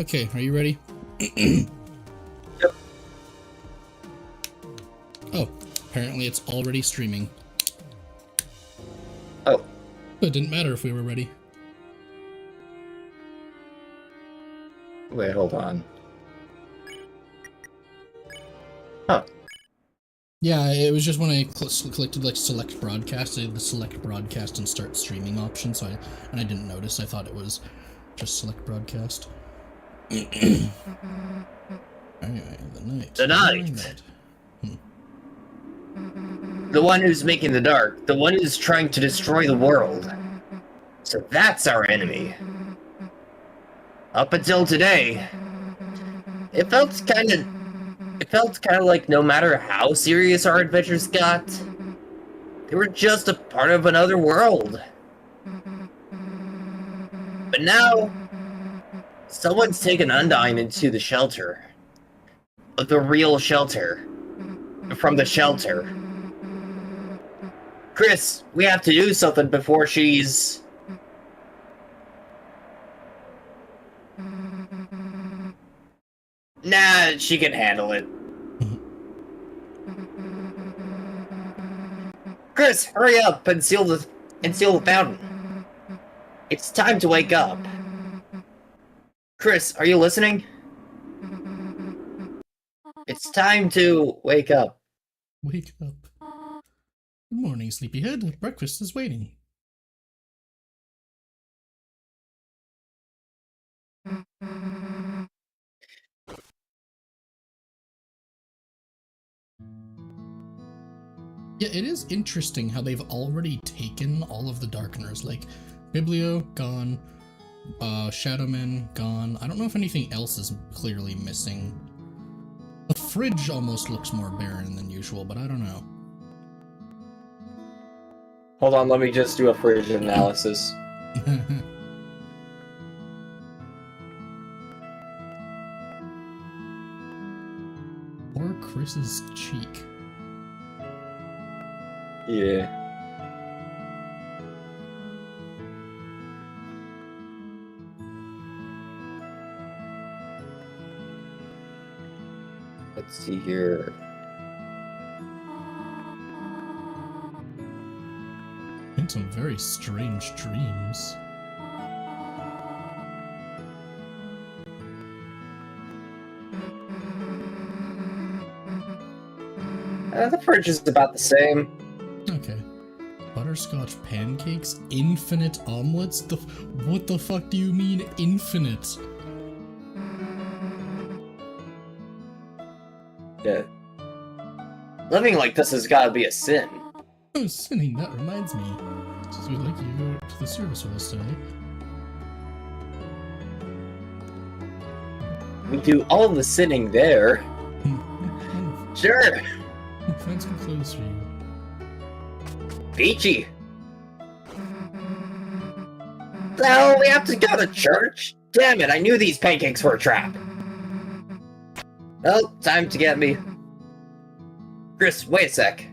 Okay, are you ready? Yep. Oh, apparently it's already streaming. Oh. It didn't matter if we were ready. Wait, hold on. Huh. Yeah, it was just when I clicked like select broadcast, I did the select broadcast and start streaming option, so I didn't notice. I thought it was just select broadcast. Anyway, the knight. The knight. The one who's making the dark. The one who's trying to destroy the world. So that's our enemy. Up until today, it felt kind of like no matter how serious our adventures got, they were just a part of another world. But now, someone's taken Undyne into the shelter. The real shelter. From the shelter. Chris, we have to do something before she's... Nah, she can handle it. Chris, hurry up and seal the fountain. It's time to wake up. Chris, are you listening? It's time to wake up. Wake up. Good morning, sleepyhead. Breakfast is waiting. Yeah, it is interesting how they've already taken all of the Darkeners. Like, Biblio, gone. Shadowman, gone. I don't know if anything else is clearly missing. The fridge almost looks more barren than usual, but I don't know. Hold on, let me just do a fridge analysis. Poor Chris's cheek. Yeah. Let's see here. In some very strange dreams. The fridge is about the same. Okay. Butterscotch pancakes? Infinite omelets? What the fuck do you mean, infinite? Yeah. Living like this has gotta be a sin. Oh, sinning, that reminds me. Since we'd like you to go to the service with us today. We do all the sinning there. Sure. Find some clothes for you. Peachy. No, we have to go to church? Damn it, I knew these pancakes were a trap. Well, time to get me. Chris, wait a sec.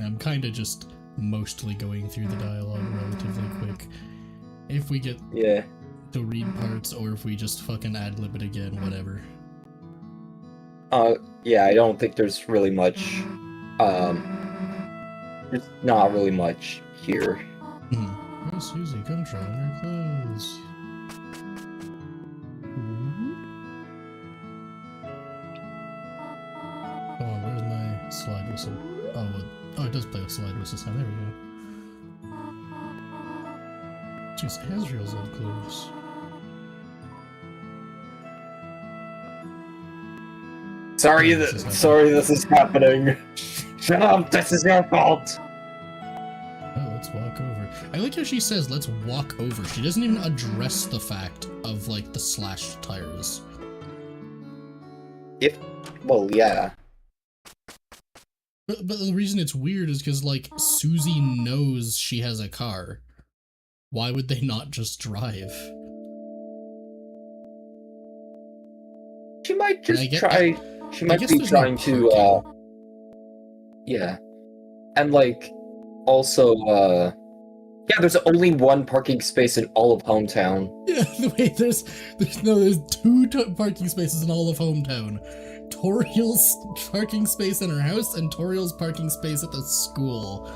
I'm kinda just mostly going through the dialogue relatively quick. If we get to read parts, or if we just fucking ad-lib it again, whatever. Yeah, I don't think there's really much, there's not really much here. Oh, Susie, come try on your clothes. Oh, where's my slide whistle? Oh, it does play with slide whistles now, there we go. Jeez, Asriel's old clothes. Sorry, this is happening. Shut up, this is your fault. Oh, let's walk over. I like how she says, let's walk over. She doesn't even address the fact of, like, the slashed tires. Well, yeah. But the reason it's weird is because, like, Susie knows she has a car. Why would they not just drive? She might just try... She might be trying to, yeah. And, like, also, Yeah, there's only one parking space in all of Hometown. Yeah, wait, there's 2 parking spaces in all of Hometown. Toriel's parking space in her house and Toriel's parking space at the school.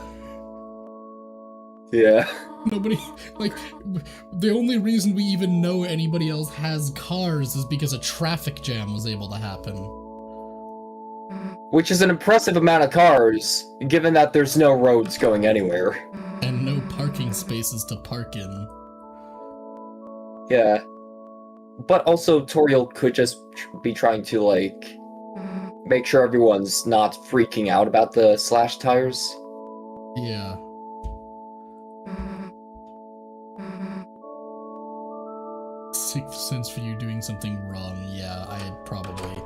Yeah. Nobody, like, the only reason we even know anybody else has cars is because a traffic jam was able to happen. Which is an impressive amount of cars, given that there's no roads going anywhere. And no parking spaces to park in. Yeah. But also, Toriel could just be trying to, like, make sure everyone's not freaking out about the slash tires. Yeah. Sixth sense for you doing something wrong. Yeah, I'd probably.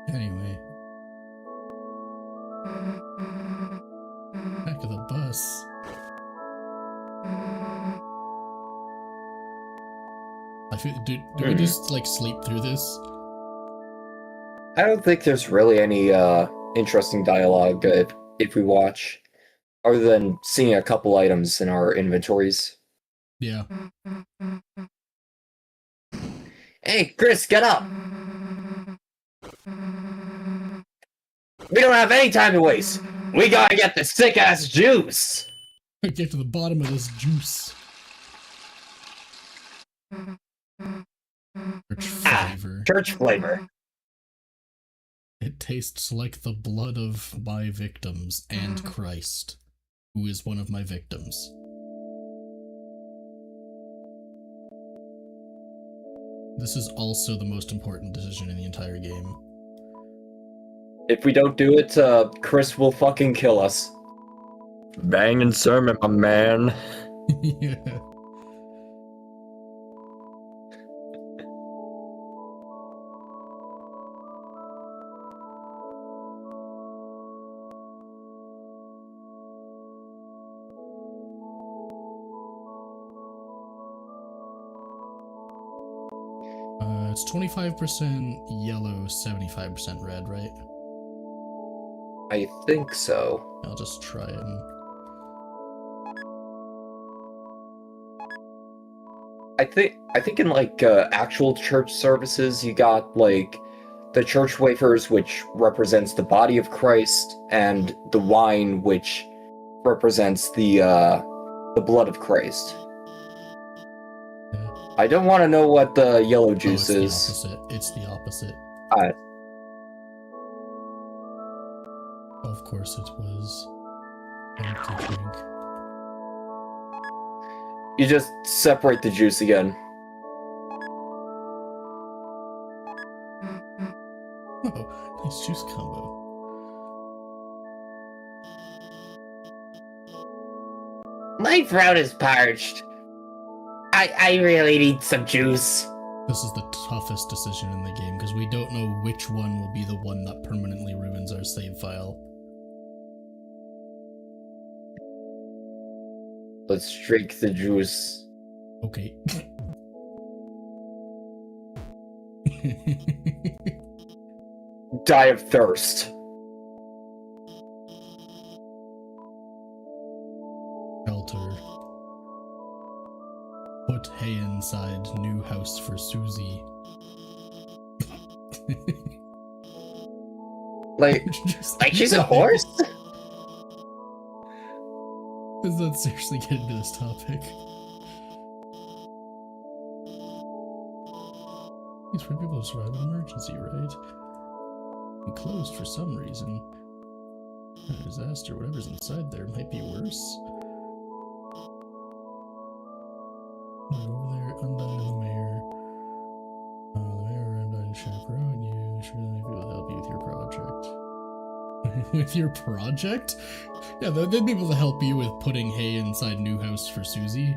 Anyway. Back of the bus. I feel. Do we just like sleep through this? I don't think there's really any interesting dialogue if we watch, other than seeing a couple items in our inventories. Yeah. Hey, Chris, get up! We don't have any time to waste! We gotta get the sick-ass juice! Get to the bottom of this juice. Church flavor. Church flavor. It tastes like the blood of my victims and Christ, who is one of my victims. This is also the most important decision in the entire game. If we don't do it, Chris will fucking kill us. Banging sermon, my man. Yeah. It's 25% yellow, 75% red, right? I think so. I'll just try and... I think in like actual church services, you got like the church wafers, which represents the body of Christ, and the wine, which represents the blood of Christ. Yeah. I don't want to know what the yellow juice is. It's the opposite. It's the opposite. Of course it was. Empty drink. You just separate the juice again. Oh, nice juice combo. My throat is parched. I really need some juice. This is the toughest decision in the game, because we don't know which one will be the one that permanently ruins our save file. Let's drink the juice. Okay. Die of thirst. Shelter. Put hay inside new house for Susie. Like She's a horse? Let's not seriously get into this topic. These for people to survive an emergency, right? And closed for some reason. A disaster, whatever's inside there might be worse. Over there, undone the mayor. The mayor undone chaperone you. Sure, maybe will help you with your project. With your project? Yeah, they'd be able to help you with putting hay inside new house for Susie.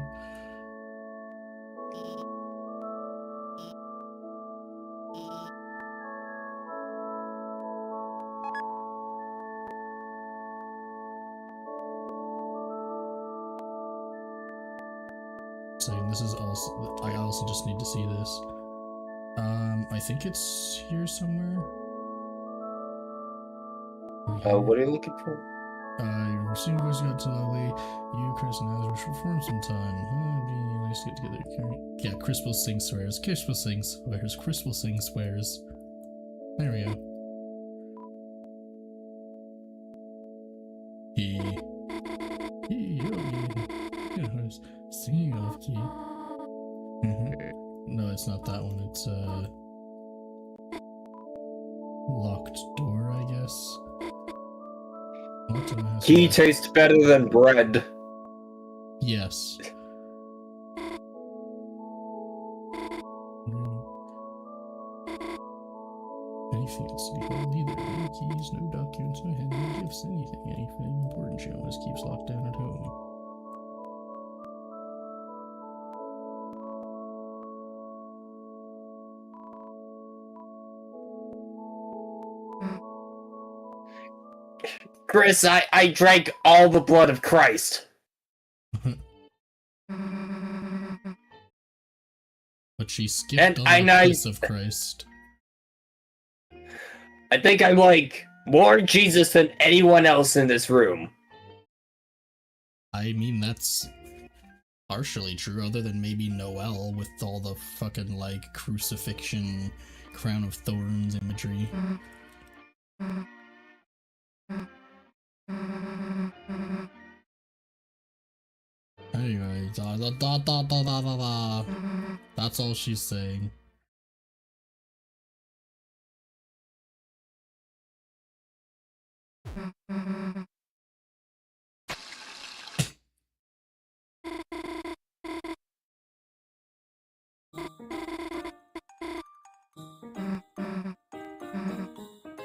Saying this is also, I also just need to see this. I think it's here somewhere. What are you looking for? Your receiving voice got too lovely. You, Chris, and Azra should form sometime. Oh, nice to get together. Yeah, Chris will sing swears. Chris will sing swears. Chris will sing swears. There we go. He, singing off key. No, it's not that one. It's locked door, I guess. Key tastes better than bread. Yes. Anything at City Hall either. No keys, no documents, no handmade gifts, anything. Anything important she always keeps locked down at home. Chris, I drank all the blood of Christ. But she skipped on the kiss of Christ. I think I'm like more Jesus than anyone else in this room. I mean, that's partially true, other than maybe Noel with all the fucking, like, crucifixion, crown of thorns imagery. Anyway, that's all she's saying.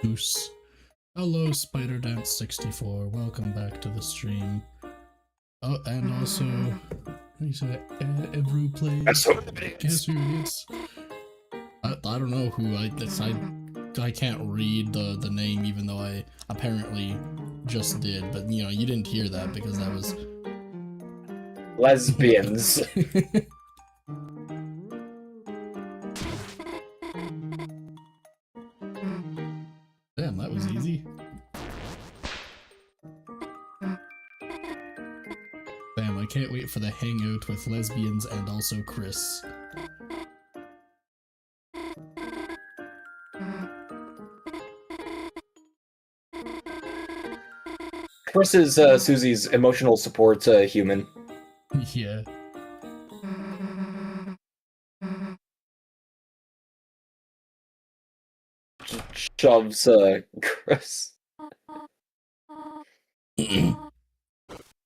Goose. Hello, Spider Dance 64. Welcome back to the stream. Oh, and also, you said Evru plays. Guess who it is? I don't know who I can't read the name, even though I apparently just did. But you know, you didn't hear that because that was lesbians. Damn, that was easy. Damn, I can't wait for the hangout with lesbians and also Chris. Chris is Susie's emotional support human. Yeah. Shoves Chris.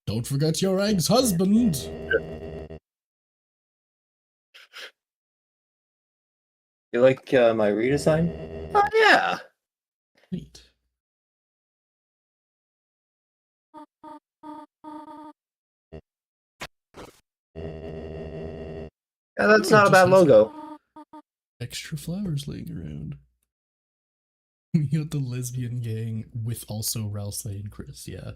Don't forget your ex-husband. You like my redesign? Oh yeah. Neat. Yeah, that's not a bad logo. Extra flowers laying around. We got the lesbian gang with also Rouse and Chris, yeah.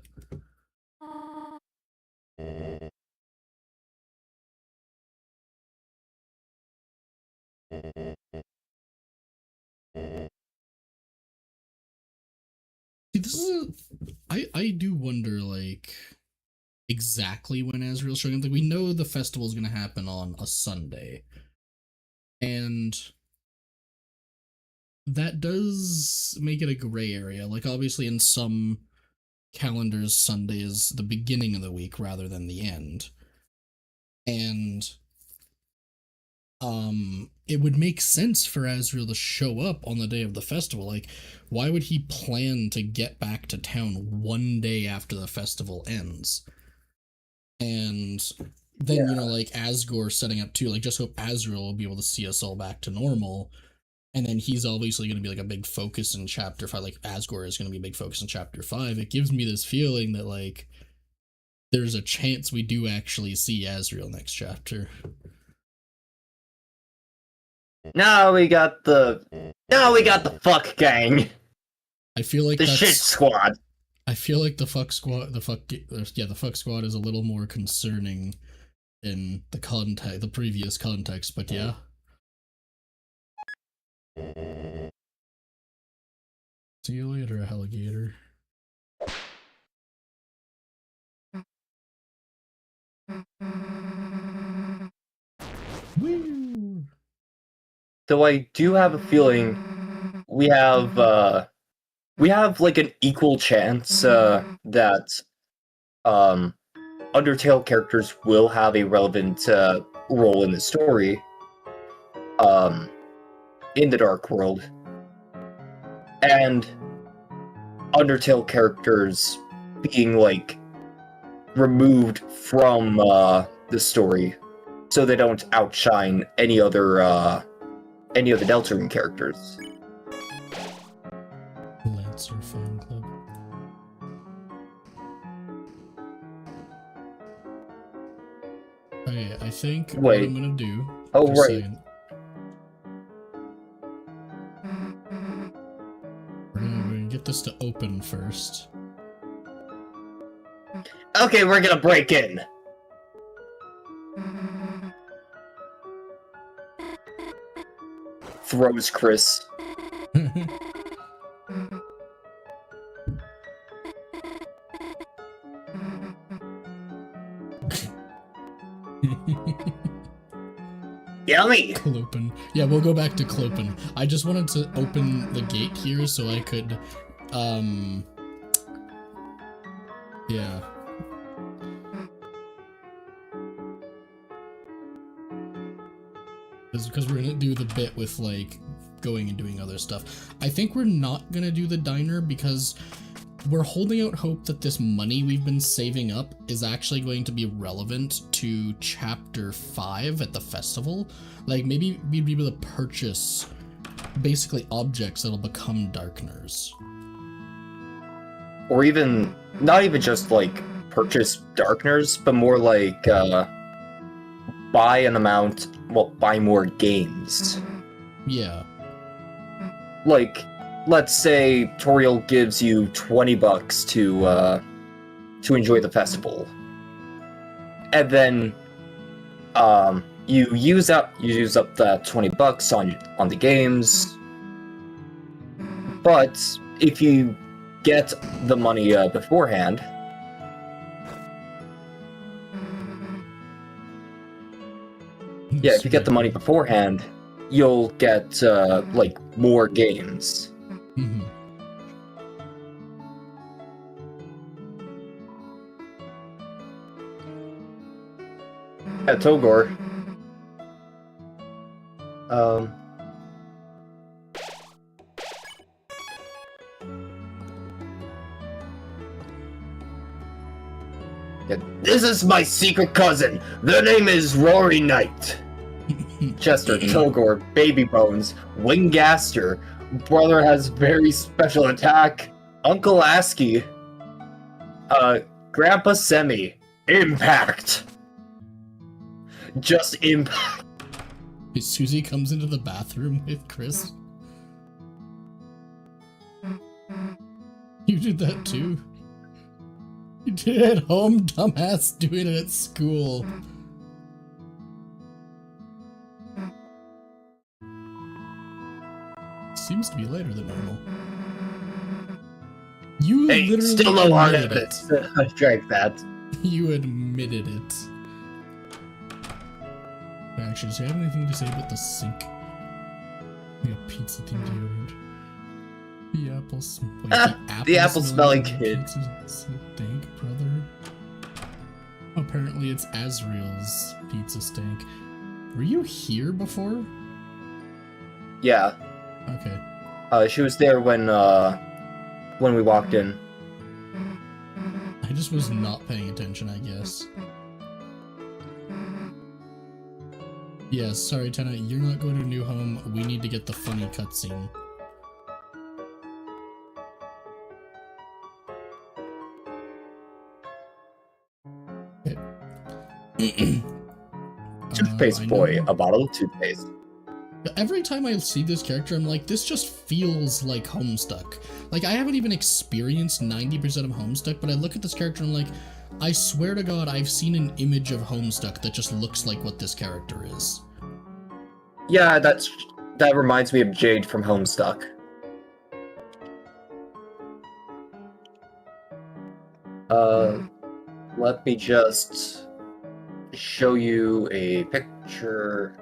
See, this is I do wonder, like, exactly when Azrael's showing up. Like, we know the festival is going to happen on a Sunday. And that does make it a gray area. Like, obviously in some calendars, Sunday is the beginning of the week rather than the end. And it would make sense for Azrael to show up on the day of the festival. Like, why would he plan to get back to town one day after the festival ends? And then, you know, like, Asgore setting up too, like, just hope Azrael will be able to see us all back to normal. And then he's obviously going to be, like, a big focus in Chapter 5, like, Asgore is going to be a big focus in Chapter 5. It gives me this feeling that, like, there's a chance we do actually see Azrael next chapter. Now we got the fuck gang. I feel like the shit squad. I feel like the fuck squad is a little more concerning in the previous context, but yeah. See you later, alligator. Though I do have a feeling we have like an equal chance that Undertale characters will have a relevant role in the story in the Dark World, and Undertale characters being like removed from the story so they don't outshine any other Deltarune characters. Lancer Fan Club. Okay, I think what I'm gonna do. Oh, just a right. second. We're gonna get this to open first. Okay, we're gonna break in. Throws Chris. Yummy! Clopen. Yeah, we'll go back to Clopen. I just wanted to open the gate here so I could, yeah. Because we're gonna do the bit with, like, going and doing other stuff. I think we're not gonna do the diner because we're holding out hope that this money we've been saving up is actually going to be relevant to Chapter 5 at the festival. Like, maybe we'd be able to purchase basically objects that'll become Darkners. Or even, not even just, like, purchase Darkners, but more like, buy more games. Yeah. Like, let's say Toriel gives you $20 to enjoy the festival, and then you use up that $20 on the games. But if you get the money beforehand, if you get the money beforehand, you'll get like more games. Mm-hmm. Yeah, Togor. Yeah, this is my secret cousin. Their name is Rory Knight. Chester, Togor, Baby Bones, Wingaster. Brother has very special attack. Uncle Asky. Grandpa Semi. Impact. Just impact. Susie comes into the bathroom with Chris. You did that too. You did it at home, dumbass, doing it at school. Seems to be later than normal. You literally still no hard admitted evidence. I drank that. You admitted it. Actually, does he have anything to say about the sink? Like a pizza themed deodorant. The apple The apple smelling kid. Pizza stank, brother. Apparently it's Azriel's pizza stank. Were you here before? Yeah. Okay. She was there when we walked in. I just was not paying attention, I guess. Yeah, sorry, Tenna, you're not going to a new home. We need to get the funny cutscene. Okay. Toothpaste boy, a bottle of toothpaste. Every time I see this character, I'm like, this just feels like Homestuck. Like, I haven't even experienced 90% of Homestuck, but I look at this character and I'm like, I swear to God, I've seen an image of Homestuck that just looks like what this character is. Yeah, that reminds me of Jade from Homestuck. Let me just show you a picture.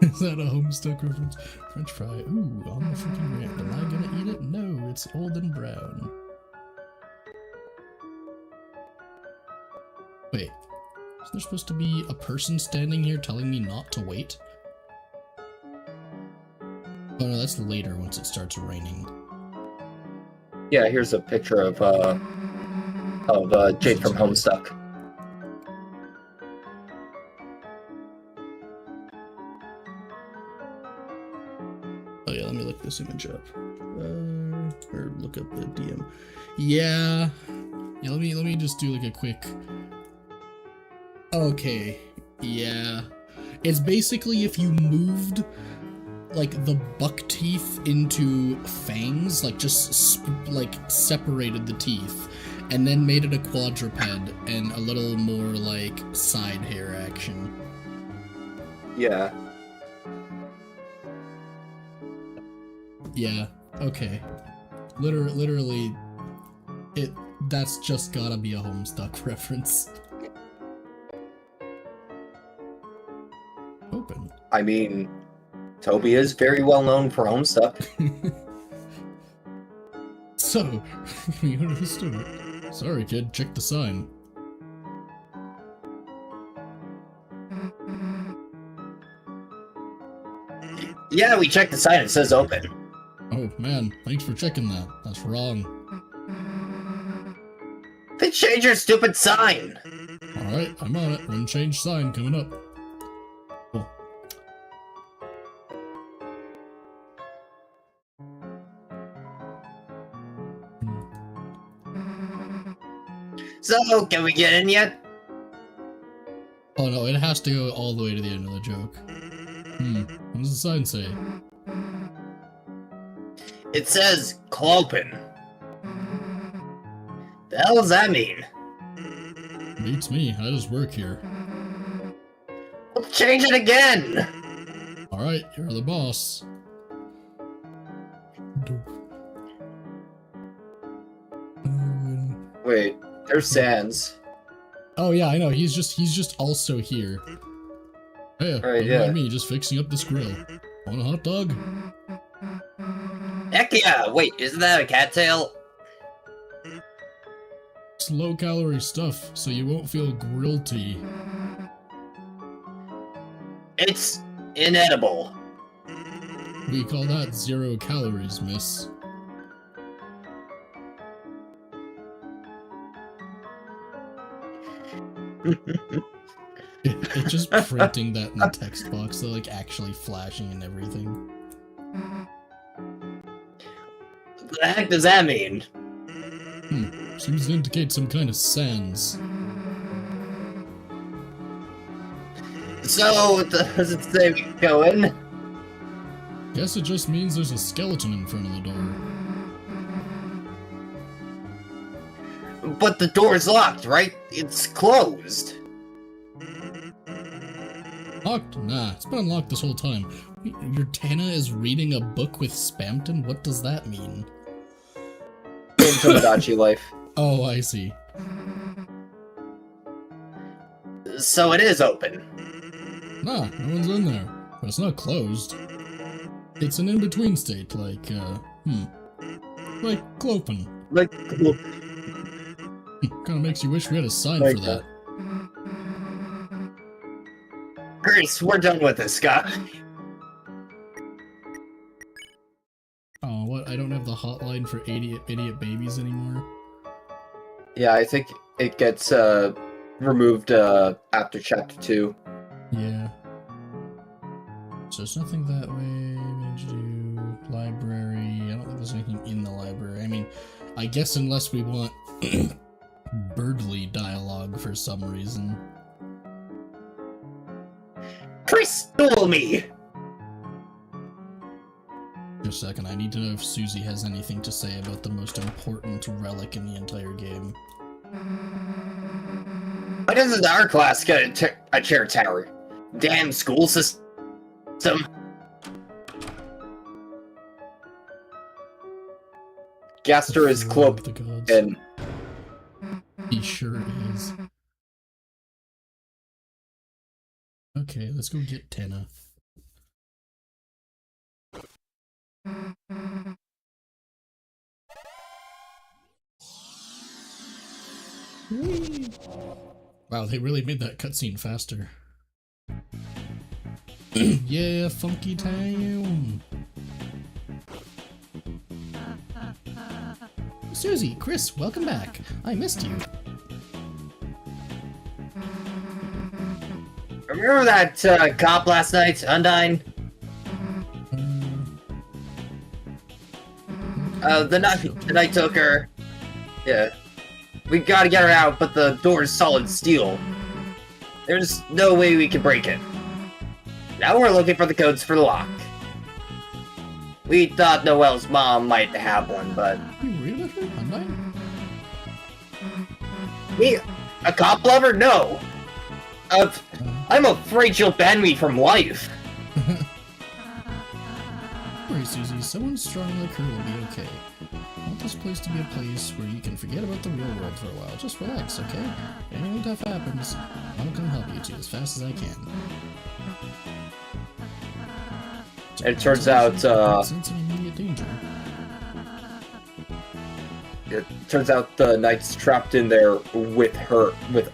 Is that a Homestuck reference? French fry. Ooh, on the freaking ramp. Am I gonna eat it? No, it's old and brown. Wait, isn't there supposed to be a person standing here telling me not to wait? Oh no, that's later once it starts raining. Yeah, here's a picture of Jade from Homestuck. Oh yeah, let me look this image up. Or look up the DM. Yeah. Yeah, let me just do like a quick. Okay. Yeah. It's basically if you moved like the buck teeth into fangs, like just like separated the teeth, and then made it a quadruped and a little more like side hair action. Yeah. Yeah. Okay. Literally, that's just gotta be a Homestuck reference. Open. I mean, Toby is very well known for Homestuck. So, you understood it. Sorry, kid, check the sign. Yeah, we checked the sign. It says open. Oh man, thanks for checking that. That's wrong. Then change your stupid sign. Alright, I'm on it. One change sign coming up. Cool. So, can we get in yet? Oh no, it has to go all the way to the end of the joke. What does the sign say? It says Clopen. The hell does that mean? Beats me, I just work here. Well, change it again! Alright, you're the boss. Wait, there's Sans. Oh yeah, I know, he's just also here. Hey, Right, don't mind yeah. me, just fixing up this grill. Want a hot dog? Heck yeah! Wait, isn't that a cattail? It's low calorie stuff, so you won't feel grillty. It's inedible. We call that 0 calories, miss. It's just printing that in the text box, so like actually flashing and everything. What the heck does that mean? Seems to indicate some kind of sans. So, does it say we can go in? Guess it just means there's a skeleton in front of the door. But the door's locked, right? It's closed. Locked? Nah, it's been unlocked this whole time. Your Tana is reading a book with Spamton? What does that mean? Tomodachi Life. Oh, I see. So it is open. Nah, no one's in there. But it's not closed. It's an in-between state, like, like Clopen. Like, Kinda makes you wish we had a sign Like for that. Chris, we're done with this guy. Oh, what? I don't have the hotline for idiot babies anymore? Yeah, I think it gets removed after chapter 2. Yeah. So there's nothing that way. What did you do? Library. I don't think there's anything in the library. I mean, I guess unless we want Birdly dialogue for some reason. Chris stole me! Just a second, I need to know if Susie has anything to say about the most important relic in the entire game. Why doesn't our class get a chair tower? Damn school system. Gaster is Fury of cloaked the gods. and He sure is. Okay, let's go get Tana. Whee! Wow, they really made that cutscene faster. Yeah, funky town. Susie, Chris, welcome back. I missed you. Remember that cop last night, Undyne? The night took her. Yeah. We gotta get her out, but the door is solid steel. There's no way we can break it. Now we're looking for the codes for the lock. We thought Noelle's mom might have one, but... You worried about her? Undyne? Me? A cop lover? No! I'm afraid she'll ban me from life. Don't worry, Susie. Someone strong like her will be okay. I want this place to be a place where you can forget about the real world for a while. Just relax, okay? If anything tough happens, I'll come help you too as fast as I can. It turns out, Sense of immediate danger. It turns out the knight's trapped in there with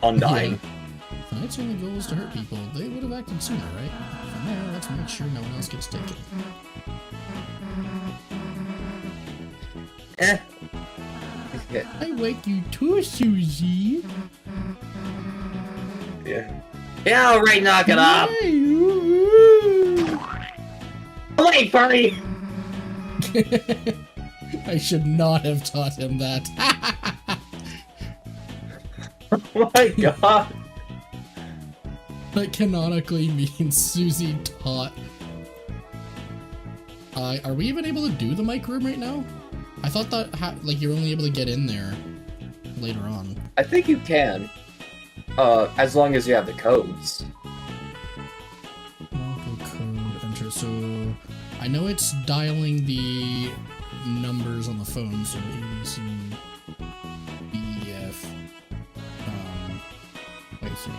Undyne. If the knight's only goal is to hurt people, they would have acted sooner, right? For now, let's make sure no one else gets taken. I wake you too, Susie. Yeah. Yeah, alright, knock it off! Wait, Barney! I should not have taught him that. Oh my god! That canonically means Susie taught. Are we even able to do the mic room right now? I thought that like you're only able to get in there later on. I think you can. As long as you have the codes. Local code enter. So I know it's dialing the numbers on the phone. So ABC, BEF. Wait. So,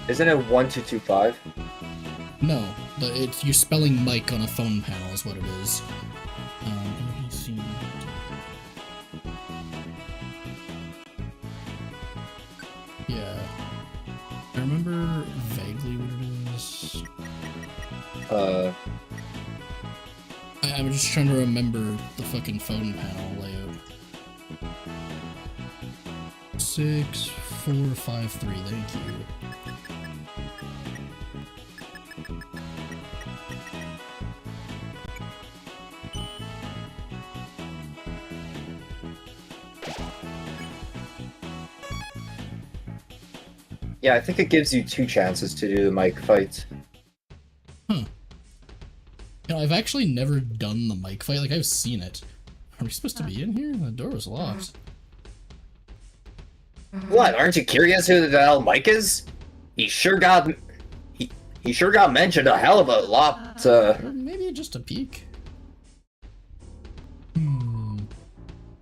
Isn't it 1225? no, it's you're spelling mic on a phone panel is what it is. ABC. Yeah. I remember vaguely what it is. I'm just trying to remember the fucking phone panel layout. 6453, thank you. Yeah, I think it gives you 2 chances to do the mic fight. Huh. You know, I've actually never done the mic fight. Like, I've seen it. Are we supposed to be in here? The door was locked. What, aren't you curious who the hell Mike is? He sure got mentioned a hell of a lot, Or maybe just a peek.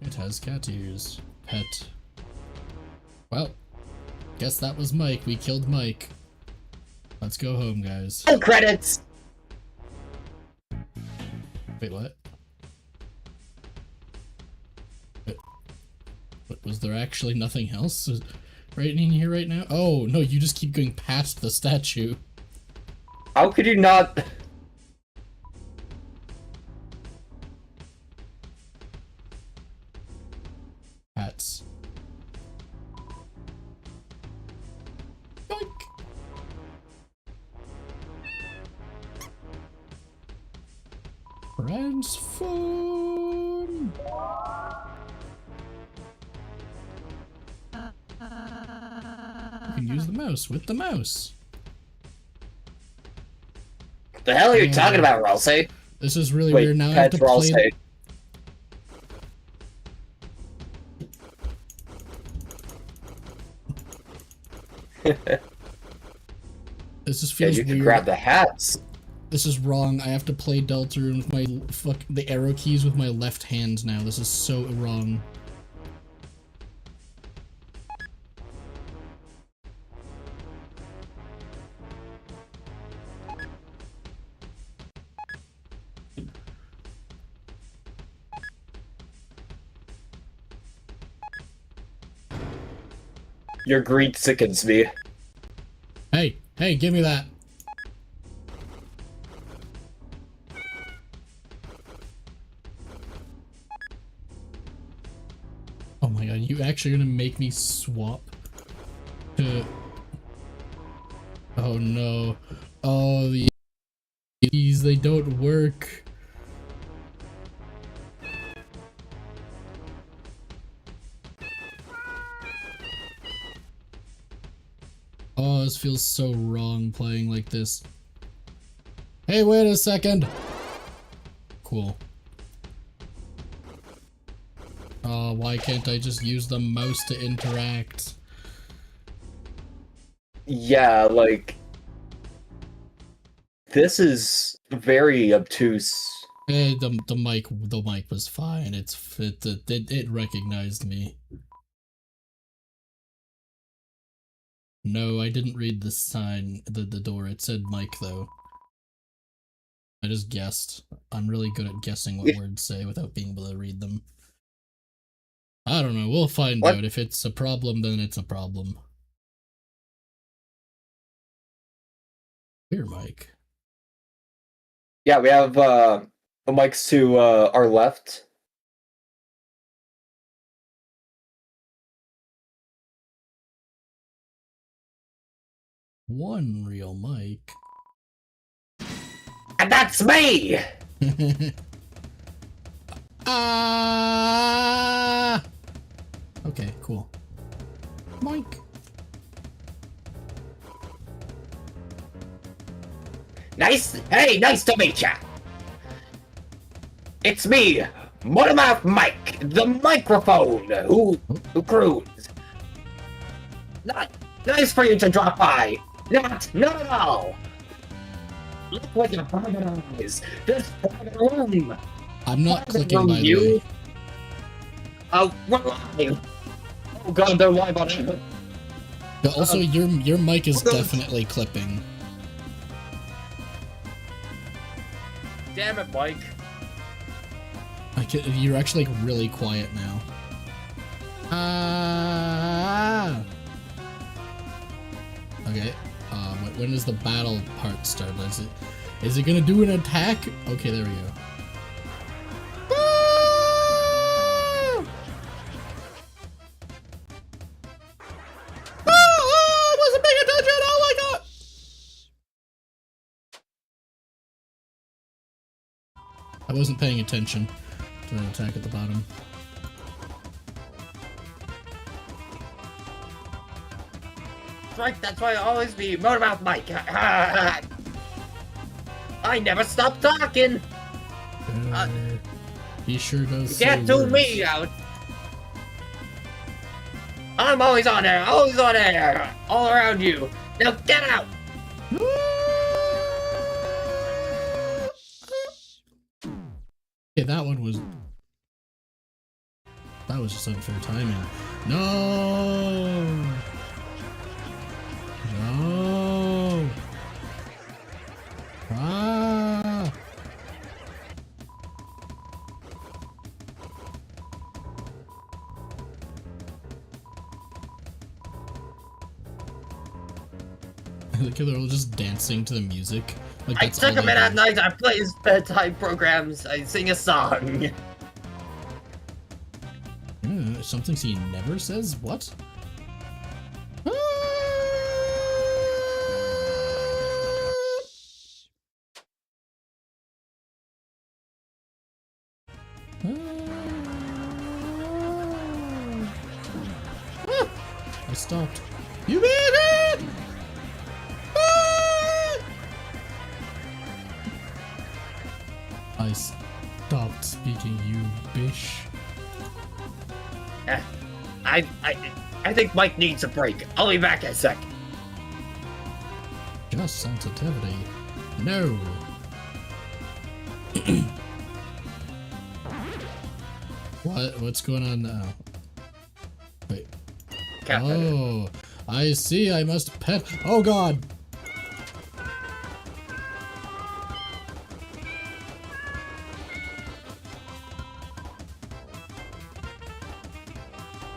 It has cat ears. Pet. Well, guess that was Mike. We killed Mike. Let's go home, guys. Oh, credits! Wait, what? What, was there actually nothing else right in here right now? Oh, no, you just keep going past the statue. How could you not... Hats. Yoink! Transform! You can use the mouse with the mouse. The hell are you talking about, Ralsei? This is really Wait, weird. Now I have to Petrol play. say. This just Yeah, feels you can weird. grab the hats. This is wrong. I have to play Deltarune with my the arrow keys with my left hand now. This is so wrong. Your greed sickens me. Hey, give me that. Oh my god, you actually gonna make me swap to... Oh no. Oh, these, they don't work. Oh, this feels so wrong playing like this. Hey, wait a second. Cool. Why can't I just use the mouse to interact? Yeah, like... This is very obtuse. The mic was fine. It recognized me. No, I didn't read the sign, the door. It said mic though. I just guessed. I'm really good at guessing what words say without being able to read them. I don't know. We'll find out. If it's a problem, then it's a problem. Here, Mike. Yeah, we have the mics to our left. One real mic. And that's me! Ah! Okay, cool. Mike. Hey, nice to meet ya! It's me, Motormouth Mike, the microphone, who croons. Nice for you to drop by. Not at all. Look with your private eyes. This private room. I'm not clicking, by the way. Oh, we're live. Oh god, they're live on it. Also, your mic is definitely clipping. Damn it, Mike. You're actually like really quiet now. Okay. When does the battle part start? Is it gonna do an attack? Okay, there we go. I wasn't paying attention. Oh my god! I wasn't paying attention to that attack at the bottom. Right, that's why I always be Motormouth Mike. I never stop talking. He sure does. You can't do me out. I'm always on air, all around you. Now get out. Okay, that was just unfair timing. No. No! Ah! The killer was just dancing to the music. Like, I took a minute at night, I play his bedtime programs, I sing a song. Something he never says? What? I stopped. You made it! I stopped speaking, you bish. I think Mike needs a break. I'll be back in a sec. Just sensitivity. No. What's going on now? Wait. Oh, I see. I must pet. Oh God.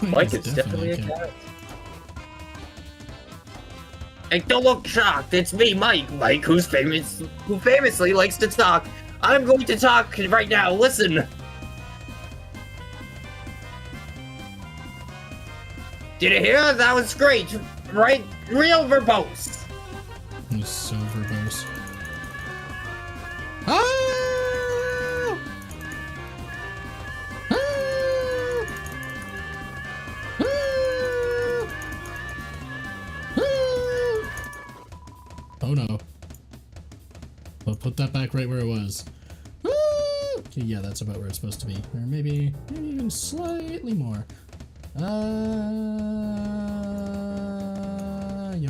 Mike is definitely a cat. Hey, don't look shocked. It's me, Mike. Mike, who famously likes to talk. I'm going to talk right now. Listen. Did you hear? That was great, right? Real verbose. He's so verbose. Ah! Ah! Ah! Ah! Oh no. Well, put that back right where it was. Ah! Okay, yeah, that's about where it's supposed to be. Or maybe even slightly more. You're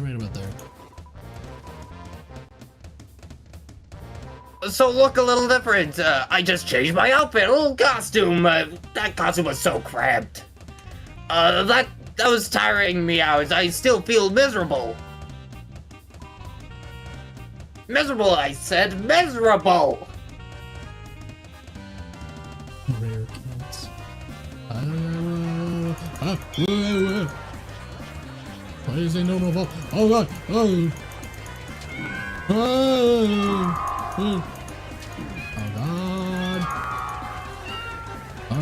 right about there. So look a little different. I just changed my outfit, a little costume. That costume was so cramped. That was tiring me out. I still feel miserable. Miserable, I said. Miserable! Rare cats. Why is there no more? Oh god! Oh! Oh! Oh god! Oh!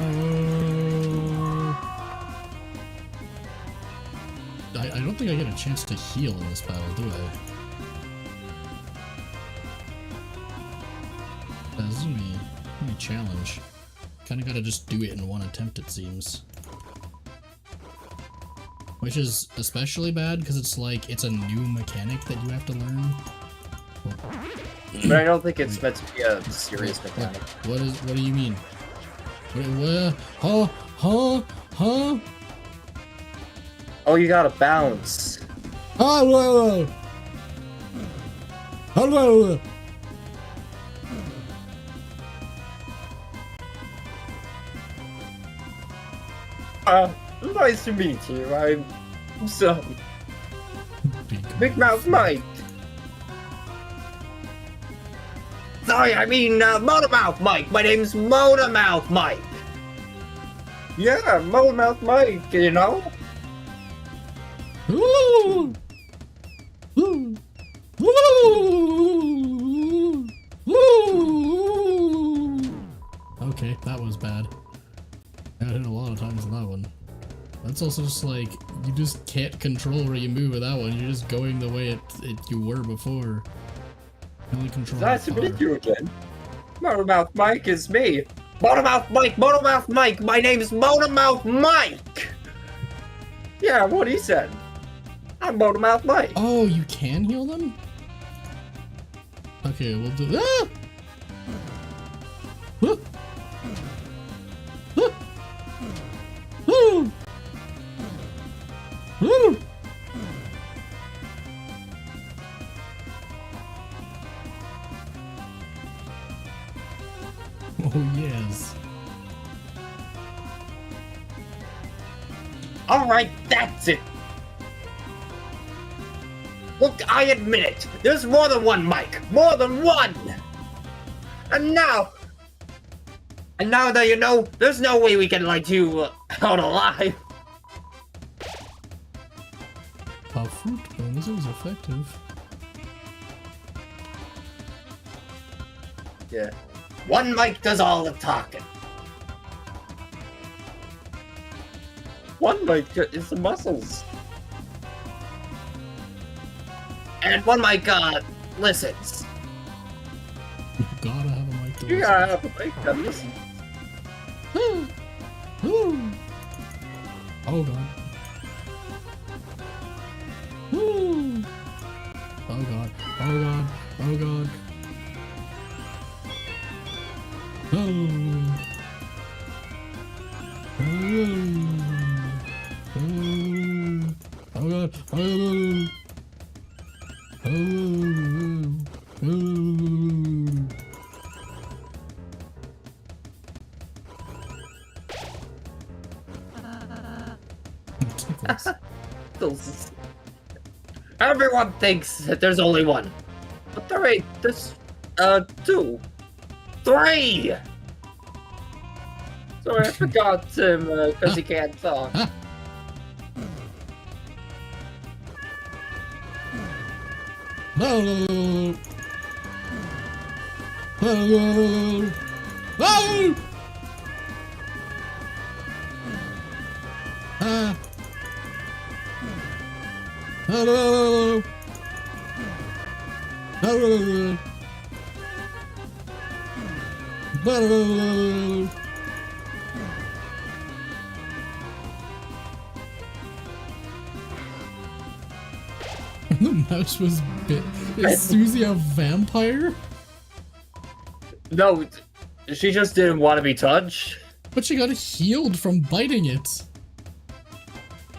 I don't think I get a chance to heal in this battle, do I? This is gonna be a challenge. Kinda gotta just do it in one attempt, it seems. Which is especially bad because it's like it's a new mechanic that you have to learn. But I don't think it's meant to be a serious mechanic. What do you mean? What? Huh? Oh, you gotta bounce. Hello. Nice to meet you. I'm Big Mouth Mike. Sorry, I mean Motormouth Mike. My name's Motormouth Mike. Yeah, Motormouth Mike. You know. Okay, that was bad. I got hit a lot of times in that one. That's also just like, you just can't control where you move with that one. You're just going the way you were before. You only control Nice to meet you again. Motormouth Mike is me. Motormouth Mike, Motormouth Mike. My name's Motormouth Mike. Yeah, what he said. I'm Motormouth Mike. Oh, you can heal them? Okay, we'll do that. Oh, yes. Alright, that's it. Look, I admit it. There's more than one Mike. More than one. And now that you know, there's no way we can let you out alive. A fruit bonus is effective. Yeah. One Mike does all the talking. One Mike is the muscles. And one Mike, listens. You gotta have a mic to You listen. gotta have a Mike that listens. Oh god. Oh god. Oh god. Oh god. Oh god. Everyone thinks that there's only one. But there ain't. There's, two. Three! Sorry, I forgot him, because he can't talk. No! No! No! Ah! No! No! No! The mouse was bit. Is Susie a vampire? No, she just didn't want to be touched. But she got healed from biting it.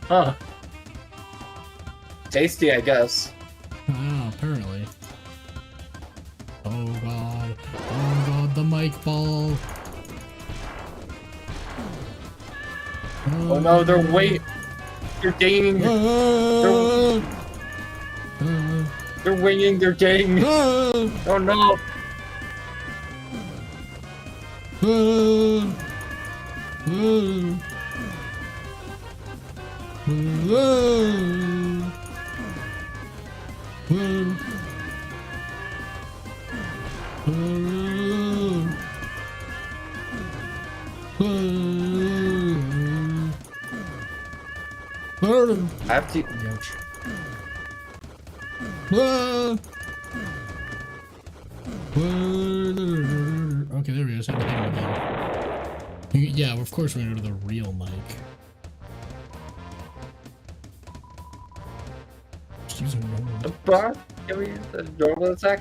Huh. Tasty, I guess. Ah, apparently. Oh god. Oh god, the mic ball. Oh no, they're They're dinging. They're winging, they're dinging. Oh no. I have to. Ouch. Okay, there we go. So yeah, of course we're gonna go to the real mic. Just use a normal. Bar? Can we use the normal attack?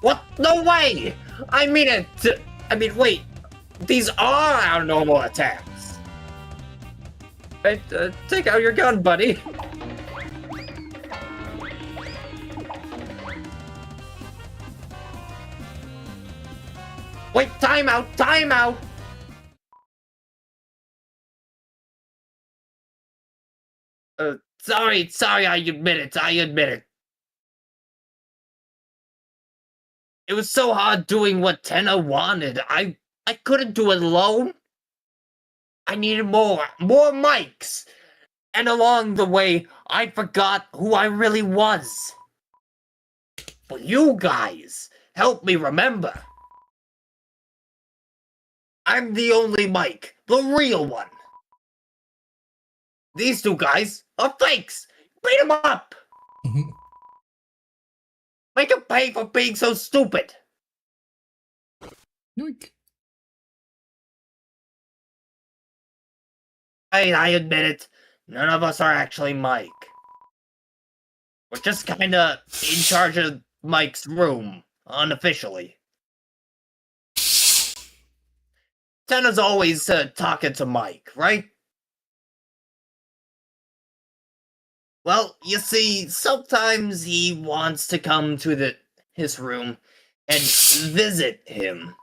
What? No way! I mean it. Wait. These are our normal attacks. Right, take out your gun, buddy. Wait, time out, time out! Sorry, I admit it. It was so hard doing what Tenna wanted. I couldn't do it alone. I needed more mics. And along the way, I forgot who I really was. But you guys helped me remember. I'm the only Mike, the real one. These two guys are fakes. Beat them up. Make them pay for being so stupid. Yoink. I admit it. None of us are actually Mike. We're just kinda in charge of Mike's room, unofficially. Tenna's always talking to Mike, right? Well, you see, sometimes he wants to come to his room and visit him.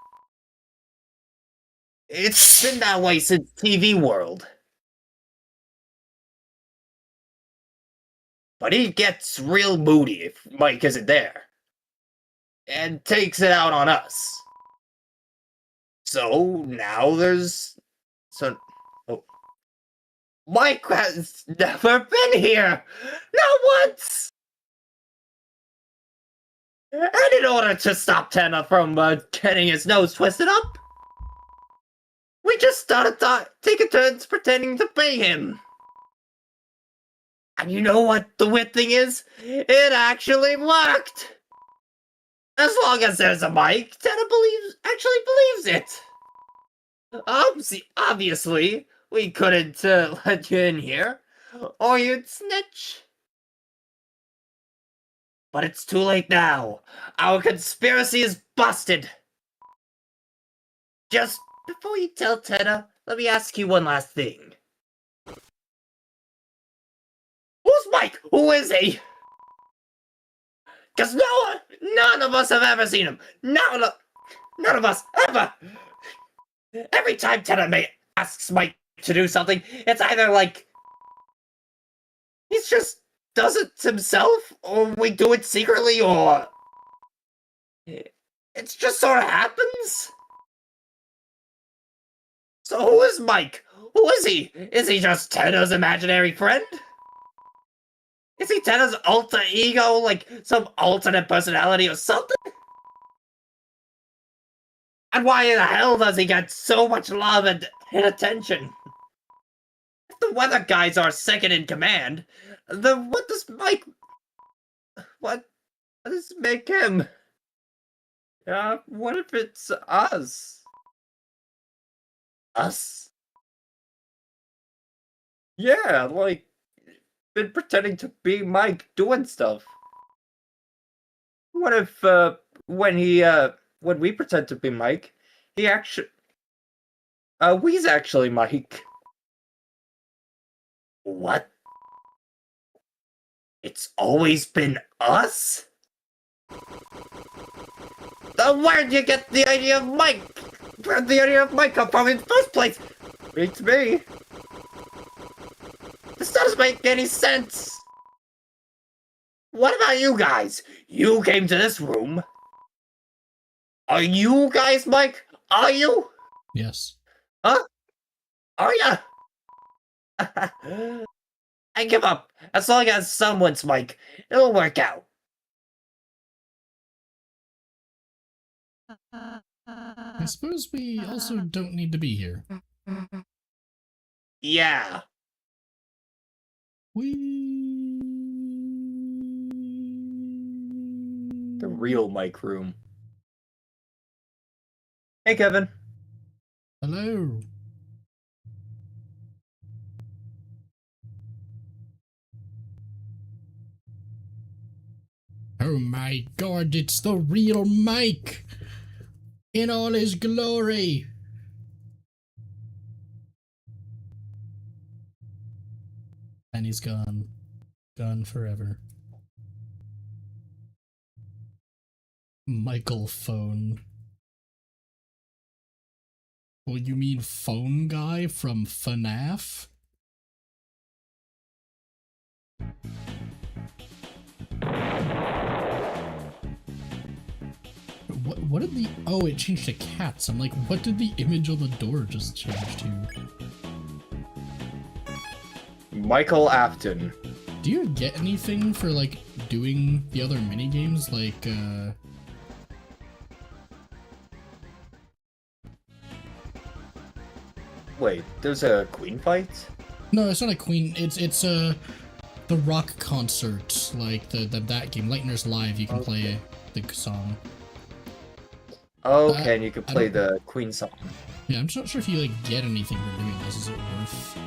It's been that way since TV World. But he gets real moody if Mike isn't there. And takes it out on us. So, now there's... Mike has never been here! Not once! And in order to stop Tenna from getting his nose twisted up, we just started taking turns pretending to pay him. And you know what the weird thing is? It actually worked! As long as there's a mic, Tenna actually believes it. Obviously, we couldn't let you in here, or you'd snitch. But it's too late now. Our conspiracy is busted. Just before you tell Tenna, let me ask you one last thing. Who's Mike? Who is he? Because none of us have ever seen him. None of us, ever. Every time Tenna asks Mike to do something, it's either like he just does it himself, or we do it secretly, or it just sort of happens. So who is Mike? Who is he? Is he just Tenna's imaginary friend? Is he Tana's alter ego, like some alternate personality or something? And why in the hell does he get so much love and attention? If the weather guys are second in command, then what does Mike... What does make him? What if it's us? Us? Yeah, like, been pretending to be Mike doing stuff. What if, when we pretend to be Mike, he actually... we's actually Mike. What? It's always been us? Where'd you get the idea of Mike? Where'd the idea of Mike come from in the first place? Beats me. This doesn't make any sense. What about you guys? You came to this room. Are you guys Mike? Are you? Yes. Huh? Are ya? I give up. As long as someone's Mike, it'll work out. I suppose we also don't need to be here. Yeah. The real Mike room. Hey, Kevin. Hello. Oh my god, it's the real Mike! In all his glory! And he's gone. Gone forever. Michael Phone. Well, you mean Phone Guy from FNAF? What did the... Oh, it changed to cats. I'm like, what did the image on the door just change to? Michael Afton. Do you get anything for, like, doing the other minigames? Like, Wait, there's a queen fight? No, it's not a queen. It's the rock concert, like that game, Lightner's Live. You can play the song. Okay, and you can play the queen song. Yeah, I'm just not sure if you like get anything for doing this. Is it worth?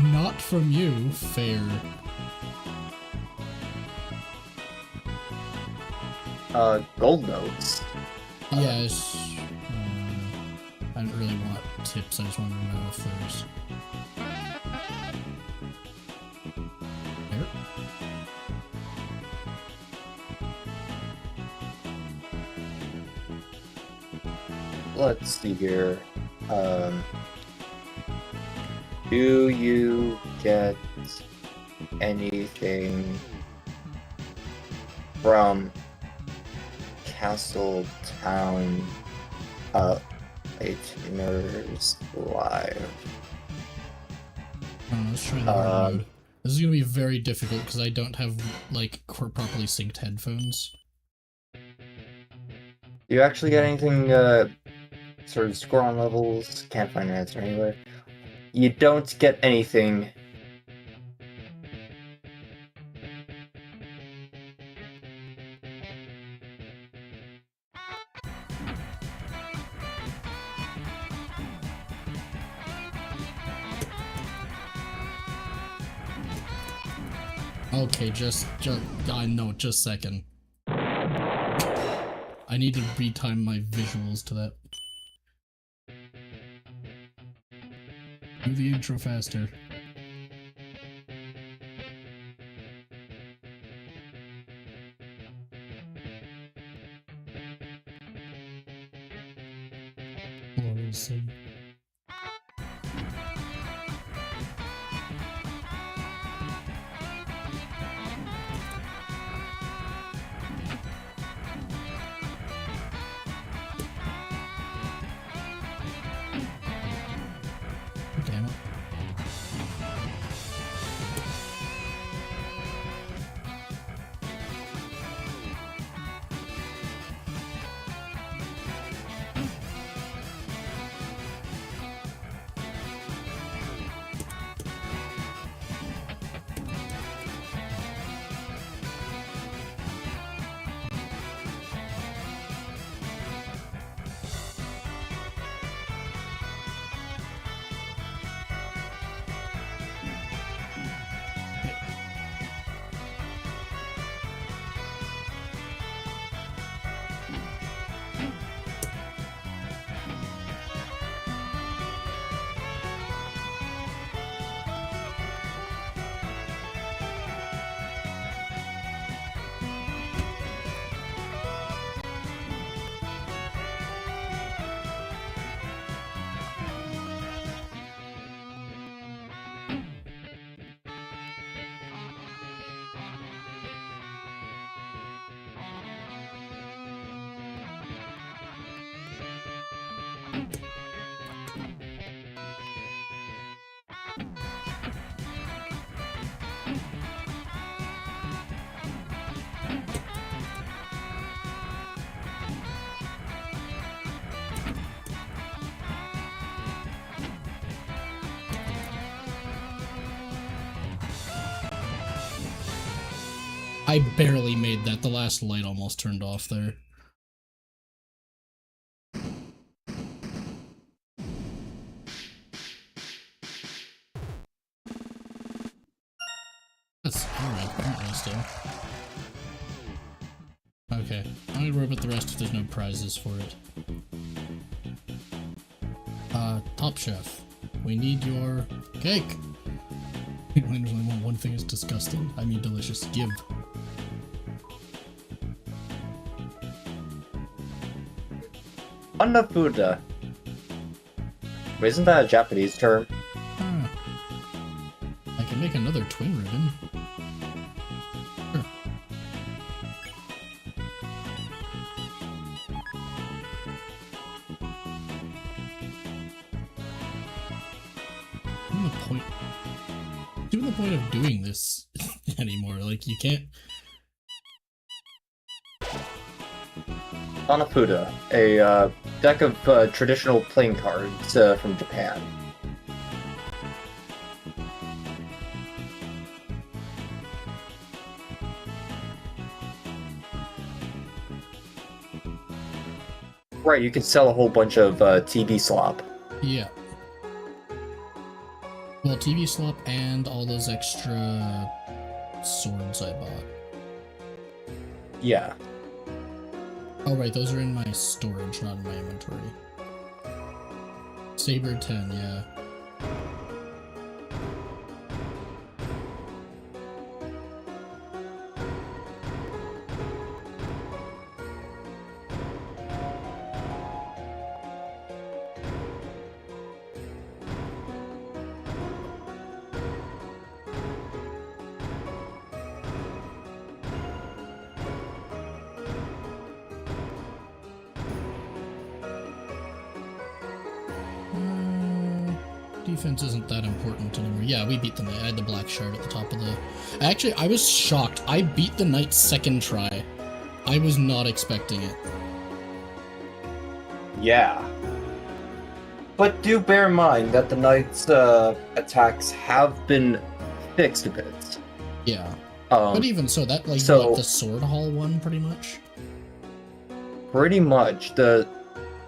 Not from you, fair. Gold notes. Yes. I don't really want tips. I just wanted to know if there's. There. Let's see here. Do you get anything from Castle Town Lightner's Live? Let's try that hard mode. This is gonna be very difficult because I don't have like properly synced headphones. Do you actually get anything sort of score on levels? Can't find an answer anywhere. You don't get anything. Okay, just a second. I need to retime my visuals to that. Do the intro faster. Gloriously. Damn it. I barely made that. The last light almost turned off there. That's alright, apparently still. Okay, I'm gonna worry about the rest if there's no prizes for it. Top Chef. We need your cake! There's only one thing is disgusting. I mean delicious. Give. Anafuda. Wait, isn't that a Japanese term? Ah. I can make another twin ribbon. Sure. Doing the point of doing this anymore. Like, you can't. Anafuda, a deck of traditional playing cards from Japan. Right, you could sell a whole bunch of TV slop. Yeah. Well, TV slop and all those extra swords I bought. Yeah. Oh right, those are in my storage, not in my inventory. Saber 10, yeah. Defense isn't that important anymore. Yeah, we beat the knight. I had the black shard at the top of the... Actually, I was shocked. I beat the knight second try. I was not expecting it. Yeah. But do bear in mind that the knight's attacks have been fixed a bit. Yeah. But even so, that, like, so, what, the sword hall one, pretty much? Pretty much. The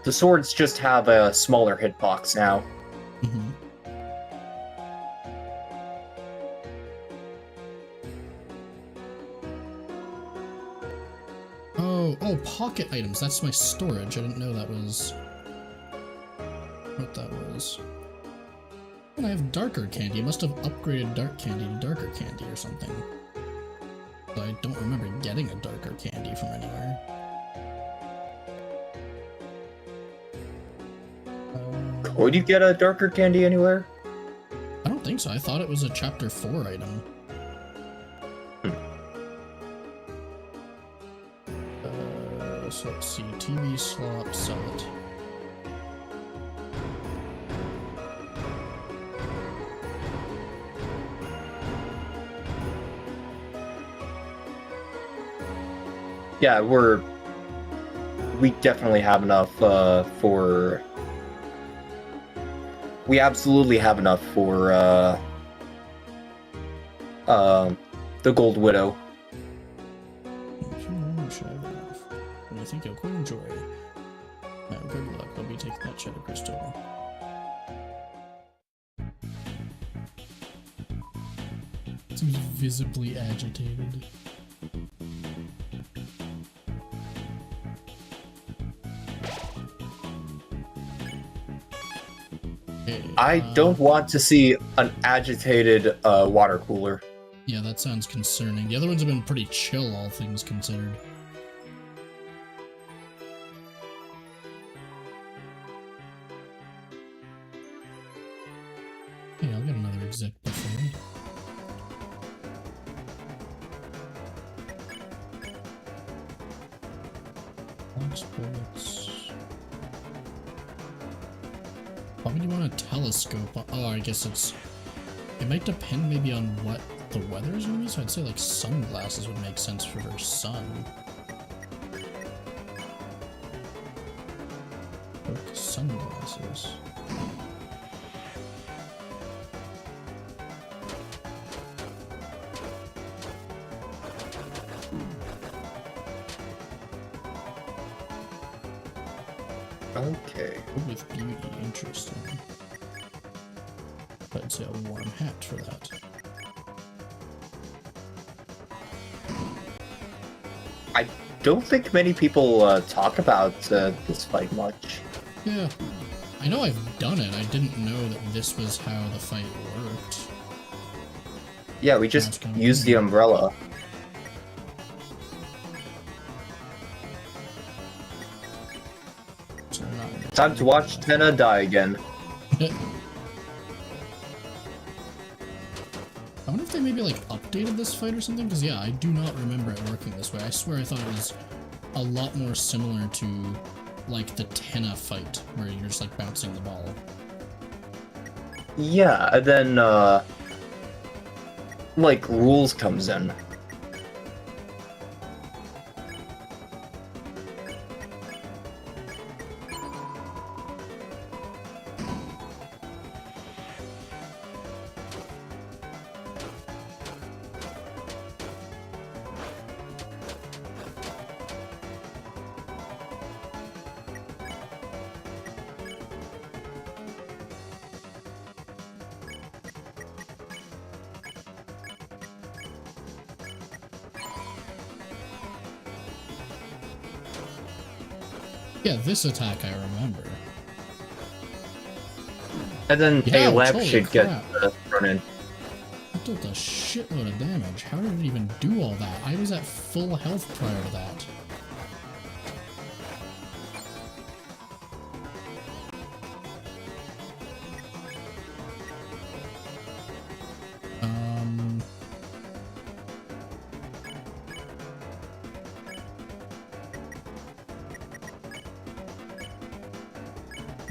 swords just have a smaller hitbox now. Mm-hmm. Oh, pocket items. That's my storage. I didn't know that was what that was. And I have darker candy. I must have upgraded dark candy to darker candy or something. But I don't remember getting a darker candy from anywhere. Could you get a darker candy anywhere? I don't think so. I thought it was a chapter 4 item. So let's see, TV slot, sell it. Yeah, we definitely have enough for... We absolutely have enough for the Gold Widow. I think you'll quite enjoy. Now, good luck. I'll be taking that Shadow Crystal. Seems visibly agitated. Okay, I don't want to see an agitated water cooler. Yeah, that sounds concerning. The other ones have been pretty chill, all things considered. Hey, I'll get another exec buffet. Box bullets. Why would you want a telescope? Oh, I guess it might depend maybe on what the weather is going to be, so I'd say like sunglasses would make sense for her sun. Sunglasses. Okay. With beauty, interesting. I'd say a warm hat for that. I don't think many people talk about this fight much. Yeah. I know I've done it, I didn't know that this was how the fight worked. Yeah, we just used the umbrella. So Time to watch Tenna die again. I wonder if they maybe like updated this fight or something, because yeah, I do not remember it working this way. I swear I thought it was a lot more similar to like the Tenna fight, where you're just like bouncing the ball. Yeah, and then like rules comes in. Yeah, this attack I remember. And then Yeah, a lamp holy should crap. get thrown in. It dealt a shitload of damage. How did it even do all that? I was at full health prior to that.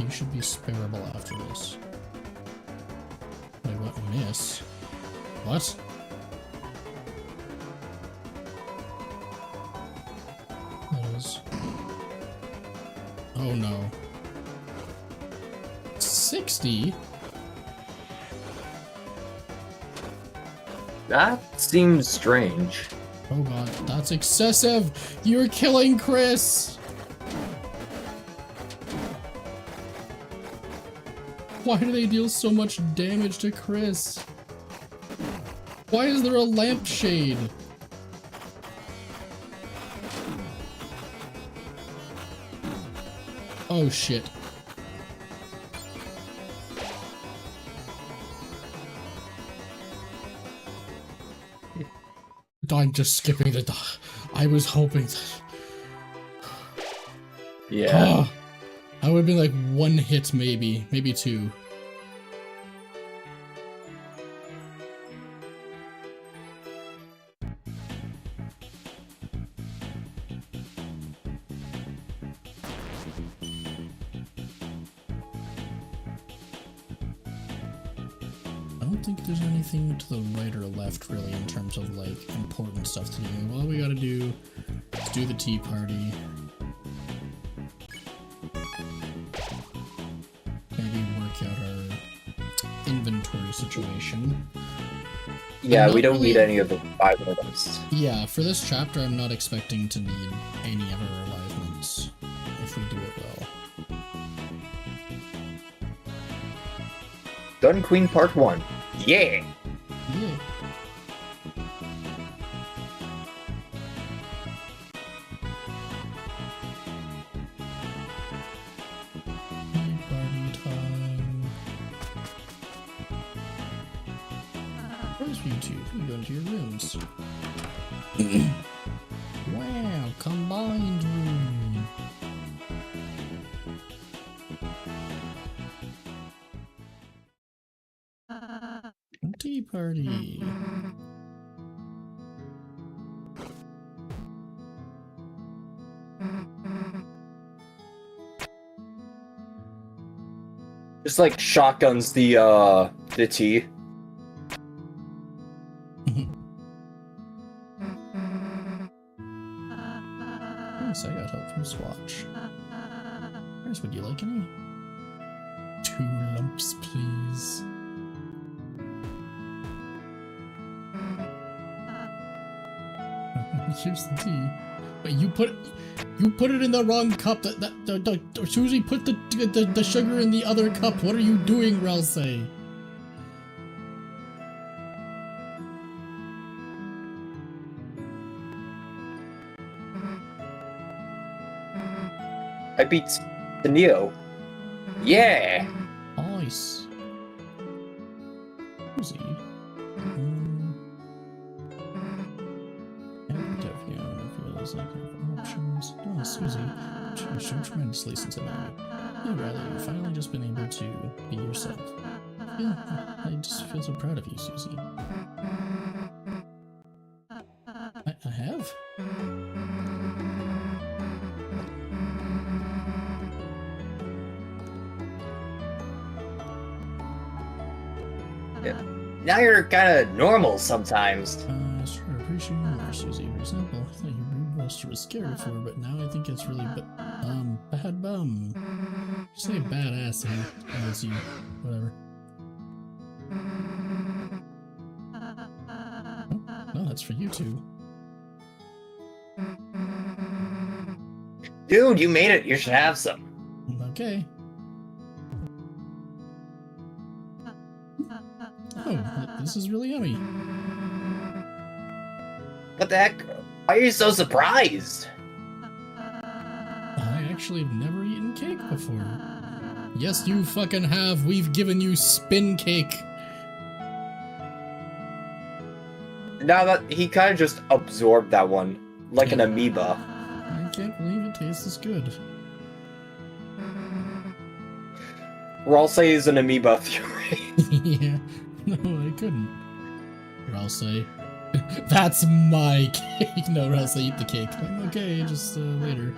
You should be spareable after this. Wait, what? Miss? What? That is... Oh no. 60? That seems strange. Oh god, that's excessive! You're killing Chris! Why do they deal so much damage to Chris? Why is there a lampshade? Oh shit. I'm just skipping the I was hoping that... Yeah. I would have been like one hit maybe, maybe two. I don't think there's anything to the right or left really in terms of like important stuff to do. All we gotta do is do the tea party. Maybe work out our inventory situation. Yeah, we don't really... need any of the 5 items. Yeah, for this chapter I'm not expecting to need any of our revivements if we do it well. Gun Queen Part 1. Yeah! Yeah. Party time. Where's YouTube? You go into your rooms. Wow, combined room. Tea party. Just like shotguns the tea. Yes, I got help from Swatch. Chris, would you like any? 2 lumps, please. Here's the tea. But you put it in the wrong cup. Susie put the sugar in the other cup. What are you doing, Ralsei? I beat the Neo. Yeah. Nice. Susie. Options. Oh, Susie. You showed tremendously since I met you. Yeah, rather, you've finally just been able to be yourself. Yeah, I just feel so proud of you, Susie. I have? Now you're kind of normal sometimes. I sure appreciate your more, Susie. For example, I thought your rude buster was scary before, but now I think it's really bad bum. You say badass as you, whatever. Oh, no, that's for you two. Dude, you made it. You should have some. Okay. Oh, this is really yummy. What the heck? Why are you so surprised? I actually have never eaten cake before. Yes, you fucking have. We've given you spin cake. Now that he kind of just absorbed that one, like an amoeba. I can't believe it tastes this good. Ralsei is an amoeba theory. Yeah. No, I couldn't. Ralsei. That's my cake. No, Ralsei, eat the cake. I'm okay, just later.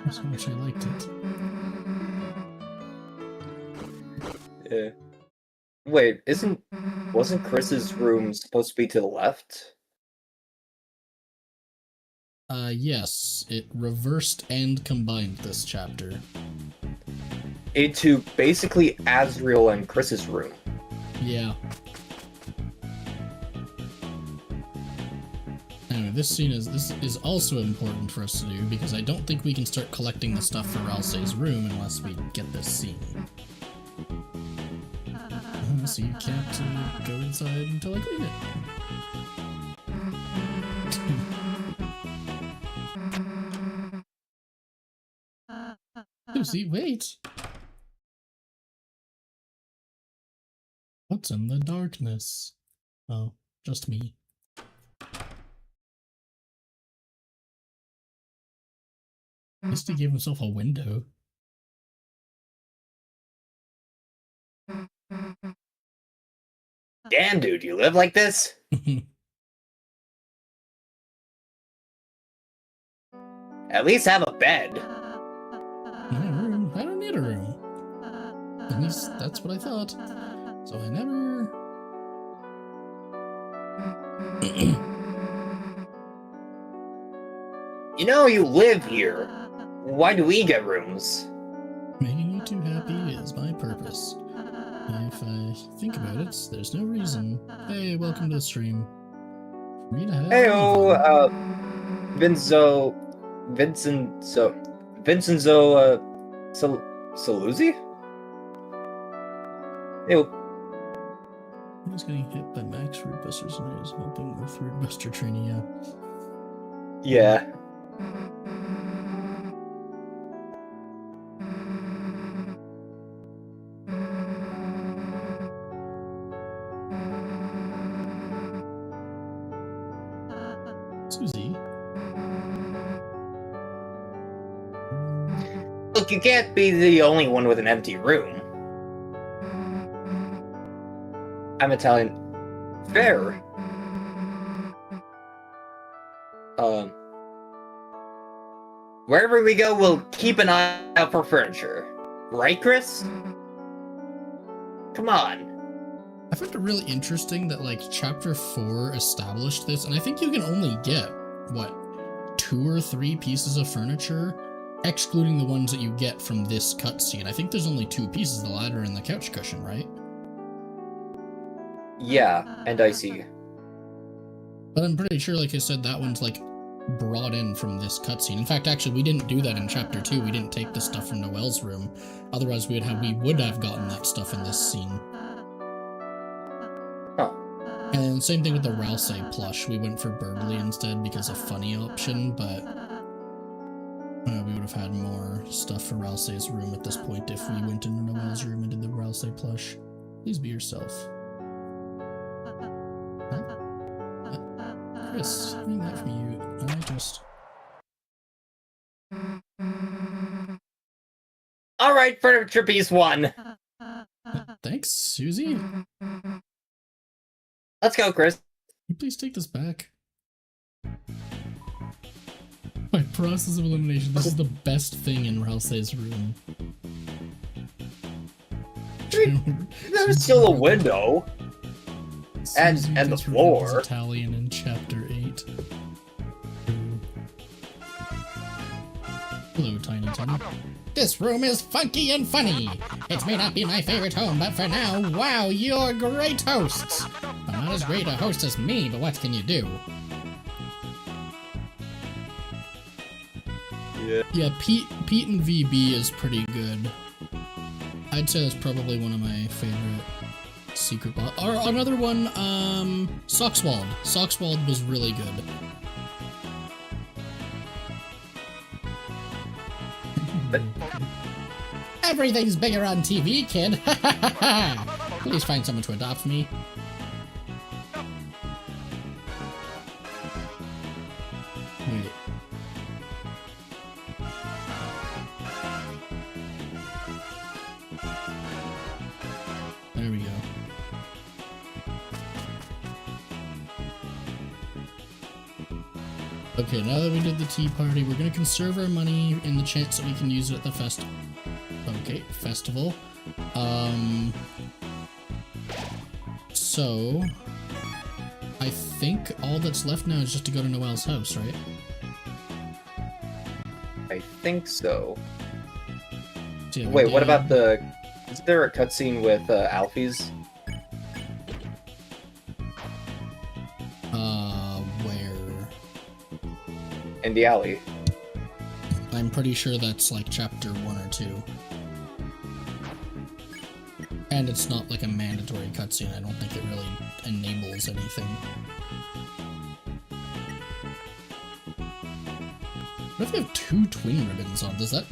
That's how much I liked it. Yeah. Wait, wasn't Chris's room supposed to be to the left? Yes. It reversed and combined this chapter. Into basically Azriel and Chris's room. Yeah. Anyway, this is also important for us to do because I don't think we can start collecting the stuff for Ralsei's room unless we get this scene. So you can't go inside until I clean it. Lucy, wait! What's in the darkness? Oh, just me. At least he gave himself a window. Damn, dude, you live like this? At least have a bed. My room? I don't need a room. At least that's what I thought. So I never... You know you live here. Why do we get rooms? Making you two happy is my purpose. If I think about it, there's no reason. Hey, welcome to the stream. For me to have Heyo, Vincenzo Saluzzi? Ew. I was getting hit by Max Root Busters and I was helping with Root Buster training out. Yeah. Susie? Look, you can't be the only one with an empty room. I'm Italian. Fair. Wherever we go, we'll keep an eye out for furniture. Right, Chris? Come on. I found it really interesting that, like, Chapter 4 established this, and I think you can only get, what, 2 or 3 pieces of furniture, excluding the ones that you get from this cutscene. I think there's only 2 pieces, the ladder and the couch cushion, right? Yeah, and I see. But I'm pretty sure, like I said, that one's, like, brought in from this cutscene. In fact, actually, we didn't do that in Chapter 2. We didn't take the stuff from Noelle's room. Otherwise, we would have gotten that stuff in this scene. Huh. And same thing with the Ralsei plush. We went for Burgley instead because of funny option, but we would have had more stuff for Ralsei's room at this point if we went into Noelle's room and did the Ralsei plush. Please be yourself. Huh? Chris, hearing that from you, I just... Alright, Furniture Piece 1! Thanks, Susie. Let's go, Chris. Can you please take this back? By process of elimination, this is the best thing in Ralsei's room. There's still a window. And Susie the gets floor. revealed as Italian in Chapter 8. Hello, Tiny Tiny. This room is funky and funny. It may not be my favorite home, but for now, wow, you're great hosts. I'm not as great a host as me, but what can you do? Yeah, Pete and VB is pretty good. I'd say that's probably one of my favorite secret boss. Or another one, Soxwald. Soxwald was really good. Everything's bigger on TV, kid. Please find someone to adopt me. Wait. There we go. Okay, now that we did the tea party, we're gonna conserve our money in the chance that we can use it at the festival. Okay, festival. So I think all that's left now is just to go to Noelle's house, right? I think so. So, yeah, Wait, what about the... Is there a cutscene with Alfie's? Where? In the alley. I'm pretty sure that's like chapter 1 or 2. And it's not like a mandatory cutscene. I don't think it really enables anything. What if you have 2 twin ribbons on? Does that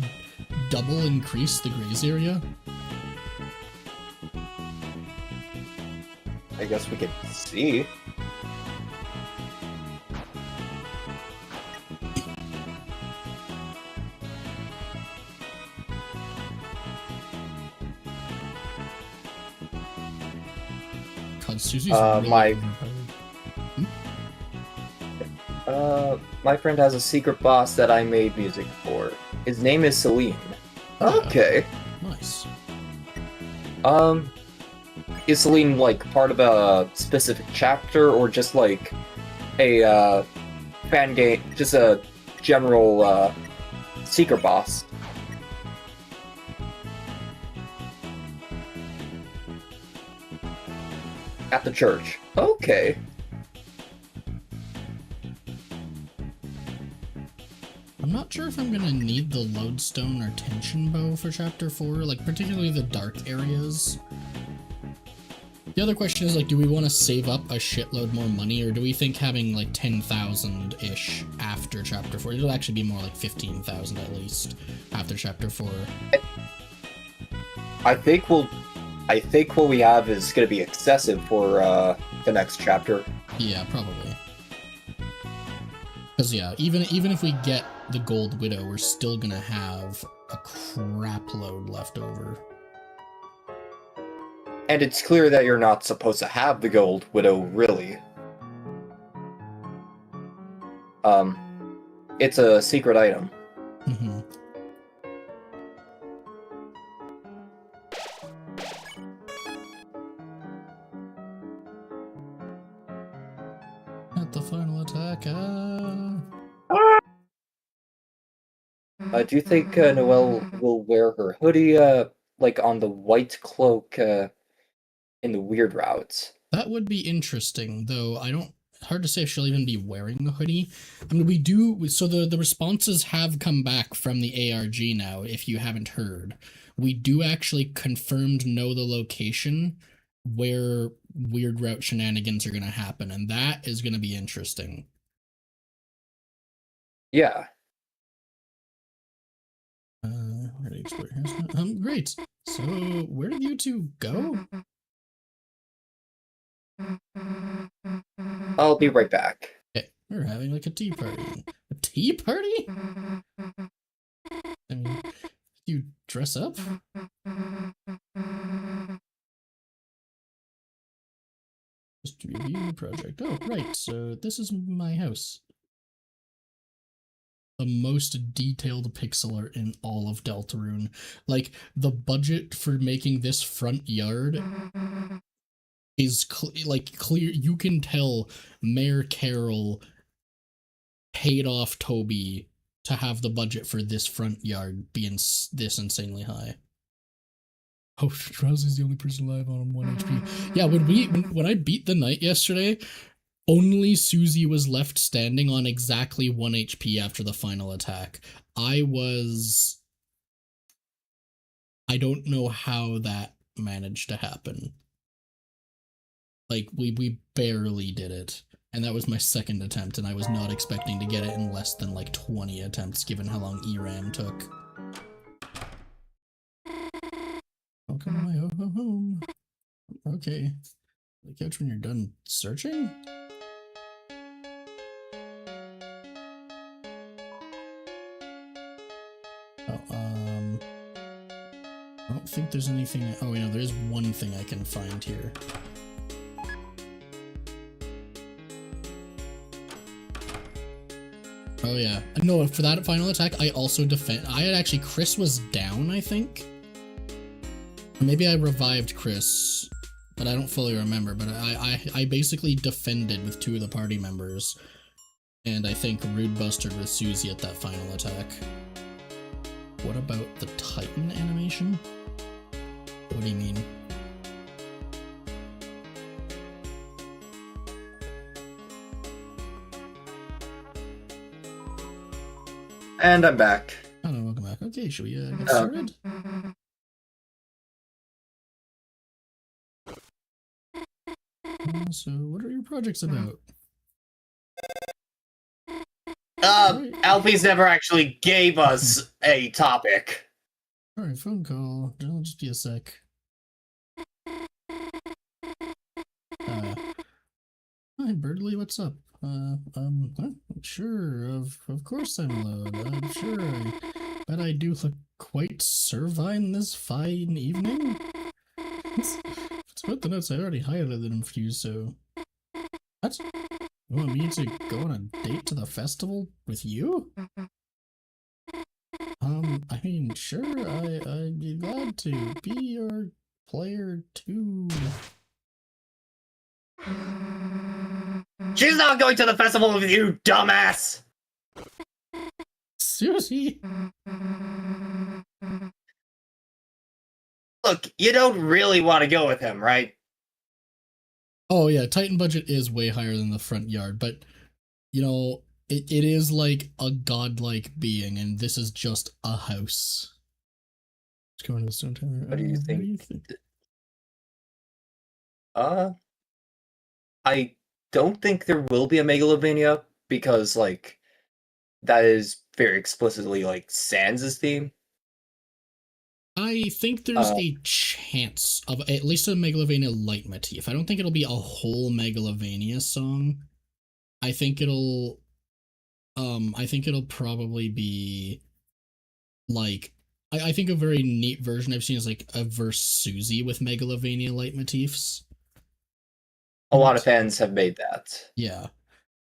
double increase the graze area? I guess we could see. God, Susie's really overpowered. My friend has a secret boss that I made music for. His name is Celine. Okay. Nice. Is Celine, like, part of a specific chapter, or just, like, a, fan game, just a general, secret boss? At the church. Okay. I'm not sure if I'm gonna need the lodestone or tension bow for chapter 4, like particularly the dark areas. The other question is, like, do we want to save up a shitload more money, or do we think having like 10,000-ish after chapter 4? It'll actually be more like 15,000 at least after chapter 4. I think what we have is gonna be excessive for the next chapter. Yeah, probably. Because yeah, even if we get the Gold Widow, we're still gonna have a crap load left over. And it's clear that you're not supposed to have the Gold Widow, really. It's a secret item. Mm-hmm. At the final attack, Do you think Noelle will wear her hoodie, like on the white cloak, in the weird routes? That would be interesting, though I don't... hard to say if she'll even be wearing a hoodie. I mean, we do. So the responses have come back from the ARG now. If you haven't heard, we do actually confirmed know the location where weird route shenanigans are going to happen, and that is going to be interesting. Yeah. Where to explore here? Great. So where did you two go? I'll be right back. Okay, we're having like a tea party. A tea party? I mean, you dress up? Just to review the project. Oh, right. So this is my house. The most detailed pixel art in all of Deltarune. Like, the budget for making this front yard is clear. You can tell Mayor Carroll paid off Toby to have the budget for this front yard being this insanely high. Oh, Drowsy's the only person alive on 1 HP. Yeah, when I beat the knight yesterday, only Susie was left standing on exactly 1 HP after the final attack. I don't know how that managed to happen. Like, we barely did it. And that was my second attempt, and I was not expecting to get it in less than, like, 20 attempts, given how long ERAM took. Welcome to my home. Okay. The couch when you're done searching? Oh, I don't think there's anything. Oh, you know, there is one thing I can find here. Oh yeah. No, for that final attack, I also Chris was down, I think. Maybe I revived Chris, but I don't fully remember. But I basically defended with 2 of the party members, and I think Rude Buster with Susie at that final attack. What about the Titan animation? What do you mean? And I'm back. Hello, welcome back. Okay, should we get started? So, what are your projects about? Alfie's never actually gave us a topic. Alright, phone call. It'll just be a sec. Hi, Birdly, what's up? Sure, of course I'm loud. I'm sure. I bet I do look quite servine this fine evening. It's about the notes I already highlighted them for you, so... What? You want me to go on a date to the festival with you? I mean, sure, I'd be glad to be your player too. She's not going to the festival with you, dumbass! Susie! Look, you don't really want to go with him, right? Oh yeah, Titan budget is way higher than the front yard, but, you know, it is like a godlike being, and this is just a house. Let's go into the Stone Tower. What do you think? I don't think there will be a Megalovania, because, like, that is very explicitly, like, Sans' theme. I think there's a chance of at least a Megalovania leitmotif. I don't think it'll be a whole Megalovania song. I think it'll probably be like I think a very neat version I've seen is like a verse Susie with Megalovania leitmotifs. A lot of fans have made that. Yeah.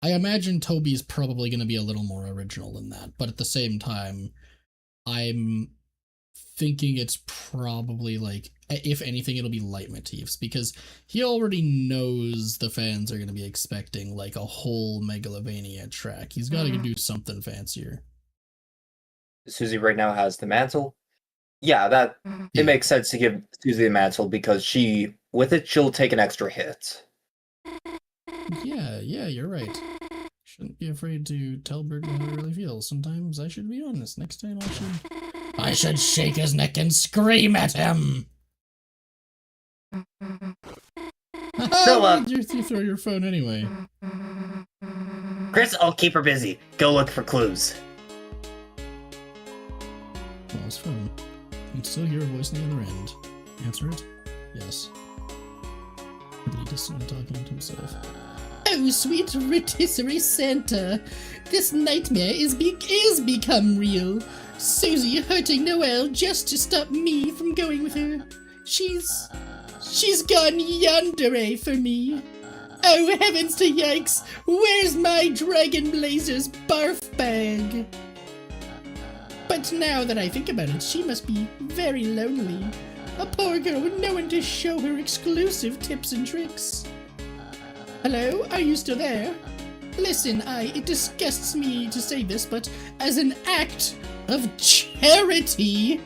I imagine Toby's probably going to be a little more original than that, but at the same time, I'm thinking it's probably like, if anything, it'll be leitmotifs, because he already knows the fans are going to be expecting like a whole Megalovania track. He's got to do something fancier. Susie right now has the mantle. Yeah, it makes sense to give Susie the mantle, because with it, she'll take an extra hit. Yeah, Yeah, you're right. Shouldn't be afraid to tell Birdie how I really feel. Sometimes I should be honest. Next time I should shake his neck and scream at him! So, Why did you throw your phone anyway? Chris, I'll keep her busy. Go look for clues. Well, it's phone. I can still hear a voice on the other end. Answer it? Yes. Really distantly talking to himself. Oh, sweet rotisserie Santa! This nightmare is become real. Susie hurting Noelle just to stop me from going with her. She's gone yandere for me. Oh, heavens to yikes! Where's my Dragon Blazer's barf bag? But now that I think about it, she must be very lonely. A poor girl with no one to show her exclusive tips and tricks. Hello? Are you still there? Listen, it disgusts me to say this, but as an act of charity,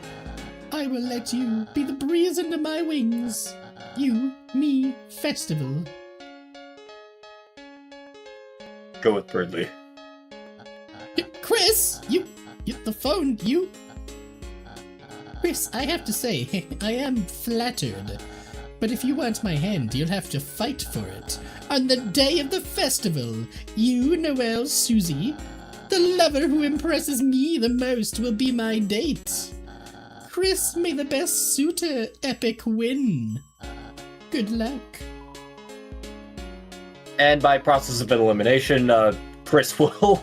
I will let you be the breeze under my wings. You, me, festival. Go with Birdley. Chris, the phone, Chris, I have to say, I am flattered. But if you want my hand, you'll have to fight for it. On the day of the festival, you, Noelle, Susie, the lover who impresses me the most will be my date. Chris, may the best suitor epic win. Good luck. And by process of elimination, Chris will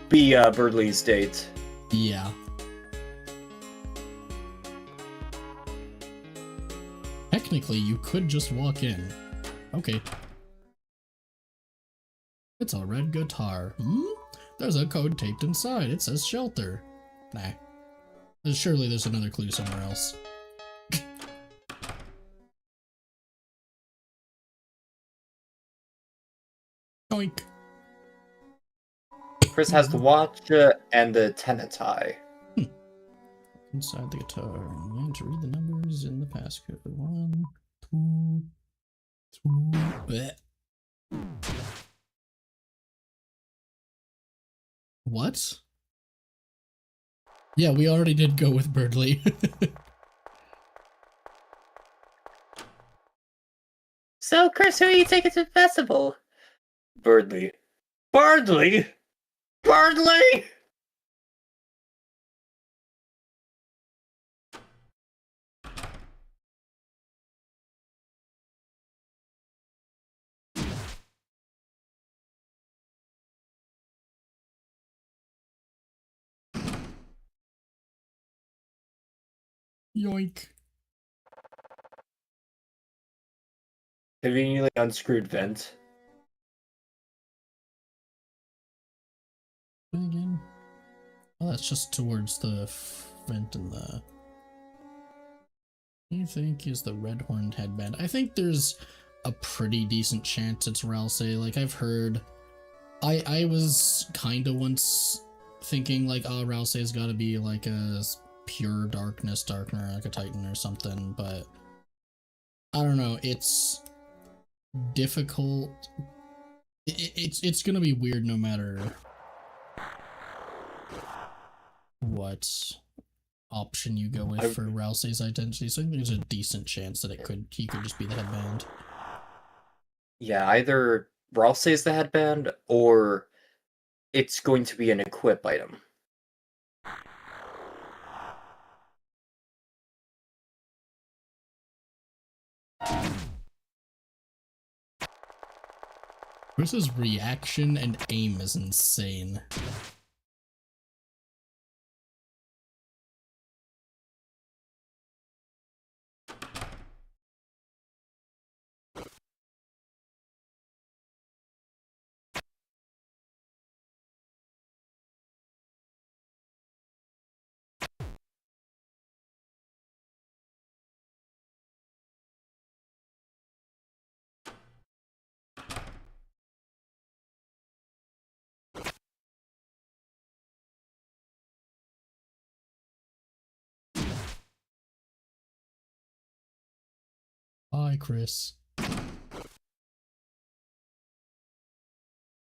be Birdley's date. Yeah. Technically, you could just walk in. Okay. It's a red guitar. There's a code taped inside. It says shelter. Nah. Surely there's another clue somewhere else. Oink. Chris has the watch and the tennetie. Inside the guitar. I'm going to read the numbers in the passcode. 1, 2, 3. Bleh. What? Yeah, we already did go with Birdley. So, Chris, who are you taking to the festival? Birdley. Bardley! Bardley! Yoink. Conveniently unscrewed vent. Again. Oh, that's just towards the vent and the... What do you think is the red horned headband? I think there's a pretty decent chance it's Ralsei. Like, I've heard... I was kinda once thinking, like, oh, Ralsei's gotta be, like, a pure darkness darkener, like a Titan or something, but... I don't know, it's... difficult... It's gonna be weird no matter... what option you go with for Ralsei's identity, so I think there's a decent chance that he could just be the headband. Yeah, either Ralsei's the headband, or it's going to be an equip item. Chris's reaction and aim is insane. Hi, Chris.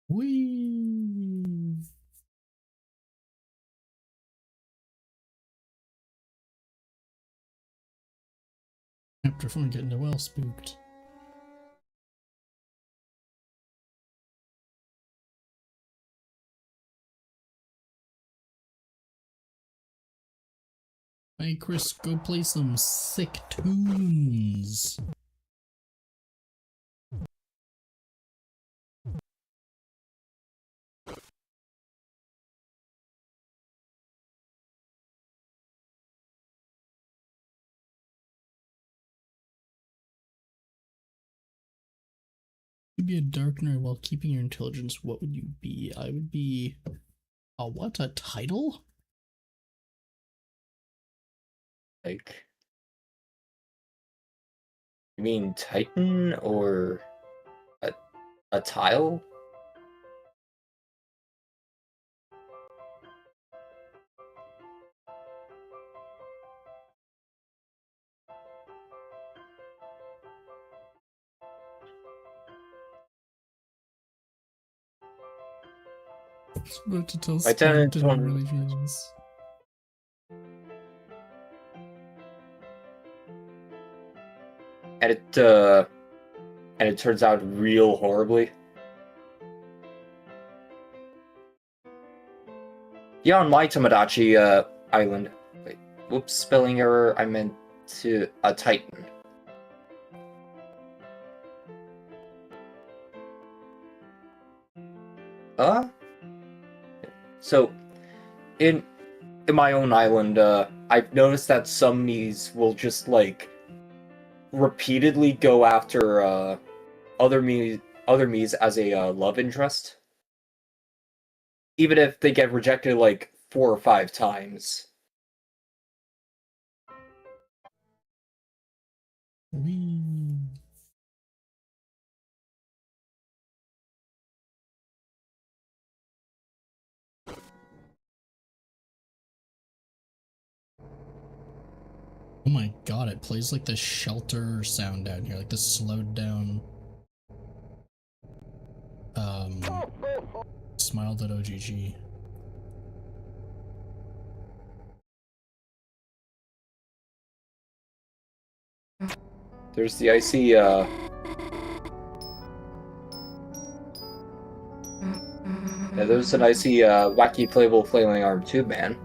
Whee! After fun getting well spooked. Hey Chris, go play some sick tunes. You'd be a darkener while keeping your intelligence. What would you be? I would be a what? A title? Like, you mean Titan or a tile? I was about to tell My tenant Stanton one- really feels. And it turns out real horribly. Yeah, on my Tomodachi island. Wait, whoops, spelling error. I meant to a Titan. So in my own island, I've noticed that some Miis will just like repeatedly go after other Miis as a love interest, even if they get rejected like 4 or 5 times. Whee! Oh my god, it plays like the shelter sound down here, like the slowed down smile.ogg. There's the icy yeah, there's an icy wacky playable flailing arm tube man.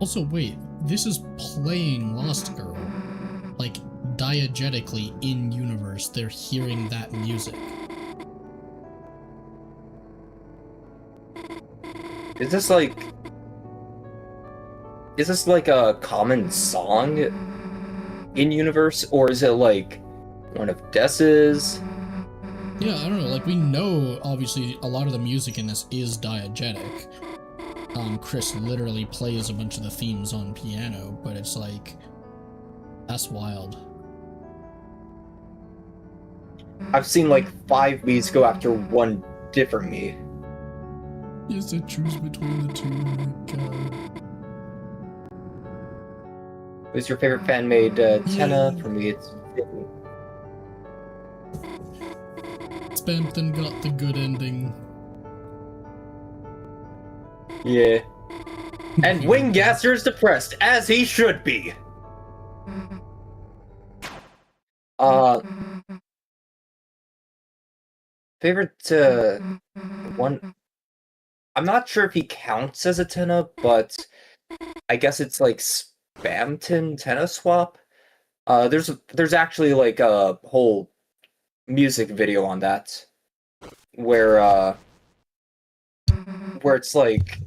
Also, wait, this is playing Lost Girl. Like, diegetically in universe, they're hearing that music. Is this like a common song in universe, or is it like one of Dess's? Yeah, I don't know, like, we know, obviously, a lot of the music in this is diegetic. Chris literally plays a bunch of the themes on piano, but it's like, that's wild. I've seen like 5 Miis go after one different Mii. You have to choose between the two, Who's your favorite fan-made Tenna? For me, it's Spamton got the good ending. yeah. And Winggaster is depressed, as he should be. Favorite one. I'm not sure if he counts as a Tenna, but I guess it's like Spamton Tenna swap. There's actually like a whole music video on that where it's like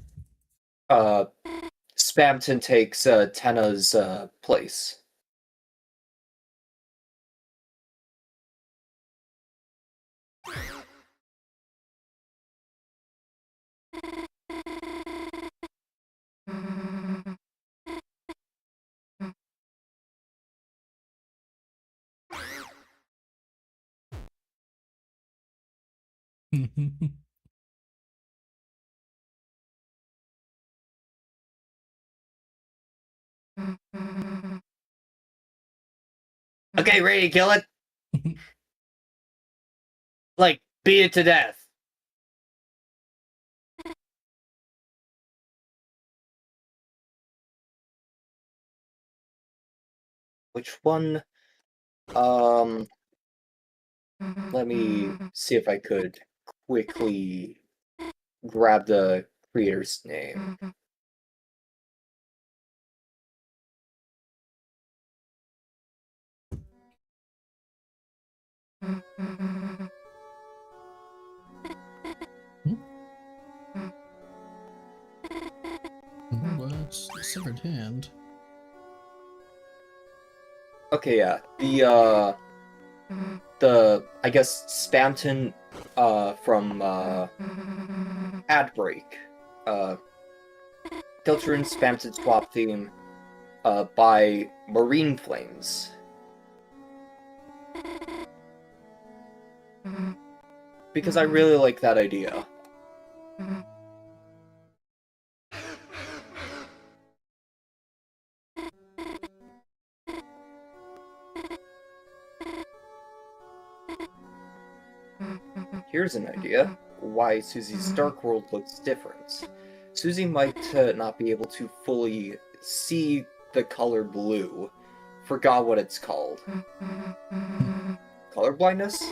Spamton takes Tenna's place. Okay, ready to kill it? Like, beat it to death. Which one? Let me see if I could quickly grab the creator's name. What's the severed hand? Okay, yeah. The I guess Spamton from Adbreak. Deltarune Spamton swap theme by Marine Flames. Because I really like that idea. Here's an idea. Why Susie's Dark World looks different. Susie might not be able to fully see the color blue. Forgot what it's called. Color blindness?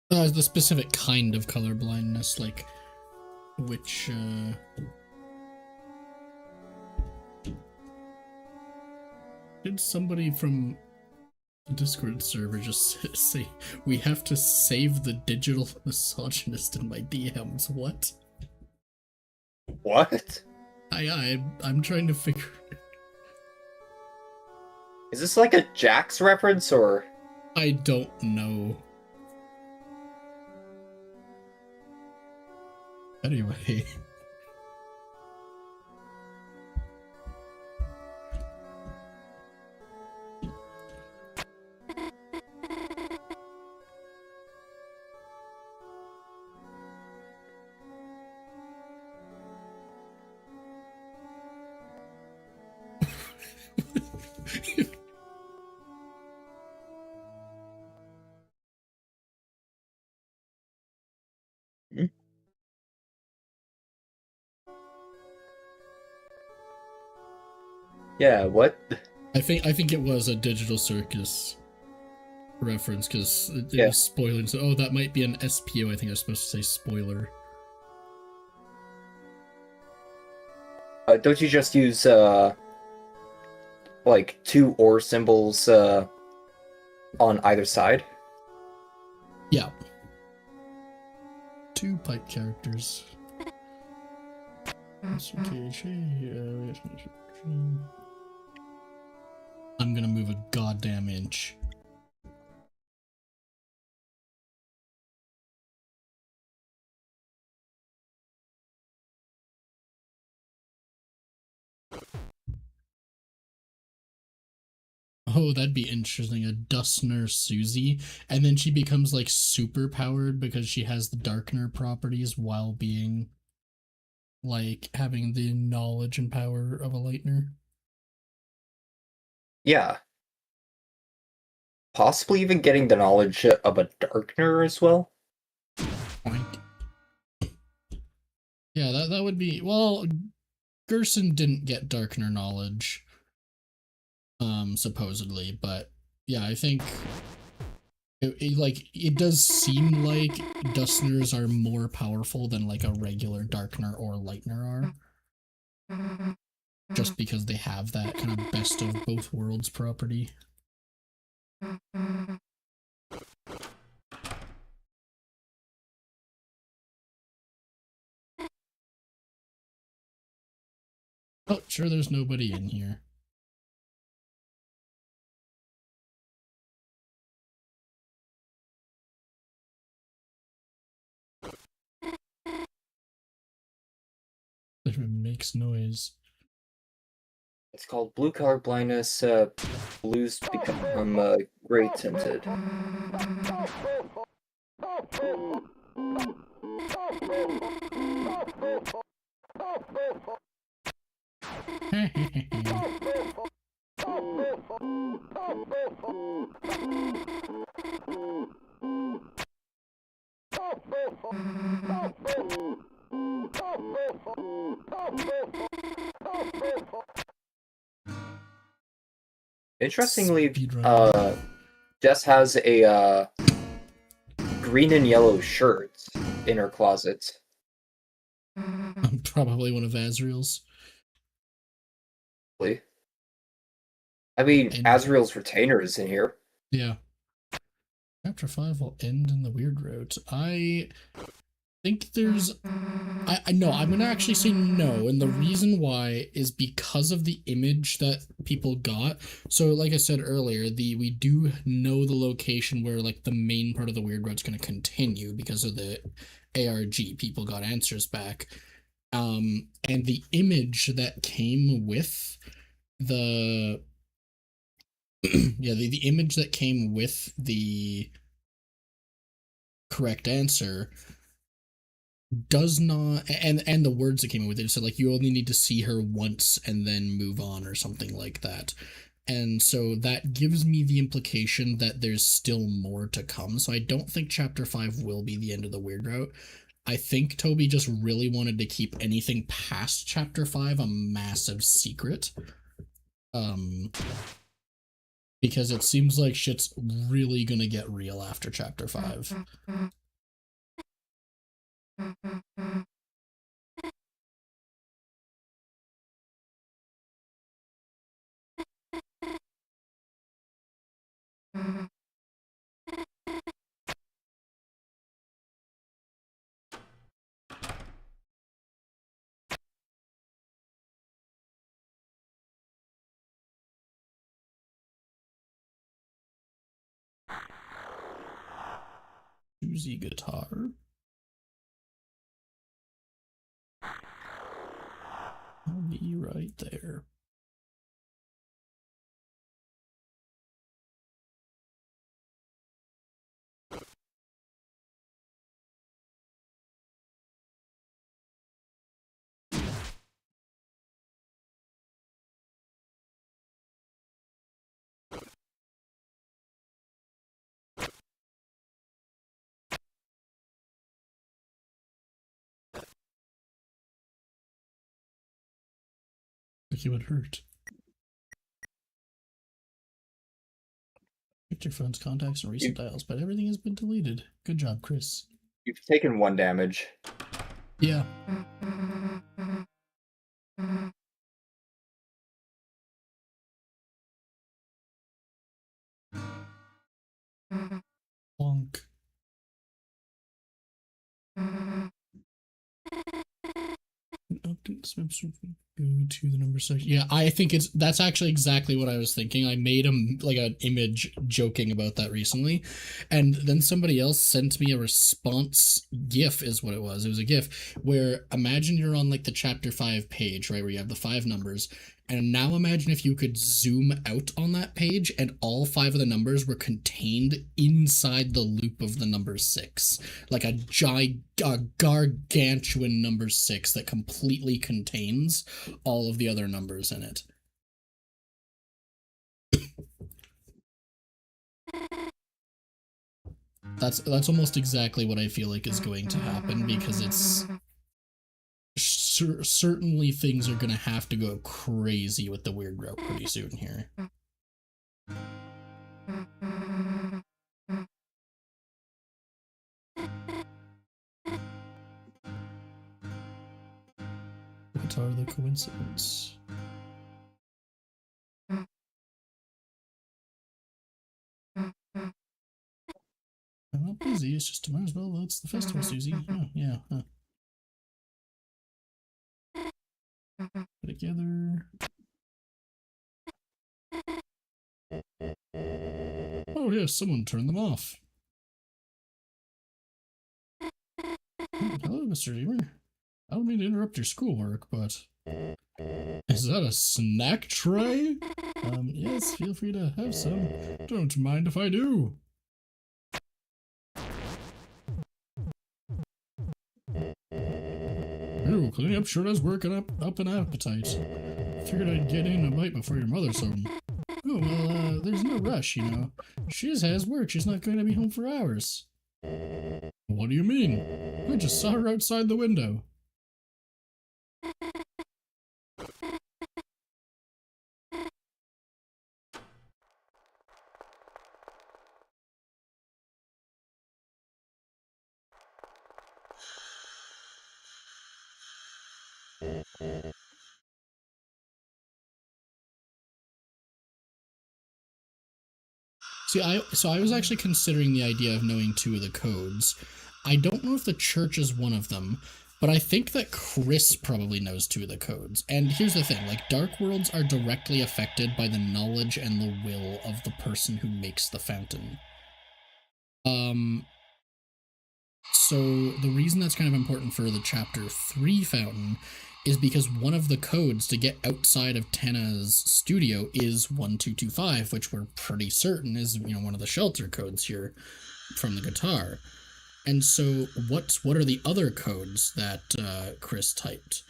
The specific kind of color blindness, like which did somebody from the Discord server just say we have to save the digital misogynist in my DMs? What? What? I'm trying to figure. Is this like a Jax reference, or? I don't know. Anyway. Yeah, what? I think it was a Digital Circus reference because it Yeah. was spoiling. So, oh, that might be an SPO. I think I was supposed to say spoiler. Don't you just use, like, 2 ore symbols, on either side? Yeah. 2 pipe characters. I'm gonna move a goddamn inch. Oh, that'd be interesting. A Dustner Susie, and then she becomes like super powered because she has the Darkner properties while being like having the knowledge and power of a Lightner. Yeah. Possibly even getting the knowledge of a Darkner as well? Oink. Yeah, that would be, well, Gerson didn't get Darkner knowledge, supposedly, but yeah, I think it does seem like Dustners are more powerful than like a regular Darkner or Lightner are, just because they have that kind of best of both worlds property. Oh, sure, there's nobody in here. It makes noise. It's called blue color blindness. Blues become gray tinted. Interestingly, Speedrun. Jess has a green and yellow shirt in her closet. Probably one of Azriel's. I mean, And- Azriel's retainer is in here. Yeah. Chapter 5 will end in the weird route. I think there's... No, I'm going to actually say no, and the reason why is because of the image that people got. So, like I said earlier, we do know the location where, like, the main part of the weird route's going to continue because of the ARG. People got answers back. And the image that came with the... yeah, the image that came with the correct answer does not, and the words that came with it said, like, you only need to see her once and then move on or something like that. And so that gives me the implication that there's still more to come. So I don't think chapter 5 will be the end of the weird route. I think Toby just really wanted to keep anything past chapter 5 a massive secret. Because it seems like shit's really gonna get real after chapter 5. Choosy guitar. I'll be right there. Like it would hurt. Checked your phone's contacts and recent dials, but everything has been deleted. Good job, Chris. You've taken 1 damage. Yeah. Bonk. Go to the number section. Yeah, I think that's actually exactly what I was thinking. I made an image joking about that recently, and then somebody else sent me a response GIF is what it was. It was a GIF where imagine you're on like the chapter 5 page, right, where you have the 5 numbers, and now imagine if you could zoom out on that page and all 5 of the numbers were contained inside the loop of the number 6, like a gargantuan number 6 that completely contains all of the other numbers in it. That's almost exactly what I feel like is going to happen, because it's certainly things are gonna have to go crazy with the weird route pretty soon here. What are the coincidences? I'm not busy, it's just tomorrow's, well, it's the festival, Susie. Oh, yeah, huh. Put together. Oh, yes, someone turned them off. Hello, Mr. Emer. I don't mean to interrupt your schoolwork, but... Is that a snack tray? Yes, feel free to have some. Don't mind if I do. Ooh, cleaning up sure does work up an appetite. Figured I'd get in a bite before your mother's home. Oh, well, there's no rush, you know. She just has work. She's not going to be home for hours. What do you mean? I just saw her outside the window. See, I was actually considering the idea of knowing 2 of the codes. I don't know if the church is one of them, but I think that Chris probably knows 2 of the codes. And here's the thing, like, dark worlds are directly affected by the knowledge and the will of the person who makes the fountain. So the reason that's kind of important for the chapter 3 fountain is because one of the codes to get outside of Tenna's studio is 1225, which we're pretty certain is, you know, one of the shelter codes here from the guitar. And so what are the other codes that Chris typed?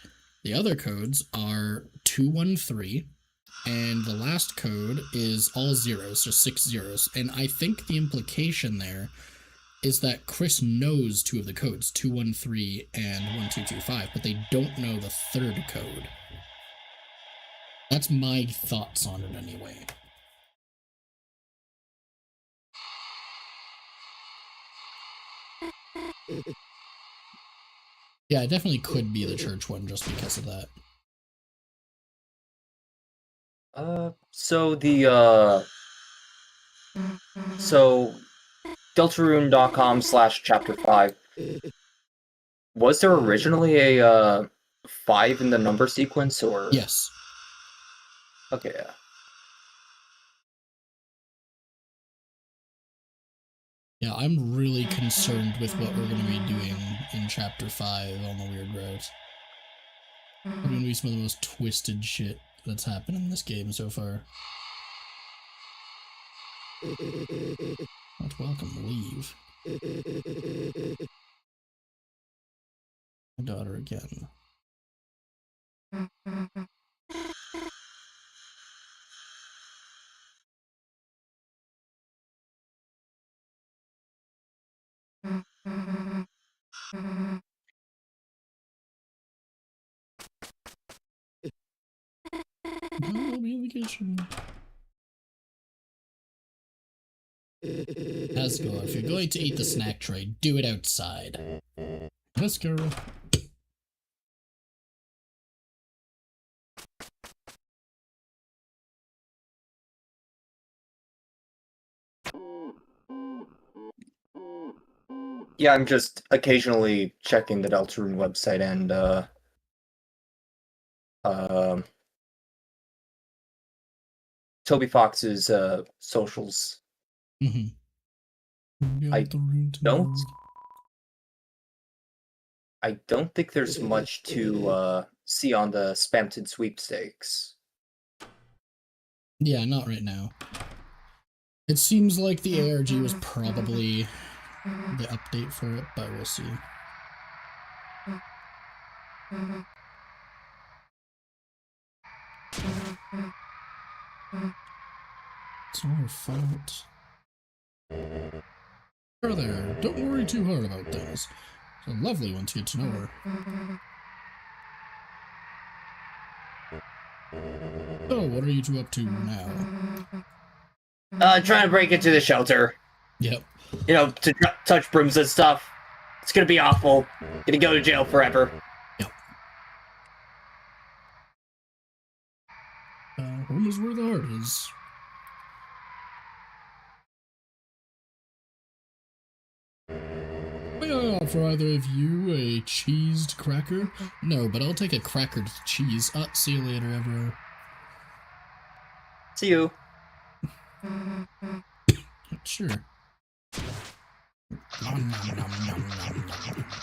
The other codes are 213, and the last code is all zeros, so 6 zeros. And I think the implication there is that Chris knows 2 of the codes, 213 and 1225, but they don't know the third code. That's my thoughts on it anyway. Yeah, it definitely could be the church one just because of that. So Deltarune.com/chapter 5. Was there originally a 5 in the number sequence, or? Yes. Okay, yeah. Yeah, I'm really concerned with what we're going to be doing in Chapter 5 on the Weird Route. It's going to be some of the most twisted shit that's happened in this game so far. Not welcome, leave. My daughter again. I'll be in the kitchen. Asgore, if you're going to eat the snack tray, do it outside. Yes, girl. Yeah, I'm just occasionally checking the Deltarune website and Toby Fox's socials. Mm-hmm. I don't think there's much to see on the Spamton sweepstakes. Yeah, not right now. It seems like the ARG was probably the update for it, but we'll see. It's not her fault. Her there, don't worry too hard about things. It's lovely once you get to know her. So, what are you two up to now? Trying to break into the shelter. Yep. You know, to touch brooms and stuff. It's gonna be awful. Gonna go to jail forever. Yep. Home is where the heart is. May I offer either of you a cheesed cracker? No, but I'll take a crackered cheese. See you later, Evero. See you. Sure. Nom, nom, nom, nom, nom, nom.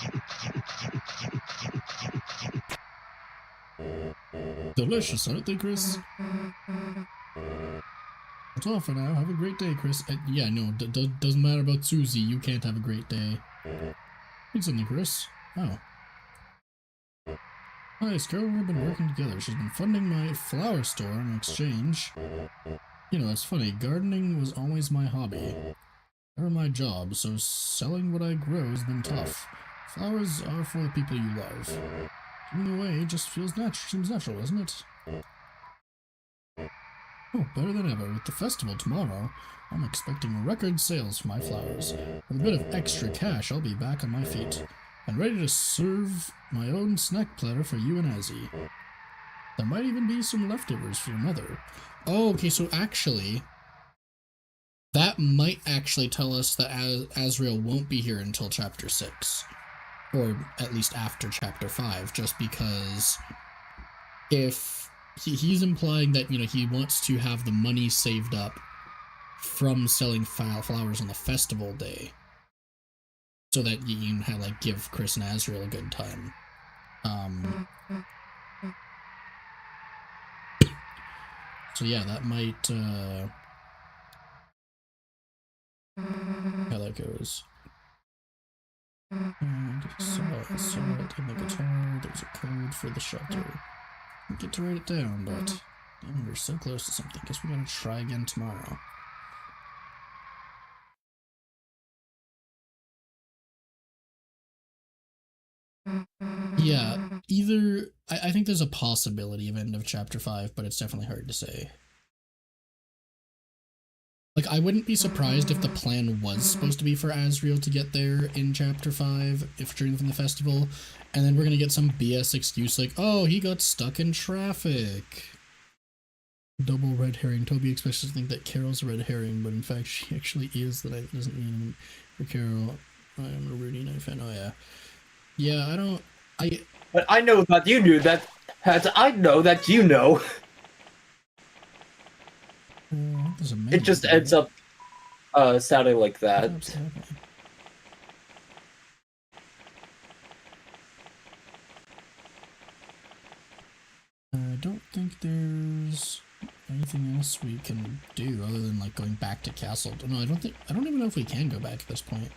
Delicious, aren't they, Chris? That's all for now. Have a great day, Chris. Yeah, no, doesn't matter about Susie. You can't have a great day. Need something, Chris? Oh. Hi, Scarlet and I have been working together. She's been funding my flower store in exchange. You know, it's funny. Gardening was always my hobby. Never my job, so selling what I grow has been tough. Flowers are for the people you love. Giving away just feels seems natural, doesn't it? Oh, better than ever. With the festival tomorrow, I'm expecting record sales for my flowers. With a bit of extra cash, I'll be back on my feet and ready to serve my own snack platter for you and Azzy. There might even be some leftovers for your mother. Oh, okay, so actually, that might actually tell us that Azrael won't be here until Chapter 6. Or at least after Chapter 5, just because if he's implying that, he wants to have the money saved up from selling flowers on the festival day, so that you can give Chris and Azrael a good time. So yeah, that might how that goes. And saw it in the guitar. There's a code for the shelter. I get to write it down, but damn, we're so close to something. Guess we gotta try again tomorrow. Yeah, either I think there's a possibility of end of Chapter 5, but it's definitely hard to say. I wouldn't be surprised if the plan was supposed to be for Azrael to get there in Chapter 5, if during the festival, and then we're gonna get some BS excuse like, oh, he got stuck in traffic. Double red herring. Toby expects us to think that Carol's a red herring, but in fact she actually is. That doesn't mean for Carol. I am a Rudy knife fan. Oh yeah. Yeah, But I know that you knew that. I know that you know. It just ends up sounding like that. I don't think there's anything else we can do other than going back to Castle. No, I don't even know if we can go back at this point.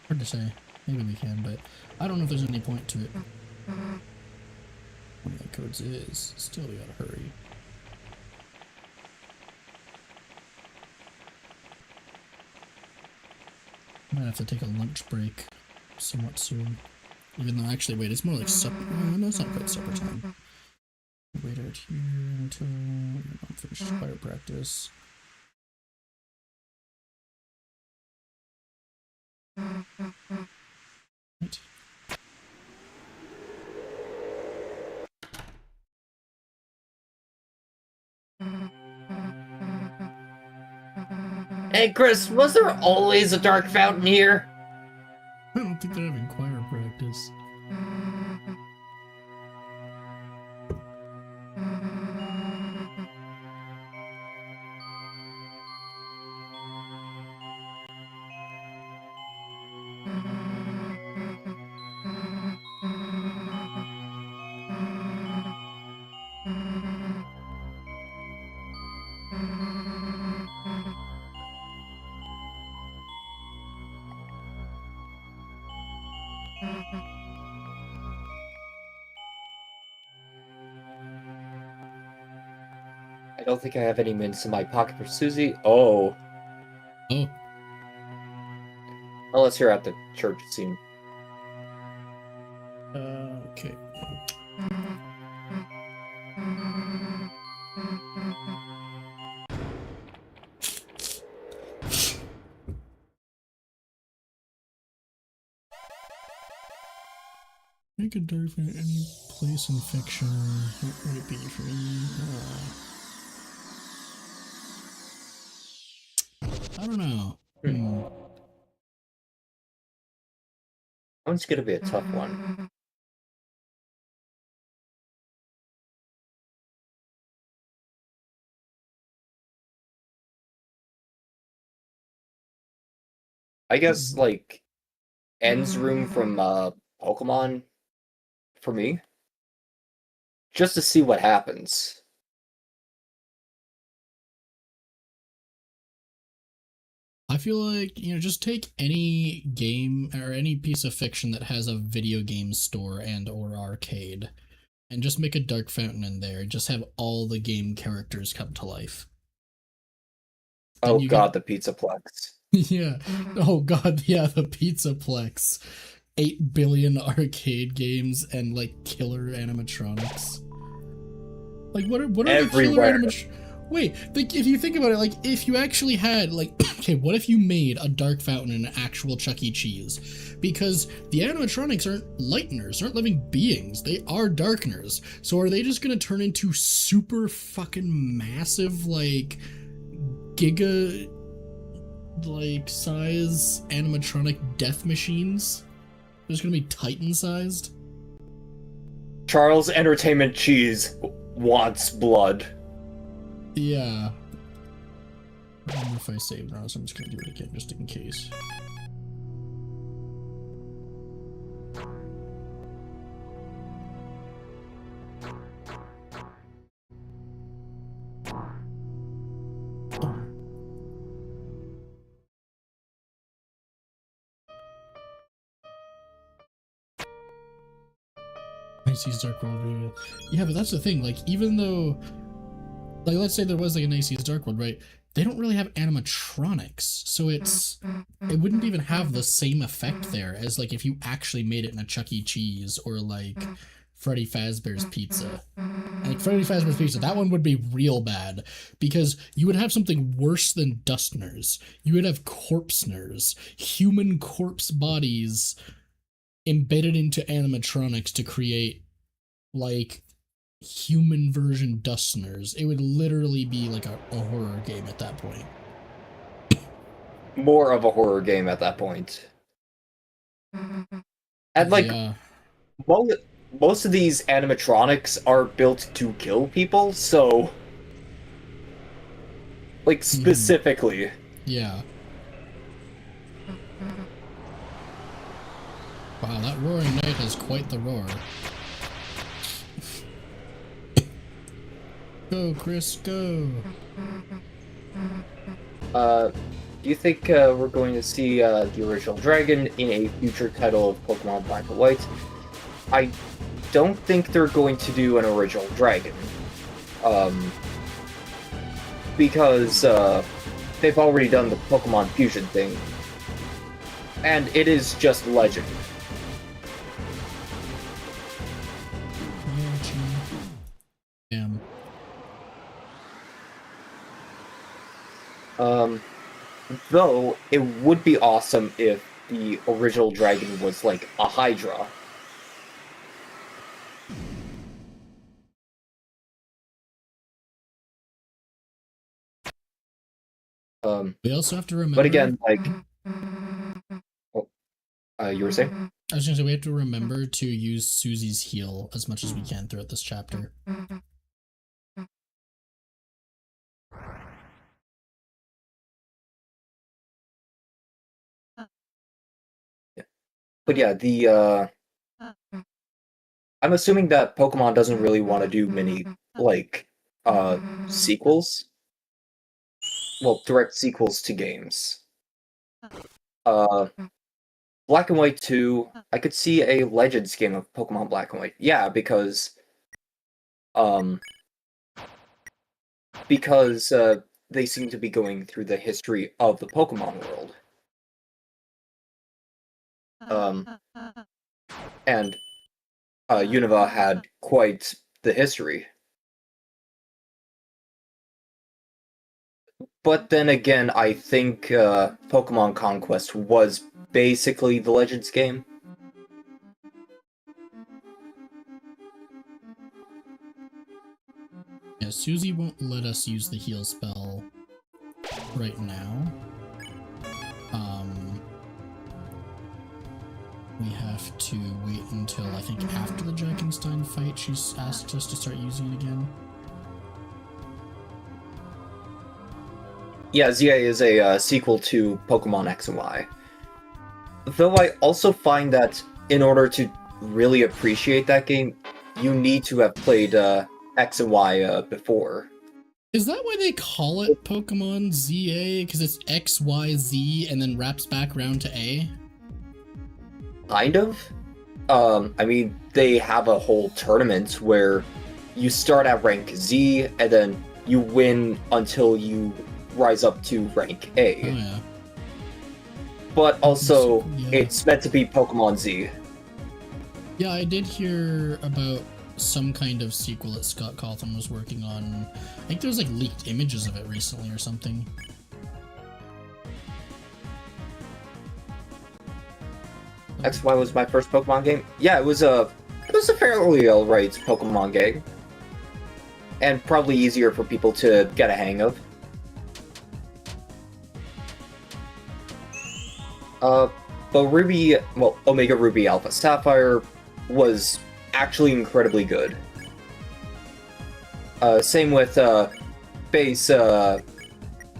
Hard to say. Maybe we can, but I don't know if there's any point to it. One of the codes is still we gotta hurry. Might have to take a lunch break somewhat soon. Even though, actually, wait, it's more like supper. No, it's not quite supper time. Wait out here until I'm finished fire practice. Right. Hey, Chris, was there always a dark fountain here? I don't think they're having choir practice. I don't think I have any mints in my pocket for Susie. Oh. Oh. Unless you're at the church scene. Okay. Make a dark for any place in fiction. What would it be for me? I don't know. One's gonna be a tough one. I guess, End's room from, Pokemon, for me. Just to see what happens. I feel like, just take any game or any piece of fiction that has a video game store and or arcade and just make a dark fountain in there. Just have all the game characters come to life. Oh god, the Pizzaplex. Yeah. Oh god, yeah, the Pizzaplex. 8 billion arcade games and killer animatronics. What are everywhere. Wait, if you think about it, like, if you actually had, like, okay, what if you made a dark fountain in an actual Chuck E. Cheese? Because the animatronics aren't lighteners, aren't living beings, they are darkeners. So are they just gonna turn into super fucking massive, like, giga, like, size animatronic death machines? They're just gonna be Titan-sized? Charles Entertainment Cheese wants blood. Yeah. I wonder if I saved now, so I'm just gonna do it again just in case. Icy's Dark World. Yeah, but that's the thing, like, even though, like, let's say there was, like, an Icy's Dark World, right? They don't really have animatronics, so it wouldn't even have the same effect there as, like, if you actually made it in a Chuck E. Cheese or, like, Freddy Fazbear's Pizza. Like, Freddy Fazbear's Pizza, that one would be real bad, because you would have something worse than Dustners. You would have Corpseners, human corpse bodies embedded into animatronics to create, like, human version Dustners. It would literally be like a horror game at that point. More of a horror game at that point. And, like, yeah. most of these animatronics are built to kill people, so... Like, specifically. Yeah. Wow, that roaring knight has quite the roar. Go, Chris, go! Do you think we're going to see the original dragon in a future title of Pokemon Black and White? I don't think they're going to do an original dragon. Because they've already done the Pokemon Fusion thing. And it is just legend. Damn. Though, it would be awesome if the original dragon was like a Hydra. We also have to remember... But again, like... Oh, you were saying? I was gonna say, we have to remember to use Susie's heal as much as we can throughout this chapter. But yeah, I'm assuming that Pokemon doesn't really want to do many, like, sequels. Well, direct sequels to games. Black and White 2, I could see a Legends game of Pokemon Black and White. Yeah, because they seem to be going through the history of the Pokemon world. And Unova had quite the history. But then again, I think Pokemon Conquest was basically the Legends game. Yeah, Susie won't let us use the heal spell right now. We have to wait until, I think, after the Drakenstein fight, she's asked us to start using it again. Yeah, ZA is a sequel to Pokemon X and Y. Though I also find that in order to really appreciate that game, you need to have played X and Y before. Is that why they call it Pokemon ZA? Because it's X, Y, Z, and then wraps back around to A? Kind of. I mean, they have a whole tournament where you start at rank Z, and then you win until you rise up to rank A. Oh, yeah. But also, yeah. It's meant to be Pokemon Z. Yeah, I did hear about some kind of sequel that Scott Cawthon was working on. I think there was like leaked images of it recently or something. XY was my first Pokemon game. Yeah, it was a fairly alright Pokemon game, and probably easier for people to get a hang of. But Omega Ruby Alpha Sapphire was actually incredibly good. Same with base Sun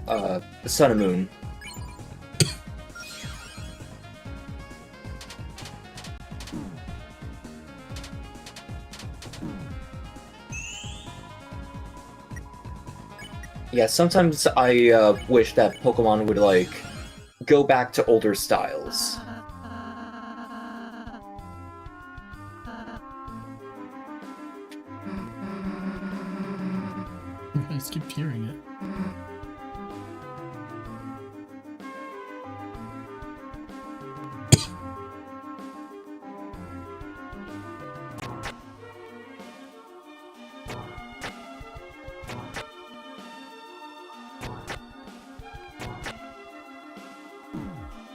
and Moon. Yeah, sometimes I wish that Pokemon would, like, go back to older styles. I skipped hearing it.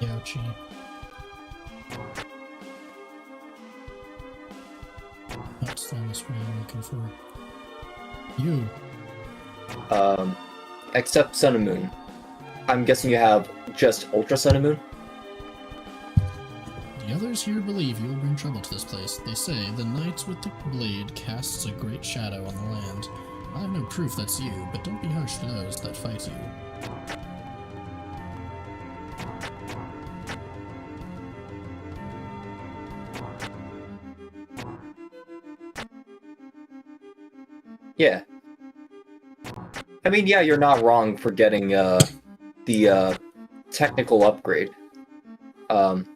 Ouchie. That's the last one I'm looking for. You. Except Sun and Moon. I'm guessing you have just Ultra Sun and Moon? The others here believe you will bring trouble to this place. They say the knight with the blade casts a great shadow on the land. I have no proof that's you, but don't be harsh to those that fight you. Yeah. I mean, yeah, you're not wrong for getting the technical upgrade. But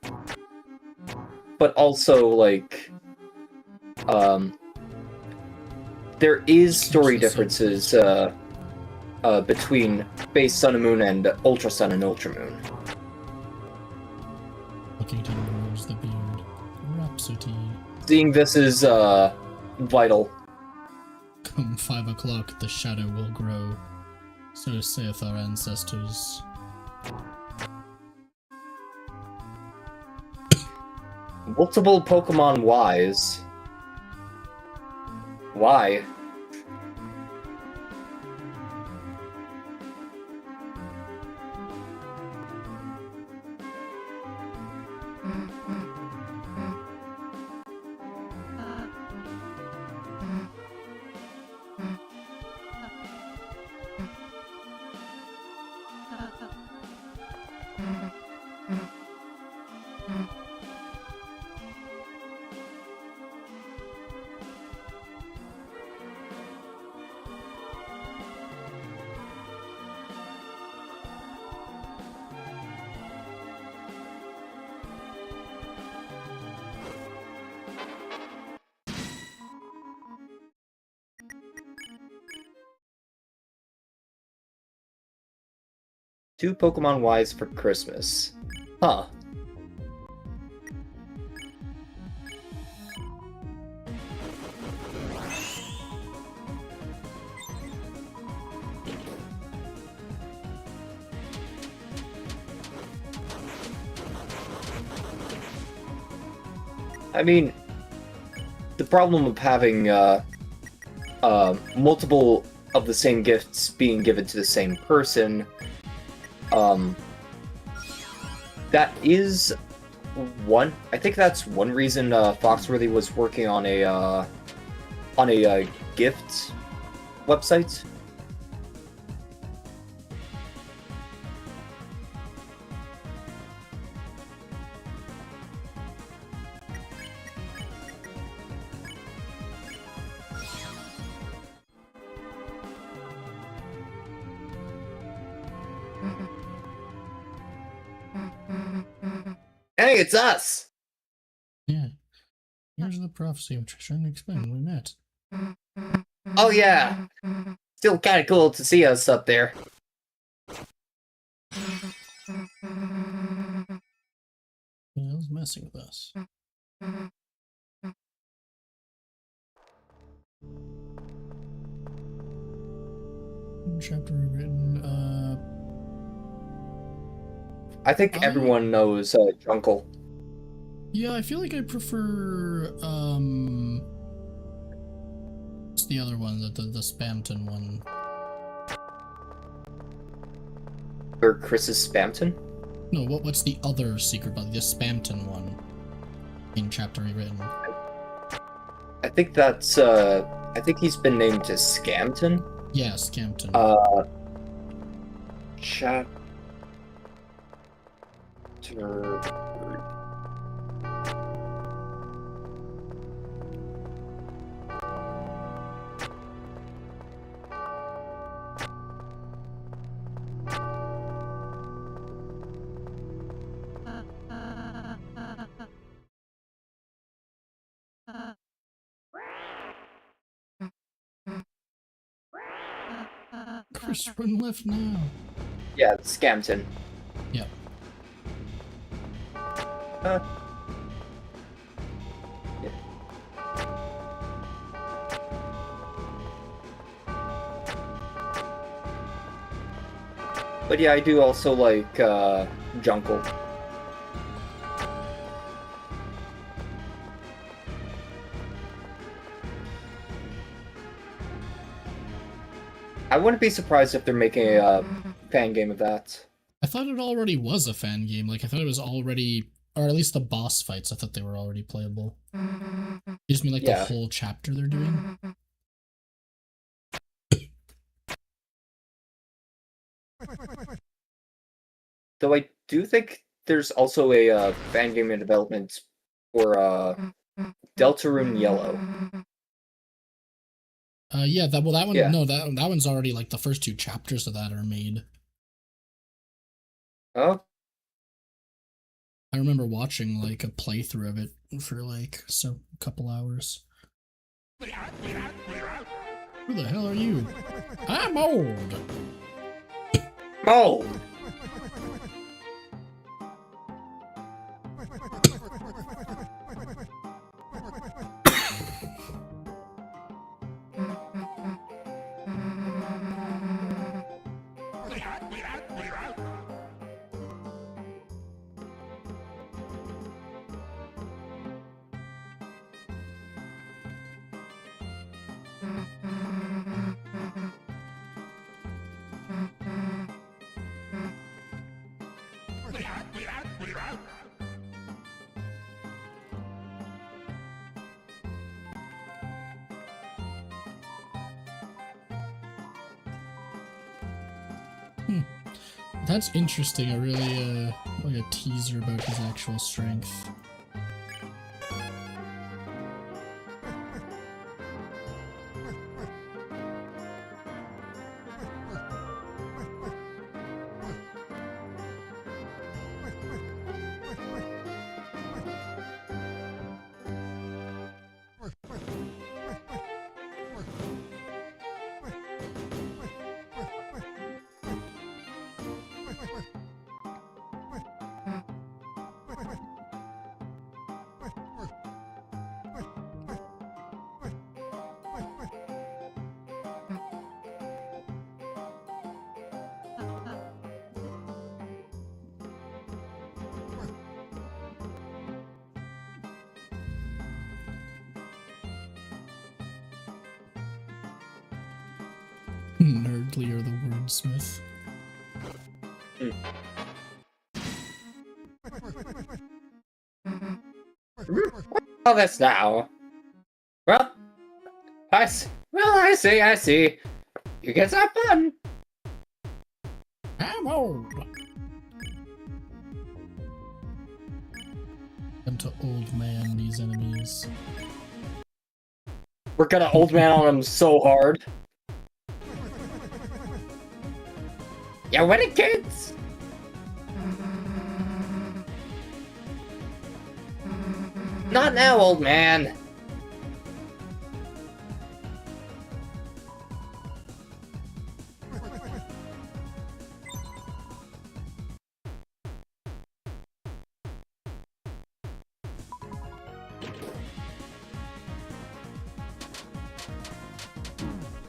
also, like, there is story differences between base Sun and Moon and Ultra Sun and Ultra Moon. Looking towards the beard. Rhapsody. Seeing this is vital. Come 5 o'clock, the shadow will grow. So saith our ancestors. Multiple Pokemon Ys. Why? Two Pokemon Ys for Christmas. Huh. I mean, the problem of having multiple of the same gifts being given to the same person, that is one. I think that's one reason Foxworthy was working on a gift website. Hey, it's us! Yeah. Here's the prophecy I'm trying to explain when we met. Oh yeah! Still kinda cool to see us up there. Yeah, it was messing with us. chapter rewritten. I think everyone knows Junkle. Yeah, I feel like I prefer what's the other one, the Spamton one? Or Chris's Spamton? No, what's the other secret body? The Spamton one in chapter rewritten. I think that's I think he's been named to Scamton. Yeah, Scampton. Chapter. Chris, run left now. Yeah, Scampton. Yep. Yeah. But yeah, I do also like Junkle. I wouldn't be surprised if they're making a fan game of that. I thought it already was a fan game. Like, I thought it was already, or at least the boss fights, I thought they were already playable. You just mean like the whole chapter they're doing? Though I do think there's also a fan game in development for Deltarune Yellow. Yeah, that one. Yeah. No, that one's already, like, the first 2 chapters of that are made. Oh. I remember watching, like, a playthrough of it for, like, a couple hours. Who the hell are you? I'm old. Mold. That's interesting. A really, like a teaser about his actual strength. Nerdly or the wordsmith. Oh, that's now. Well, I see. You get some fun. I'm old. Them to old man these enemies. We're gonna old man on him so hard. Yeah, winning, kids. Not now, old man.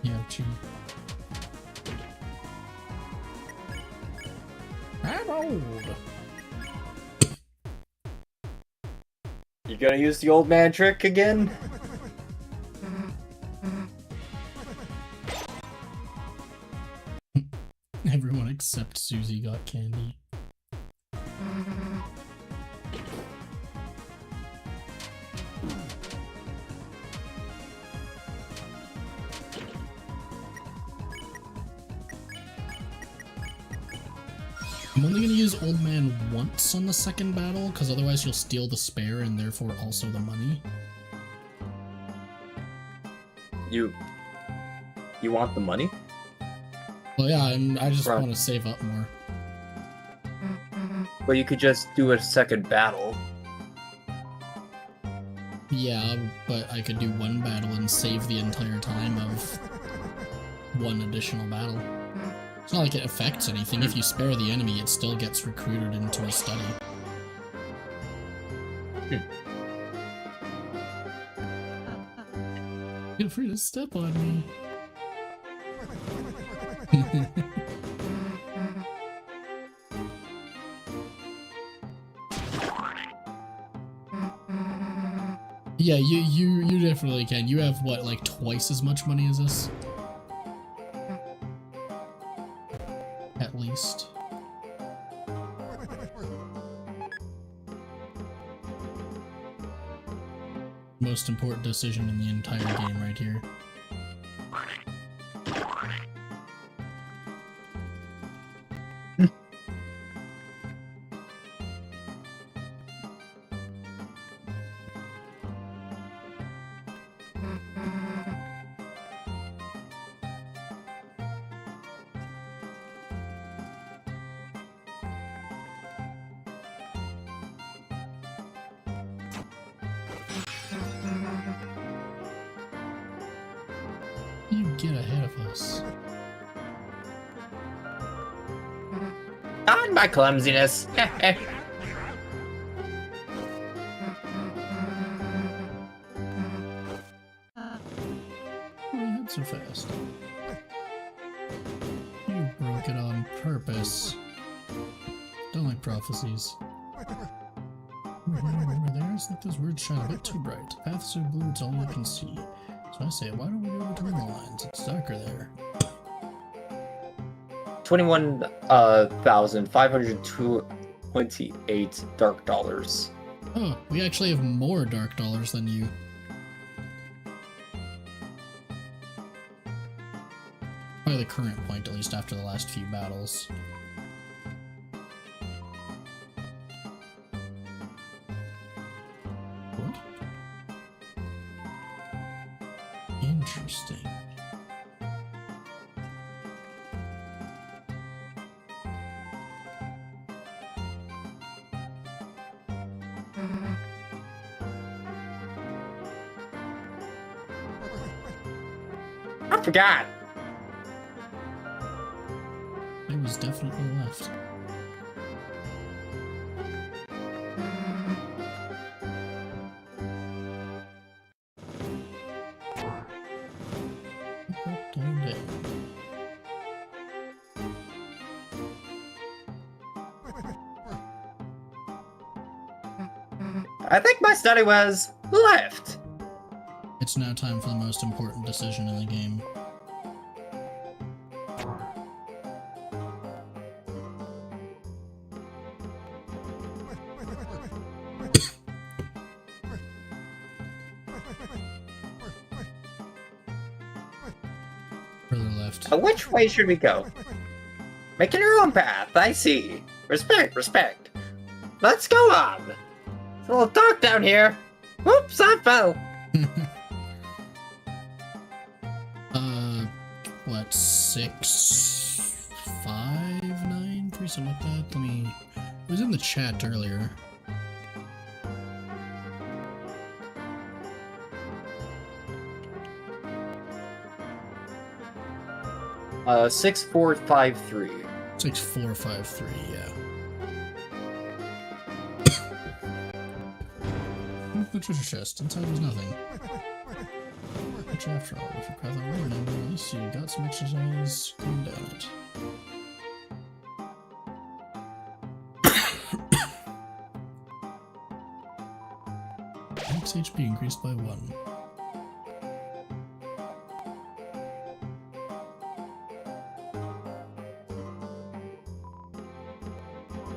Yeah, gee. I'm old. You gonna use the old man trick again? Everyone except Susie got candy. I'm only gonna use Old Man once on the second battle, because otherwise you'll steal the spare and therefore also the money. You want the money? Well, yeah, I just Right. want to save up more. Well, you could just do a second battle. Yeah, but I could do one battle and save the entire time of one additional battle. It's not like it affects anything. If you spare the enemy, it still gets recruited into a study. Feel free to step on me. Yeah, you definitely can. You have what, like twice as much money as us? At least. Most important decision in the entire game right here. You get ahead of us. On my clumsiness. Why you head so fast? You broke it on purpose. Don't like prophecies. Over there, it's like those words shine a bit too bright. The path so blue it's all you can see. So I say, why don't we go between the lines? It's darker there. $21,528 dark dollars. Oh, we actually have more dark dollars than you. By the current point, at least after the last few battles. What? Interesting. I forgot. It was definitely left. Up, down, down. I think my study was left. It's now time for the most important decision in the game. Further left. Which way should we go? Making your own path, I see. Respect, respect. Let's go on. It's a little dark down here. Whoops, I fell. What, 6, 5, 9, 3, something like that? Let me... It was in the chat earlier. Uh, 6453. 6, 4, 5, 3, yeah. The treasure chest. Inside there's nothing. Which after all, if you pass the road number, at least you got some exercise going down it. 6 HP increased by 1.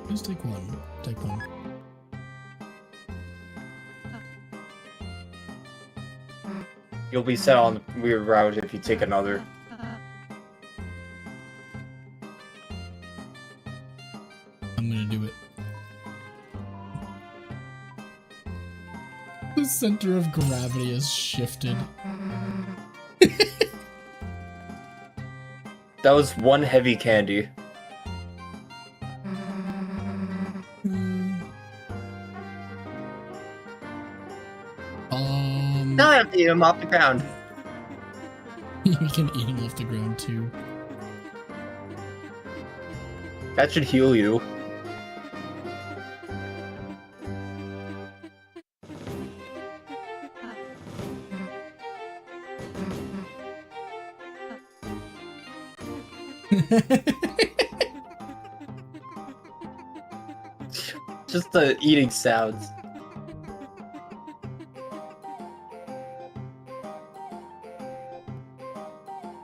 Please take 1. Take 1. You'll be set on the weird route if you take another. I'm gonna do it. The center of gravity has shifted. That was one heavy candy. Now I have to eat him off the ground. You can eat him off the ground too. That should heal you. Just the eating sounds.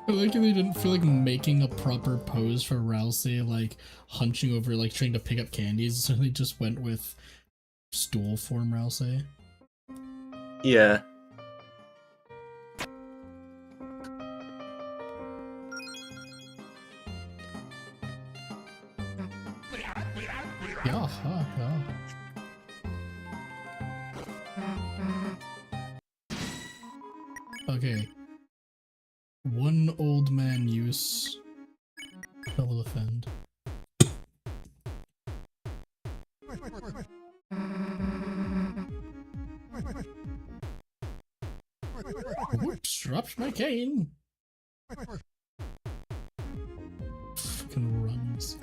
I like they didn't feel like making a proper pose for Rousey, like hunching over, like trying to pick up candies, so they just went with stool form Rousey. Yeah. Yeah, yeah. Okay. One old man use. Double defend. Whoops, dropped my cane. Fucking runs.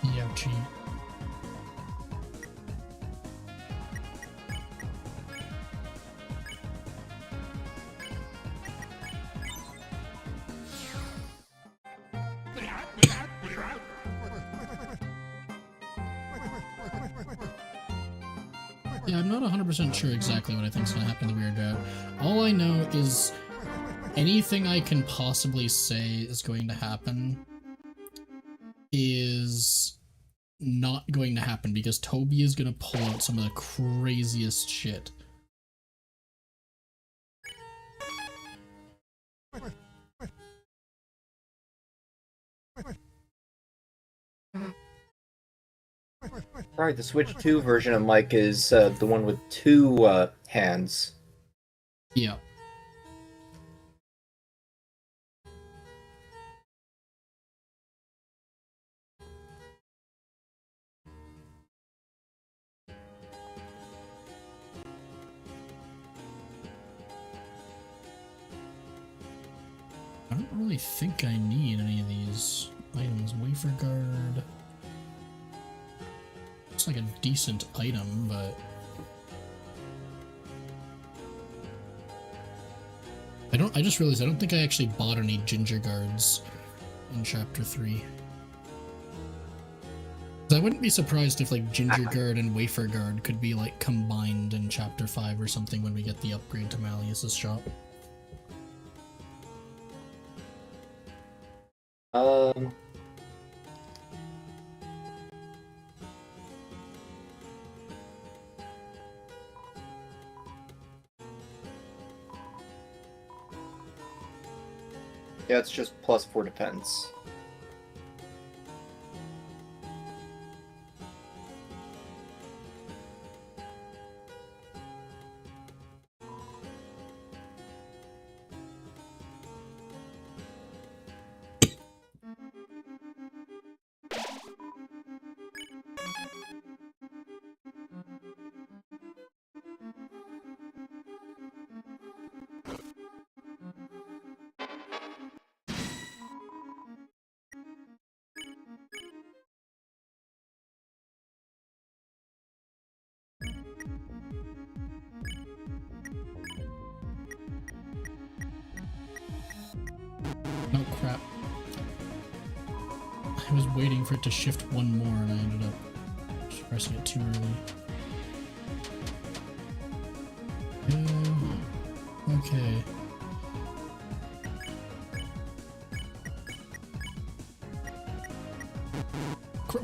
Ouchie. Yeah, I'm not 100% sure exactly what I think is going to happen in the Weird Drought. All I know is anything I can possibly say is going to happen is not going to happen because Toby is going to pull out some of the craziest shit. Right, the Switch 2 version of Mike is the one with two hands. Yeah. I don't really think I need any of these items. Wafer guard. It's like a decent item, but I just realized I don't think I actually bought any ginger guards in chapter 3. I wouldn't be surprised if like ginger guard and wafer guard could be like combined in chapter 5 or something when we get the upgrade to Malleus's shop. Yeah, it's just +4 defense. waiting for it to shift one more, and I ended up just pressing it too early. Okay.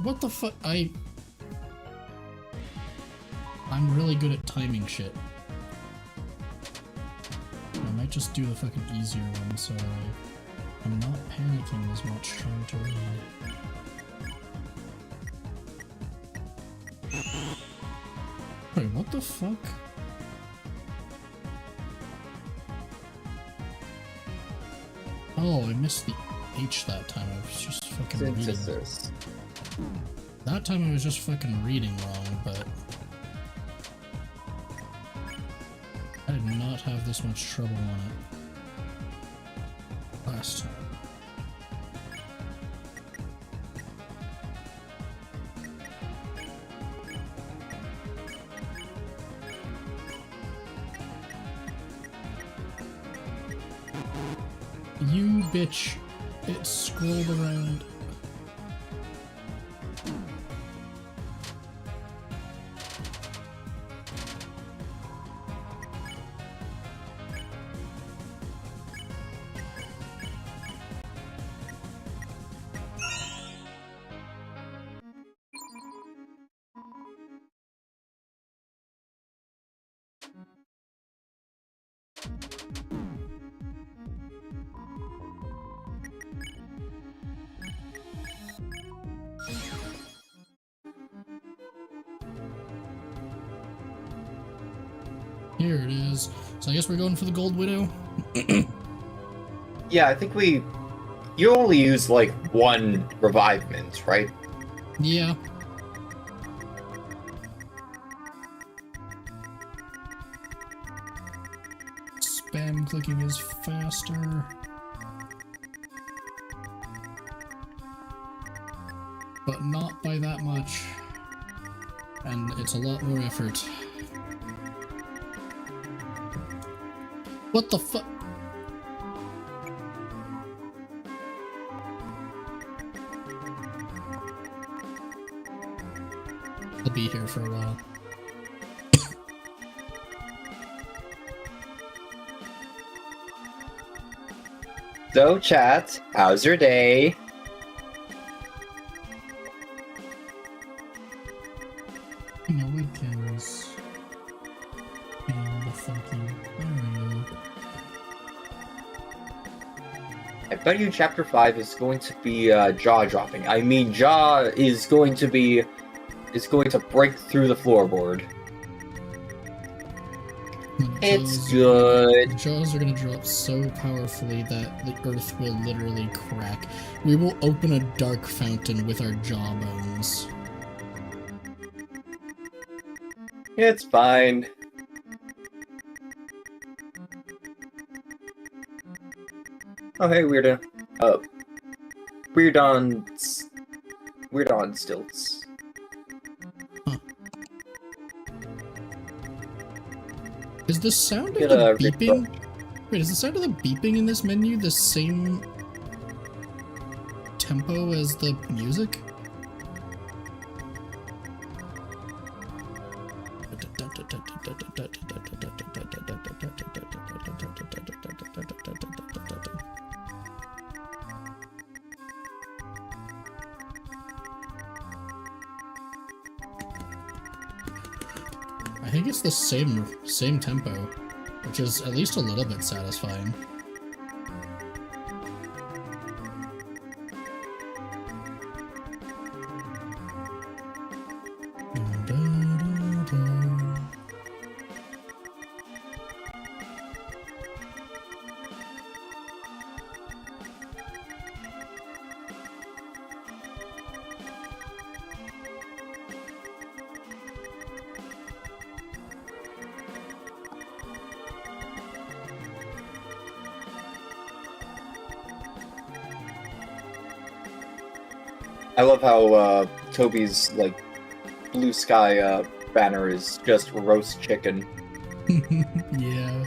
What the fuck? I'm really good at timing shit. I might just do the fucking easier one, so I'm not panicking as much trying to read. Wait, what the fuck? Oh, I missed the H that time. I was just fucking reading. That time I was just fucking reading wrong, but I did not have this much trouble on it last time. You bitch. It scrolled around. Here it is. So I guess we're going for the Gold Widow. Yeah, I think you only use like one revivement, right? Yeah. Spam clicking is faster. But not by that much. And it's a lot more effort. What the fuck? I'll be here for a while. So, chat, how's your day? No webcams. The fucking. There we go. I bet you Chapter 5 is going to be jaw-dropping. I mean, Jaw is going to break through the floorboard. It's good. The jaws are gonna drop so powerfully that the earth will literally crack. We will open a dark fountain with our jawbones. It's fine. Oh, hey, Weirdo. Weird on stilts. Huh. Is the sound of Get the a beeping? Wait, is the sound of the beeping in this menu the same tempo as the music? I think it's the same tempo, which is at least a little bit satisfying. I love how Toby's like blue sky banner is just roast chicken. Yeah.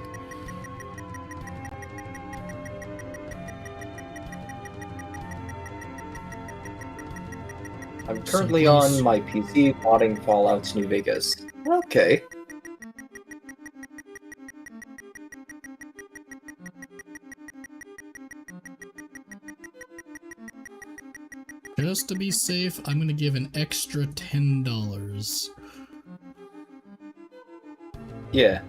I'm currently on my PC modding Fallout New Vegas. Okay. Just to be safe, I'm gonna give an extra $10. Yeah.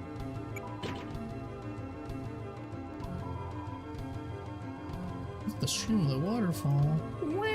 The stream of the waterfall. Wow.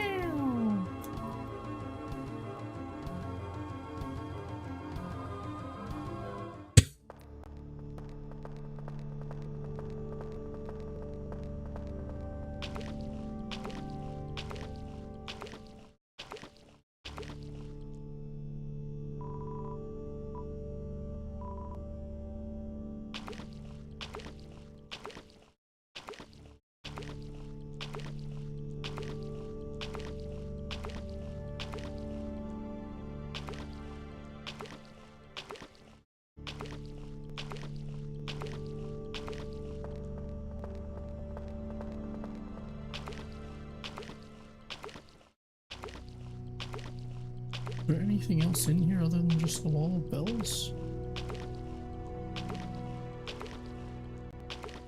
Is there anything else in here other than just the wall of bells?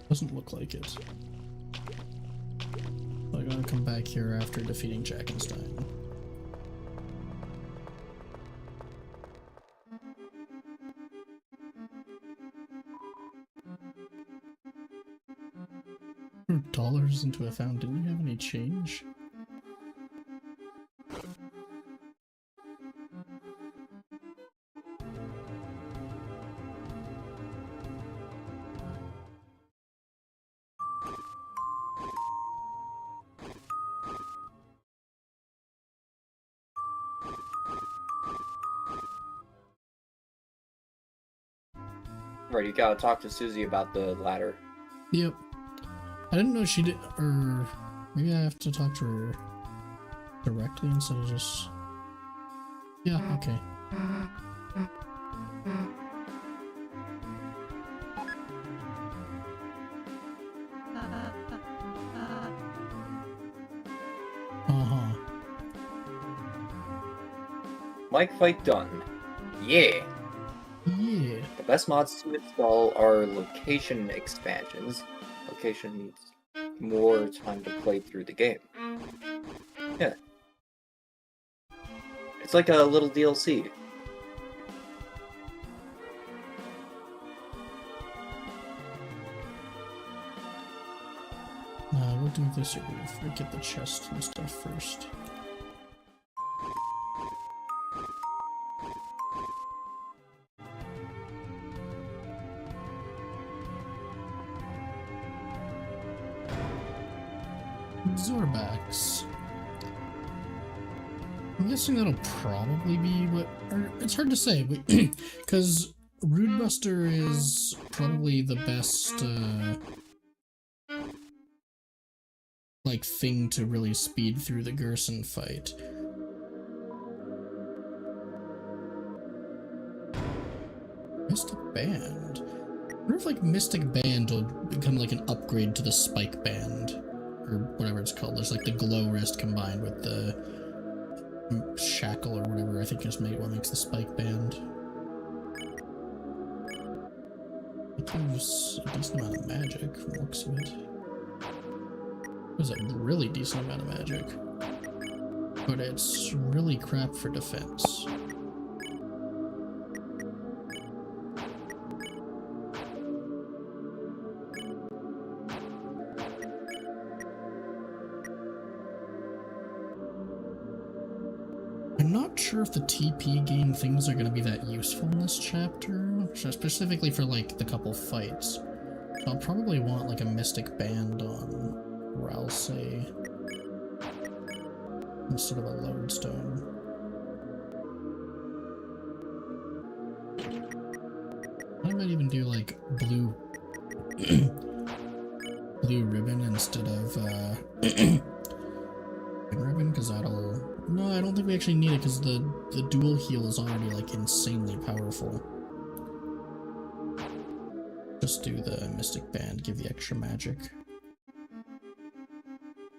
Doesn't look like it. I gotta come back here after defeating Jackenstein. $2 into a fountain. Didn't you have any change? Right, you gotta talk to Susie about the ladder. Yep. I didn't know she did, or maybe I have to talk to her directly instead of just... Yeah, okay. Uh-huh. Mic fight done. Yeah! Yeah. The best mods to install are location expansions. Location needs more time to play through the game. Yeah. It's like a little DLC. We'll do this or we'll get the chest and stuff first. Zorbacks. I'm guessing that'll probably be what... Or it's hard to say, because Rudebuster is probably the best, like, thing to really speed through the Gerson fight. Mystic Band. I wonder if, like, Mystic Band will become, like, an upgrade to the Spike Band. Or whatever it's called. There's, like, the Glow Wrist combined with the Shackle or whatever I think is what makes the Spike Band. It gives a decent amount of magic from the looks of it. It was a really decent amount of magic. But it's really crap for defense. I'm not sure if the TP game things are going to be that useful in this chapter, specifically for like the couple fights. So I'll probably want like a Mystic Band on Ralsei instead of a Lodestone. I might even do like blue blue ribbon instead of ribbon, because that'll... No, I don't think we actually need it, because the dual heal is already, like, insanely powerful. Just do the Mystic Band, give the extra magic.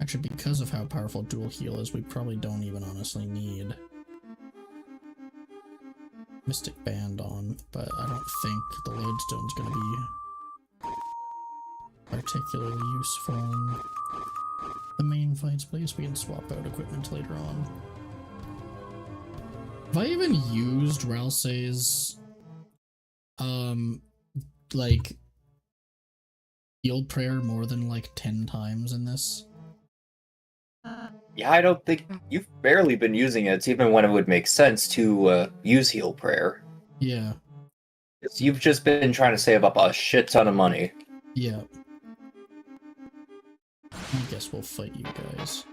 Actually, because of how powerful dual heal is, we probably don't even honestly need Mystic Band on, but I don't think the Lodestone's gonna be particularly useful in the main fights, but I guess we can swap out equipment later on. Have I even used Ralsei's, like, heal prayer more than like 10 times in this? Yeah, I don't think you've barely been using it, even when it would make sense to use heal prayer. Yeah. You've just been trying to save up a shit ton of money. Yeah. I guess we'll fight you guys.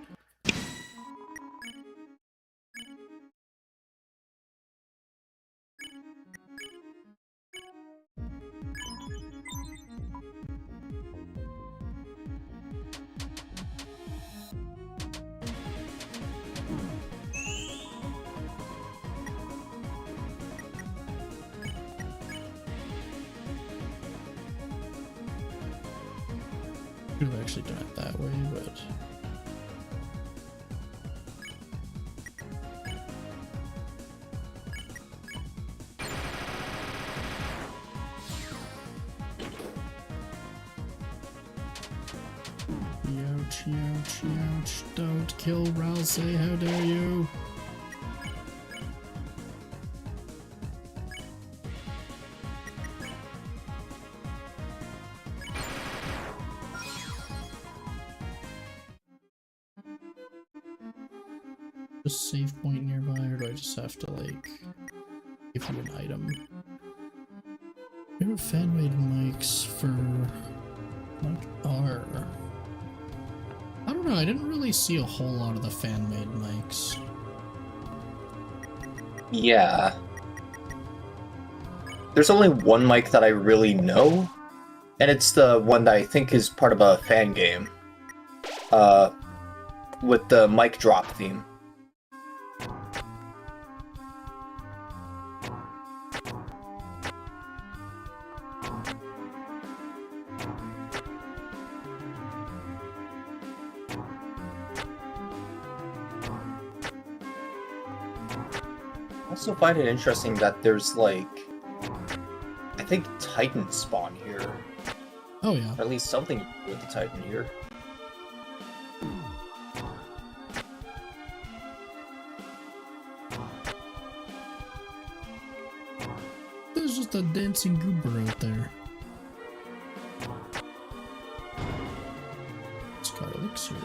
Could have actually done it that way, but... Ouch, ouch, ouch. Don't kill Ralsei, how dare you? Just save point nearby, or do I just have to, like, give you an item? There are fan-made mics for mic R. I don't know, I didn't really see a whole lot of the fan-made mics. Yeah. There's only one mic that I really know, and it's the one that I think is part of a fan game. With the mic drop theme. I also find it interesting that there's, like, I think Titan spawn here. Oh yeah. Or at least something with the Titan here. There's just a dancing goober out there. Scar Elixir.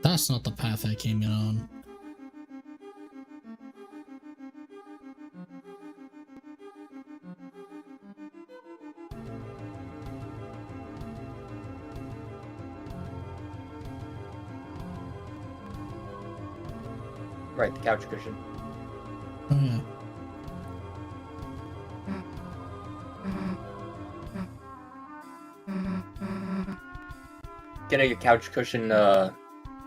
That's not the path I came in on. Right, the couch cushion. Oh yeah. Getting a couch cushion,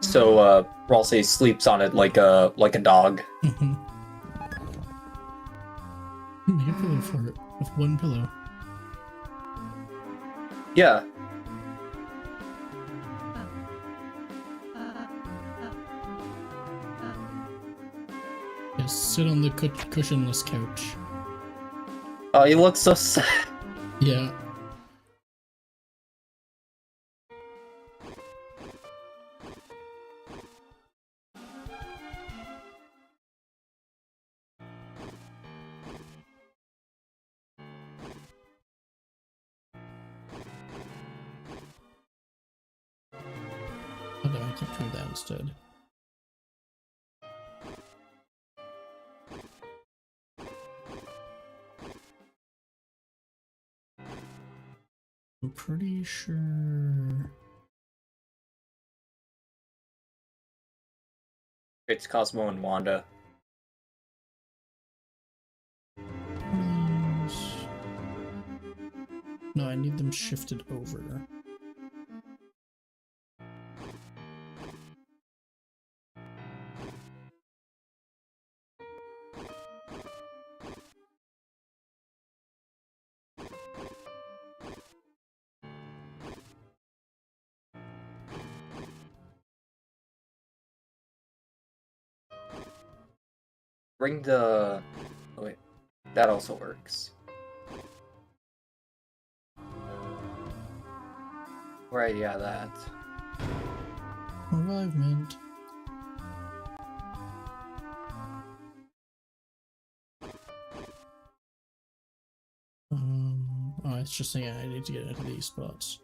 so Ralsei sleeps on it like a dog. Make a pillow for it with one pillow. Yeah. Just sit on the cushionless couch. Oh, he looks so sad. Yeah. How do I keep doing that instead? I'm pretty sure It's Cosmo and Wanda. Please. No, I need them shifted over. Bring the... Oh, wait. That also works. Right, yeah, that. Revivement. Oh, it's just saying I need to get into these spots.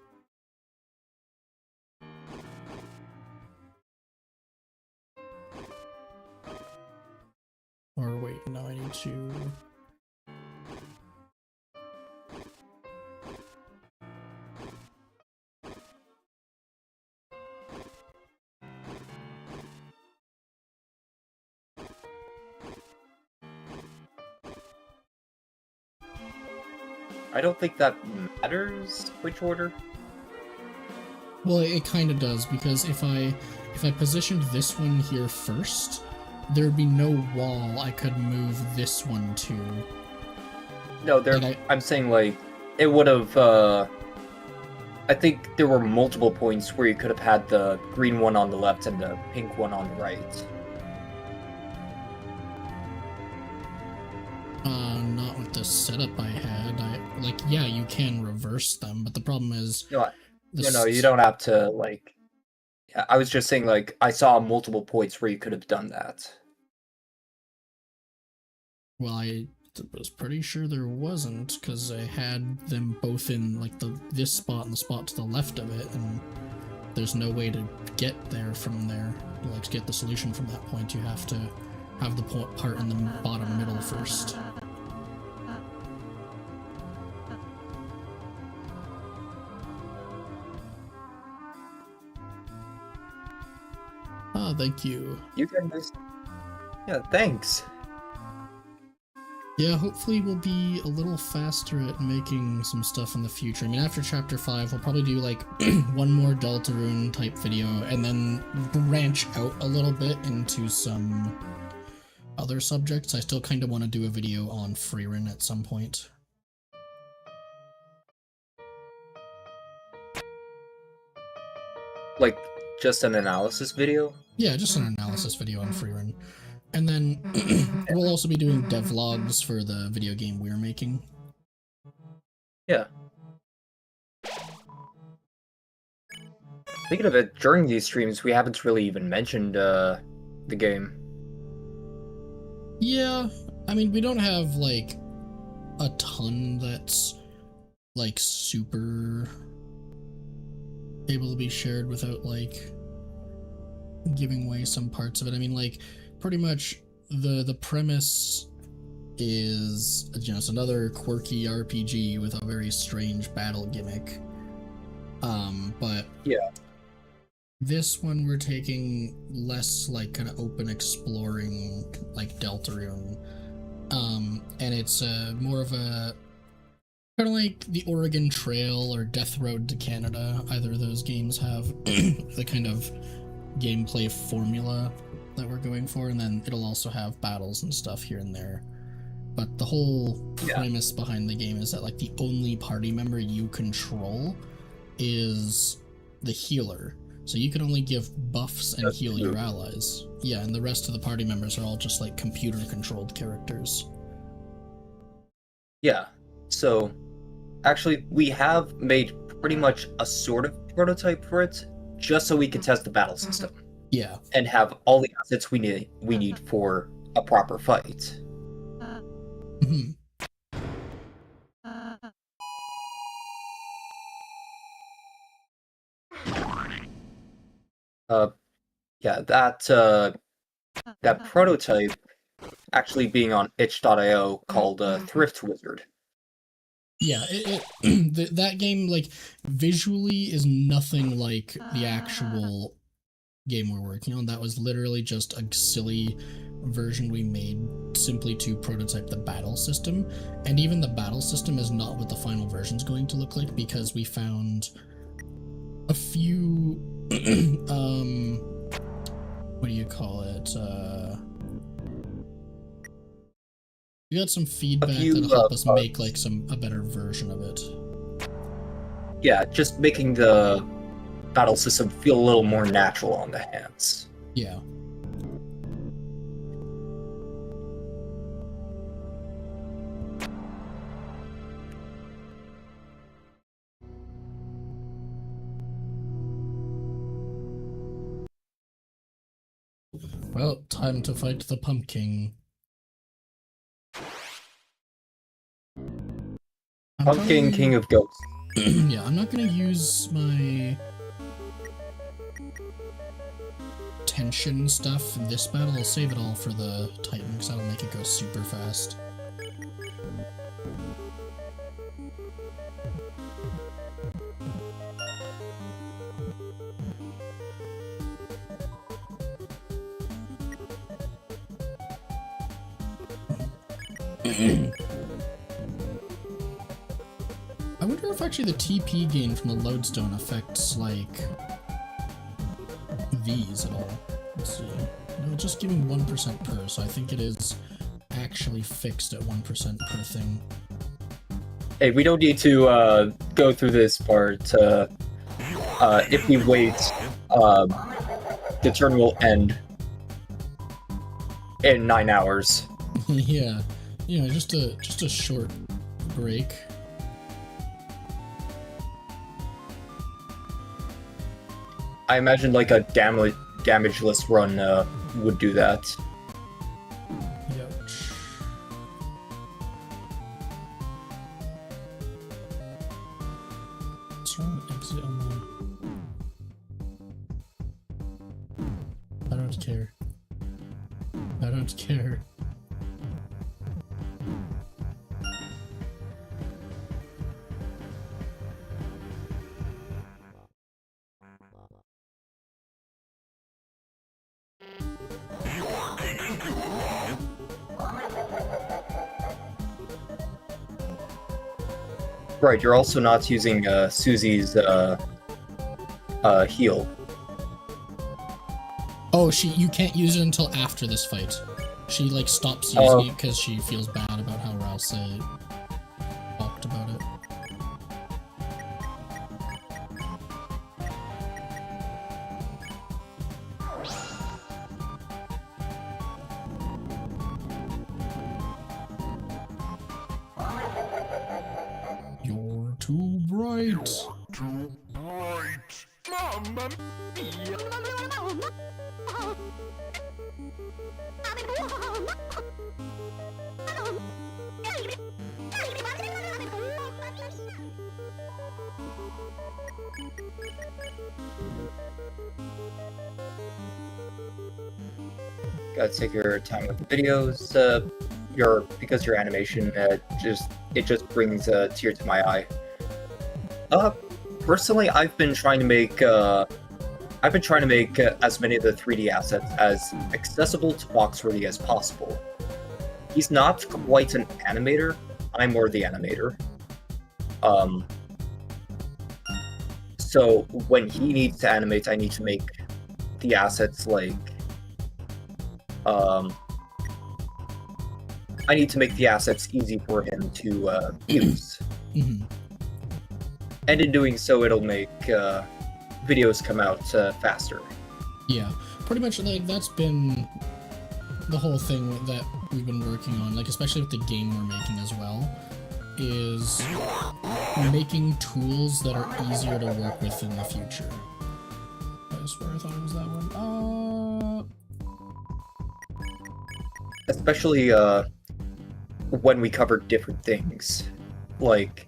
Or wait, no, I need to... I don't think that matters which order. Well, it kind of does, because if I positioned this one here first, there'd be no wall I could move this one to. No, there. Like I'm saying, like, it would have, I think there were multiple points where you could have had the green one on the left and the pink one on the right. Not with the setup I had. Yeah, you can reverse them, but the problem is... No, you don't have to, like... Yeah, I was just saying, like, I saw multiple points where you could have done that. Well, I was pretty sure there wasn't, because I had them both in, like, this spot and the spot to the left of it, and there's no way to get there from there. Like, to get the solution from that point, you have to have the part in the bottom middle first. Ah, thank you. You guys... Yeah, thanks. Yeah, hopefully we'll be a little faster at making some stuff in the future. I mean, after Chapter 5, we'll probably do, like, one more Deltarune type video, and then branch out a little bit into some other subjects. I still kind of want to do a video on Freerun at some point. Like, just an analysis video? Yeah, just an analysis video on Freerun. And then we'll also be doing devlogs for the video game we're making. Yeah. Thinking of it, during these streams, we haven't really even mentioned the game. Yeah, I mean, we don't have, like, a ton that's, like, super able to be shared without, like, giving away some parts of it. I mean, like, pretty much the premise is, you know, it's another quirky RPG with a very strange battle gimmick. But yeah, this one we're taking less like kind of open exploring like Deltarune. And it's more of a kind of like the Oregon Trail or Death Road to Canada. Either of those games have the kind of gameplay formula that we're going for, and then it'll also have battles and stuff here and there. But the whole premise behind the game is that like the only party member you control is the healer. So you can only give buffs and heal your allies. Yeah, and the rest of the party members are all just like computer controlled characters. Yeah. So actually we have made pretty much a sort of prototype for it, just so we can test the battle system. Yeah. And have all the assets we need for a proper fight. Mm-hmm. Yeah, that prototype actually being on itch.io called Thrift Wizard. Yeah, that game, like, visually is nothing like the actual game we're working on. That was literally just a silly version we made simply to prototype the battle system. And even the battle system is not what the final version is going to look like, because we found a few what do you call it? We got some feedback that'll help us make like a better version of it. Yeah, just making the battle system feel a little more natural on the hands. Yeah. Well, time to fight the pumpkin. Pumpkin King of Ghosts. Yeah, I'm not gonna use my tension stuff in this battle. I'll save it all for the Titan, because that'll make it go super fast. I wonder if actually the TP gain from the lodestone affects, like, these at all. Let's see. No, it's just giving 1% per, so I think it is actually fixed at 1% per thing. Hey, we don't need to go through this part. If we wait, the turn will end in 9 hours. Yeah, you know, just a short break. I imagine like a damageless run would do that. Youch. What's wrong with exit on the... I don't care. I don't care. Right, you're also not using Susie's heal. Oh, you can't use it until after this fight. She, like, stops using it because she feels bad about how Rouse talked about it. You're too bright. Too bright. Mamma mia. Gotta take your time with the videos. Because your animation just brings a tear to my eye. Personally, I've been trying to make as many of the 3D assets as accessible to Foxworthy as possible. He's not quite an animator. I'm more the animator. So when he needs to animate, I need to make the assets like I need to make the assets easy for him to use. Mm-hmm. And in doing so, it'll make videos come out faster. Yeah, pretty much, like, that's been the whole thing that we've been working on, like, especially with the game we're making as well, is making tools that are easier to work with in the future. I swear I thought it was that one. Especially when we cover different things. Like,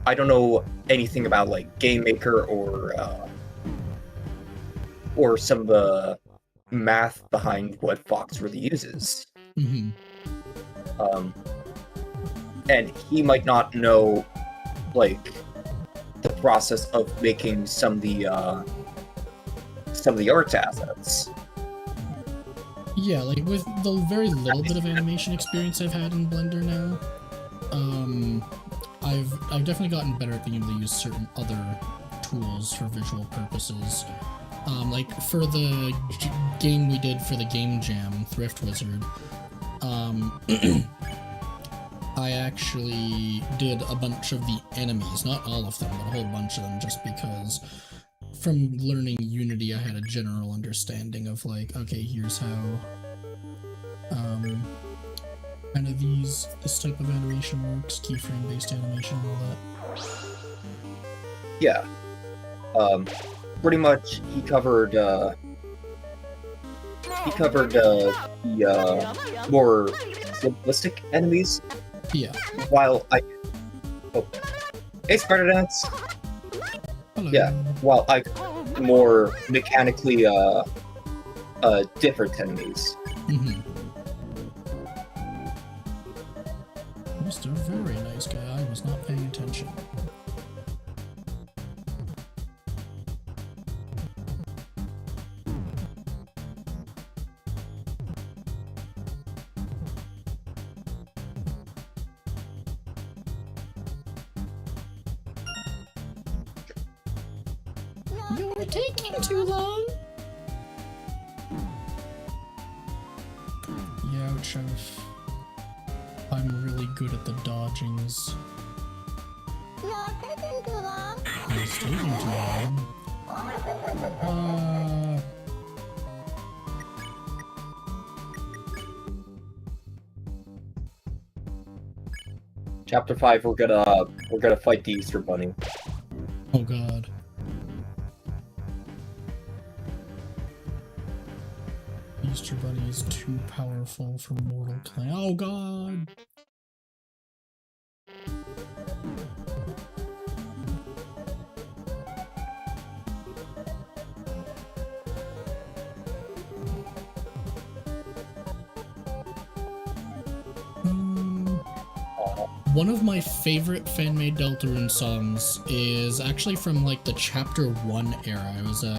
I don't know anything about like Game Maker or some of the math behind what Foxworthy uses. Mm-hmm. And he might not know like the process of making some of some of the art's assets. Yeah, like with the very little bit of animation experience I've had in Blender now, I've definitely gotten better at being able to use certain other tools for visual purposes. Like for the game we did for the Game Jam, Thrift Wizard, I actually did a bunch of the enemies, not all of them, but a whole bunch of them, just because from learning Unity I had a general understanding of like, okay, here's how kind of this type of animation works, keyframe based animation and all that. Yeah. Pretty much he covered the more simplistic enemies. Yeah. While hey, Spider Dance. Hello. Yeah. While I more mechanically different enemies. Mm-hmm. Mr. Very Nice Guy, I was not paying attention. You're taking too long. Yeah, ouch, I'm really good at the dodgings. It's taking too long. Chapter 5, we're gonna fight the Easter Bunny. Oh god. Easter Bunny is too powerful for mortal clay. Oh god! One of my favorite fan-made Deltarune songs is actually from like the Chapter 1 era. It was a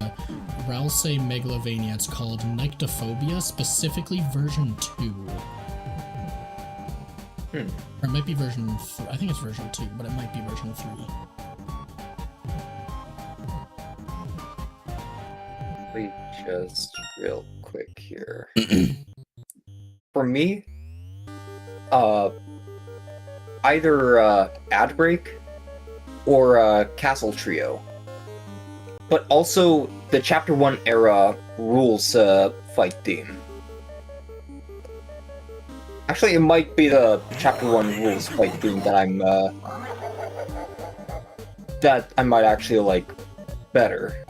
Ralse Megalovania. It's called Nyctophobia, specifically version 2. Or it might be version 3. I think it's version 2, but it might be version 3. Wait, just real quick here. For me, either Ad Break or Castle Trio. But also the Chapter 1 era rules fight theme. Actually, it might be the Chapter 1 rules fight theme that that I might actually like better.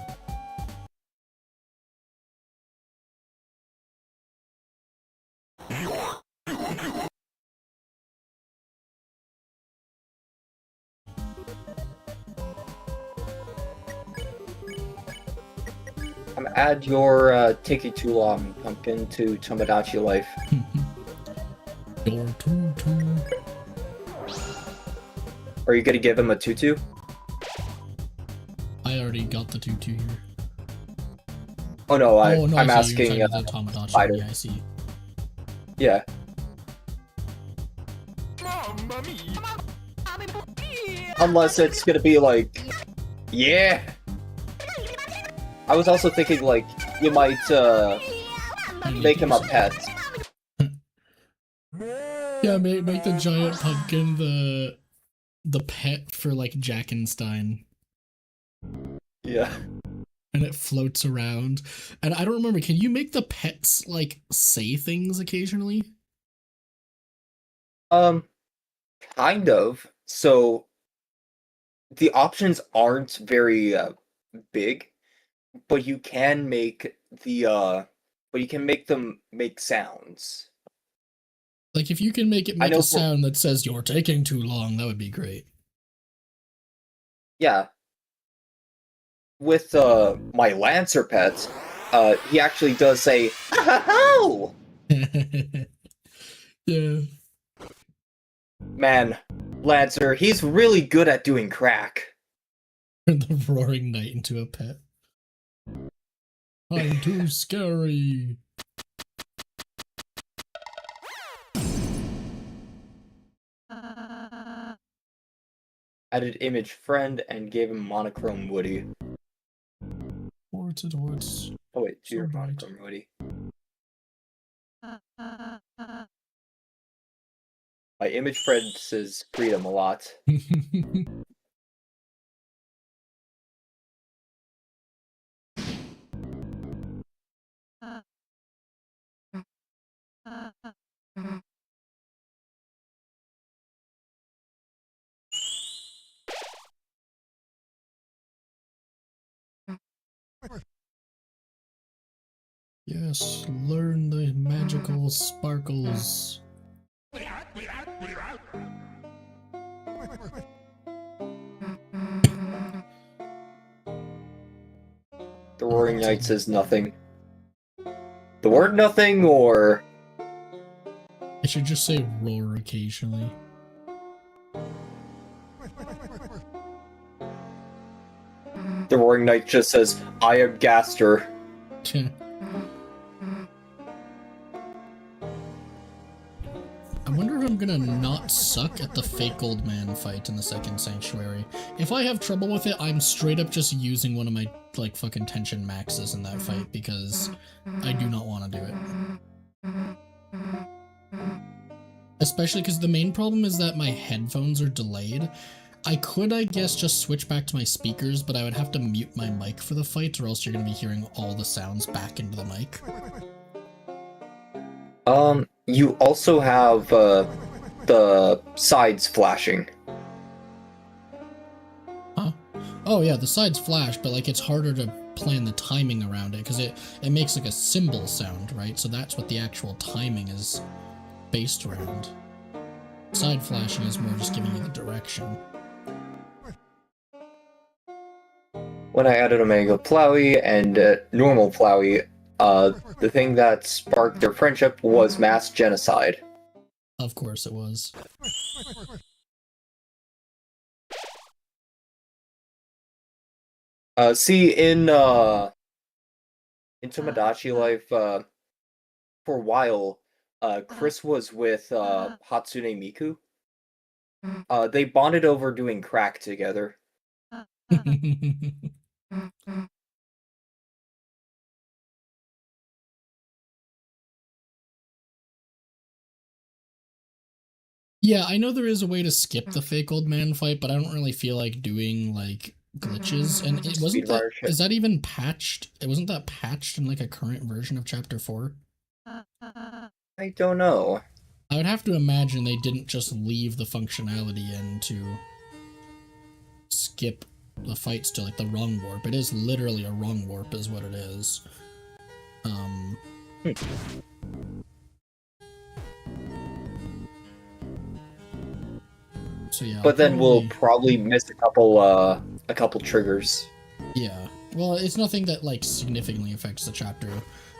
Add your Taking Too Long pumpkin to Tomodachi Life. Your tutu. Are you gonna give him a tutu? I already got the tutu here. Oh no, I'm I'm I see, asking you're talking about the Tomodachi. Spider. Yeah, I see. Yeah. Unless it's gonna be like, yeah. I was also thinking like you might make him a pet. Yeah, make the giant pumpkin the pet for like Jackenstein. Yeah. And it floats around. And I don't remember, can you make the pets like say things occasionally? Kind of. So the options aren't very big, but you can make them make sounds. Like if you can make it make a sound that says you're taking too long, that would be great. Yeah. With my Lancer pet, he actually does say "Oh!" Yeah. Man, Lancer, he's really good at doing crack. Turn the roaring knight into a pet. I'm too scary. Added image friend and gave him monochrome Woody. Towards. Oh wait, So your bright. monochrome Woody. My image friend says freedom a lot. Yes, learn the magical sparkles. The Roaring Knight says nothing. The word nothing, or I should just say roar occasionally. the Roaring Knight just says, I am Gaster. I wonder if I'm gonna not suck at the fake old man fight in the second sanctuary. If I have trouble with it, I'm straight up just using one of my, like, fucking tension maxes in that fight, because I do not want to do it. Especially because the main problem is that my headphones are delayed. I could, I guess, just switch back to my speakers, but I would have to mute my mic for the fight, or else you're gonna be hearing all the sounds back into the mic. You also have, the sides flashing. Huh? Oh yeah, the sides flash, but like it's harder to plan the timing around it, because it makes like a cymbal sound, right? So that's what the actual timing is based around. Side flashing is more just giving you the direction. When I added Omega Flowey and normal Flowey, the thing that sparked their friendship was mass genocide. Of course it was. See, in Tomodachi Life, for a while, Chris was with Hatsune Miku. They bonded over doing crack together. Yeah, I know there is a way to skip the fake old man fight, but I don't really feel like doing, like, glitches. And it wasn't that, Speedrunner shit. is that even patched? It wasn't that patched in, like, a current version of Chapter 4? I don't know. I would have to imagine they didn't just leave the functionality in to skip the fights to, like, the wrong warp. It is literally a wrong warp is what it is. So yeah. But then we'll probably miss a couple triggers. Yeah. Well, it's nothing that, like, significantly affects the chapter.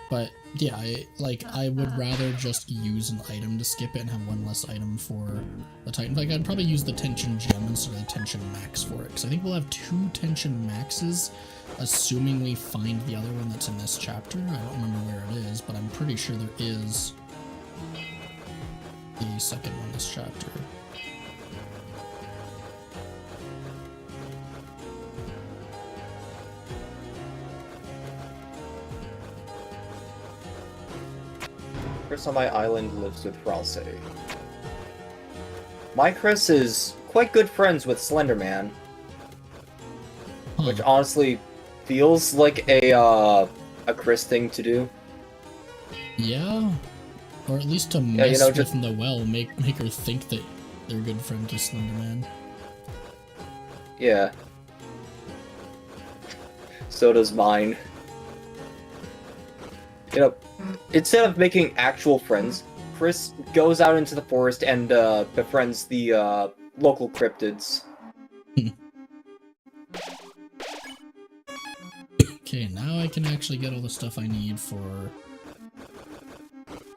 But yeah, I would rather just use an item to skip it and have one less item for the Titan. Like, I'd probably use the tension gem instead of the tension max for it, because I think we'll have 2 tension maxes, assuming we find the other one that's in this chapter. I don't remember where it is, but I'm pretty sure there is the second one this chapter. Chris on my island lives with Ralse. My Chris is quite good friends with Slenderman, which honestly feels like a Chris thing to do. Yeah, or at least to mess just with Noelle, make her think that they're a good friend to Slenderman. Yeah. So does mine. You know, instead of making actual friends, Chris goes out into the forest and befriends the local cryptids. Okay, now I can actually get all the stuff I need for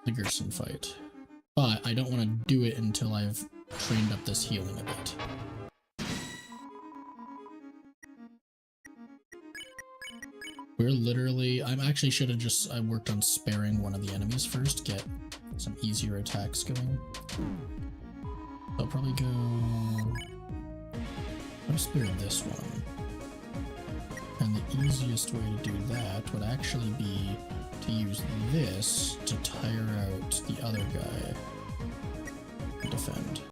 the Gerson fight. But I don't want to do it until I've trained up this healing a bit. We're literally... I actually should have just... I worked on sparing one of the enemies first, get some easier attacks going. I'll probably go... I'll spare this one. And the easiest way to do that would actually be to use this to tire out the other guy and defend.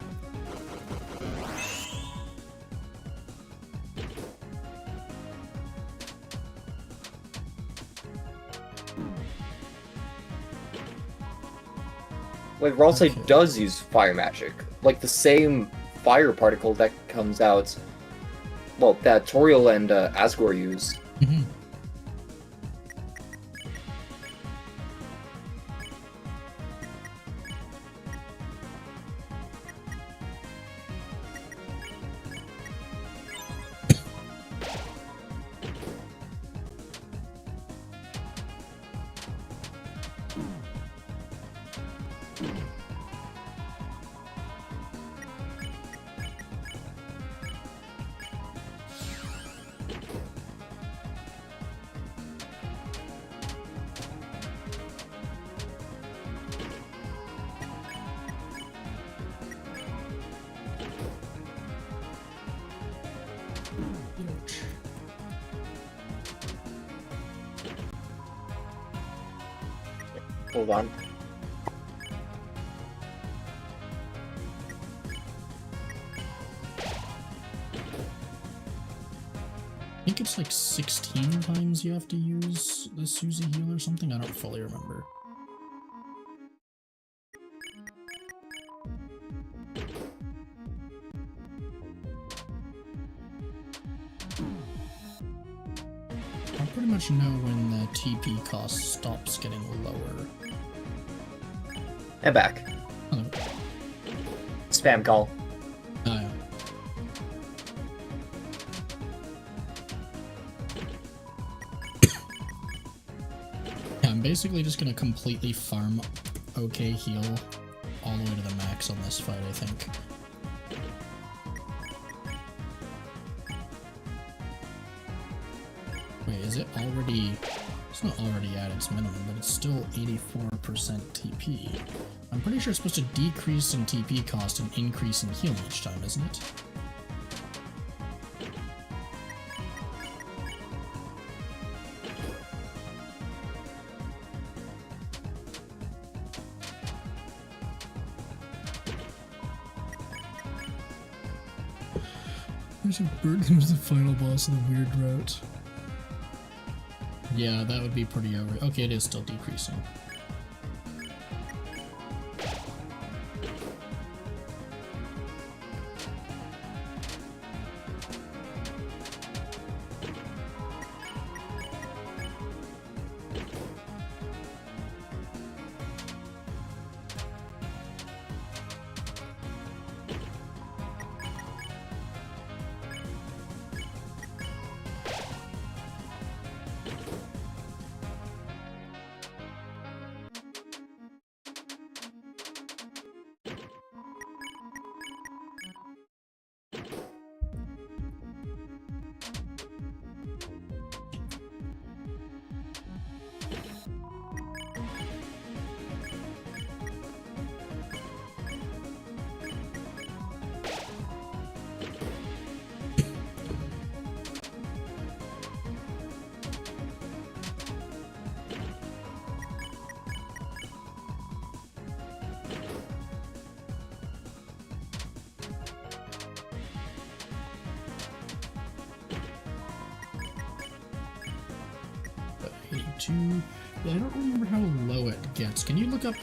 Wait, Rawlside Okay. does use fire magic. Like the same fire particle that comes out. Well, that Toriel and Asgore use. Mm-hmm. Hold on. I think it's like 16 times you have to use the Suzy heal or something. I don't fully remember. I pretty much know when the TP cost stops getting lower. And back. Oh, Spam call. yeah. Yeah, I'm basically just gonna completely farm OK heal all the way to the max on this fight, I think. Wait, is it already... It's not already at its minimum, but it's still 84% TP. I'm pretty sure it's supposed to decrease in TP cost and increase in heal each time, isn't it? There's a bird who's the final boss of the weird route. Yeah, that would be pretty over. Okay, it is still decreasing. Yeah, I don't remember how low it gets. Can you look up,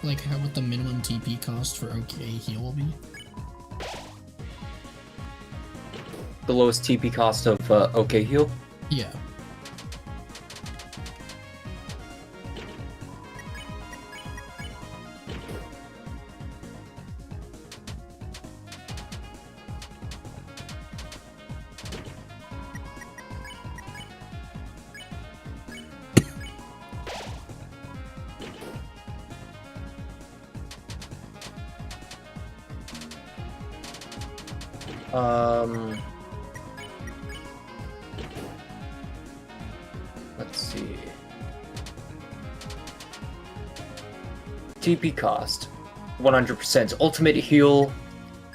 like, what the minimum TP cost for OK heal will be? The lowest TP cost of OK heal? Yeah. Let's TP cost 100% ultimate heal,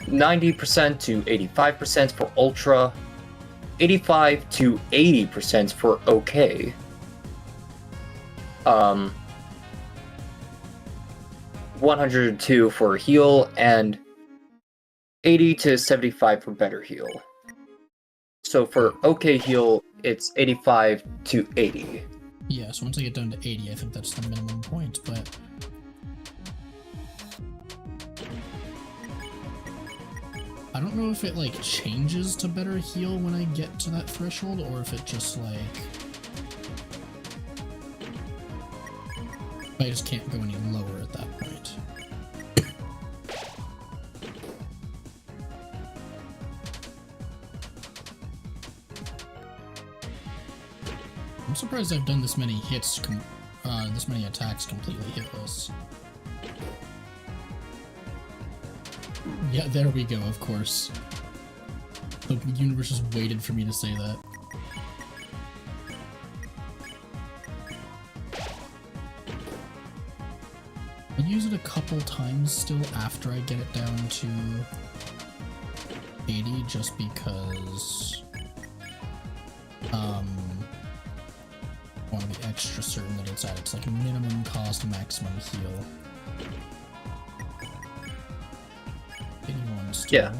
90% to 85% for ultra, 85 to 80% for OK. 102 for heal, and 80 to 75 for better heal. So for OK heal, it's 85 to 80. Yeah, so once I get down to 80, I think that's the minimum point, but... I don't know if it, like, changes to better heal when I get to that threshold, or if it just, like... I just can't go any lower at that point. I'm surprised I've done this many hits, this many attacks completely hitless. Yeah, there we go, of course. The universe just waited for me to say that. I'll use it a couple times still after I get it down to 80, just because I want to be extra certain that it's at its like minimum cost, maximum heal. 81 still. Yeah.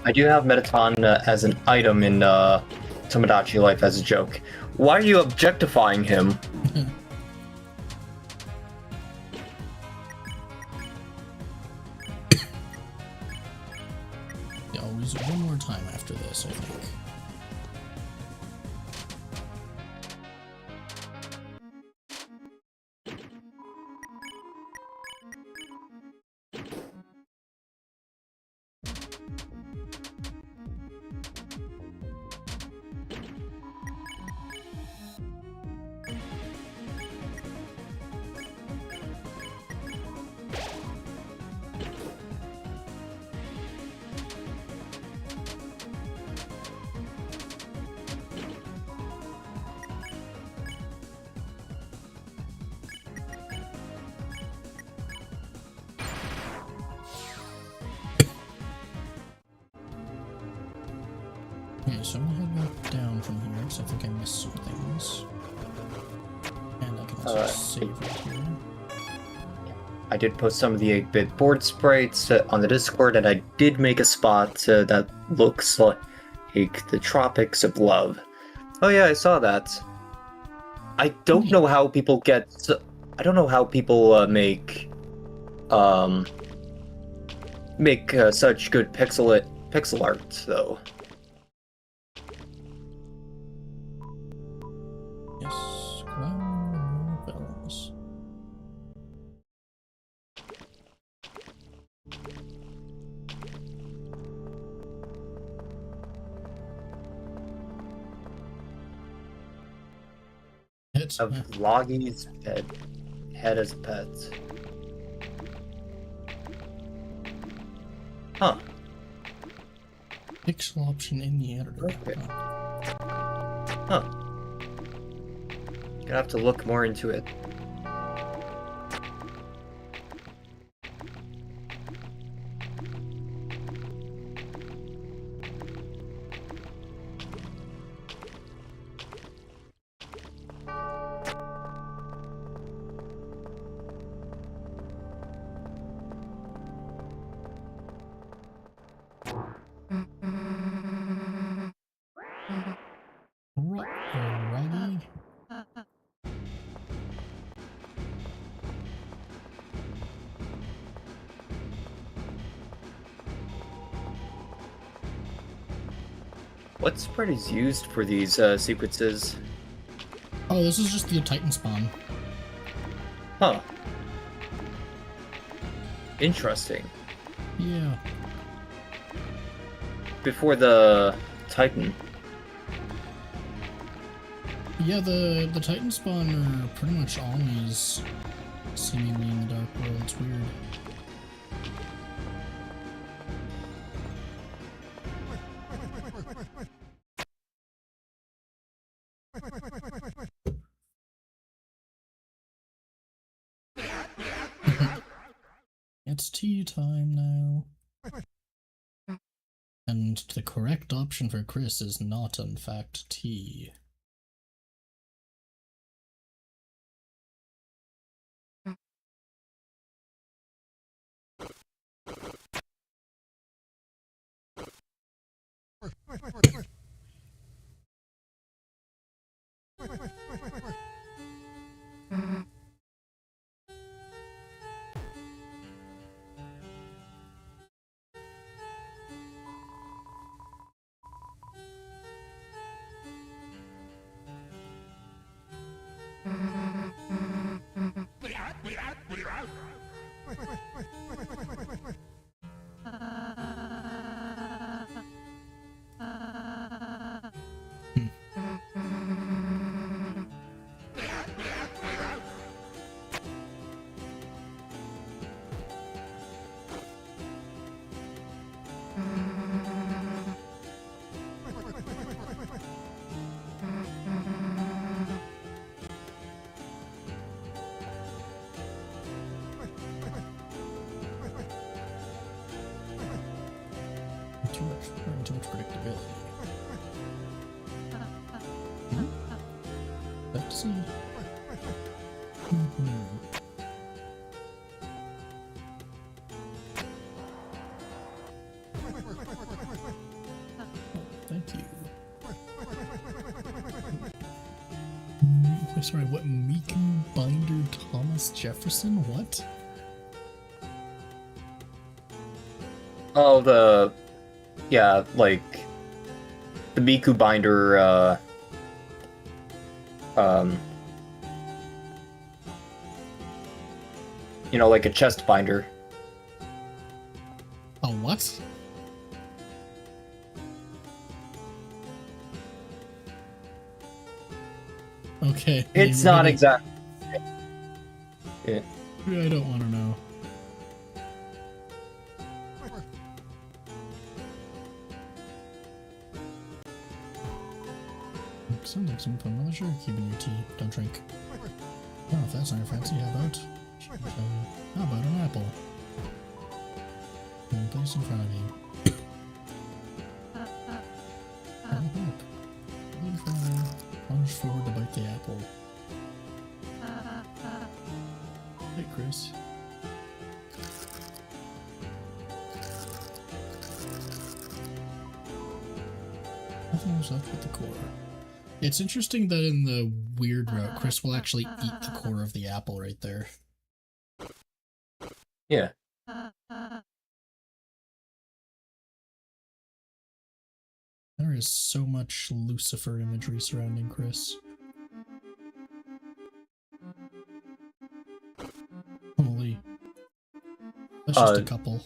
I do have Metaton as an item in Tomodachi Life as a joke. Why are you objectifying him? Yeah, I'll use it one more time after this, I think. Okay, so I'm gonna head back down from here, because I think I missed some things. And I can also save right here. I did post some of the 8-bit board sprites on the Discord, and I did make a spot that looks like the Tropics of Love. Oh yeah, I saw that. I don't know how people get... I don't know how people make such good pixel art, though. Yes, ground bells. Hits. Of Loggy's head as a pet. Huh. Pixel option in the editor. Okay. Oh. Huh. Gonna have to look more into it. Alrighty. What spread is used for these sequences? Oh, this is just the Titan spawn. Huh. Interesting. Yeah. Before the Titan. Yeah, the Titan spawn are pretty much always seemingly in the Dark World. It's weird. It's tea time now. And the correct option for Chris is not, in fact, tea. Too much predictability. Let's see. Thank you. Sorry, what? Miku Binder Thomas Jefferson? What? Oh, yeah, like the Miku binder, you know, like a chest binder. A what? Okay. It's not exact. Yeah. I don't want to know. Sounds like some fun. Well, sure, keeping your tea. Don't drink. Oh, if that's not your fancy, how about an apple? And place in front of you. Lean forward, plunge forward to bite the apple. Hey, Chris. Nothing was left but the core. It's interesting that in the weird route, Chris will actually eat the core of the apple right there. Yeah. There is so much Lucifer imagery surrounding Chris. Holy. That's just a couple.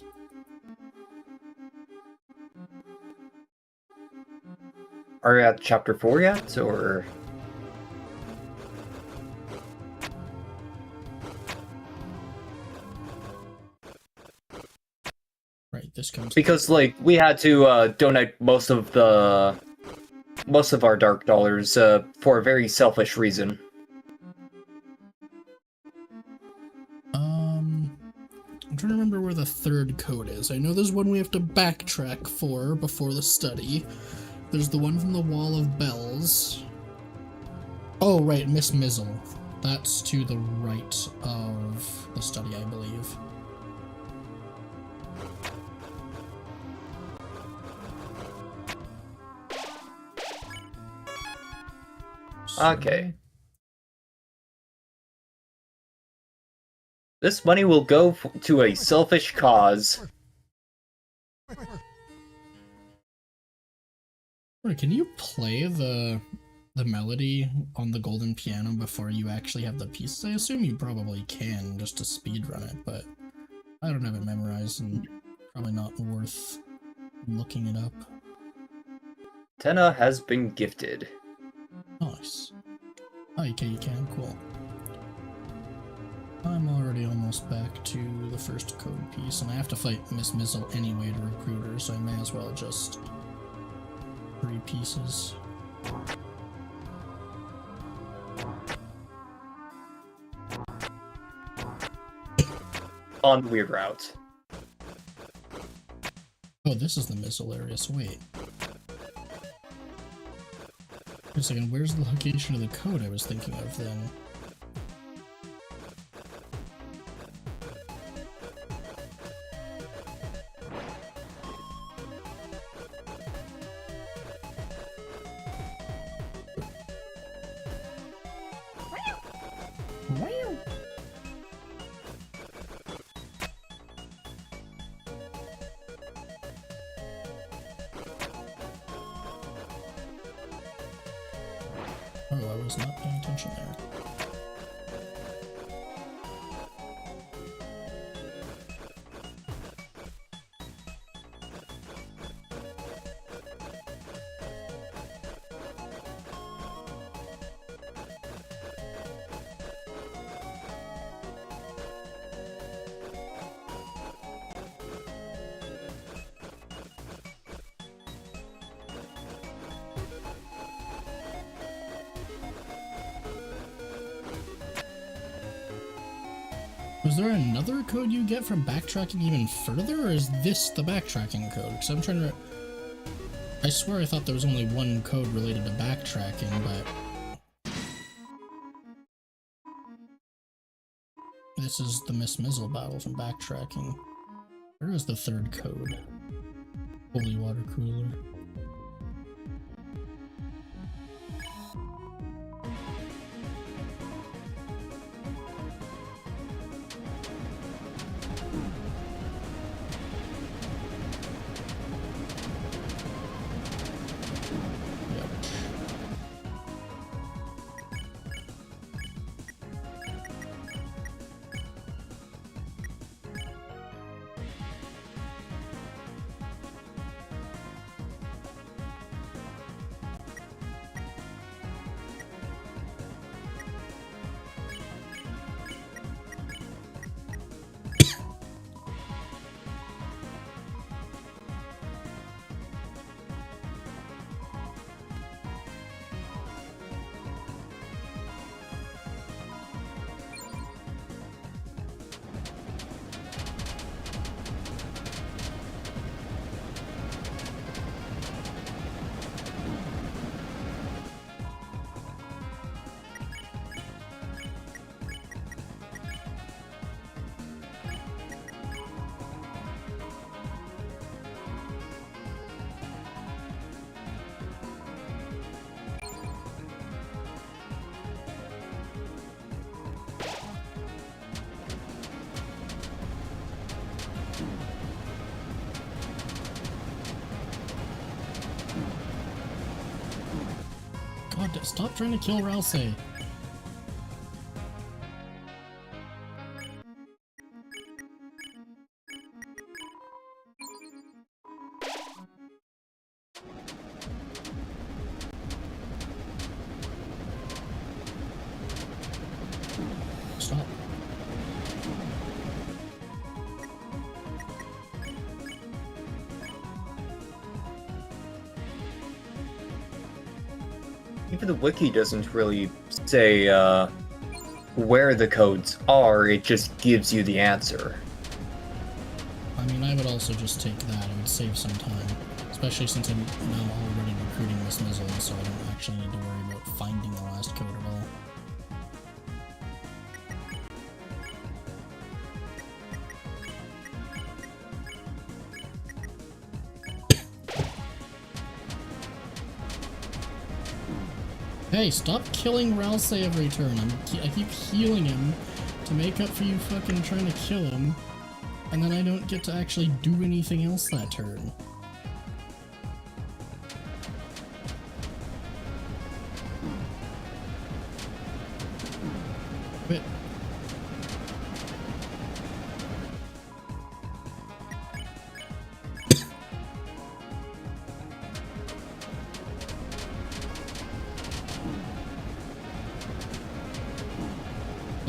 Are you at chapter 4 yet, or? Right, this comes Because, like, we had to donate most of our dark dollars for a very selfish reason. I'm trying to remember where the third code is. I know there's one we have to backtrack for before the study. There's the one from the Wall of Bells. Oh, right, Miss Mizzle. That's to the right of the study, I believe. Okay. This money will go to a selfish cause. Wait, can you play the melody on the golden piano before you actually have the pieces? I assume you probably can, just to speedrun it, but I don't have it memorized and probably not worth looking it up. Tenna has been gifted. Nice. Oh, okay, you can. Cool. I'm already almost back to the first code piece, and I have to fight Miss Mizzle anyway to recruit her, so I may as well just 3 pieces. on the weird route. Oh, this is the missile area, so wait. Wait a second, where's the location of the code I was thinking of then? Oh, I was not paying attention there. Was there another code you get from backtracking even further, or is this the backtracking code? Because I'm trying to... I swear I thought there was only one code related to backtracking, but... This is the Miss Mizzle battle from backtracking. Where is the third code? Holy water cooler. God, stop trying to kill Ralsei. Stop. Even the wiki doesn't really say where the codes are, it just gives you the answer. I mean, I would also just take that. It would save some time. Especially since I'm now already recruiting Miss Mizzle, so I don't actually need to worry about finding the last code at all. Hey, stop killing Ralsei every turn. I keep healing him to make up for you fucking trying to kill him, and then I don't get to actually do anything else that turn. Quit.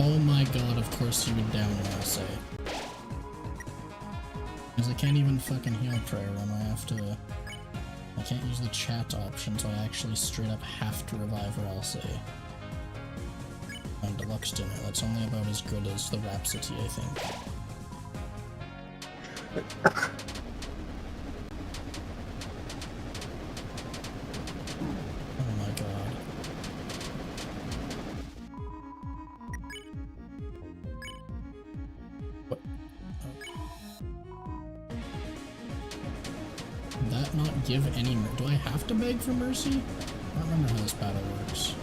Oh my god, of course you would down Ralsei. Because I can't even fucking heal prayer him, I can't use the chat option, so I actually straight up have to revive Ralsei. And Deluxe Dinner, that's only about as good as the Rhapsody, I think. Oh my god. What? Did that not give any do I have to beg for mercy? I don't remember how this battle works.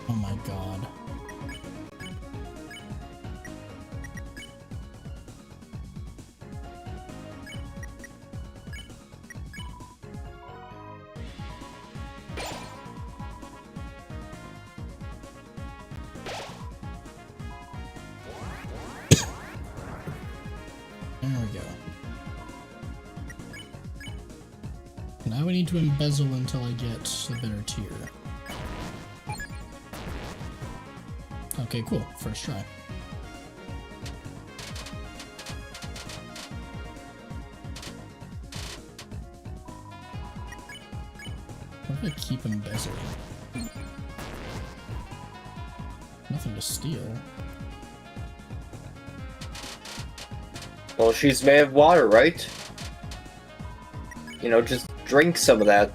Oh my god. There we go. Now we need to embezzle until I get the better tier. Okay, cool. First try. How do I keep embezzling? Nothing to steal. Well, she's made of water, right? You know, just drink some of that.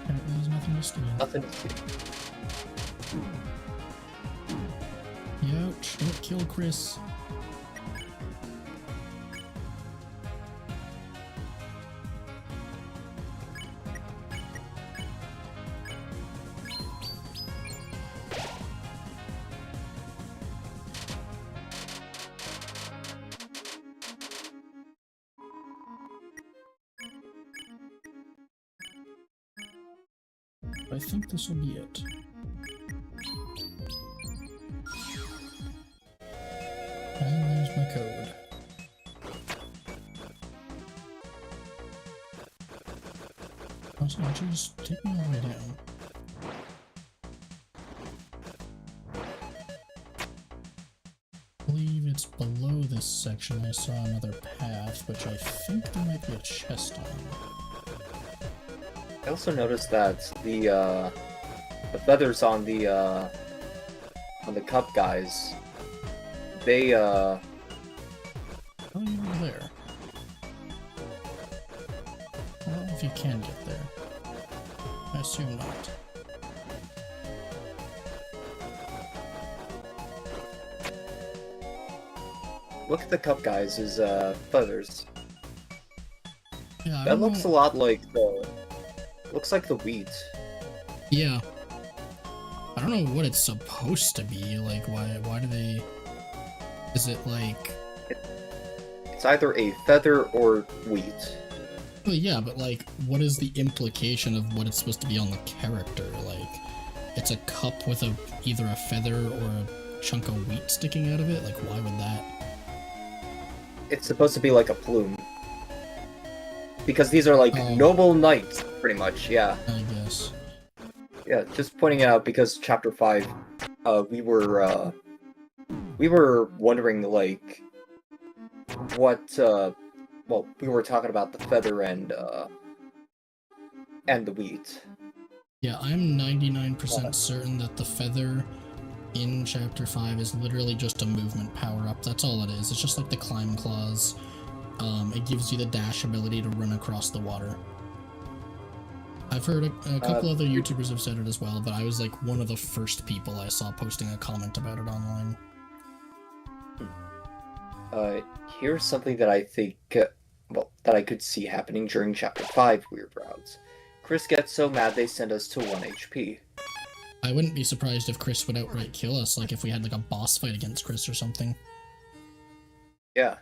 Apparently there's nothing to steal. Nothing to see. Ouch, don't kill Chris. I think this will be it. And there's my code. Also, why don't you just take me all the way down? I believe it's below this section. I saw another path, which I think there might be a chest on. I also noticed that the feathers on the cup guys, they Oh, you're over there. I don't know if you can get there. I assume not. look at the cup guys' feathers. Yeah, I That don't looks a know. lot like the wheat. Yeah. I don't know what it's supposed to be. Like, why do they... Is it like... It's either a feather or wheat. Well, yeah, but like, what is the implication of what it's supposed to be on the character? Like, it's a cup with either a feather or a chunk of wheat sticking out of it? Like, why would that... It's supposed to be like a plume. Because these are like Oh. noble knights, pretty much, yeah. I guess. Yeah, just pointing it out because chapter 5, we were wondering, like, what, well, we were talking about the feather and the wheat. Yeah, I'm 99% certain that the feather in Chapter 5 is literally just a movement power-up. That's all it is. It's just like the Climb Claws. It gives you the dash ability to run across the water. I've heard a couple other YouTubers have said it as well, but I was like one of the first people I saw posting a comment about it online. Here's something that I think, well, that I could see happening during chapter 5 Weird Routes. Chris gets so mad they send us to 1 HP. I wouldn't be surprised if Chris would outright kill us, like if we had like a boss fight against Chris or something. Yeah.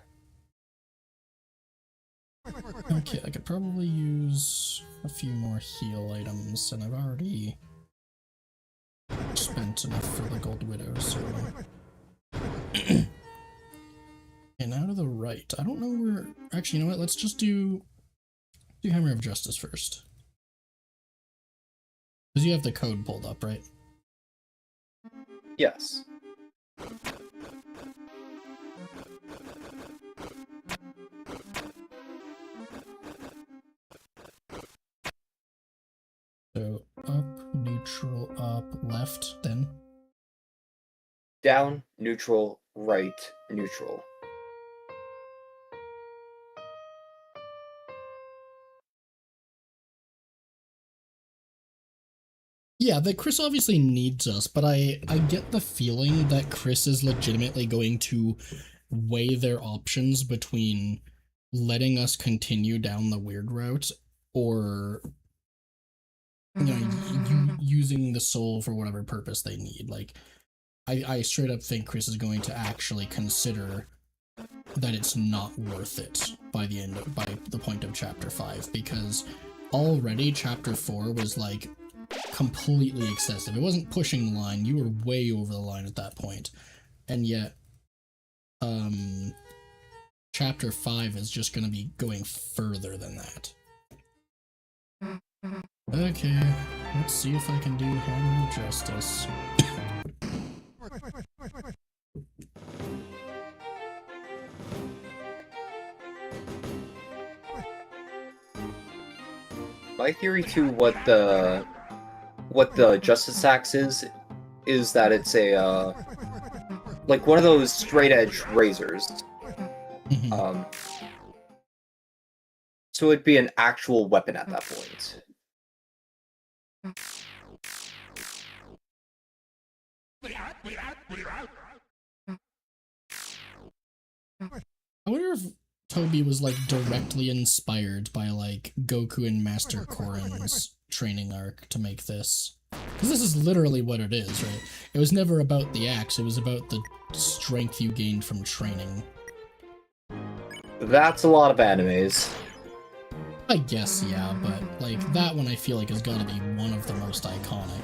Okay, I could probably use a few more heal items, and I've already spent enough for the Gold Widow, so... And now to the right. I don't know where... Actually, you know what? Let's just do Hammer of Justice first. Because you have the code pulled up, right? Yes. So, up, neutral, up, left, then? Down, neutral, right, neutral. Yeah, that Chris obviously needs us, but I get the feeling that Chris is legitimately going to weigh their options between letting us continue down the weird route or using the soul for whatever purpose they need. Like I straight up think Chris is going to actually consider that it's not worth it by the point of chapter 5, because already chapter 4 was like completely excessive. It wasn't pushing the line, you were way over the line at that point. And yet chapter 5 is just going to be going further than that. Okay, let's see if I can do Hammer justice. My theory to what the Justice Axe is that it's a like one of those straight edge razors. So it'd be an actual weapon at that point. I wonder if Toby was like directly inspired by like Goku and Master Korin's training arc to make this. Because this is literally what it is, right? It was never about the axe, it was about the strength you gained from training. That's a lot of animes. I guess, yeah, but like that one I feel like has got to be one of the most iconic.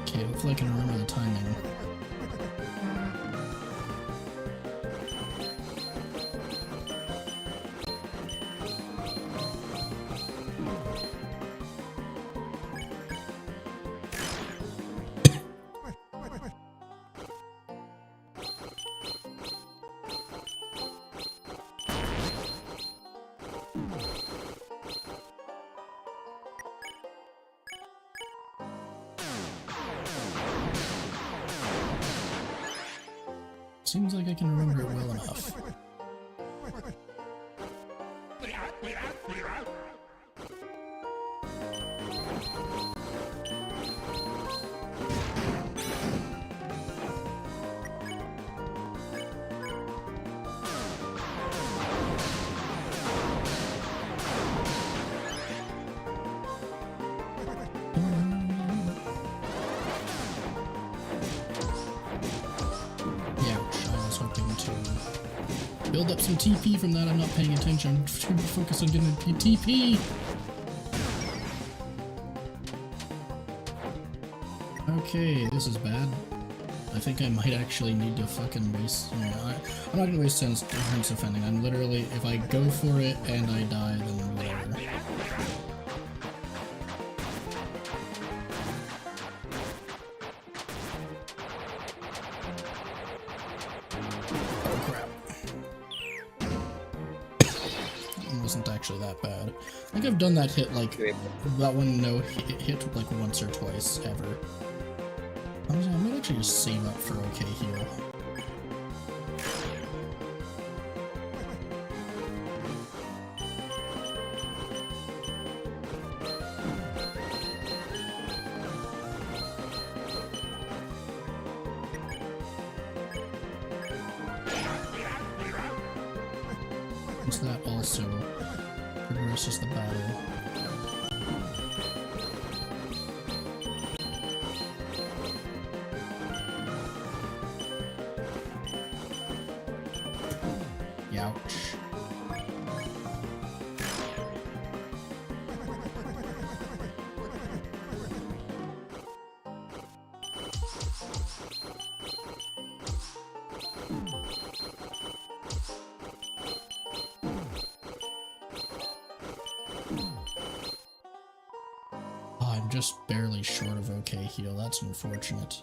Okay, hopefully I can remember the timing. Seems like I can remember it well enough. Build up some TP from that. I'm not paying attention. I'm too focused on getting the TP. Okay, this is bad. I think I might actually need to fucking waste... You know, I'm not gonna waste sense defending. I'm literally... If I go for it and I die, then whatever. Actually that bad. I think I've done that hit like that one hit like once or twice ever. I might actually just save up for OK heal. Is that also progresses the battle? Youch. just barely short of okay heal. That's unfortunate.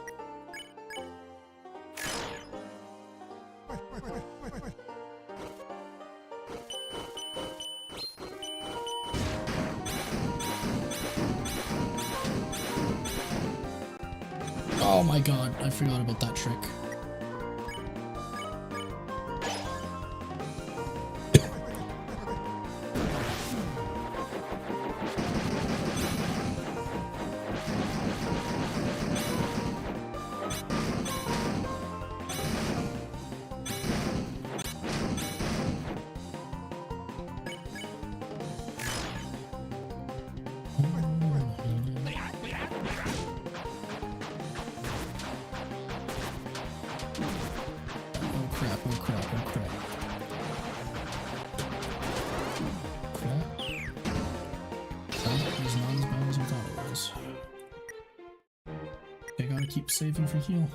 Oh my god, I forgot about that trick. Keep saving for heal.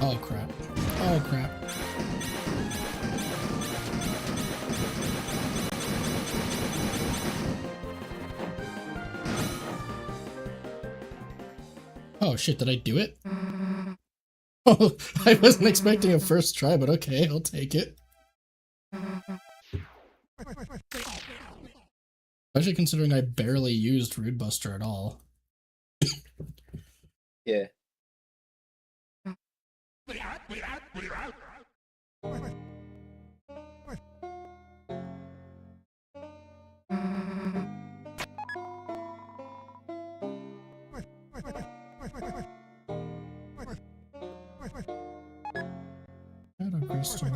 Oh crap. Oh crap. Oh shit, did I do it? Oh, I wasn't expecting a first try, but okay, I'll take it. Especially considering I barely used Rude Buster at all. Yeah. Shadow Crystal.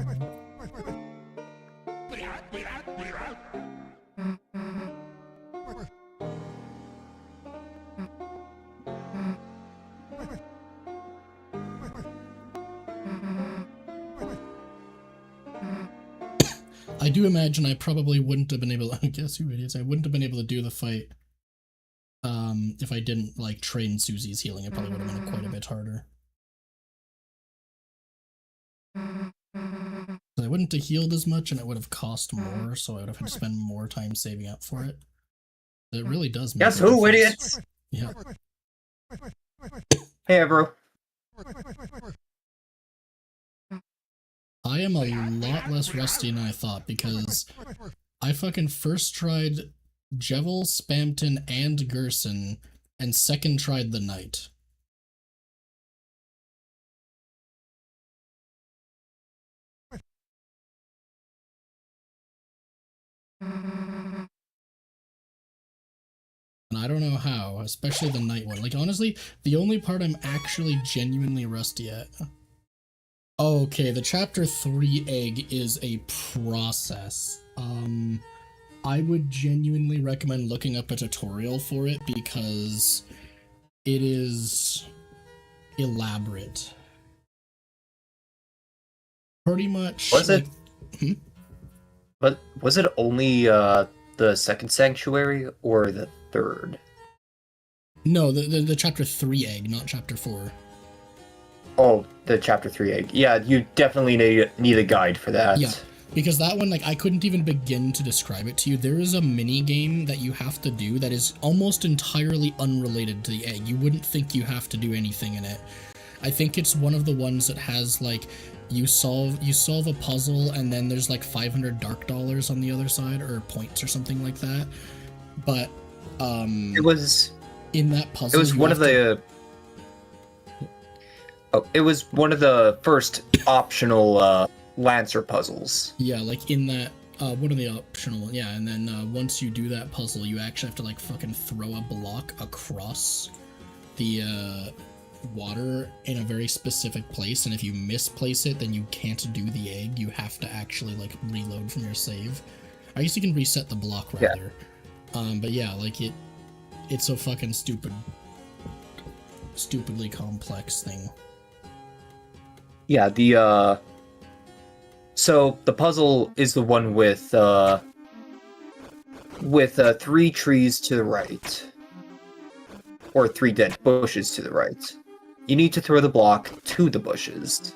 I do imagine I probably wouldn't have been able to, guess who it is, I wouldn't have been able to do the fight if I didn't like train Susie's healing. It probably would have been quite a bit harder. I wouldn't have healed as much and it would have cost more, so I would have had to spend more time saving up for it. It really does make Guess who, difference. idiots? Yeah. Hey, bro. I am a lot less rusty than I thought because I fucking first tried Jevil, Spamton, and Gerson, and second tried the Knight. And I don't know how, especially the Knight one. Like, honestly, the only part I'm actually genuinely rusty at. Okay, the chapter 3 egg is a process. I would genuinely recommend looking up a tutorial for it because it is elaborate. Pretty much. Was it? Hmm? But was it only the second sanctuary or the third? No, the chapter 3 egg, not chapter 4. Oh, the chapter 3 egg. Yeah, you definitely need a guide for that. Yeah, because that one, like, I couldn't even begin to describe it to you. There is a mini game that you have to do that is almost entirely unrelated to the egg. You wouldn't think you have to do anything in it. I think it's one of the ones that has, like, you solve a puzzle and then there's like 500 dark dollars on the other side, or points or something like that. But it was in that puzzle. It was one of the. It was one of the first optional Lancer puzzles. Yeah, like in that one of the optional, yeah, and then once you do that puzzle, you actually have to like fucking throw a block across the water in a very specific place, and if you misplace it, then you can't do the egg. You have to actually like reload from your save. I guess you can reset the block rather. But yeah, like it's a fucking stupidly complex thing. Yeah, so the puzzle is the one with 3 trees to the right. Or 3 dead bushes to the right. You need to throw the block to the bushes.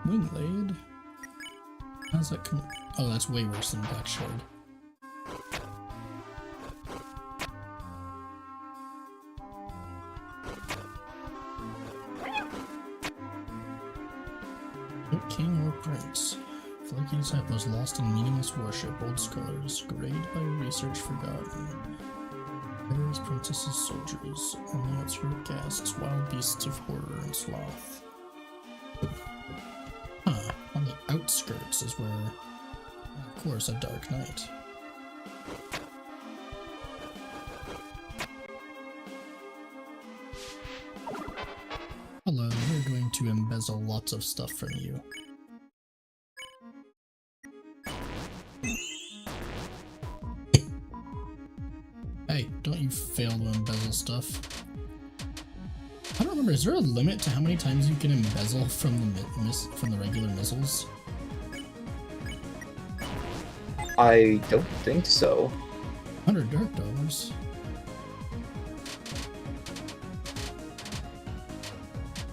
Wingblade? How's that come? Oh, that's way worse than Black Shard. No king or prince. Flunkies have those lost in meaningless worship, old scholars, grade by research forgotten. Pharaohs, princesses, soldiers, on the outskirts guests, wild beasts of horror and sloth. Huh, on the outskirts is where, of course, a dark night. Hello, we're going to embezzle lots of stuff from you. Hey, don't you fail to embezzle stuff. I don't remember, is there a limit to how many times you can embezzle from the regular missiles? I don't think so. $100 dark dollars.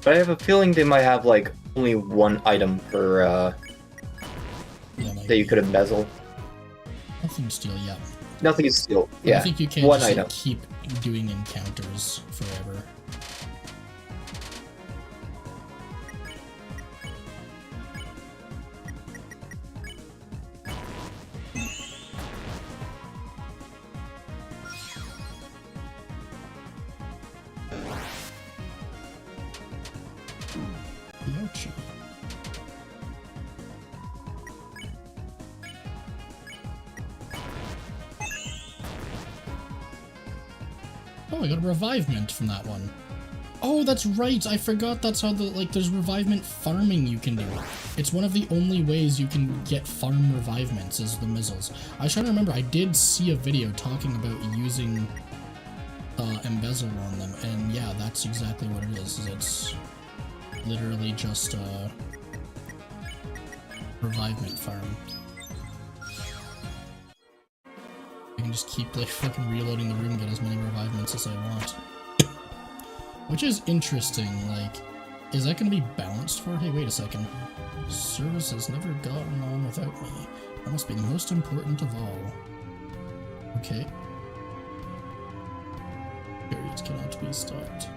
But I have a feeling they might have, like, only one item per, Yeah, like, that you could embezzle. nothing to steal, yeah. Nothing is still, I yeah, think you can't one just item. like, keep doing encounters forever. Yoshi. Oh, I got a revivement from that one. Oh, that's right. I forgot that's how there's revivement farming you can do. It's one of the only ways you can get farm revivements is the missiles. I was trying to remember, I did see a video talking about using embezzle on them, and yeah, that's exactly what it is. It's literally just a revivement farm. I can just keep like fucking reloading the room and get as many revivements as I want. Which is interesting, like, is that gonna be balanced for? Hey, wait a second. Service has never gotten on without me. That must be the most important of all. Okay. Periods cannot be stopped.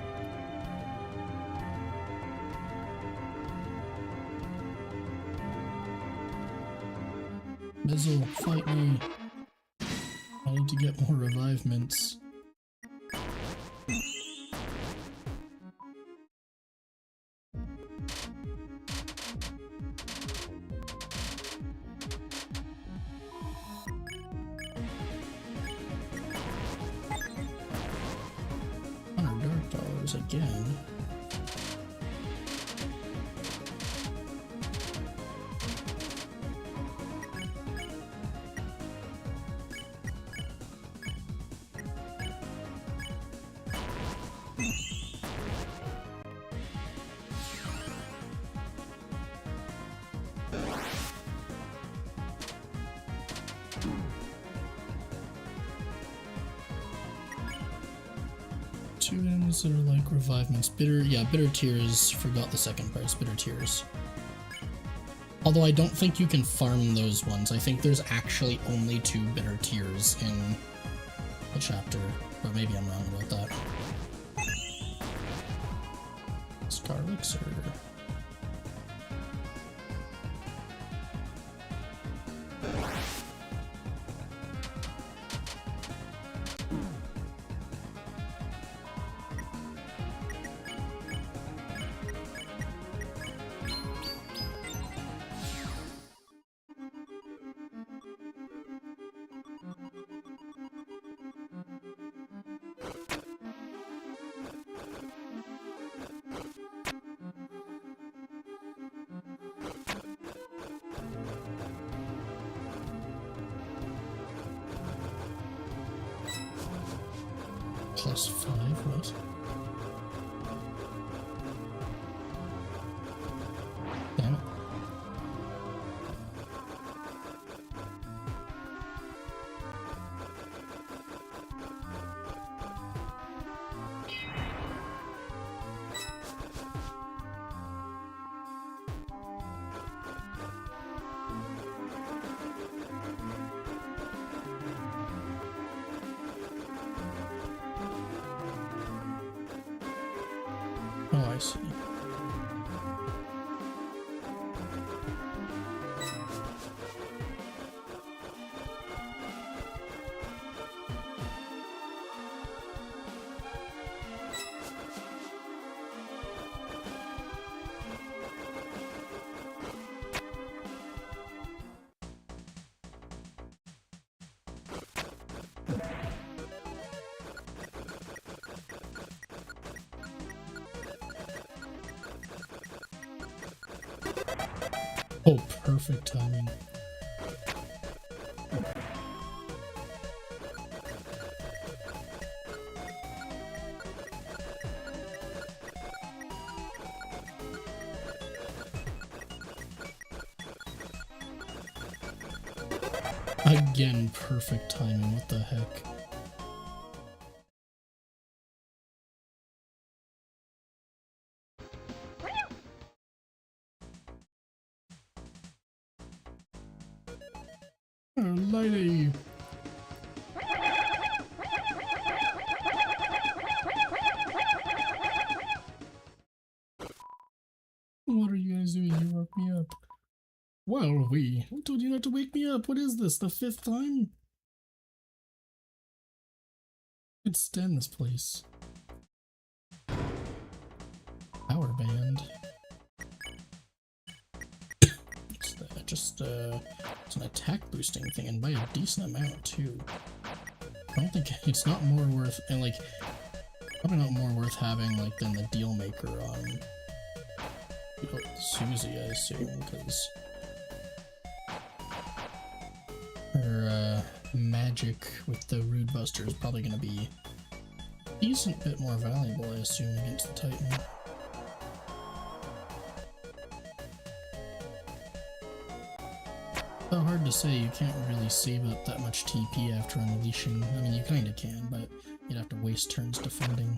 Mizzle, fight me. I need to get more revivements. $100 again. Two items that are like revivements. Bitter Tears. Forgot the second part. It's Bitter Tears. Although I don't think you can farm those ones. I think there's actually only 2 Bitter Tears in the chapter. But maybe I'm wrong about that. Scar Elixir. +5, what? Damn it. Oh, I see. Oh, perfect timing. Again, perfect timing. What the heck? Oh, lady. What are you guys doing? You woke me up. Well, I told you not to wake me up. What is this, the 5th time? Let's stand this place. Power band. What's that? Just, it's an attack boosting thing, and by a decent amount, too. I don't think it's not more worth, and like, probably not more worth having, like, than the deal maker on Susie, I assume, because her magic with the Rude Buster is probably going to be a decent bit more valuable, I assume, against the Titan. So hard to say, you can't really save up that much TP after unleashing. I mean, you kinda can, but you'd have to waste turns defending.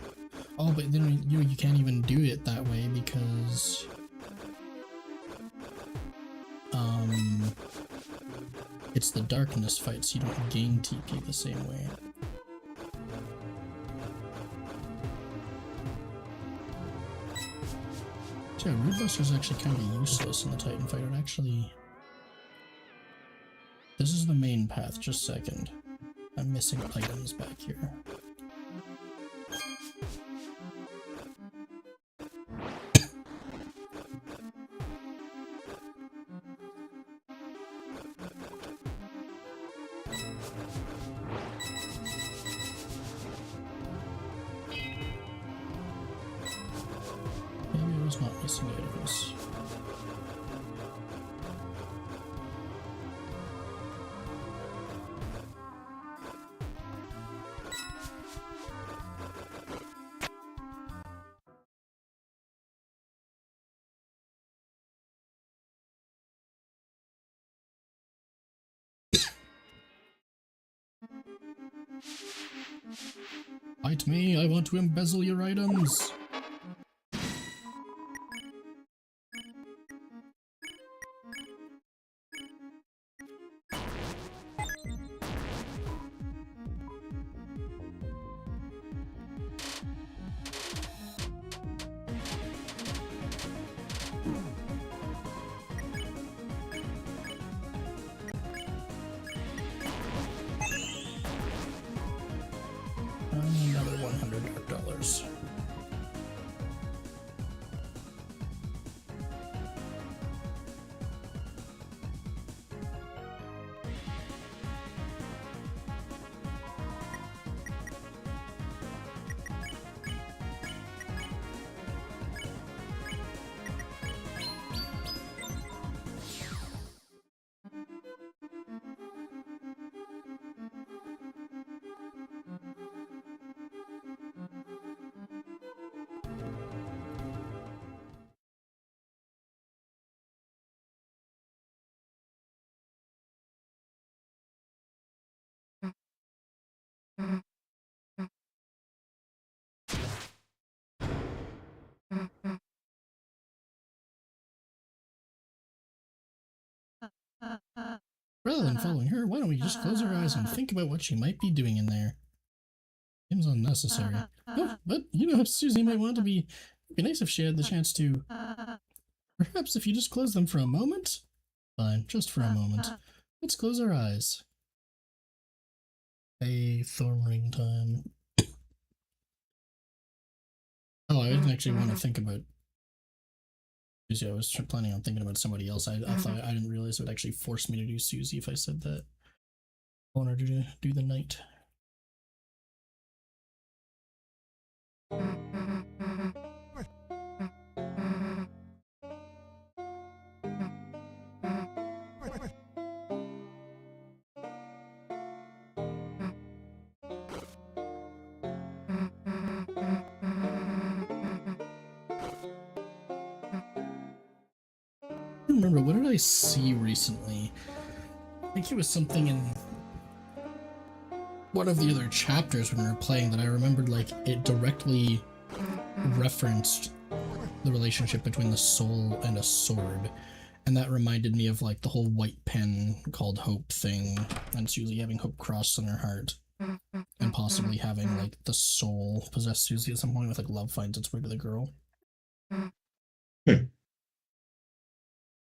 Oh, but then you can't even do it that way because it's the darkness fight, so you don't gain TP the same way. So yeah, Rude Buster is actually kind of useless in the Titan fight. It actually... This is the main path, just a second. I'm missing items back here. Maybe I was not missing items. Fight me, I want to embezzle your items! Another $100. Rather than following her, why don't we just close our eyes and think about what she might be doing in there? Seems unnecessary. Oh, but you know, Susie might want to be. It'd be nice if she had the chance to. Perhaps if you just close them for a moment? Fine, just for a moment. Let's close our eyes. Hey, thorn ring time. Oh, I didn't actually want to think about. Susie. I was planning on thinking about somebody else. I thought I didn't realize it would actually force me to do Susie if I said that. I wanted her to do the knight. I don't remember, what did I see recently? I think it was something in one of the other chapters when we were playing that I remembered, like, it directly referenced the relationship between the soul and a sword. And that reminded me of, like, the whole white pen called Hope thing, and Susie having Hope crossed on her heart. And possibly having, like, the soul possess Susie at some point with, like, love finds its way to the girl.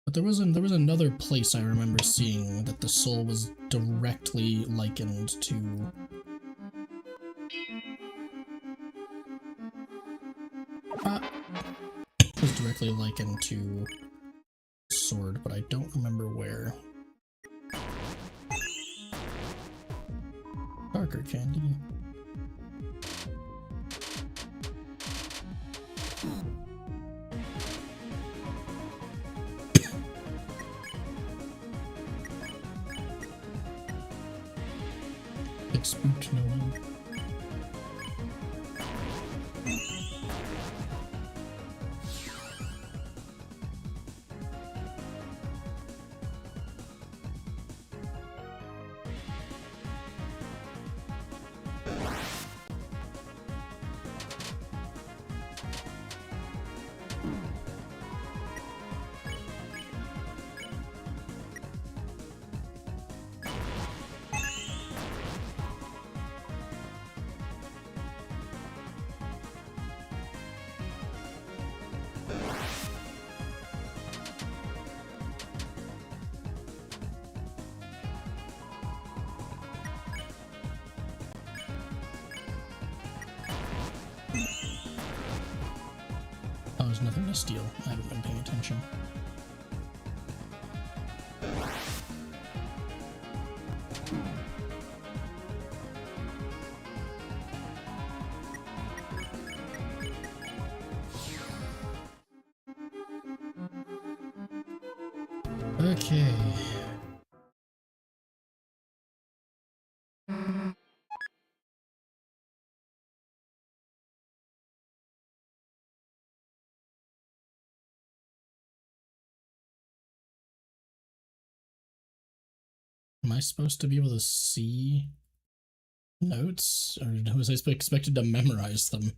But there was another place I remember seeing that the soul was directly likened to. Was directly likened to sword, but I don't remember where. Darker candy. It spooked no one. Oh, there's nothing to steal. I haven't been paying attention. Okay. Am I supposed to be able to see notes, or was I expected to memorize them?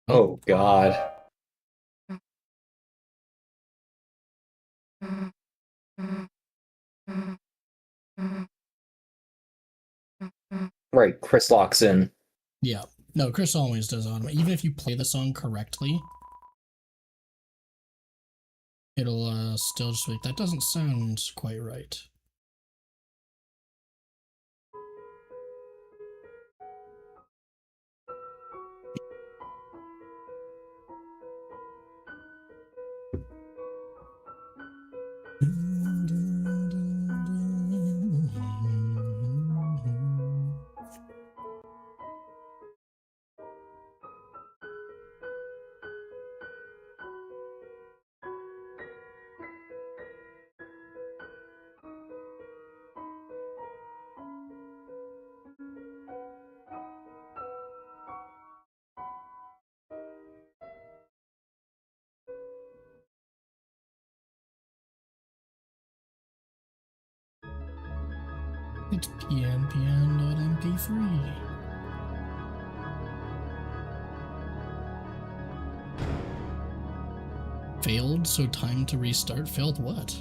Oh god. Right, Chris locks in. Yeah. No, Chris always does automate. Even if you play the song correctly, it'll still just be like, that doesn't sound quite right. It's pnpn.mp3. Failed, so time to restart. Failed what?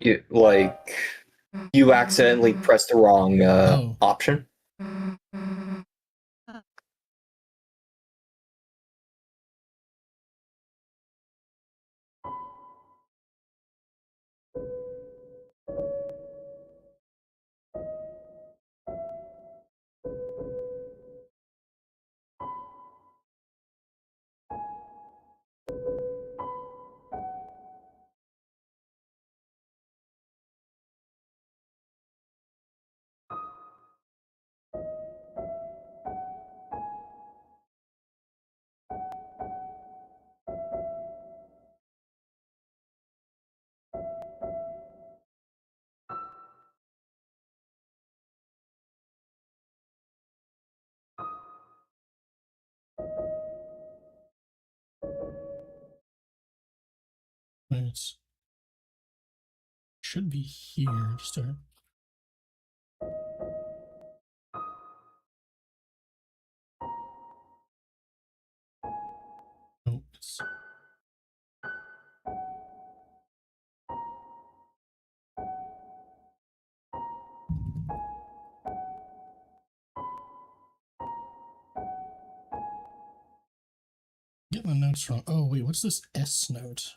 You accidentally pressed the wrong option. It should be here to start. Oh, get the notes wrong. Oh, wait, what's this S note?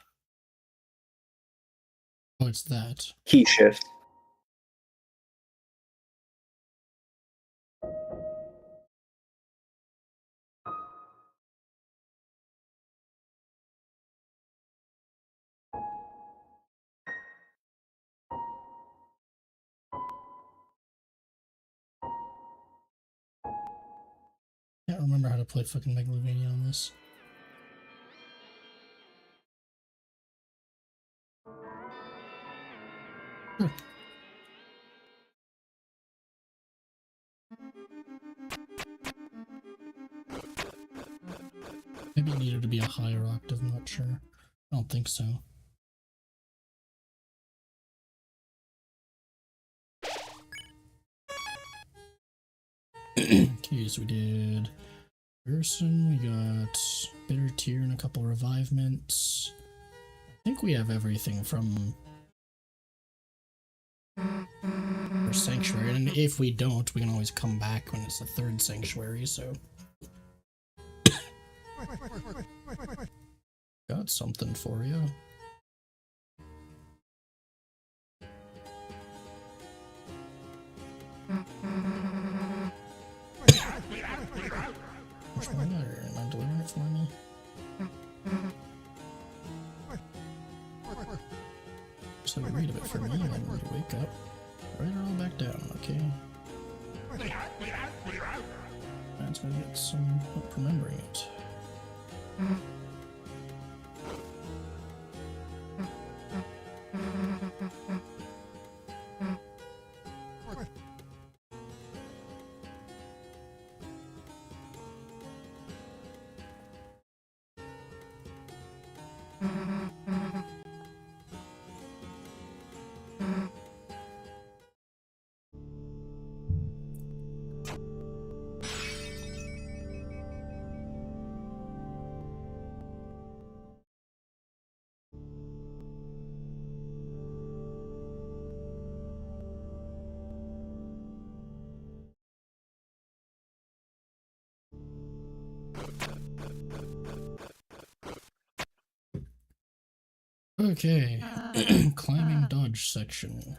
Oh, it's that. Key shift. Can't remember how to play fucking Megalovania on this. Sure. Maybe it needed to be a higher octave, I'm not sure. I don't think so. Okay, so we did Gerson, we got Bitter Tear and a couple revivements. I think we have everything from our Sanctuary, and if we don't, we can always come back when it's the third Sanctuary, so... Got something for you. Which one? Or am I delivering it for me? Just have a read of it for me, and then when you wake up, write it all back down, okay? That's gonna get some help remembering it. Okay, climbing dodge section.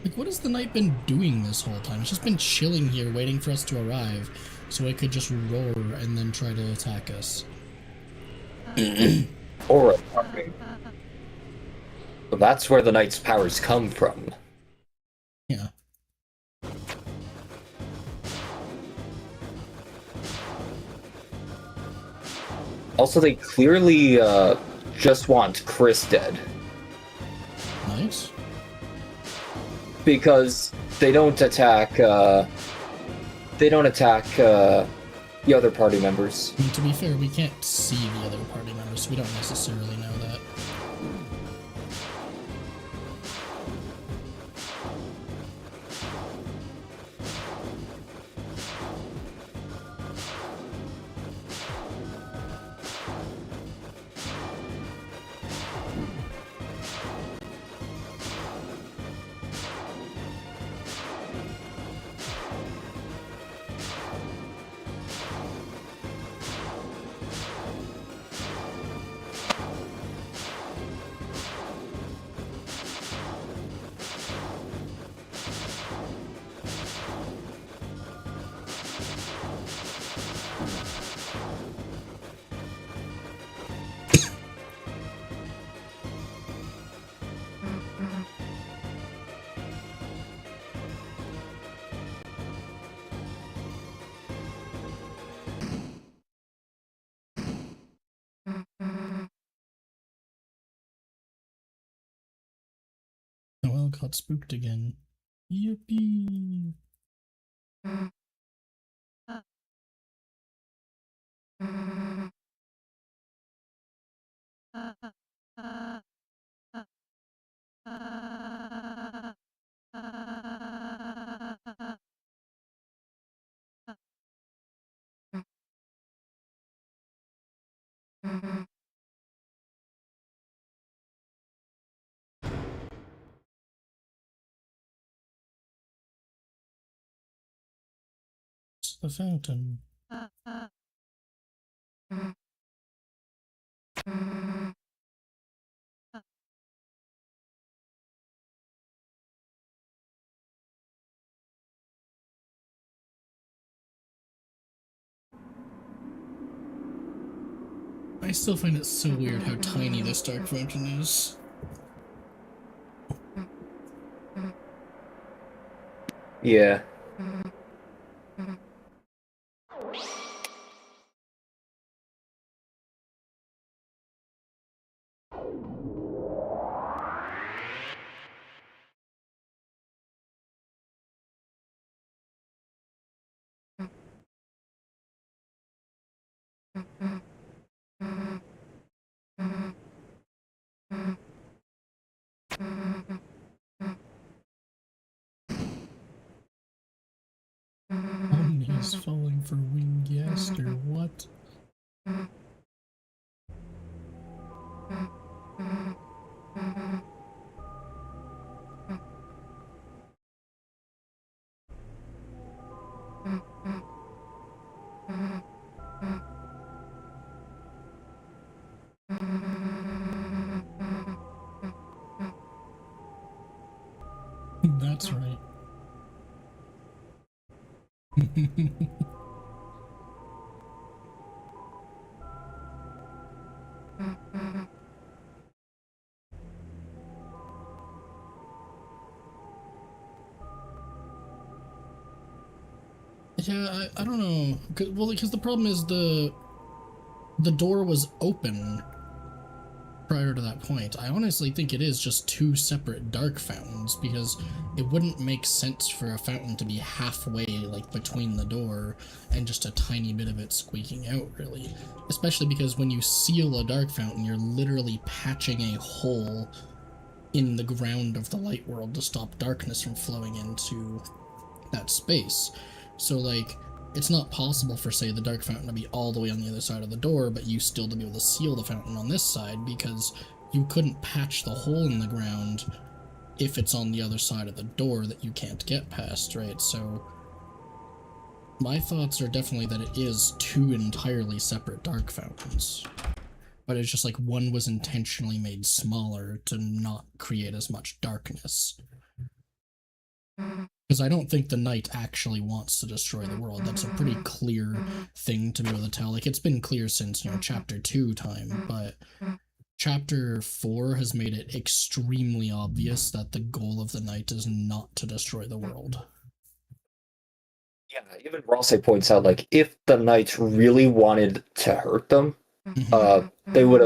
Like, what has the knight been doing this whole time? It's just been chilling here, waiting for us to arrive, so it could just roar and then try to attack us. Or attacking. So that's where the knight's powers come from. Yeah. Also, they clearly just want Chris dead. Nice. Because they don't attack the other party members. I mean, to be fair, we can't see the other party members, so we don't necessarily know that. got spooked again. Yippee! It's the fountain. I still find it so weird how tiny this dark fountain is. Yeah. Omni is falling for winged Yaster, what? That's right. Yeah, I don't know. Well, because the problem is the door was open prior to that point. I honestly think it is just two separate dark fountains, because it wouldn't make sense for a fountain to be halfway, like, between the door and just a tiny bit of it squeaking out, really. Especially because when you seal a dark fountain, you're literally patching a hole in the ground of the light world to stop darkness from flowing into that space. So, like, it's not possible for, say, the dark fountain to be all the way on the other side of the door, but you still to be able to seal the fountain on this side, because you couldn't patch the hole in the ground if it's on the other side of the door that you can't get past, right? So my thoughts are definitely that it is two entirely separate dark fountains, but it's just like one was intentionally made smaller to not create as much darkness. Because I don't think the knight actually wants to destroy the world. That's a pretty clear thing to be able to tell. Like, it's been clear since, chapter 2 time, but chapter 4 has made it extremely obvious that the goal of the knight is not to destroy the world. Yeah, even Rosse points out, like, if the knights really wanted to hurt them, they would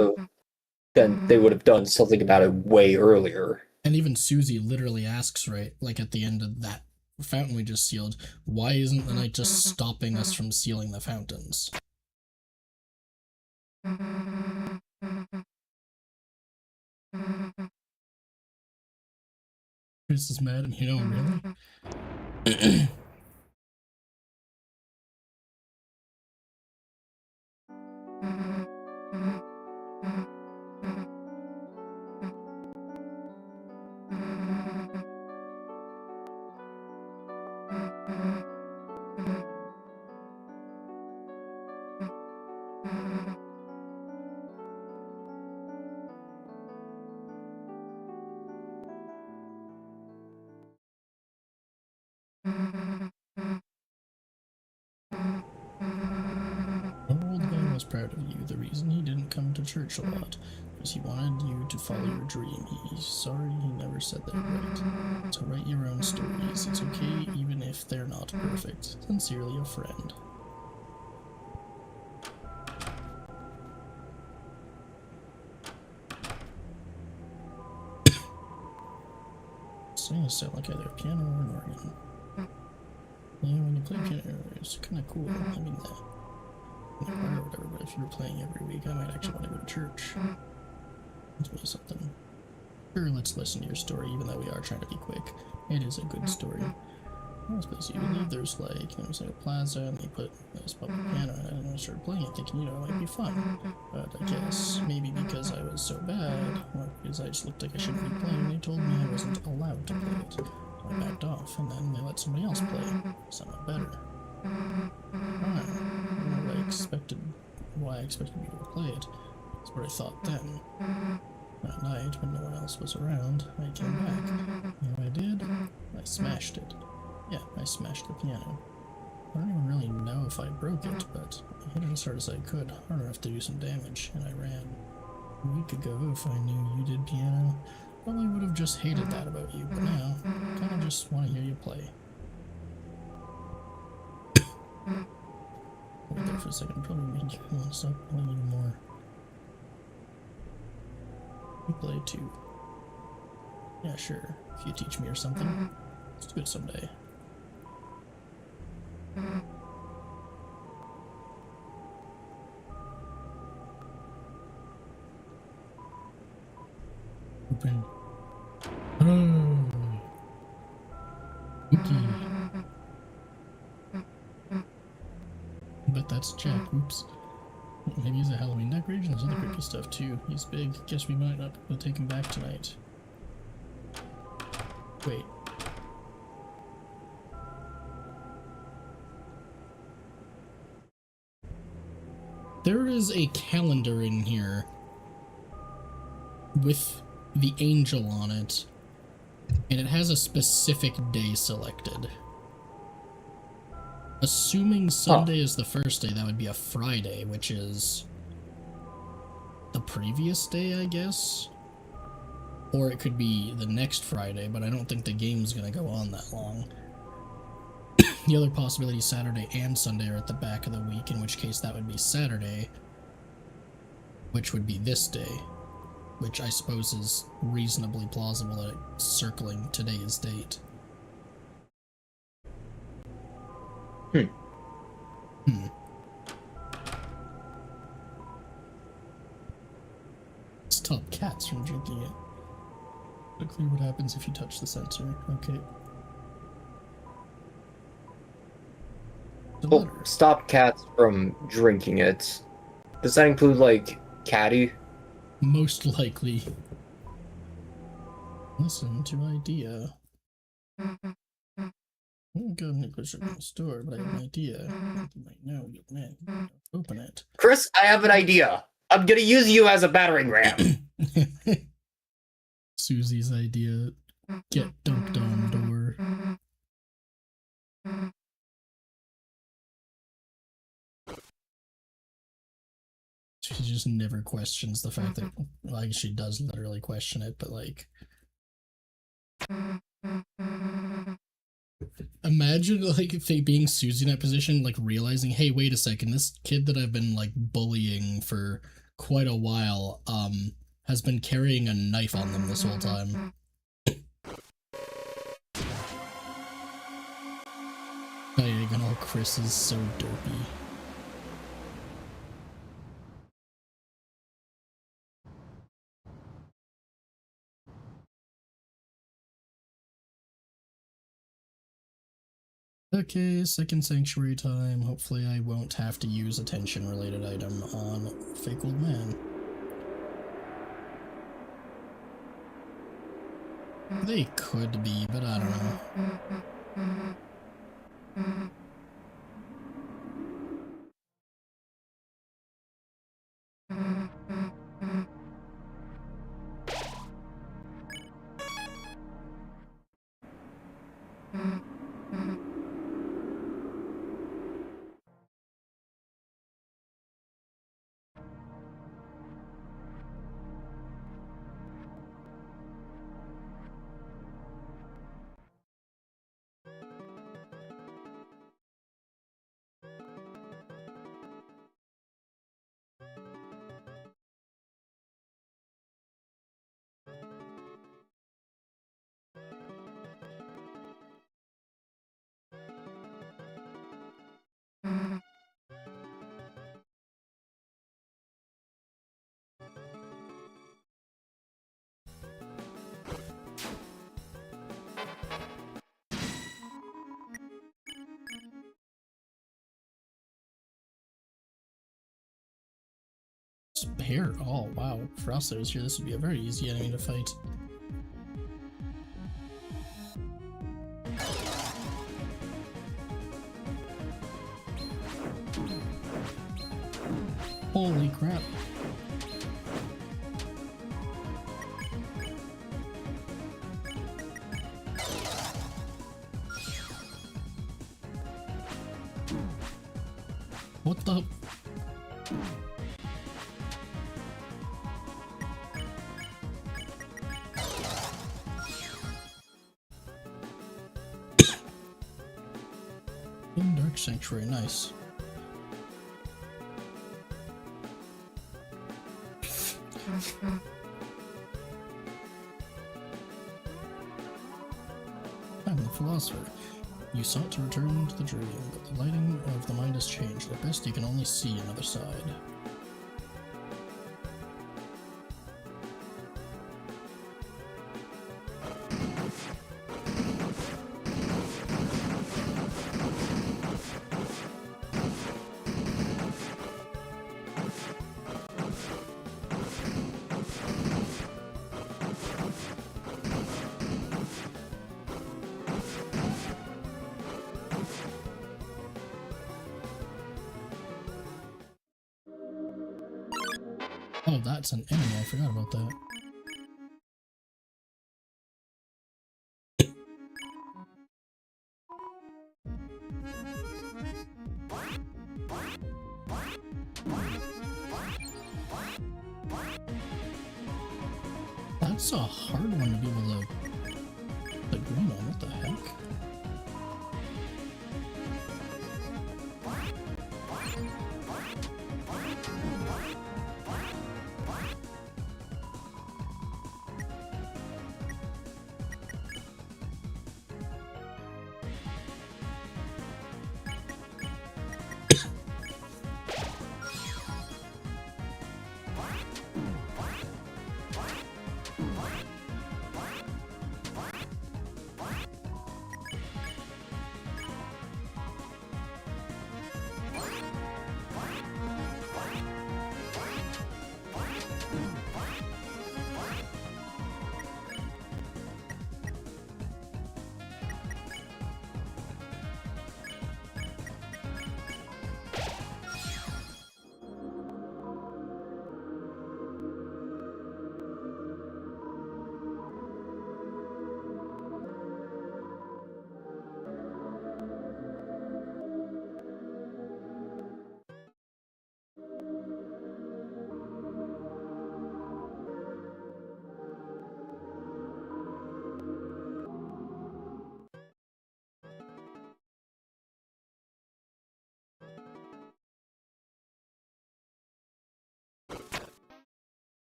have done something about it way earlier. And even Susie literally asks, right, like at the end of that fountain we just sealed, why isn't the knight just stopping us from sealing the fountains? Chris is mad at me, really? Our old man was proud of you. The reason he didn't come to church a lot was he wanted you to follow your dream. He's sorry he never said that right. So write your own stories. It's okay even if they're not perfect. Sincerely, a friend. saying it sounded like either a piano or an organ. Yeah, when you play piano, it's kind of cool. I mean, in the choir or whatever, but if you were playing every week, I might actually want to go to church. That's really something. Sure, let's listen to your story, even though we are trying to be quick. It is a good story. This place you live, there's like, there's like a plaza, and they put this public piano in it, and I started playing it, thinking, it might be fun. But I guess maybe because I was so bad, or because I just looked like I shouldn't be playing, they told me I wasn't allowed to play it. So I backed off, and then they let somebody else play, someone better. Fine. I don't know why I expected people to play it. That's what I thought then. That night, when no one else was around, I came back. You know what I did? I smashed it. Yeah, I smashed the piano. I don't even really know if I broke it, but I hit it as hard as I could, hard enough to do some damage, and I ran. A week ago, if I knew you did piano, probably would have just hated that about you, but now, I kinda just want to hear you play. Wait there for a second, probably make you want to stop playing even more. You play too. Yeah, sure, if you teach me or something. Let's do it someday. Open. Oh. Spooky. But that's Jack. Oops. Maybe he's a Halloween decoration. There's other creepy stuff too. He's big. Guess we might not be able to take him back tonight. Wait. There is a calendar in here with the angel on it, and it has a specific day selected. Assuming Sunday is the first day, that would be a Friday, which is the previous day, I guess? Or it could be the next Friday, but I don't think the game's gonna go on that long. The other possibility, Saturday and Sunday, are at the back of the week, in which case that would be Saturday, which would be this day, which I suppose is reasonably plausible at circling today's date. Stop cats from drinking it. Not clear what happens if you touch the sensor. Okay. Well, stop cats from drinking it. Does that include, like, catty? Most likely. Listen to idea. I haven't got an English in the store, but I have an idea. You might know, young man. Open it. Chris, I have an idea. I'm gonna use you as a battering ram. Susie's idea. Get dunked on door. She just never questions the fact that, like, she does literally question it, but, like, imagine, like, if they being Susie in that position, like, realizing, hey, wait a second, this kid that I've been, like, bullying for quite a while, has been carrying a knife on them this whole time. Diagonal Chris is so dopey. Okay, second sanctuary time. Hopefully I won't have to use a tension-related item on fake old man. They could be, but I don't know. Here? Oh, wow. Frosted was here. This would be a very easy enemy to fight. Holy crap. What the? In Dark Sanctuary, nice. I'm the philosopher. You sought to return to the dream, but the lighting of the mind has changed. At best, you can only see another side. Oh, that's an enemy. I forgot about that. That's a hard one to be able to put green on. What the heck?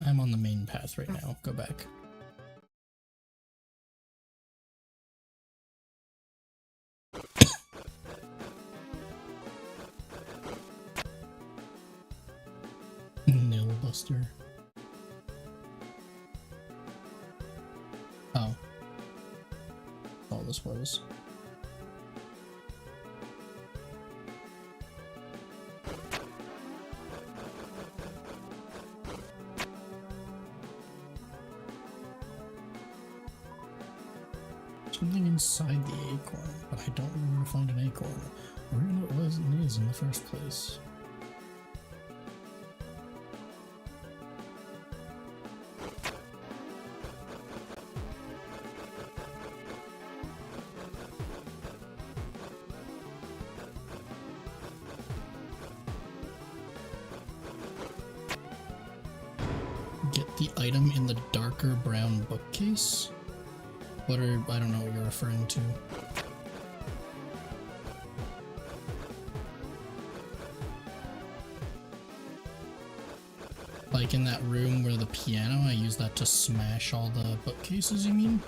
I'm on the main path right now. Go back. Nilbuster. Oh. All this was. Something inside the acorn, but I don't know where to find an acorn. Or even what it was and is in the first place. Get the item in the darker brown bookcase? What are, I don't know what you're referring to. Like in that room where the piano, I use that to smash all the bookcases, you mean?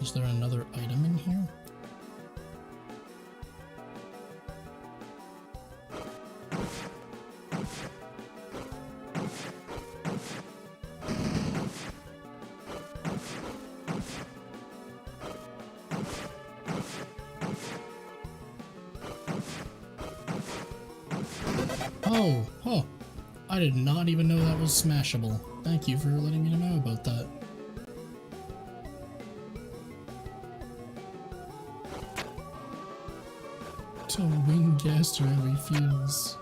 Is there another item in here? Oh, I did not even know that was smashable. Thank you for letting me know about that. To wing Gaster how he feels.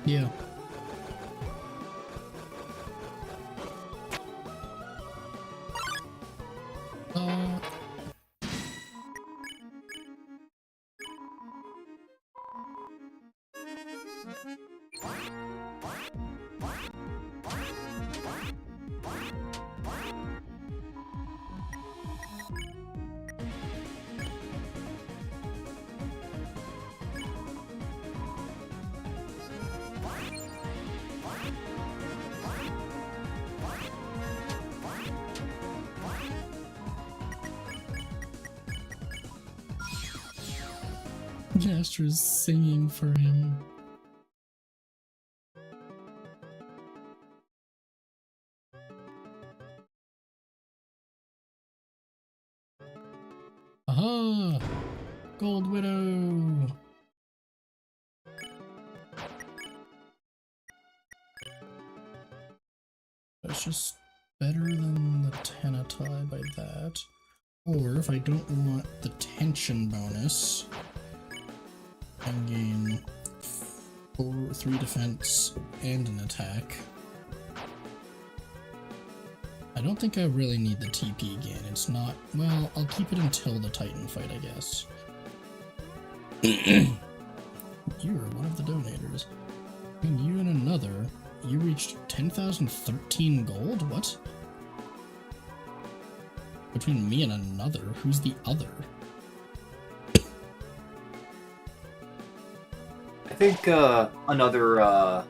Yeah. Gaster's singing for him. Aha! Gold Widow! That's just better than the Tenatai by that. Or if I don't want the tension bonus, I gain 3 defense and an attack. I don't think I really need the TP again. It's not... Well, I'll keep it until the Titan fight, I guess. You are one of the donators. Between you and another, you reached 10,013 gold? What? Between me and another? Who's the other? I think another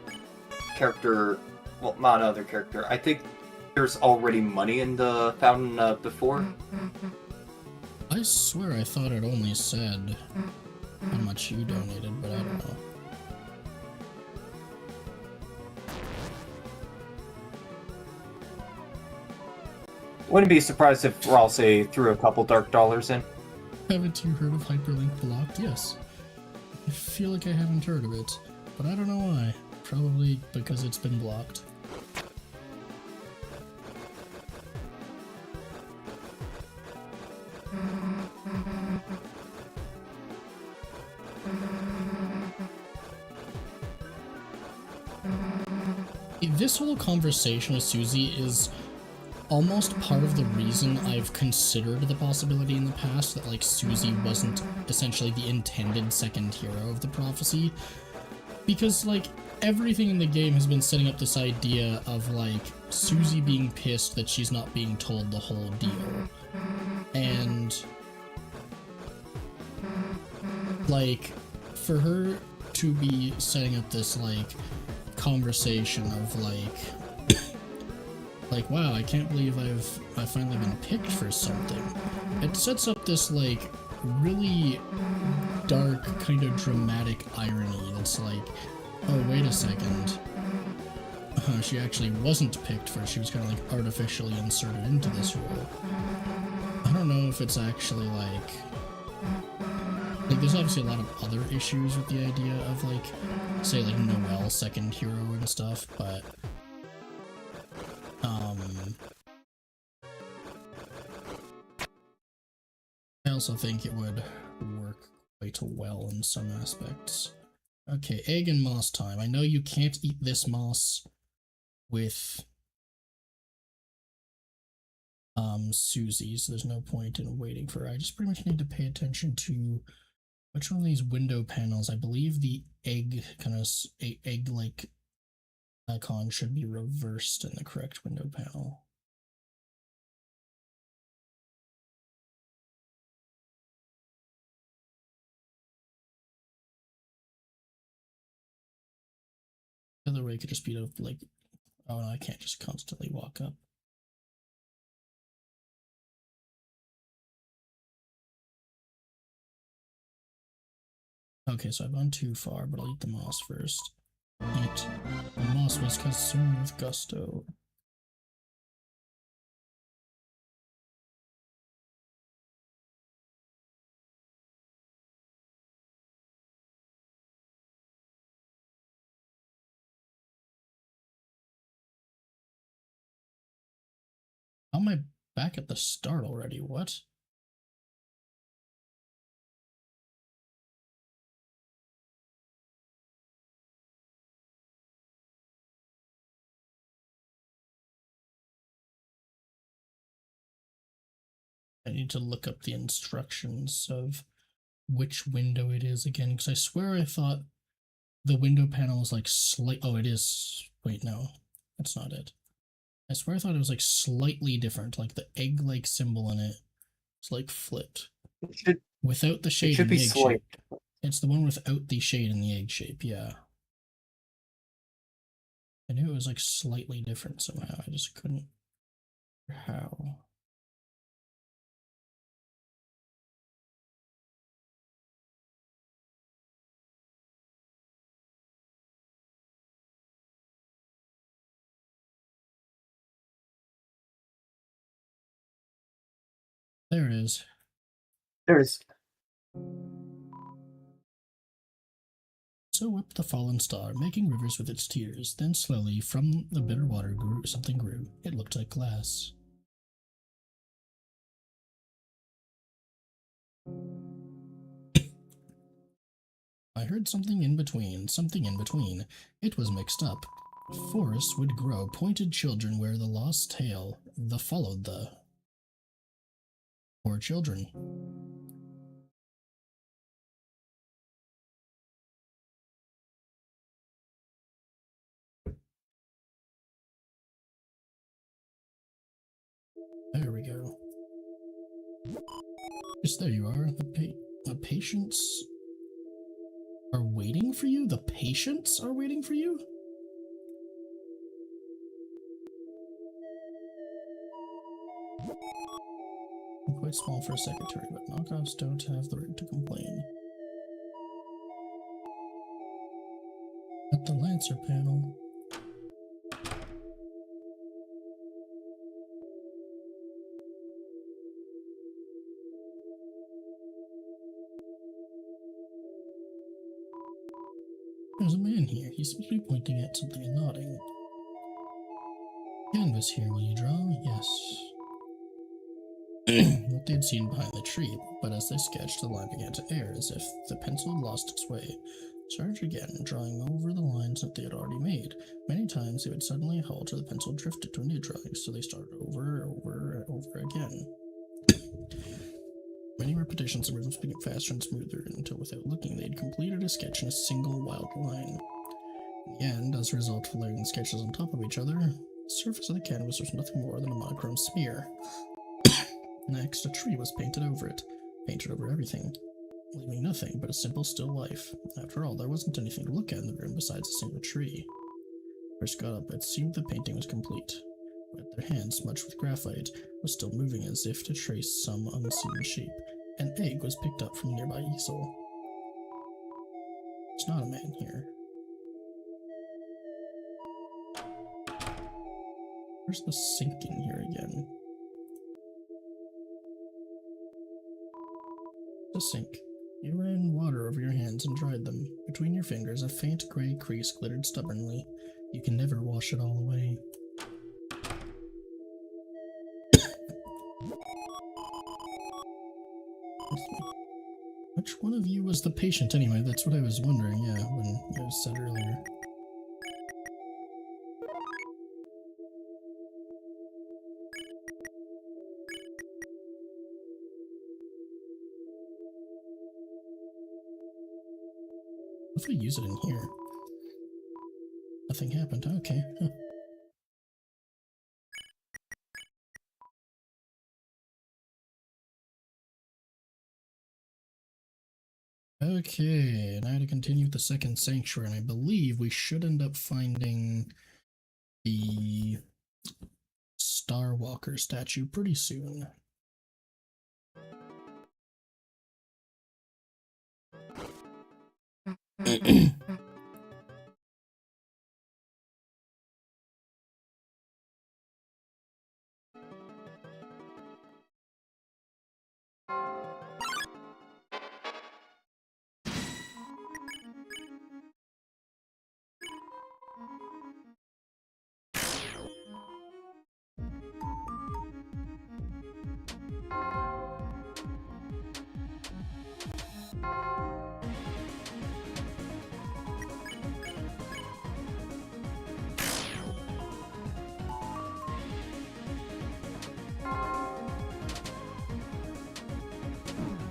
character, well, not another character, I think there's already money in the fountain before. I swear I thought it only said how much you donated, but I don't know. Wouldn't be surprised if Ralsei threw a couple dark dollars in. Haven't you heard of Hyperlink Blocked? Yes. I feel like I haven't heard of it, but I don't know why. Probably because it's been blocked. This whole conversation with Susie is almost part of the reason I've considered the possibility in the past that, like, Susie wasn't essentially the intended second hero of the prophecy. Because, like, everything in the game has been setting up this idea of, like, Susie being pissed that she's not being told the whole deal. And, like, for her to be setting up this, like, conversation of, like, wow, I can't believe I've finally been picked for something. It sets up this, like, really dark, kind of dramatic irony that's like, oh, wait a second. She actually wasn't picked for, she was kind of, like, artificially inserted into this role. I don't know if it's actually, like, there's obviously a lot of other issues with the idea of, like, say, like, Noelle second hero and stuff, but I also think it would work quite well in some aspects. Okay, egg and moss time. I know you can't eat this moss with Susie, so there's no point in waiting for her. I just pretty much need to pay attention to which one of these window panels. I believe the egg kind of egg-like icon should be reversed in the correct window panel. I could just be like, oh no, I can't just constantly walk up. Okay, so I've gone too far, but I'll eat the moss first. Eat. The moss was consumed with gusto. How am I back at the start already? What? I need to look up the instructions of which window it is again, because I swear I thought the window panel was like oh, it is. Wait, no, that's not it. I swear I thought it was like slightly different, like the egg-like symbol in it. It's like flipped. Without the shade in the egg shape. It's the one without the shade in the egg shape, yeah. I knew it was like slightly different somehow. I just couldn't. How? There it is. There's So wept the fallen star, making rivers with its tears. Then slowly, from the bitter water something grew. It looked like glass. I heard something in between, something in between. It was mixed up. Forests would grow, pointed children where the lost tale, the followed the. Poor children. There we go. Yes, there you are. The patients are waiting for you? The patients are waiting for you? I'm quite small for a secretary, but knockoffs don't have the right to complain. At the Lancer panel. There's a man here. He seems to be pointing at something and nodding. Canvas here, will you draw? Yes. What they'd seen behind the tree, but as they sketched, the line began to err, as if the pencil had lost its way. Charge again, drawing over the lines that they had already made. Many times they would suddenly halt, or the pencil drifted to a new drawing, so they started over again. Many repetitions, the rhythms became faster and smoother, until without looking, they'd completed a sketch in a single wild line. In the end, as a result of layering the sketches on top of each other, the surface of the canvas was nothing more than a monochrome smear. Next, a tree was painted over it, painted over everything, leaving nothing but a simple still life. After all, there wasn't anything to look at in the room besides a single tree. First got up, it seemed the painting was complete, but their hands, smudged with graphite, was still moving as if to trace some unseen shape. An egg was picked up from a nearby easel. There's not a man here. Where's the sink in here again? The sink. You ran water over your hands and dried them. Between your fingers, a faint gray crease glittered stubbornly. You can never wash it all away. Which one of you was the patient anyway? That's what I was wondering, yeah, when it was said earlier. What if I use it in here? Nothing happened, okay. Huh. Okay, now to continue with the second sanctuary, and I believe we should end up finding the Starwalker statue pretty soon.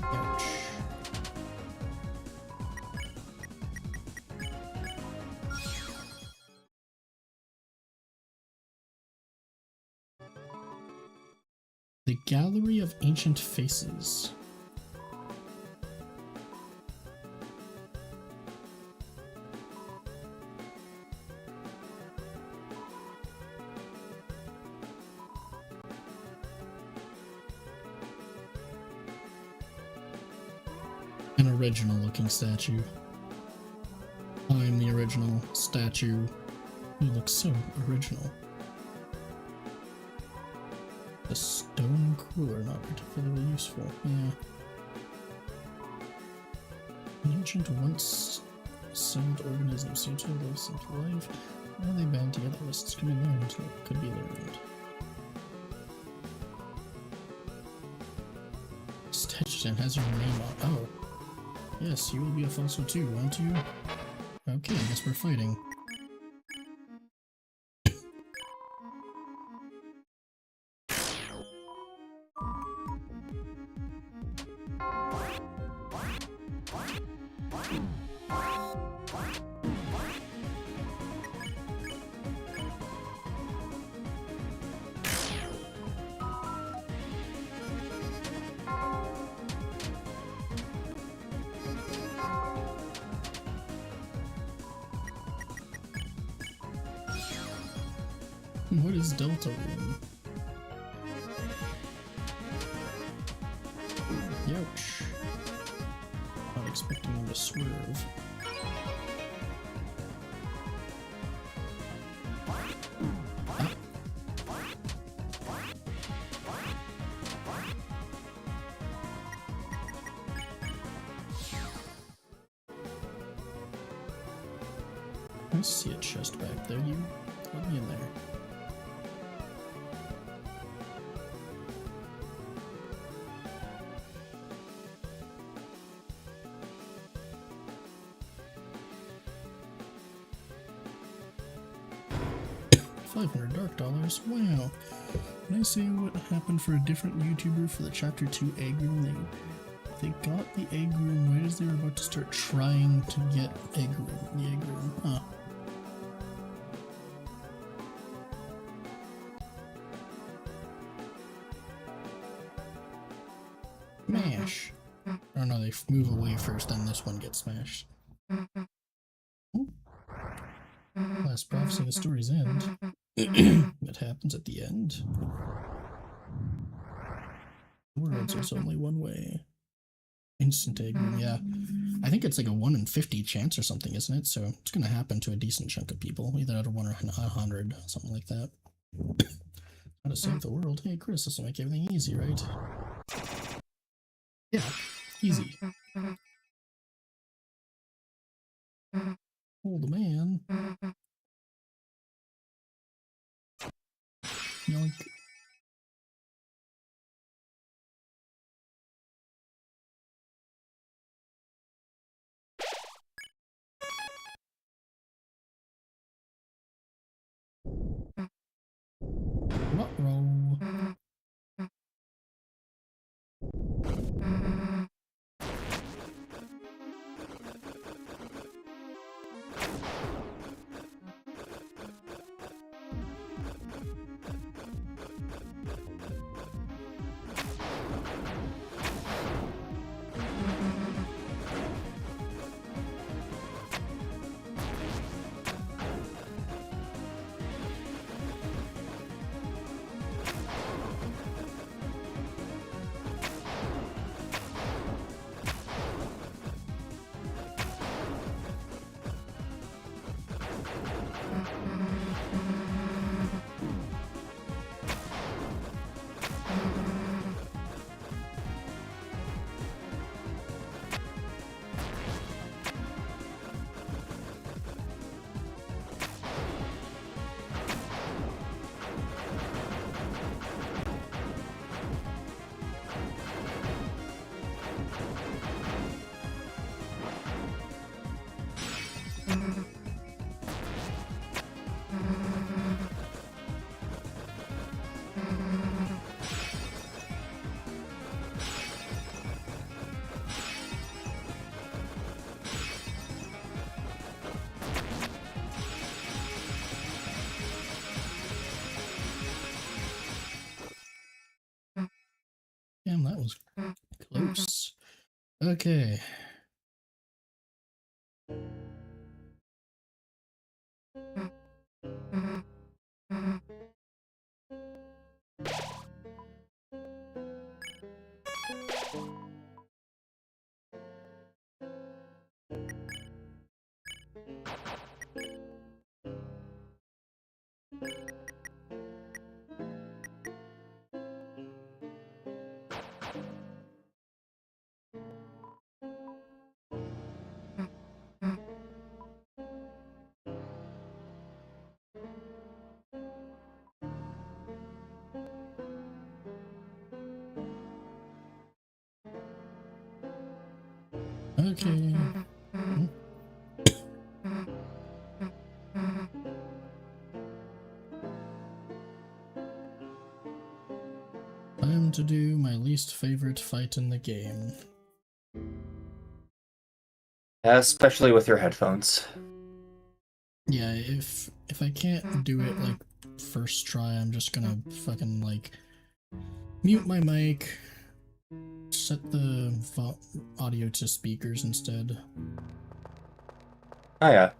Ouch. The Gallery of Ancient Faces. An original looking statue. I'm the original statue. You look so original. The stone cooler, not particularly useful. Yeah. An ancient once-celled organism seems to have lived into life. How they band together lists can be learned. Could be learned. Statue has your name on. Oh. Yes, you will be a fossil too, won't you? Okay, I guess we're fighting. What is Deltarune? Youch. Not expecting him to swerve. Ah. I see a chest back there. You let me in there. $500 Wow. Can I say what happened for a different YouTuber for the Chapter 2 egg room? They got the egg room right as they were about to start trying to get the egg room. Huh. Smash. Oh no, they move away first, then this one gets smashed. Last prophecy, the story's end. What happens at the end? Words, there's only one way. Instant egg room, yeah. I think it's like a 1 in 50 chance or something, isn't it? So it's gonna happen to a decent chunk of people, either out of 1 or 100, something like that. How to save the world? Hey Chris, this will make everything easy, right? Yeah, easy. Old man. Yoink. Ruh-roh. Okay. Okay. Time to do my least favorite fight in the game. Especially with your headphones. Yeah, if I can't do it like first try, I'm just gonna fucking like mute my mic, set the audio to speakers instead. Oh yeah.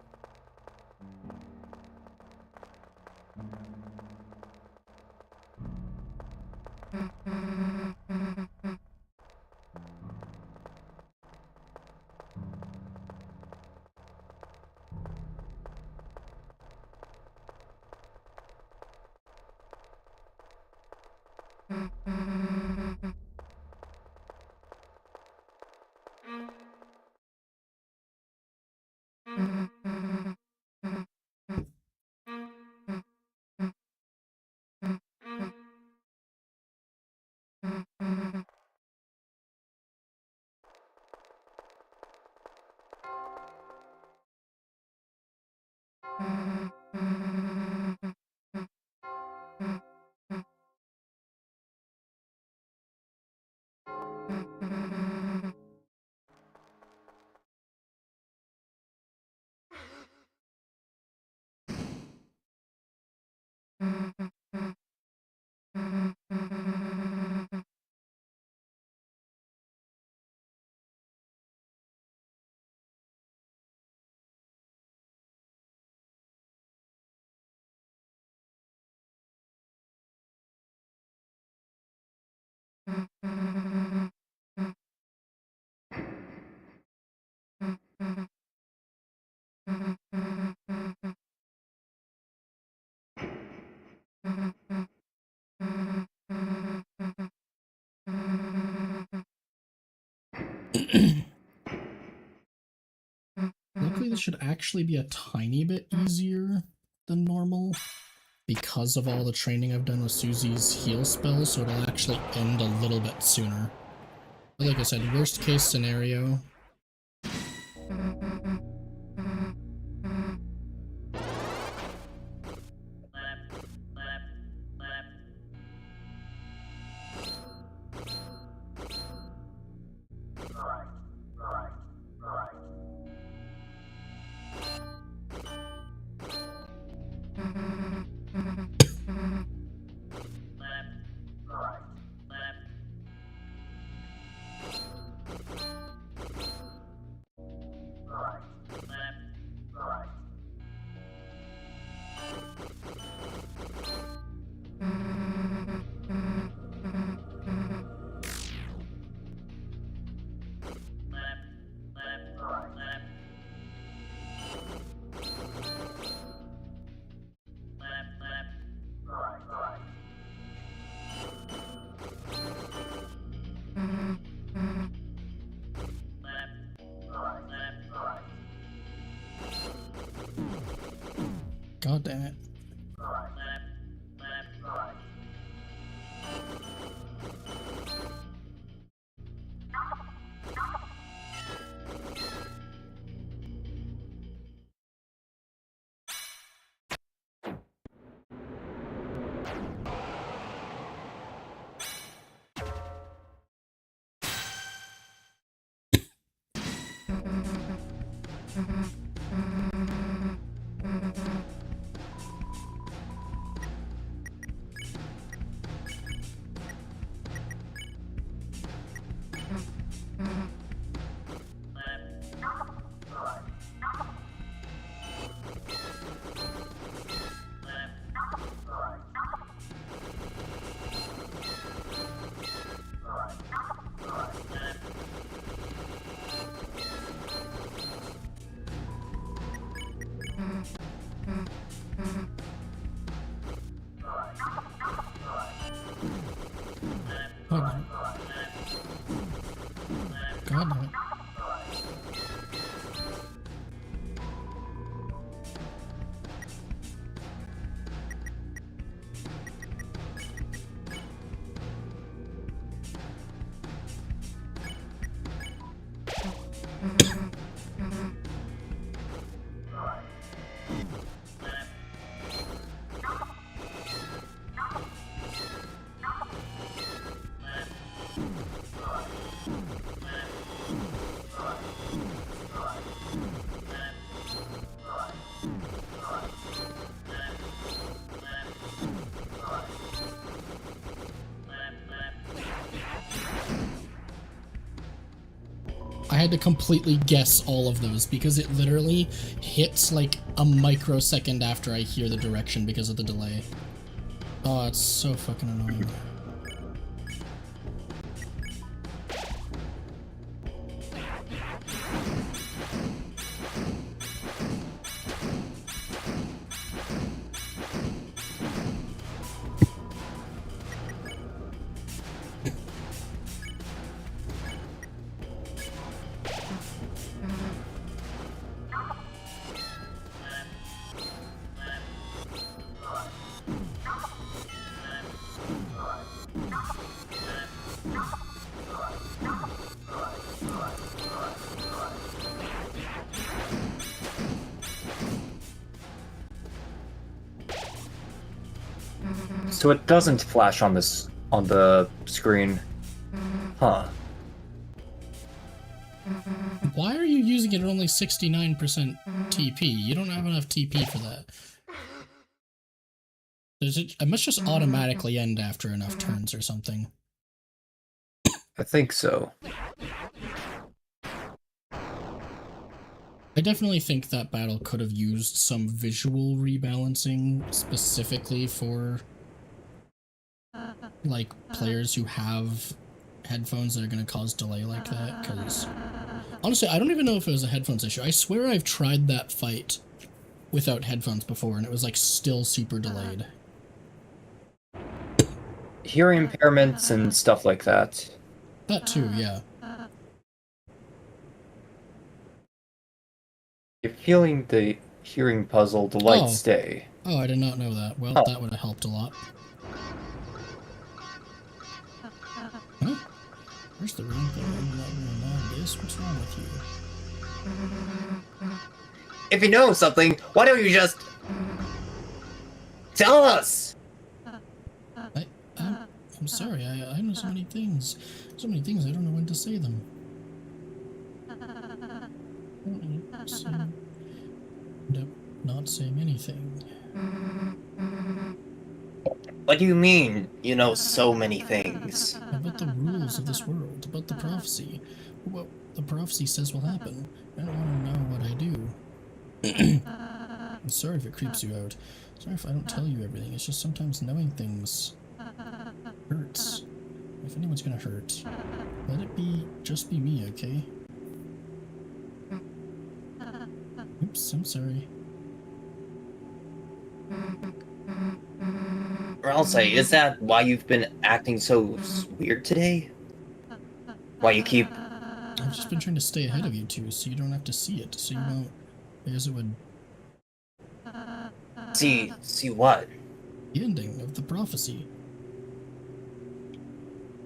Luckily, this should actually be a tiny bit easier than normal because of all the training I've done with Susie's heal spells, so it'll actually end a little bit sooner. But like I said, worst case scenario. God damn it. God. God damn it. I had to completely guess all of those because it literally hits like a microsecond after I hear the direction because of the delay. Oh, it's so fucking annoying. So it doesn't flash on this on the screen. Huh. Why are you using it at only 69% TP? You don't have enough TP for that. It must just automatically end after enough turns or something. I think so. I definitely think that battle could have used some visual rebalancing specifically for like players who have headphones that are going to cause delay like that, because honestly I don't even know if it was a headphones issue. I swear I've tried that fight without headphones before and it was like still super delayed. Hearing impairments and stuff like that. That too, yeah. You're feeling the hearing puzzle, the light Oh. stay. Oh, I did not know that. Well, Oh. that would have helped a lot. Huh? Where's the ring thing? I'm not gonna know this. What's wrong with you? If you know something, why don't you just tell us? I'm sorry. I know so many things. So many things. I don't know when to say them. So, end up not saying anything. What do you mean, you know so many things? About the rules of this world. About the prophecy. What the prophecy says will happen. I don't want to know what I do. I'm sorry if it creeps you out. Sorry if I don't tell you everything. It's just sometimes knowing things hurts. If anyone's gonna hurt, let it just be me, okay? Oops, I'm sorry. Ralsei, is that why you've been acting so weird today? Why you keep... I've just been trying to stay ahead of you two, so you don't have to see it, so you won't... I guess it would... See what? The ending of the prophecy.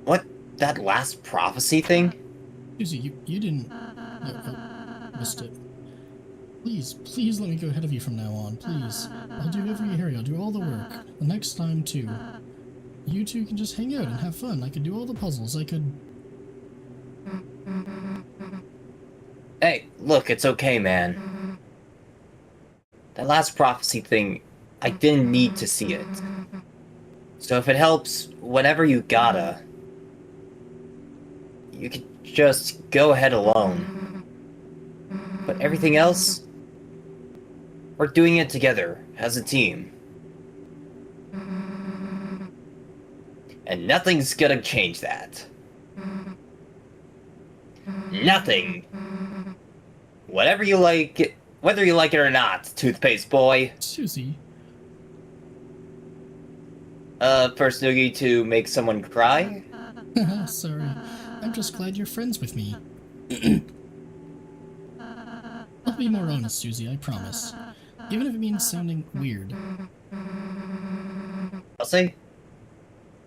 What? That last prophecy thing? Susie, you didn't... I missed it. Please let me go ahead of you from now on, please. I'll do every area, I'll do all the work. The next time, too. You two can just hang out and have fun. I could do all the puzzles, I could... Hey, look, it's okay, man. That last prophecy thing, I didn't need to see it. So if it helps, whatever you gotta... You could just go ahead alone. But everything else... We're doing it together, as a team. And nothing's gonna change that. Nothing. Whatever you like, whether you like it or not, toothpaste boy. Susie, First noogie to make someone cry? Sorry. I'm just glad you're friends with me. I'll be more honest, Susie, I promise. Even if it means sounding weird. I'll say.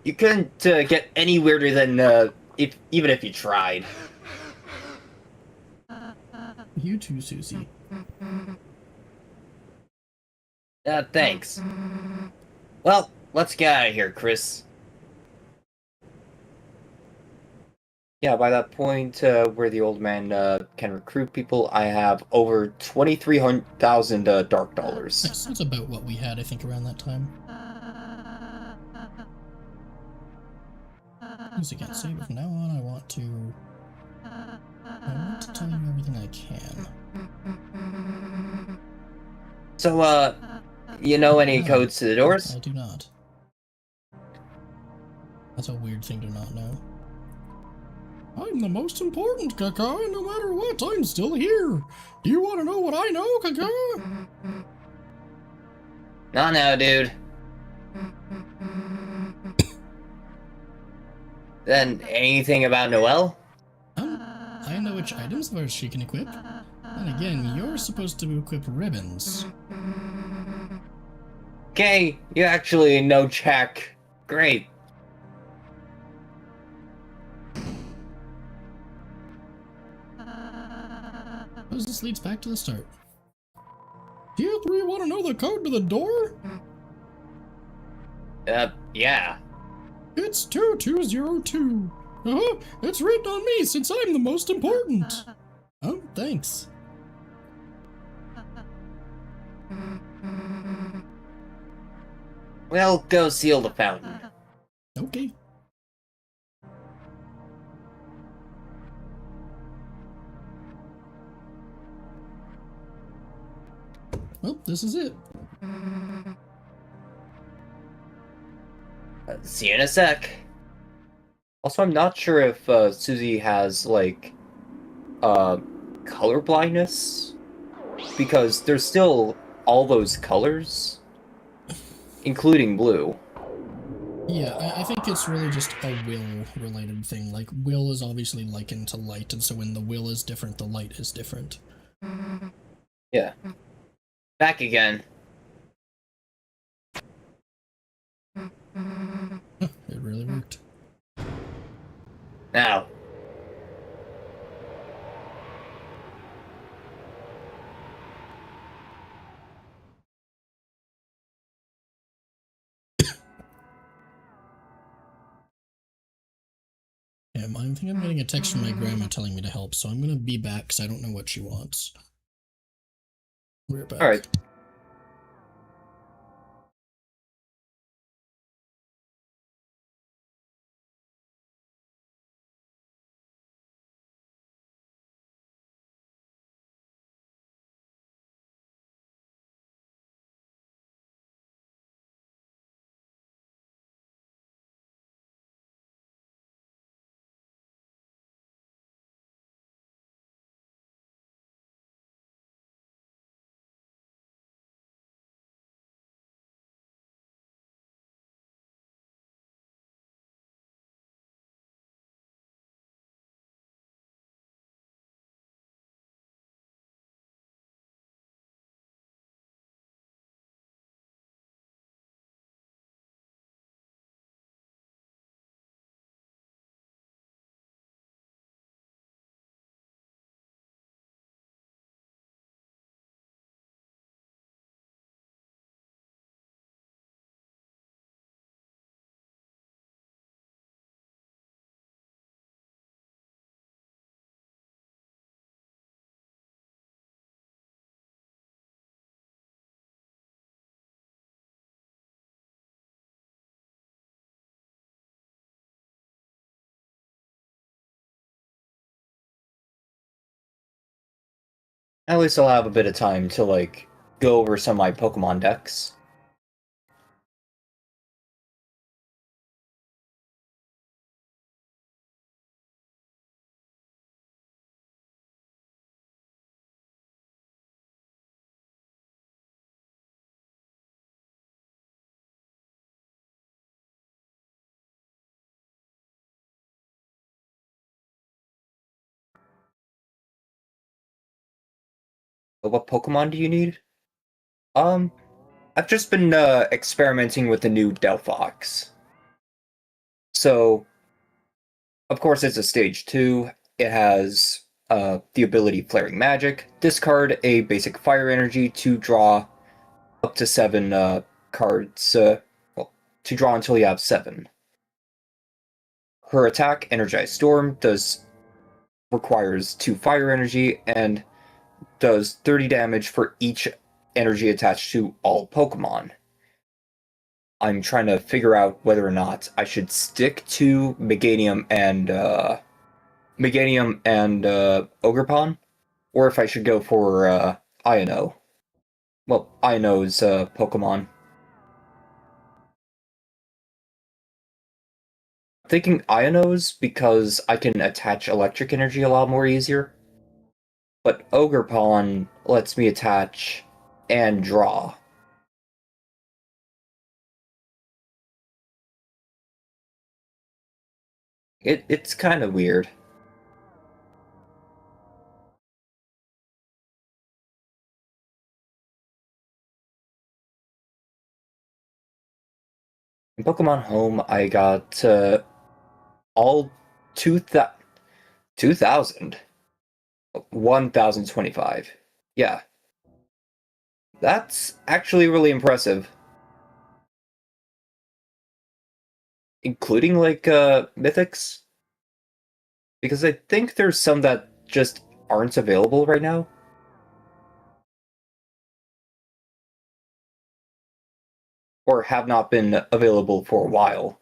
You couldn't get any weirder than, even if you tried. You too, Susie. Thanks. Well, let's get out of here, Chris. Yeah, by that point, where the old man can recruit people, I have over 23,000 dark dollars. Nice. That's about what we had, I think, around that time. Once again, save it from now on. I want to tell you everything I can. So, you know any No, codes to the doors? I do not. That's a weird thing to not know. I'm the most important, Kaka. No matter what, I'm still here. Do you want to know what I know, Kaka? No, dude. Then, anything about Noelle? I know which items of ours she can equip. And again, you're supposed to equip ribbons. Okay, you actually know Jack. Great. Suppose this leads back to the start. Do you three want to know the code to the door? Yeah. It's 2202. Uh-huh, it's written on me since I'm the most important. Oh, thanks. We'll go seal the fountain. Okay. Well, this is it. See you in a sec. Also, I'm not sure if Susie has, like, color blindness, because there's still all those colors, including blue. Yeah, I think it's really just a will-related thing. Like, will is obviously likened to light, and so when the will is different, the light is different. Yeah. Back again. It really worked. Now. Yeah, I think I'm getting a text from my grandma telling me to help, so I'm gonna be back because I don't know what she wants. We're back. Alright. At least I'll have a bit of time to, like, go over some of my Pokemon decks. What Pokemon do you need? I've just been experimenting with the new Delphox. So, of course, it's a stage 2. It has the ability Flaring Magic. Discard a basic fire energy to draw up to 7 cards. Well, to draw until you have 7. Her attack, Energized Storm, requires 2 fire energy and does 30 damage for each energy attached to all Pokemon. I'm trying to figure out whether or not I should stick to Meganium and Ogerpon, or if I should go for Iono. Well, Iono's Pokemon. I'm thinking Iono's because I can attach electric energy a lot more easier. But Ogerpon lets me attach and draw. It's kind of weird. In Pokemon Home, I got all 2,000. 1,025. Yeah. That's actually really impressive. Including, like, Mythics? Because I think there's some that just aren't available right now. Or have not been available for a while.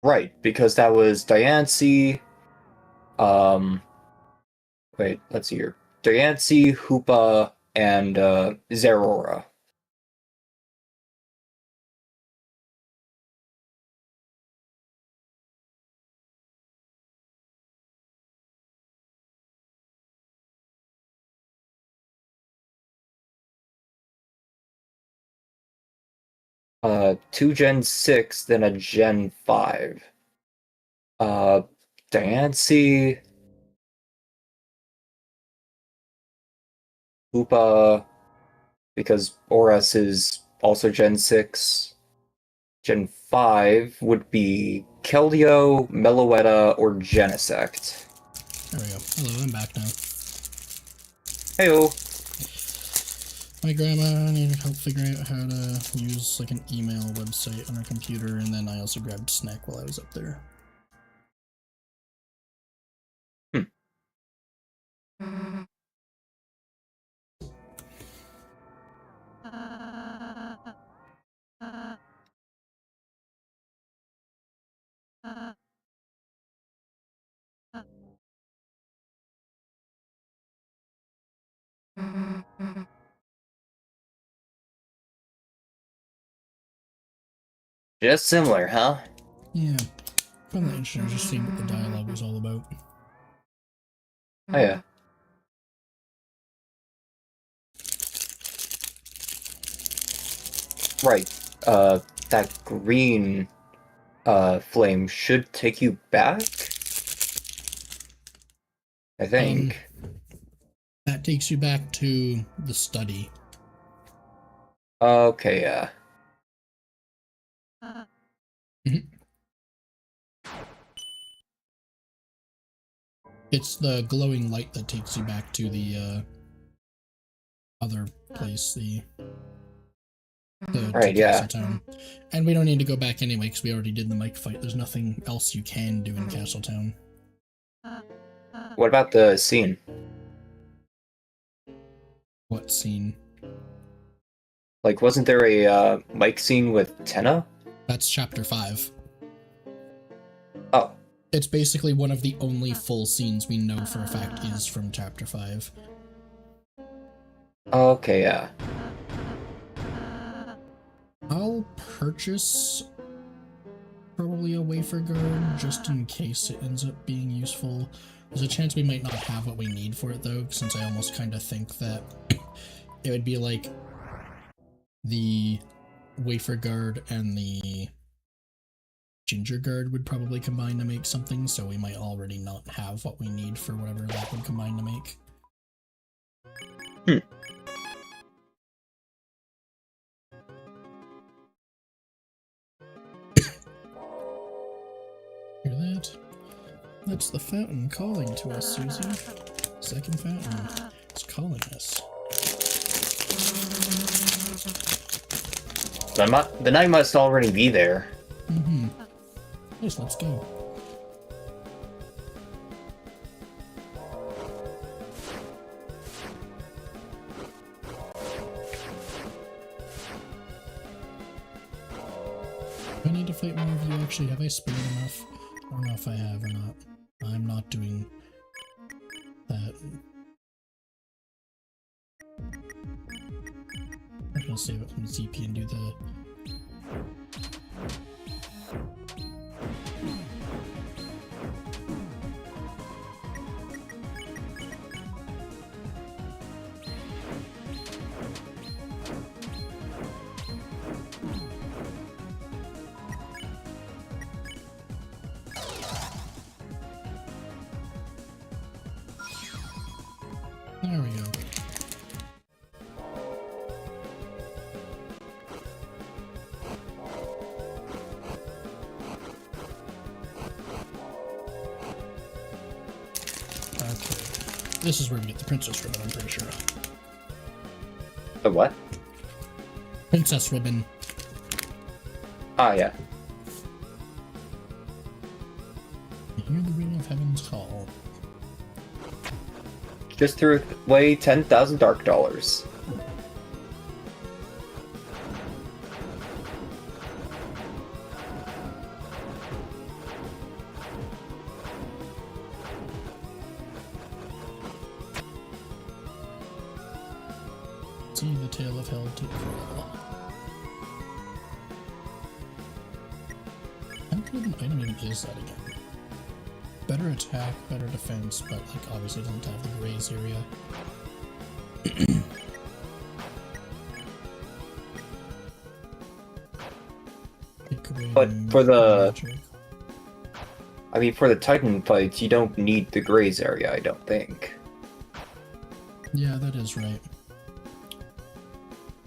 Right, because that was Diancie, wait, let's see here. Diancie, Hoopa, and Zeraora. Two Gen 6, then a Gen 5. Diancie, Hoopa, because Oras is also Gen 6. Gen 5 would be Keldeo, Meloetta, or Genesect. There we go. Hello, I'm back now. Heyo! My grandma needed help figuring out how to use like an email website on her computer, and then I also grabbed a snack while I was up there. Just similar, huh? Yeah. Found that interesting, just seeing what the dialogue was all about. Oh yeah. Right. That green flame should take you back? I think. That takes you back to the study. Okay, yeah. It's the glowing light that takes you back to the other place, the Right, yeah. Castletown. And we don't need to go back anyway, because we already did the mic fight. There's nothing else you can do in Castletown. What about the scene? What scene? Like, wasn't there a mic scene with Tenna? That's chapter 5. Oh. It's basically one of the only full scenes we know for a fact is from chapter 5. Okay, yeah. I'll purchase probably a wafer guard just in case it ends up being useful. There's a chance we might not have what we need for it though, since I almost kind of think that it would be like the Wafer Guard and the Ginger Guard would probably combine to make something, so we might already not have what we need for whatever that would combine to make. Hear that? That's the fountain calling to us, Susie. Second fountain. It's calling us. The night must already be there. Mm-hmm. Yes, let's go. Do I need to fight more of you? Actually, have I spared enough? I don't know if I have or not. I'm not doing that. I'm gonna save it from ZP and do the... There we go. Okay. This is where we get the princess ribbon, I'm pretty sure. The what? Princess ribbon. Ah, yeah. Hear the ring of heaven's call. Just threw away 10,000 dark dollars. See the tale of hell to crawl. How good of an item even is that again? Better attack, better defense, but like obviously doesn't have the graze area. But for the... magic. I mean, for the Titan fights, you don't need the graze area, I don't think. Yeah, that is right.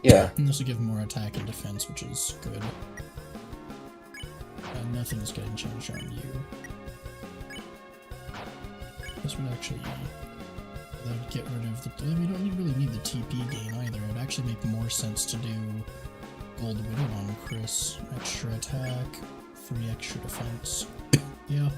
Yeah. And this will give more attack and defense, which is good. And nothing's getting changed on you. This would actually... That would get rid of the... We don't really need the TP gain either. It would actually make more sense to do Gold Widow on Chris. Extra attack, 3 extra defense. Yeah.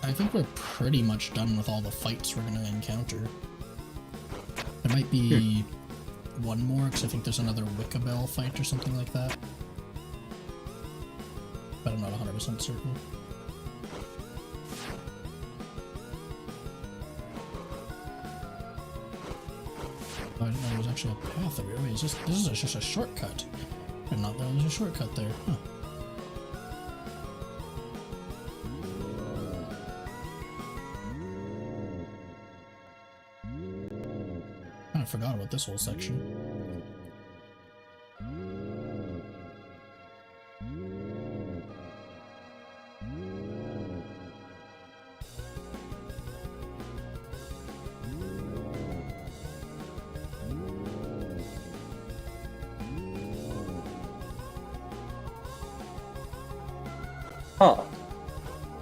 I think we're pretty much done with all the fights we're going to encounter. There might be one more, because I think there's another Wickabell fight or something like that. But I'm not 100% certain. Oh, I didn't know there was actually a path over here. Wait, this is just a shortcut. I did not know there was a shortcut there. Huh. I forgot about this whole section. Huh.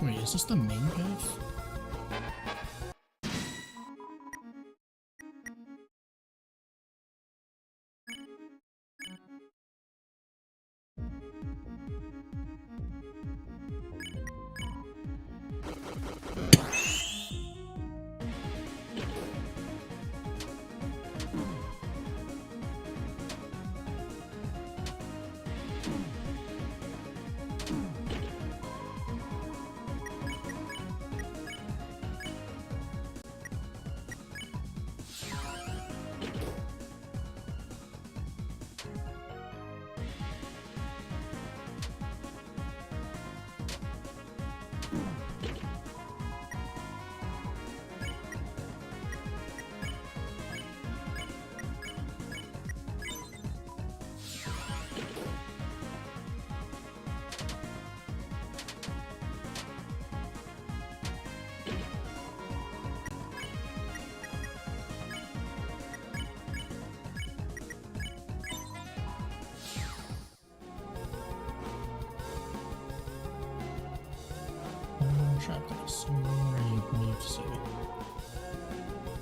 Wait, is this the main path? Trapped. So what do you have to say?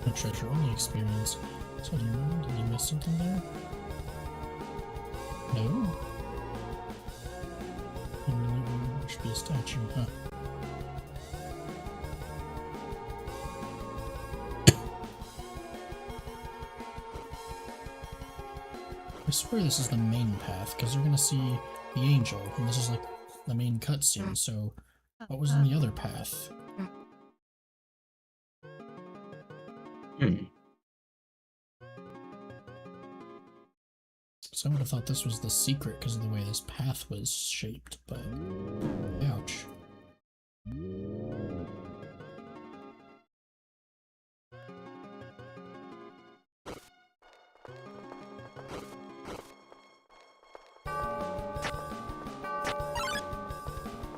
No treasure, only experience. So do you remember? Did you miss something there? No? There should be a statue, huh? I swear this is the main path, because you're gonna see the angel, and this is like the main cutscene, so what was in the other path? So I would have thought this was the secret because of the way this path was shaped, but ouch.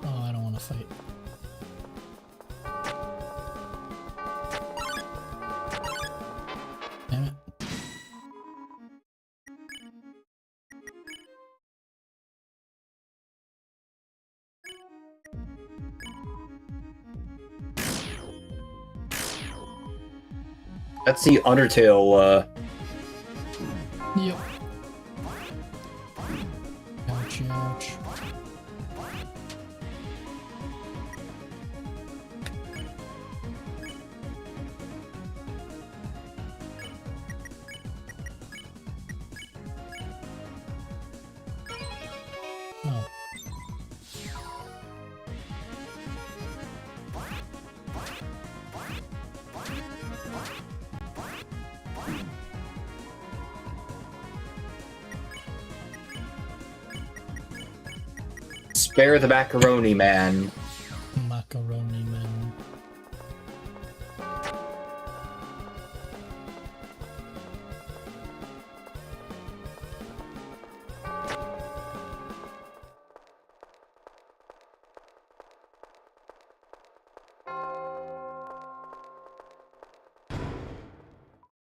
Oh, I don't want to fight. Damn it. That's the Undertale, Yep. Ouch, ouch. Oh. Spare the macaroni, man. Macaroni man.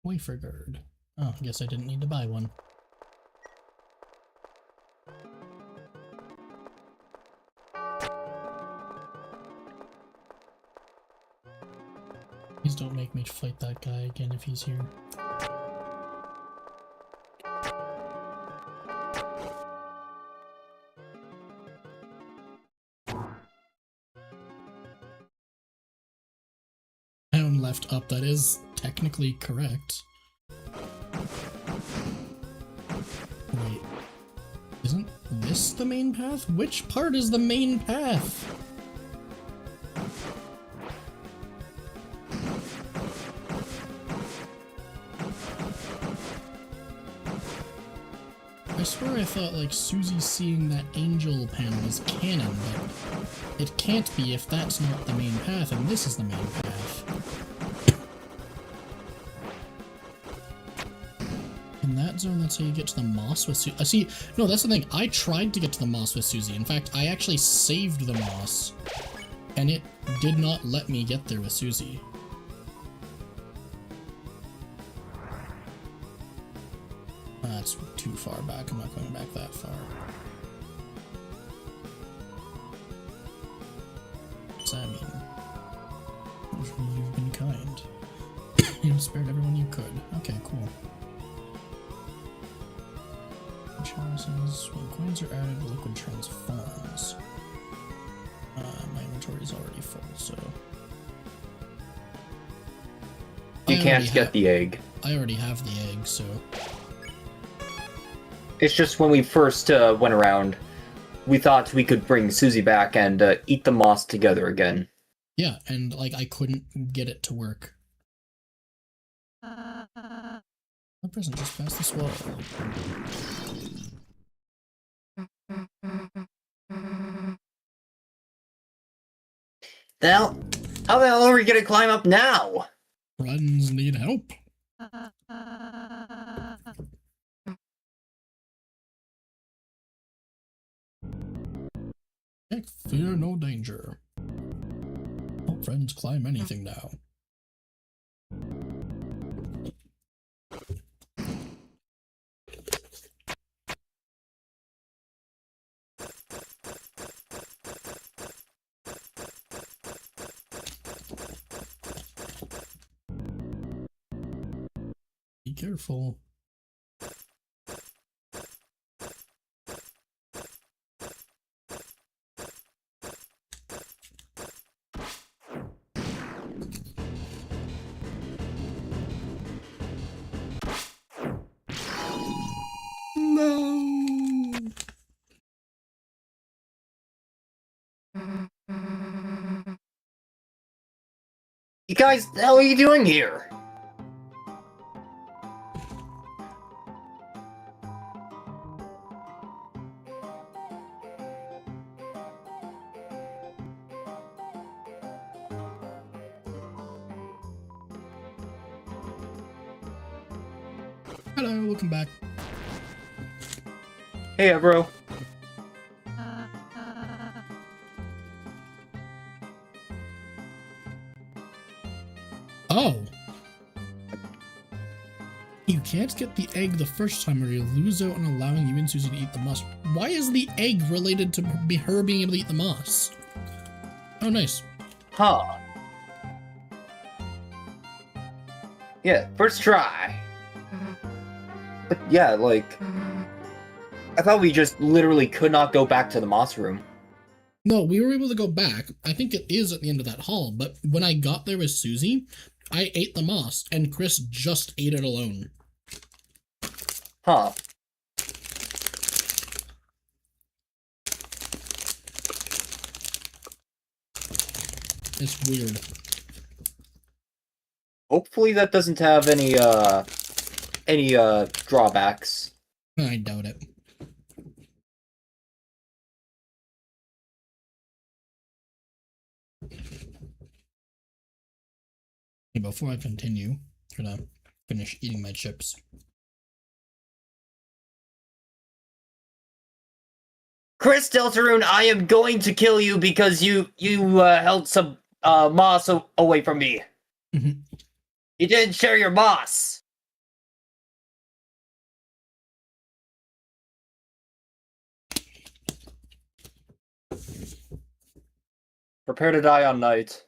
Wafer guard. Oh, I guess I didn't need to buy one. Please don't make me fight that guy again if he's here. Down, left, up, that is technically correct. Wait, isn't this the main path? Which part is the main path? I swear I thought like Susie seeing that angel panel is canon, but it can't be if that's not the main path and this is the main path. In that zone, that's how you get to the moss with Susie. See, no, that's the thing. I tried to get to the moss with Susie. In fact, I actually saved the moss, and it did not let me get there with Susie. That's too far back. I'm not going back that far. What's that mean? You've been kind. You spared everyone you could. Okay, cool. Says, when coins are added, the liquid transforms. My inventory is already full, so... You can't get the egg. I already have the egg, so... It's just when we first went around, we thought we could bring Susie back and eat the moss together again. Yeah, and, like, I couldn't get it to work. The prison just past this wall. How the hell are we gonna climb up now? Friends need help. Heck, fear no danger. Help friends climb anything now. careful. No. You guys, the hell are you doing here? Hello, welcome back. Hey, bro. Oh. You can't get the egg the first time or you'll lose out on allowing you and Susie to eat the moss. Why is the egg related to her being able to eat the moss? Oh, nice. Huh. Yeah, first try. But yeah, like, I thought we just literally could not go back to the moss room. No, we were able to go back. I think it is at the end of that hall, but when I got there with Susie, I ate the moss, and Chris just ate it alone. Huh. It's weird. Hopefully that doesn't have any drawbacks. I doubt it. Okay, before I continue, I'm gonna finish eating my chips. Chris Deltarune, I am going to kill you because you held some moss away from me. Mhm. You didn't share your moss. Prepare to die on night.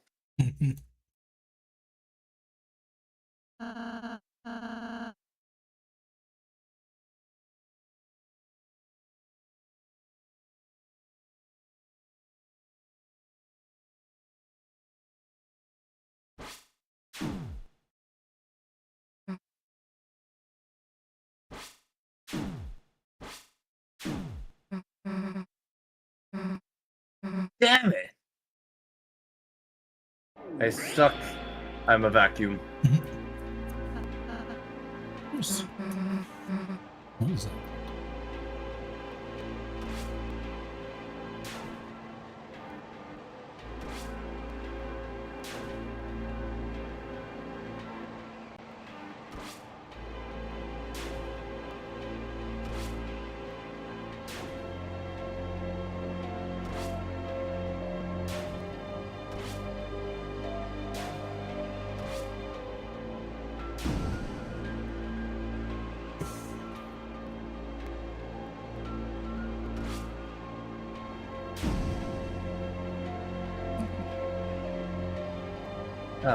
Damn it. I suck. I'm a vacuum. Yes. What is that?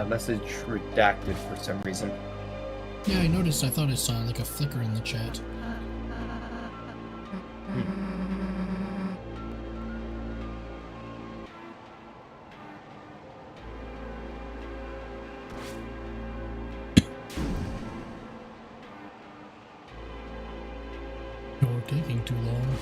Message redacted for some reason. Yeah, I noticed. I thought I saw like a flicker in the chat. You're taking too long.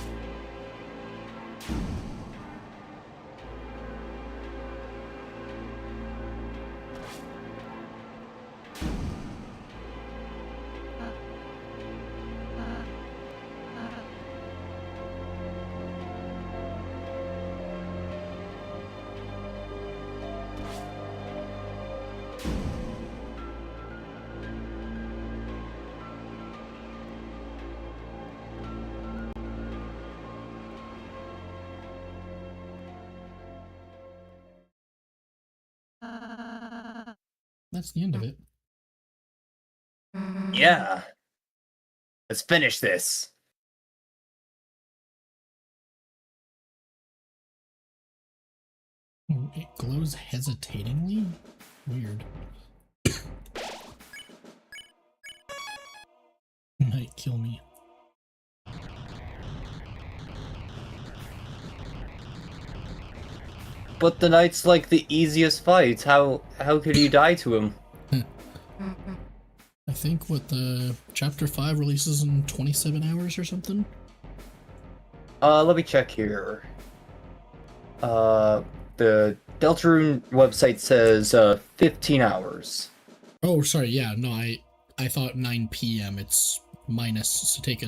That's the end of it. Yeah. Let's finish this. Oh, it glows hesitatingly? Weird. might kill me. But the knight's like the easiest fight. How could you die to him? I think what the chapter 5 releases in 27 hours or something. Let me check here. The Deltarune website says 15 hours. Oh, sorry. Yeah, no, I thought 9 p.m. It's minus, so take a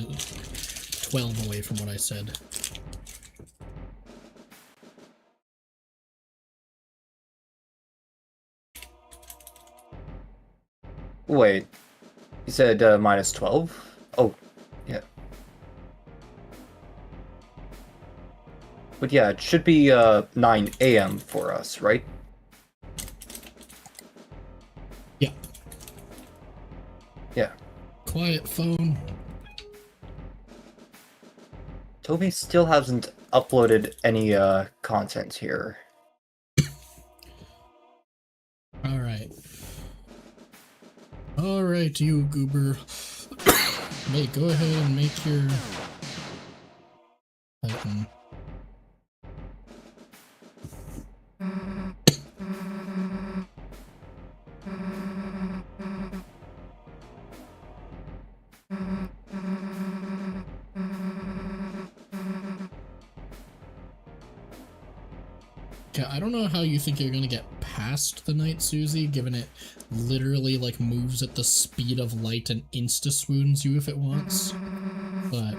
12 away from what I said. Wait, you said minus 12? Oh, yeah. But yeah, it should be 9 a.m. for us, right? Yeah. Yeah. Quiet phone. Toby still hasn't uploaded any content here. Alright. Alright, you goober. Wait, go ahead and make your button. Yeah, I don't know how you think you're gonna get past the Night Susie, given it literally like moves at the speed of light and insta-swoons you if it wants. But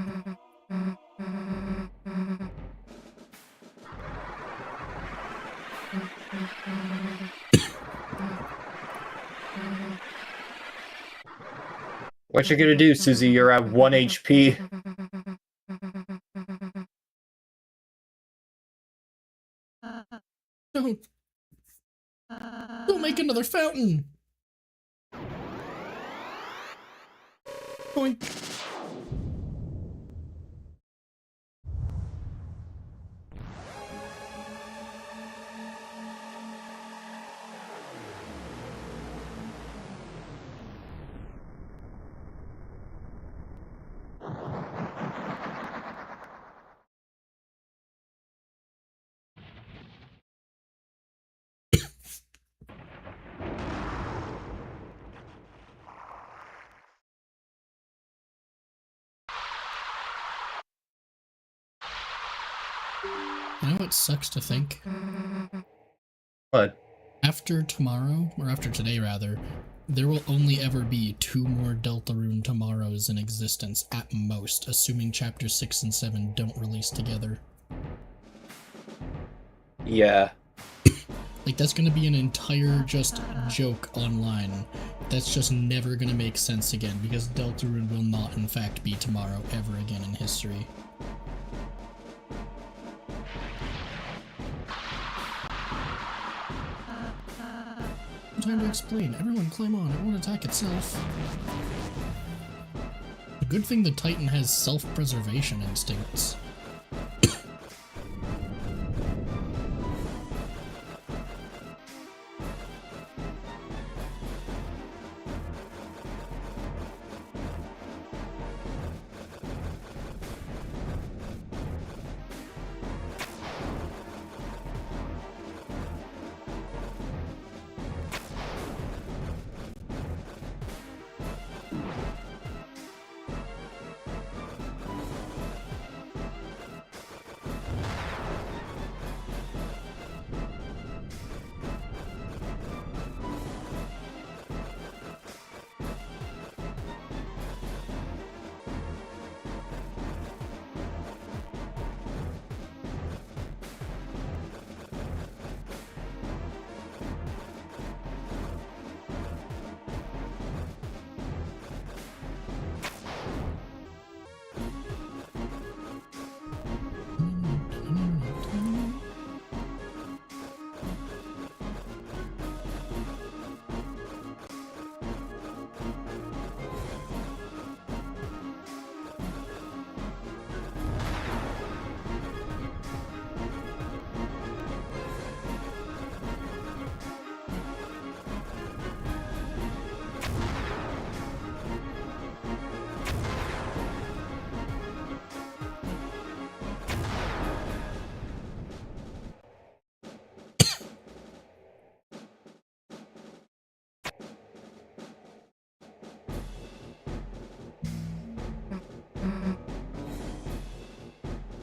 What you gonna do, Susie? You're at 1 HP. don't make another fountain. Boink. You know what sucks to think? What? After tomorrow, or after today rather, there will only ever be 2 more Deltarune tomorrows in existence at most, assuming chapters 6 and 7 don't release together. Yeah. Like, that's gonna be an entire just joke online. That's just never gonna make sense again, because Deltarune will not in fact be tomorrow ever again in history. Time to explain. Everyone climb on. It won't attack itself. A good thing the Titan has self-preservation instincts.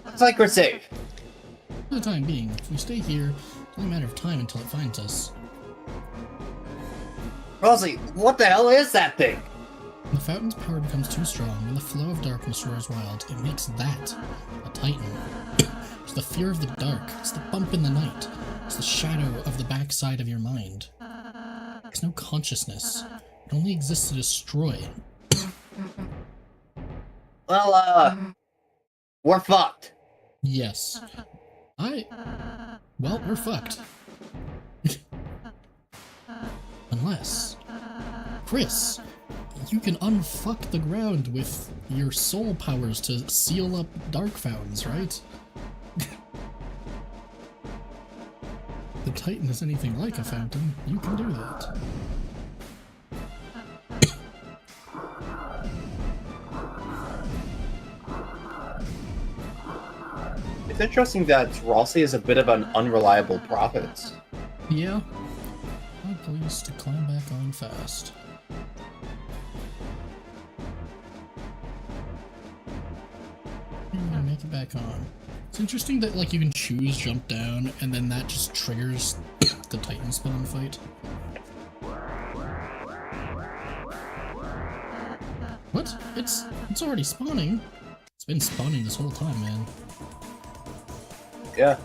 Looks like we're safe. For the time being, if we stay here, it's only a matter of time until it finds us. Rosie, what the hell is that thing? When the fountain's power becomes too strong, when the flow of darkness roars wild, it makes that a titan. It's the fear of the dark, it's the bump in the night, it's the shadow of the backside of your mind. There's no consciousness, it only exists to destroy. Well, we're fucked. Yes. Well, we're fucked. Unless... Chris, you can unfuck the ground with your soul powers to seal up dark fountains, right? The Titan is anything like a fountain, you can do that. It's interesting that Rossi is a bit of an unreliable prophet. Yeah. I'll please to climb back on fast. I'm gonna make it back on. It's interesting that like you can choose jump down and then that just triggers the Titan spawn fight. What? It's already spawning. It's been spawning this whole time, man. Yeah.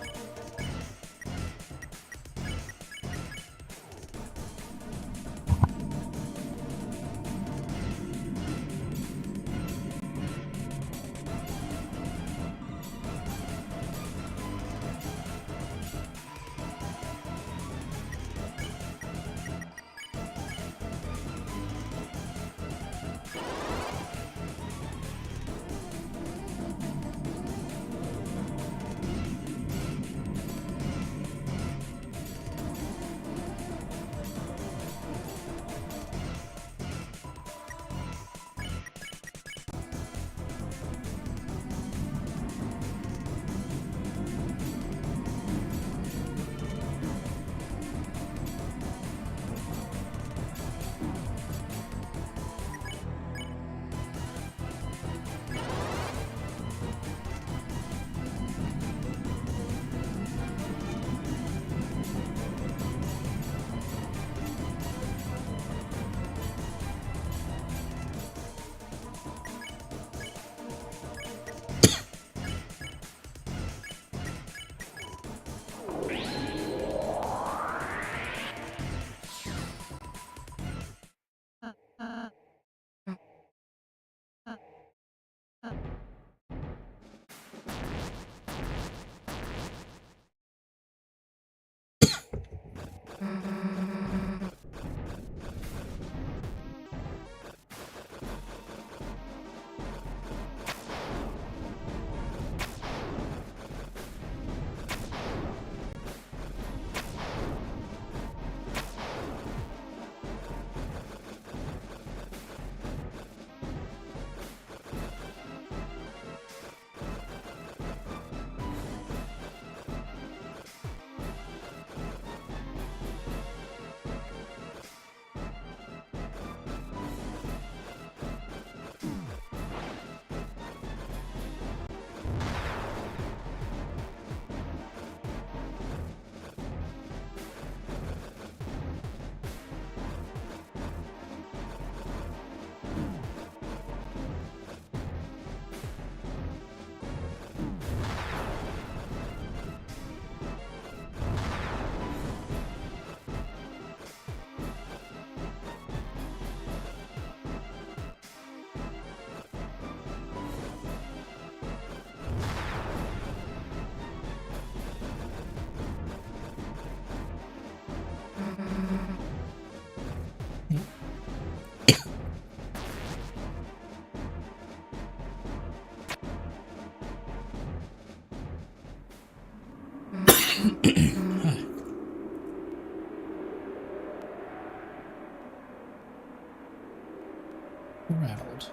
Rattled.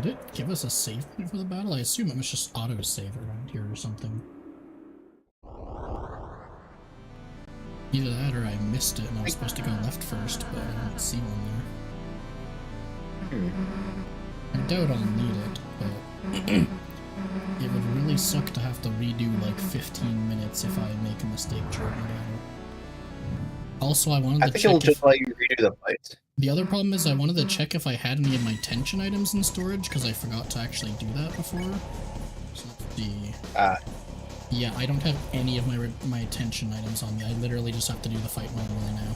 Did it give us a save point for the battle? I assume it was just auto-save around here or something. Either that or I missed it and I was supposed to go left first, but I don't see one there. I doubt I'll need it, but it would really suck to have to redo like 15 minutes if I make a mistake during the battle. Also, I wanted to I think check it'll if... just let you redo the fight. The other problem is I wanted to check if I had any of my tension items in storage, because I forgot to actually do that before. So let's see. Yeah, I don't have any of my tension items on me. I literally just have to do the fight normally now.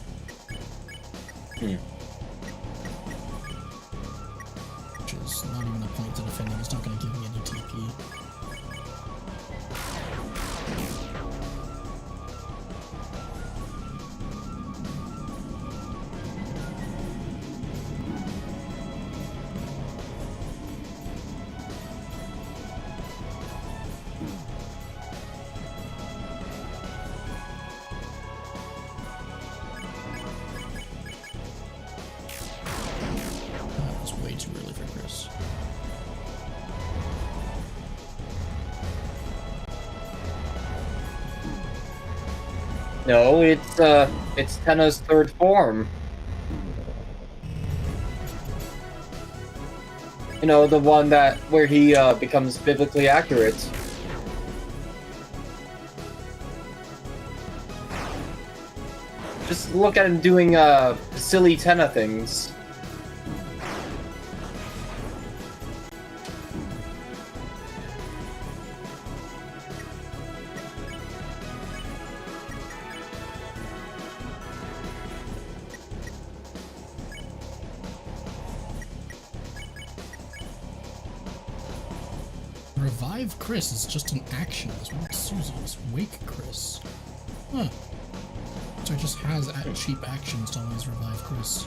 Which is not even a point to defending. It's not going to give me any TP. No, it's Tenna's third form. You know, the one where he becomes biblically accurate. Just look at him doing silly Tenna things. Revive Chris is just an action as well as Susie's. Wake Chris. Huh. So it just has cheap actions to always revive Chris.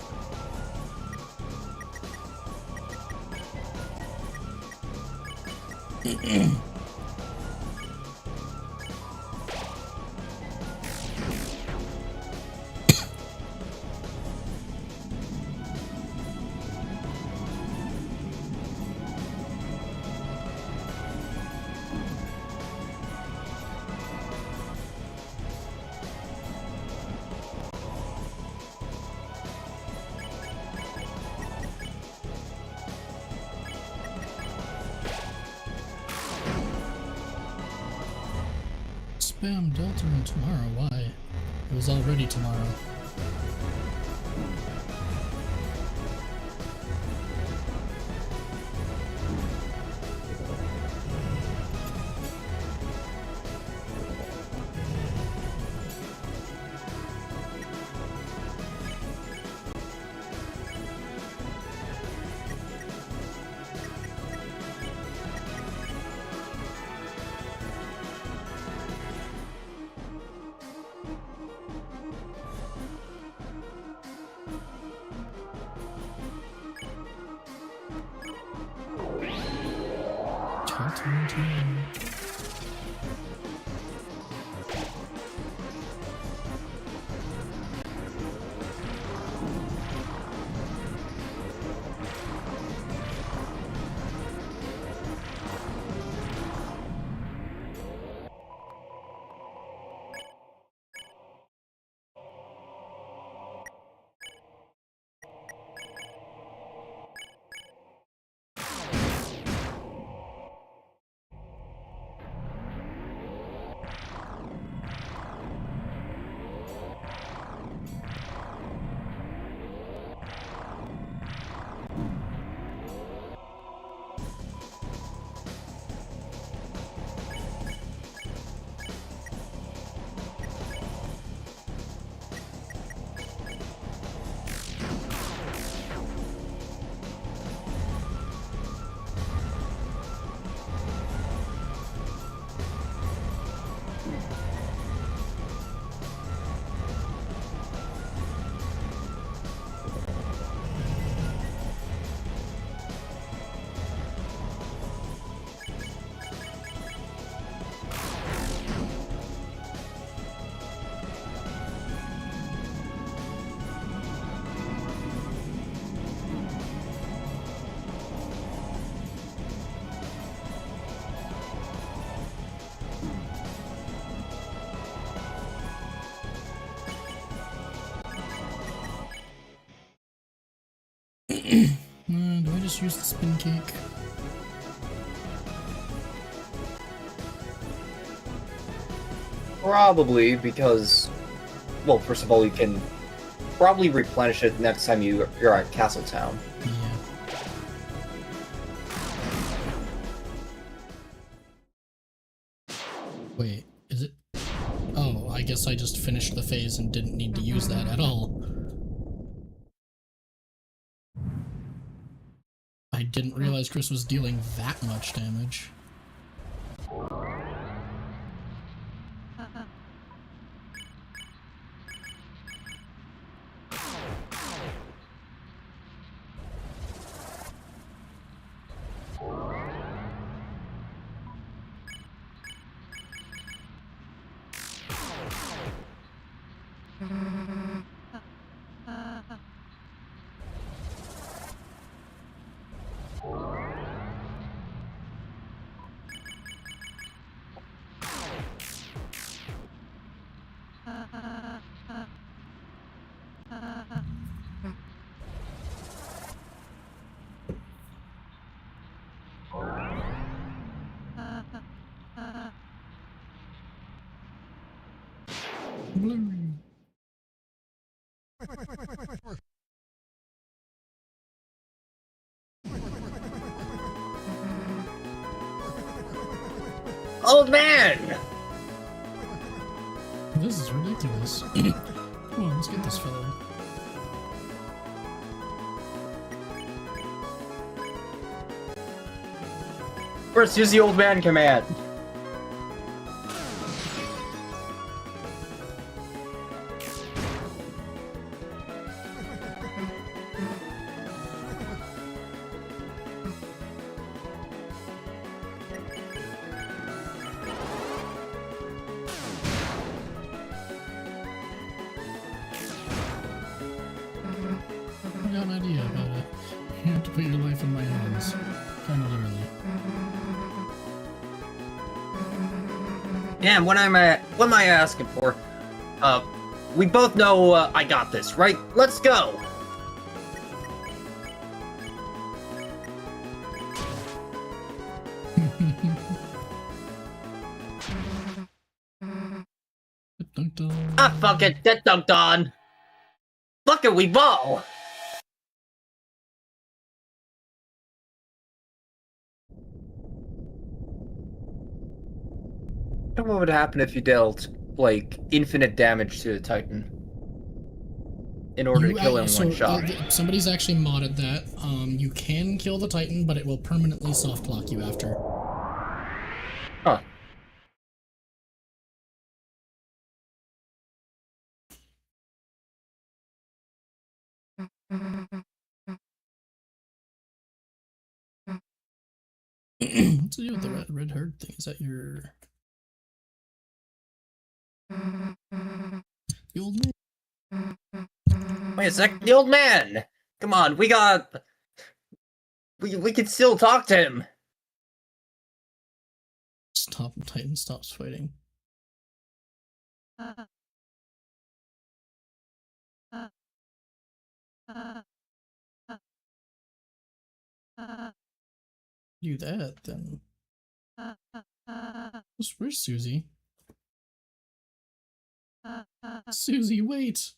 Spam Deltarune tomorrow, why? It was already tomorrow. Deltarune tomorrow. Do I just use the spin cake? Probably, because, well, first of all, you can probably replenish it next time you're at Castletown. Yeah. Wait, is it? Oh, I guess I just finished the phase and didn't need to use that at all. I didn't realize Chris was dealing that much damage. Blue. Old man! This is ridiculous. Come on, let's get this fellow. First, use the old man command. I got an idea about it. You have to put your life in my hands. Kinda literally. Yeah, what am I asking for? We both know I got this, right? Let's go! Dun-dun. Ah, fuck it, get dunked on! Fuck it, we ball! I don't know what would happen if you dealt, like, infinite damage to the Titan in order to kill him in one shot. Somebody's actually modded that. You can kill the Titan, but it will permanently soft lock you after. Huh. What's to do with the red herd thing? Is that your... The old man? Wait a sec, the old man! Come on, we can still talk to him! Stop, Titan stops fighting. Do that, then. Where's Susie? Susie, wait!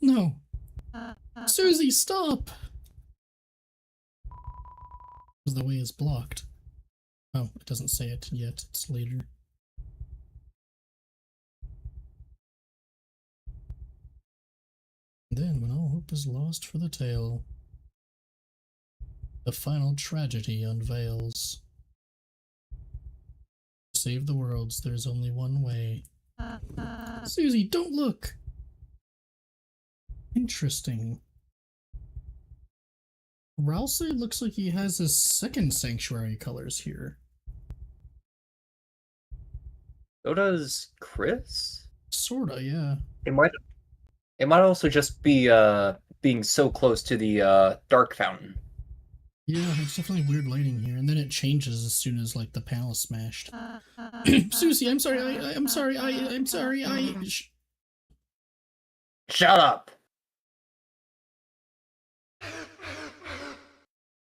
No! Susie, stop! Because the way is blocked. Oh, it doesn't say it yet, it's later. Then, when all hope is lost for the tale, the final tragedy unveils. To save the worlds, there's only one way. Susie, don't look! Interesting. Ralsei looks like he has his second sanctuary colors here. So does Chris? Sorta, yeah. It might also just be being so close to the Dark Fountain. Yeah, it's definitely weird lighting here, and then it changes as soon as like the panel is smashed. Susie, I'm sorry. I'm sorry. I'm sorry. Shut up!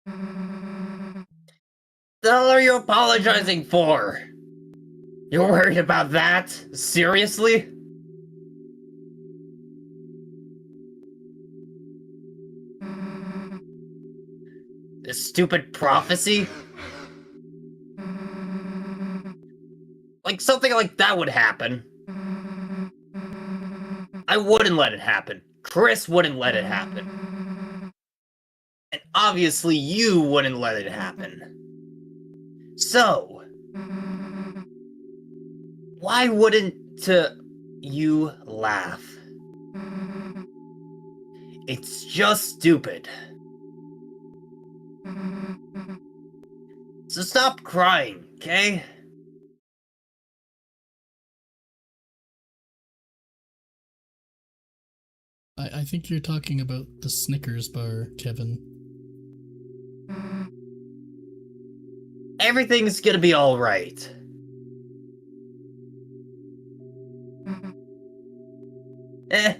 The hell are you apologizing for? You're worried about that? Seriously? This stupid prophecy? Like, something like that would happen. I wouldn't let it happen. Chris wouldn't let it happen. And obviously you wouldn't let it happen. So, why wouldn't you laugh? It's just stupid. So stop crying, okay? I think you're talking about the Snickers bar, Kevin. Everything's gonna be alright. Eh.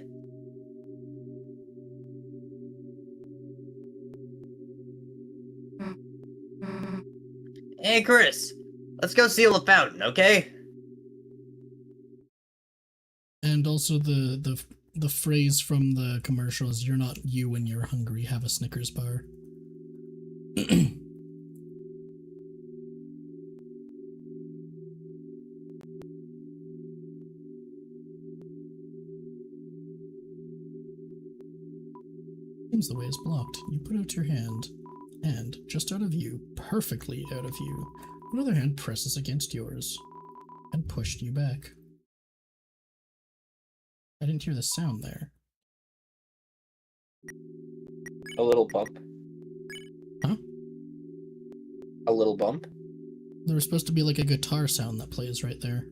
Hey, Chris. Let's go seal the fountain, okay? And also the phrase from the commercial is "You're not you when you're hungry. Have a Snickers bar." Seems the way is blocked. You put out your hand, and just out of view, perfectly out of view, another hand presses against yours and pushed you back. I didn't hear the sound there. A little bump. Huh? A little bump? There was supposed to be like a guitar sound that plays right there.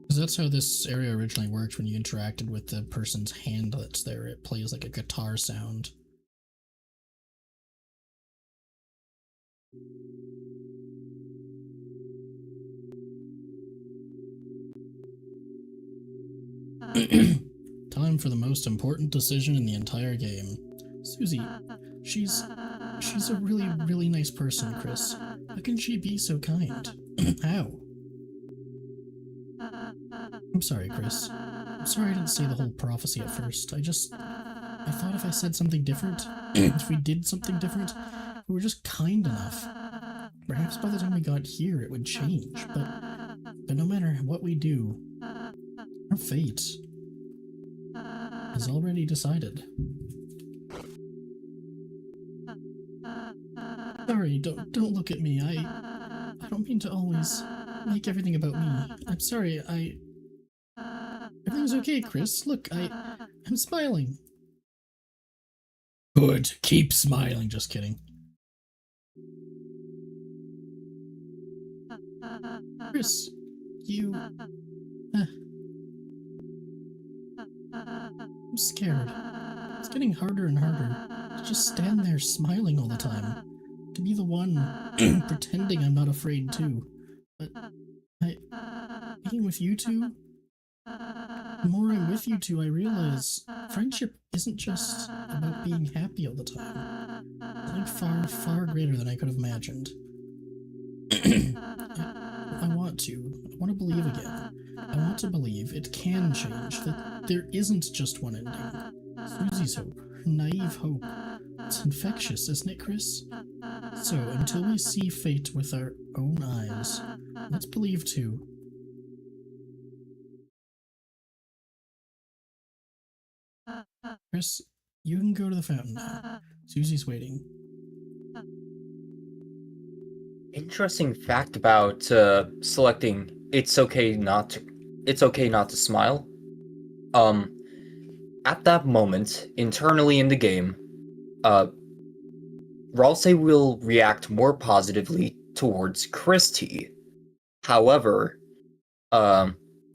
Because that's how this area originally worked. When you interacted with the person's hand that's there, it plays like a guitar sound. Time for the most important decision in the entire game. Susie, she's a really nice person, Chris. How can she be so kind? How? I'm sorry, Chris. I'm sorry I didn't say the whole prophecy at first. I thought if I said something different, if we did something different, if we were just kind enough, perhaps by the time we got here it would change, but no matter what we do, our fate is already decided. Sorry, don't look at me. I don't mean to always make everything about me. I'm sorry, everything's okay, Chris. Look, I'm smiling. Good. Keep smiling. Just kidding. Chris, you... I'm scared. It's getting harder and harder to just stand there smiling all the time. To be the one pretending I'm not afraid too. But being with you two, the more I'm with you two, I realize friendship isn't just about being happy all the time. It's like far, far greater than I could have imagined. I want to believe again. I want to believe it can change, that there isn't just one ending. Susie's hope, her naive hope. It's infectious, isn't it, Chris? So, until we see fate with our own eyes, let's believe too. Chris, you can go to the fountain now. Susie's waiting. Interesting fact about selecting it's okay not to smile. At that moment, internally in the game, Ralsei will react more positively towards Christy. However,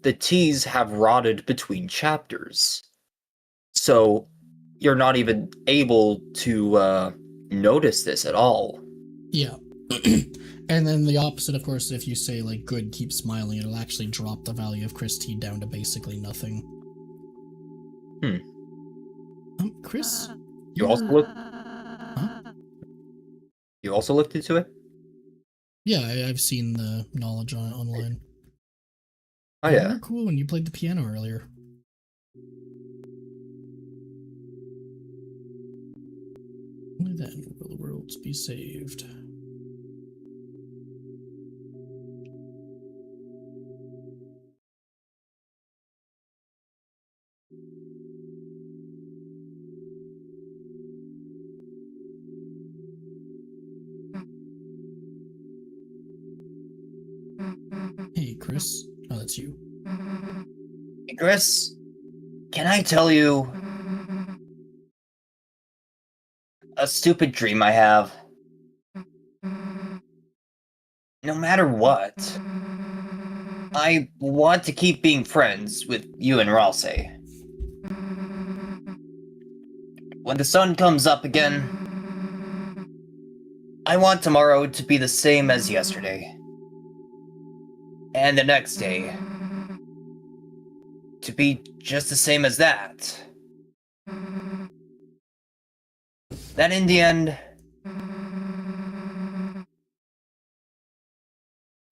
the T's have rotted between chapters. So you're not even able to notice this at all. Yeah. And then the opposite, of course, if you say, like, good, keep smiling, it'll actually drop the value of Chris T down to basically nothing. Chris? You also looked. Huh? You also looked into it? Yeah, I've seen the knowledge on it online. Oh You yeah. were cool when you played the piano earlier. Only then will the worlds be saved. Hey, Chris. Oh, that's you. Hey, Chris, can I tell you a stupid dream I have? No matter what, I want to keep being friends with you and Ralsei. When the sun comes up again, I want tomorrow to be the same as yesterday. And the next day to be just the same as that. That in the end,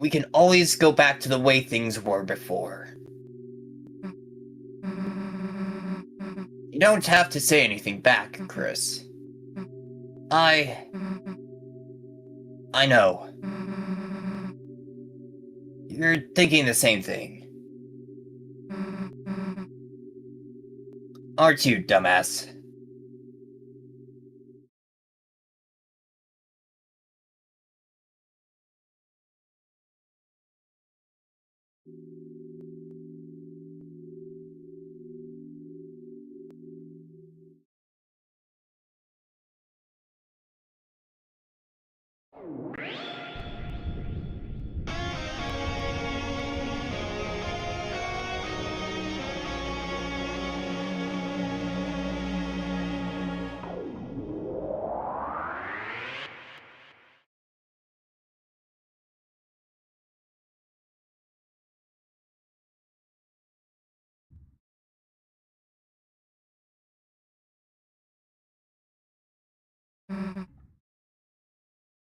we can always go back to the way things were before. You don't have to say anything back, Chris. I know. You're thinking the same thing. Aren't you, dumbass?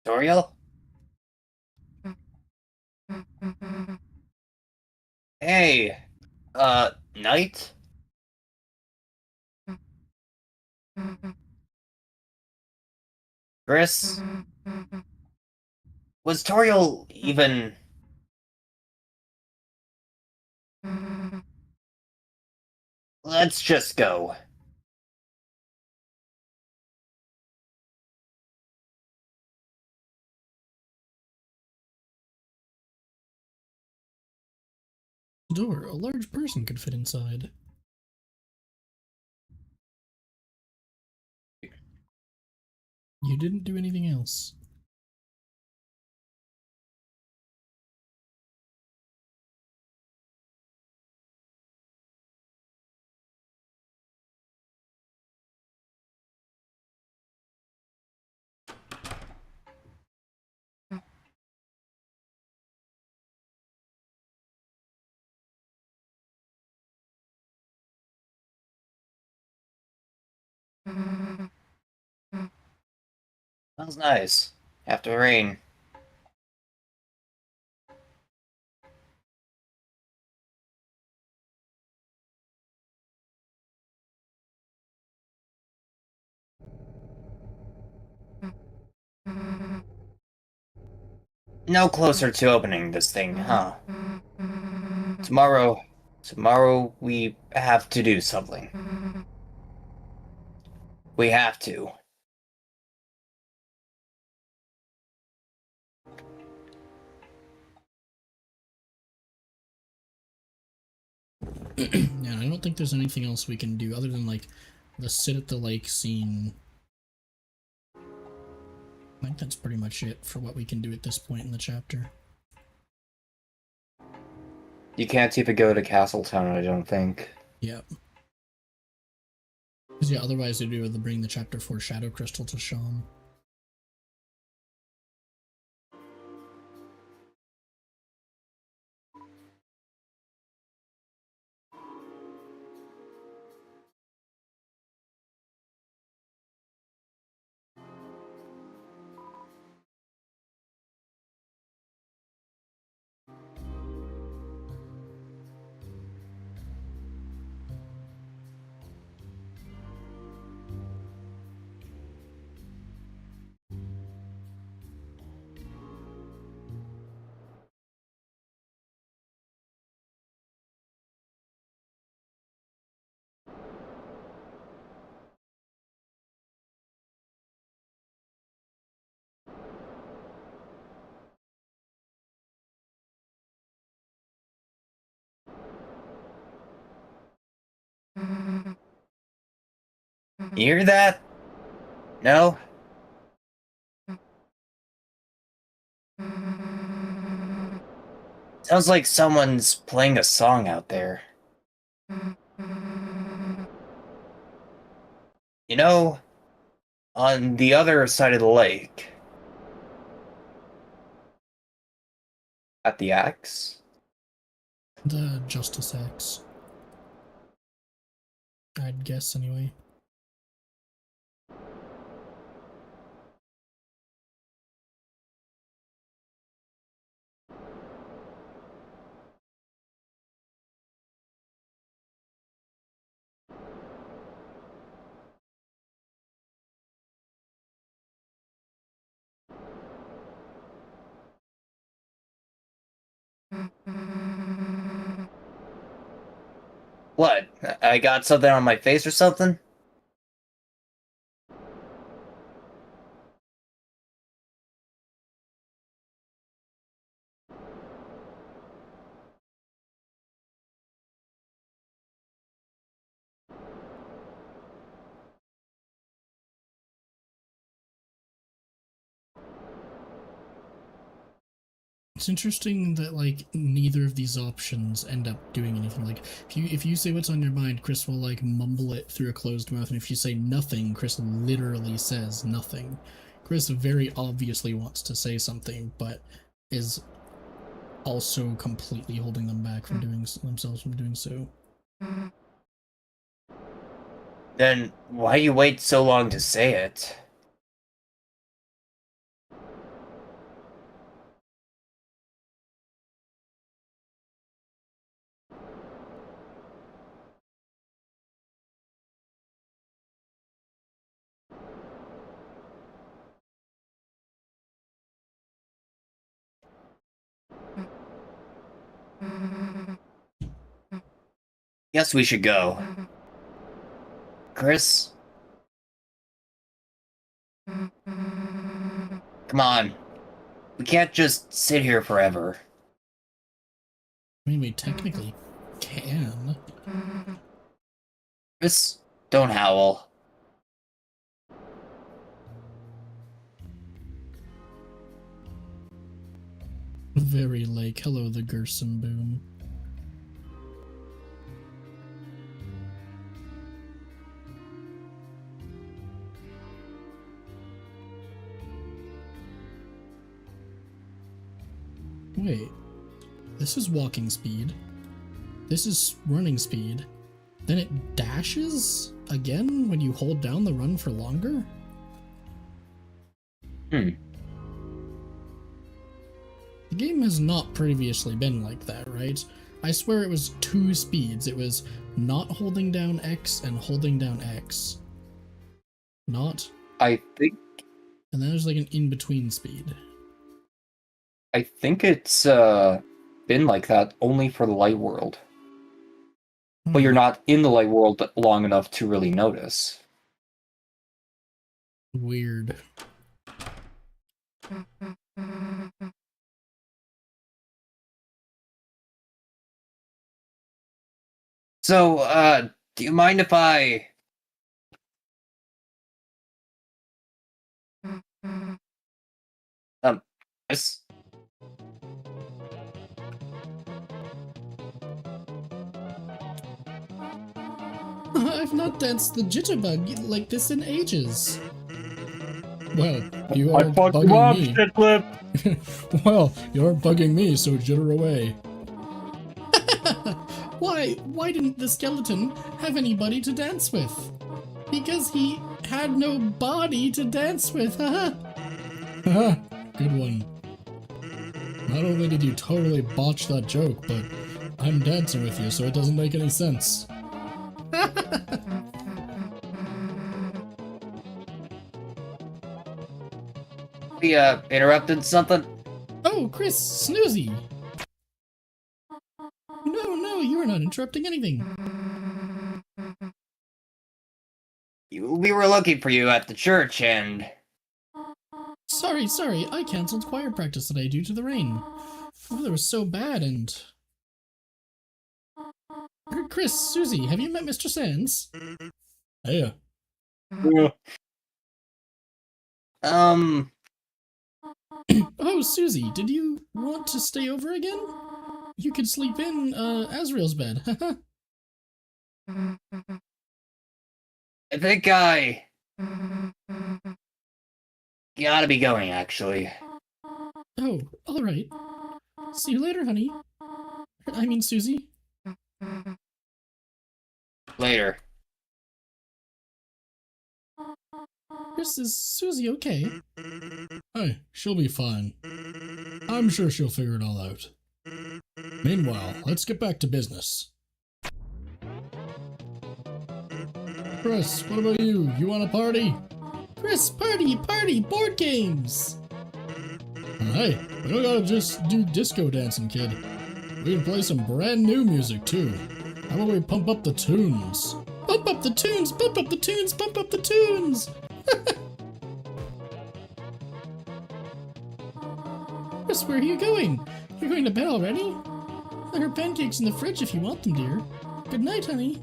Toriel? Hey, Knight? Chris? Was Toriel even... Let's just go. Door, a large person could fit inside. You didn't do anything else. Smells nice. After rain. No closer to opening this thing, huh? Tomorrow we have to do something. We have to. Yeah, I don't think there's anything else we can do other than, like, the sit at the lake scene. I think that's pretty much it for what we can do at this point in the chapter. You can't even go to Castletown, I don't think. Yep. Because yeah, otherwise they'd be able to bring the Chapter 4 Shadow Crystal to Sean. You hear that? No? Sounds like someone's playing a song out there. You know, on the other side of the lake. At the axe? The Justice X. I'd guess anyway. What? I got something on my face or something? It's interesting that like neither of these options end up doing anything. Like if you say what's on your mind, Chris will like mumble it through a closed mouth, and if you say nothing, Chris literally says nothing. Chris very obviously wants to say something, but is also completely holding them back from doing themselves from doing so. Then why you wait so long to say it? Guess we should go. Chris? Come on. We can't just sit here forever. I mean, we technically can. Chris, don't howl. Very like, hello the Gerson boom. Wait, this is walking speed. This is running speed. Then it dashes again when you hold down the run for longer? Hmm. The game has not previously been like that, right? I swear it was two speeds. It was not holding down X and holding down X. Not. I think And then there's like an in-between speed. it's been like that only for the light world. But you're not in the light world long enough to really notice. Weird. So, do you mind if I... Chris? I've not danced the jitterbug like this in ages. Well, you are bugging me. Shitlip. Well, you're bugging me, so jitter away. Why didn't the skeleton have anybody to dance with? Because he had no body to dance with, haha. Haha, good one. Not only did you totally botch that joke, but I'm dancing with you, so it doesn't make any sense. We, interrupted something? Oh, Chris, Snoozy! No, you are not interrupting anything. We were looking for you at the church, and... Sorry, I cancelled choir practice today due to the rain. The weather was so bad and... Chris, Susie, have you met Mr. Sands? Hey. Oh, Susie, did you want to stay over again? You could sleep in, Azrael's bed, haha. I think I... gotta be going, actually. Oh, alright. See you later, honey. I mean, Susie. Later. Chris, is Susie okay? Hey, she'll be fine. I'm sure she'll figure it all out. Meanwhile, let's get back to business. Chris, what about you? You want a party? Chris, party, board games! Hey, we don't gotta just do disco dancing, kid. We can play some brand new music, too. How about we pump up the tunes? Pump up the tunes, pump up the tunes, pump up the tunes! Chris, where are you going? You're going to bed already? There are pancakes in the fridge if you want them, dear. Good night, honey.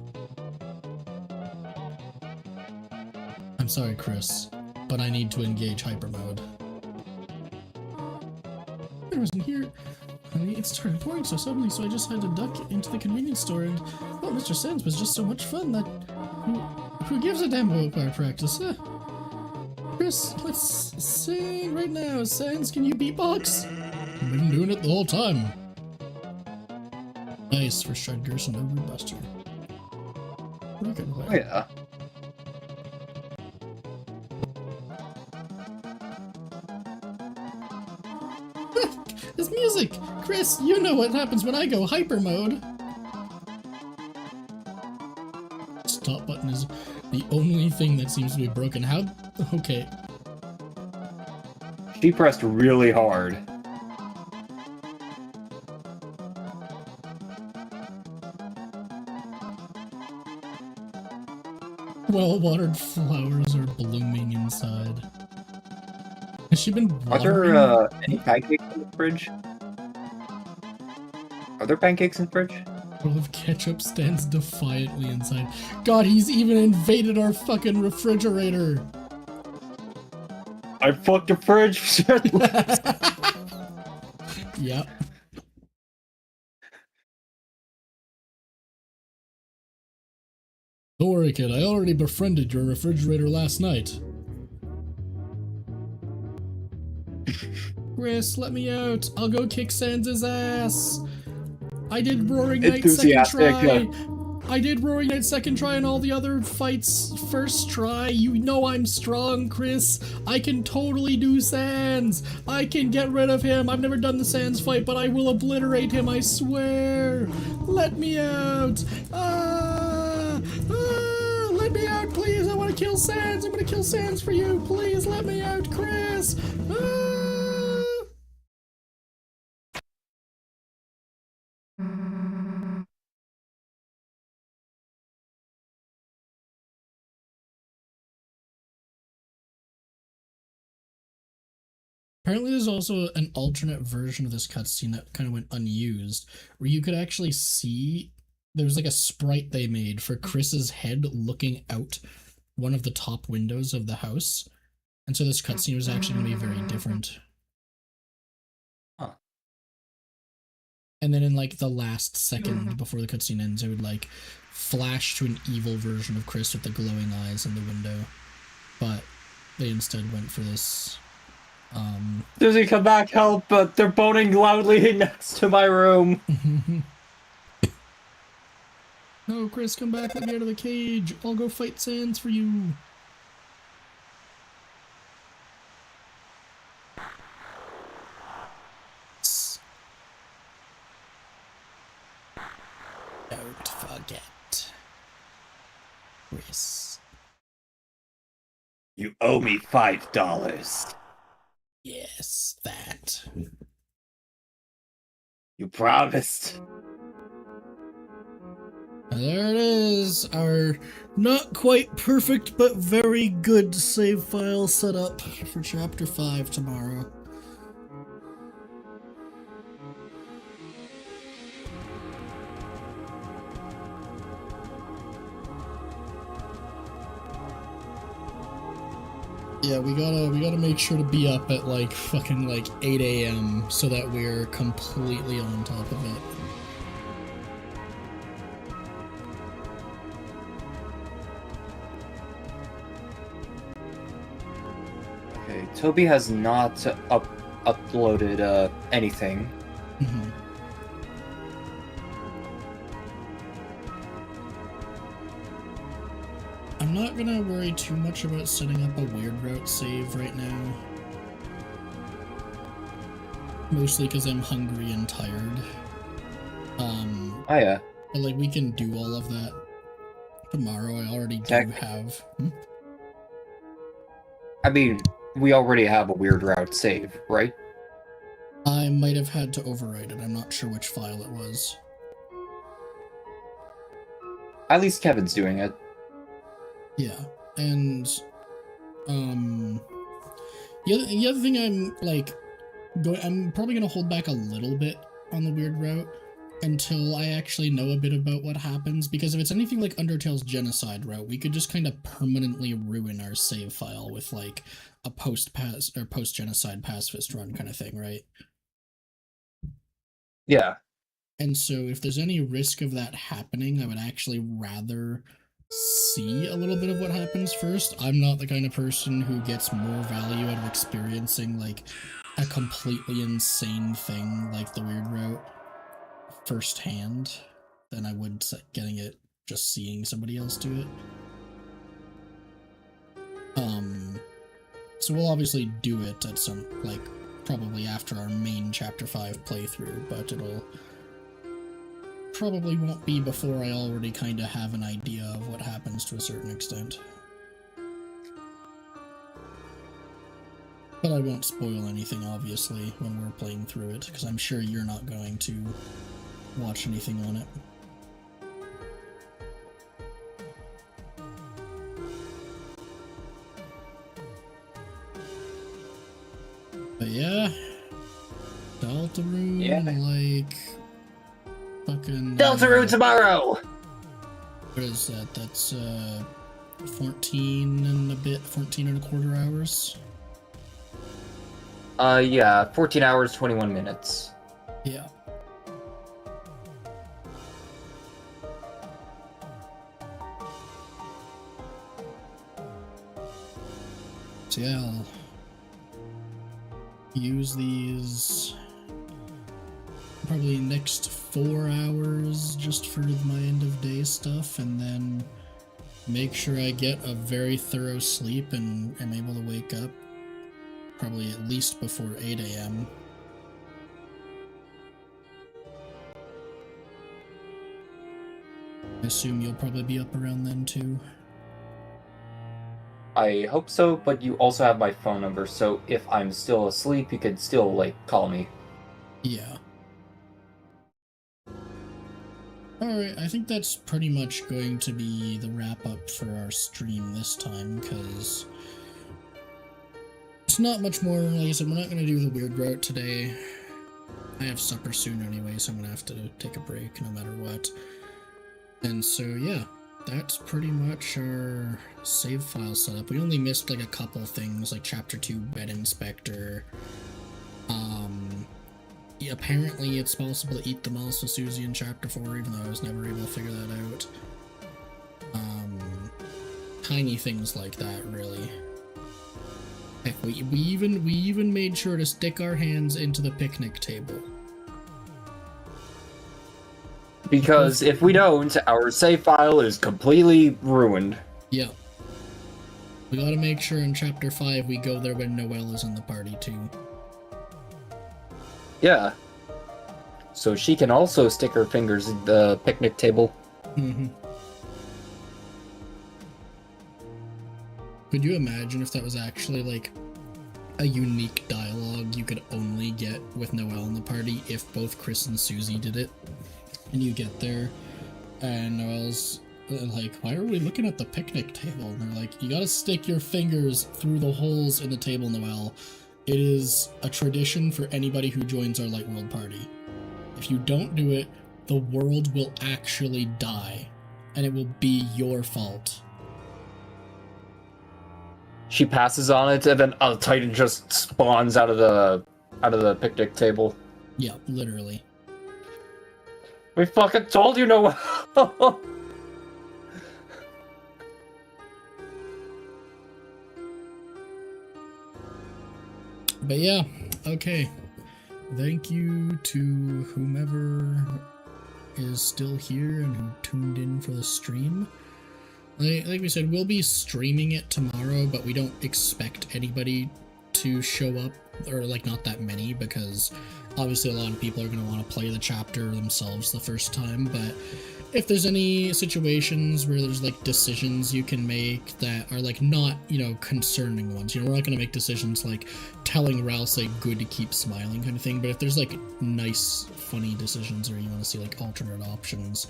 I'm sorry, Chris, but I need to engage hyper mode. I wasn't here. Honey, it started pouring so suddenly, so I just had to duck into the convenience store, and well, Mr. Sands was just so much fun that who gives a damn about choir practice? Huh? Chris, let's sing right now. Sands, can you beatbox? I've been doing it the whole time. Nice for Shred Gerson and Rude Buster. Oh yeah. This music! Chris, you know what happens when I go hyper mode. Stop button is the only thing that seems to be broken. How? Okay. She pressed really hard. Well-watered flowers are blooming inside. Has she been Are watering? there any pancakes in the fridge? Are there pancakes in the fridge? Bowl of ketchup stands defiantly inside. God, he's even invaded our fucking refrigerator! I fucked the fridge. Yep. Don't worry, kid. I already befriended your refrigerator last night. Chris, let me out. I'll go kick Sans' ass. I did Roaring Knight second try. I did Roaring Knight second try and all the other fights first try. You know I'm strong, Chris. I can totally do Sans. I can get rid of him. I've never done the Sans fight, but I will obliterate him, I swear. Let me out. Let me out, please. I want to kill Sans. I'm going to kill Sans for you. Please let me out, Chris. Apparently there's also an alternate version of this cutscene that kind of went unused, where you could actually see there was like a sprite they made for Chris's head looking out one of the top windows of the house. And so this cutscene was actually going to be very different. Huh. And then in like the last second before the cutscene ends, it would like flash to an evil version of Chris with the glowing eyes in the window, but they instead went for this. Susie, come back, help! But they're boning loudly next to my room. No, Chris, come back, let me out of the cage. I'll go fight Sans for you. Don't forget, Chris. You owe me $5. Yes, that. You promised. There it is, our not quite perfect but very good save file setup for Chapter 5 tomorrow. Yeah, we gotta make sure to be up at like fucking like 8 a.m. so that we're completely on top of it. Okay, Toby has not uploaded anything. Mm-hmm. I'm not gonna worry too much about setting up a weird route save right now. Mostly because I'm hungry and tired. Oh yeah. But like we can do all of that tomorrow. I already do have. I mean, we already have a weird route save, right? I might have had to overwrite it. I'm not sure which file it was. At least Kevin's doing it. Yeah, and the other thing I'm probably gonna hold back a little bit on the weird route until I actually know a bit about what happens, because if it's anything like Undertale's genocide route, we could just kind of permanently ruin our save file with like a post-genocide pacifist run kind of thing, right? Yeah. And so if there's any risk of that happening, I would actually rather see a little bit of what happens first. I'm not the kind of person who gets more value out of experiencing like a completely insane thing like the weird route firsthand than I would getting it just seeing somebody else do it. So we'll obviously do it at some, like, probably after our main Chapter 5 playthrough, but it'll probably won't be before I already kind of have an idea of what happens to a certain extent. But I won't spoil anything, obviously, when we're playing through it, because I'm sure you're not going to watch anything on it. But yeah, Deltarune, Yeah. like, fucking... Deltarune tomorrow! What is that? That's, 14 and a quarter hours? Yeah, 14 hours, 21 minutes. Yeah. So yeah, I'll use these probably next 4 hours just for my end of day stuff, and then make sure I get a very thorough sleep and am able to wake up probably at least before 8 a.m. I assume you'll probably be up around then too. I hope so, but you also have my phone number, so if I'm still asleep, you could still, like, call me. Yeah. Alright, I think that's pretty much going to be the wrap-up for our stream this time, because it's not much more. Like I said, we're not going to do the weird route today. I have supper soon anyway, so I'm going to have to take a break no matter what. And so, yeah, that's pretty much our save file setup. We only missed like a couple things, like Chapter 2 Bed Inspector. Apparently it's possible to eat the mouse with Susie in Chapter 4, even though I was never able to figure that out. tiny things like that, really. Heck, we even made sure to stick our hands into the picnic table. Because if we don't, our save file is completely ruined. Yeah. We gotta make sure in Chapter 5 we go there when Noelle is in the party, too. Yeah. So she can also stick her fingers in the picnic table. Mm-hmm. Could you imagine if that was actually, like, a unique dialogue you could only get with Noelle in the party if both Chris and Susie did it? And you get there, and Noelle's like, why are we looking at the picnic table? And they're like, you gotta stick your fingers through the holes in the table, Noelle. It is a tradition for anybody who joins our Light World party. If you don't do it, the world will actually die, and it will be your fault. She passes on it, and then a Titan just spawns out of the picnic table. Yeah, literally. We fucking told you, Noelle! But yeah, okay. Thank you to whomever is still here and who tuned in for the stream. Like we said, we'll be streaming it tomorrow, but we don't expect anybody to show up, or like not that many, because obviously a lot of people are going to want to play the chapter themselves the first time. But if there's any situations where there's like decisions you can make that are like not, you know, concerning ones, you know, we're not going to make decisions like telling Ralph like good to keep smiling kind of thing. But if there's like nice, funny decisions, or you want to see like alternate options,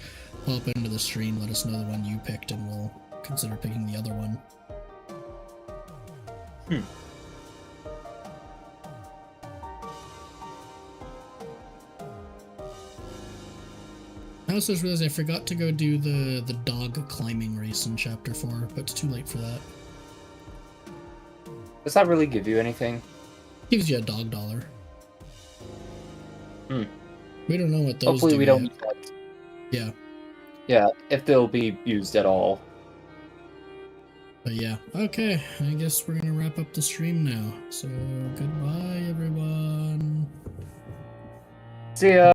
pop into the stream, let us know the one you picked, and we'll consider picking the other one. I also just realized I forgot to go do the dog climbing race in Chapter 4, but it's too late for that. Does that really give you anything? Gives you a dog dollar. Hmm. We don't know what those Hopefully do we don't yet. need that. Yeah. Yeah, if they'll be used at all. But yeah, okay, I guess we're gonna wrap up the stream now. So, goodbye, everyone. See ya!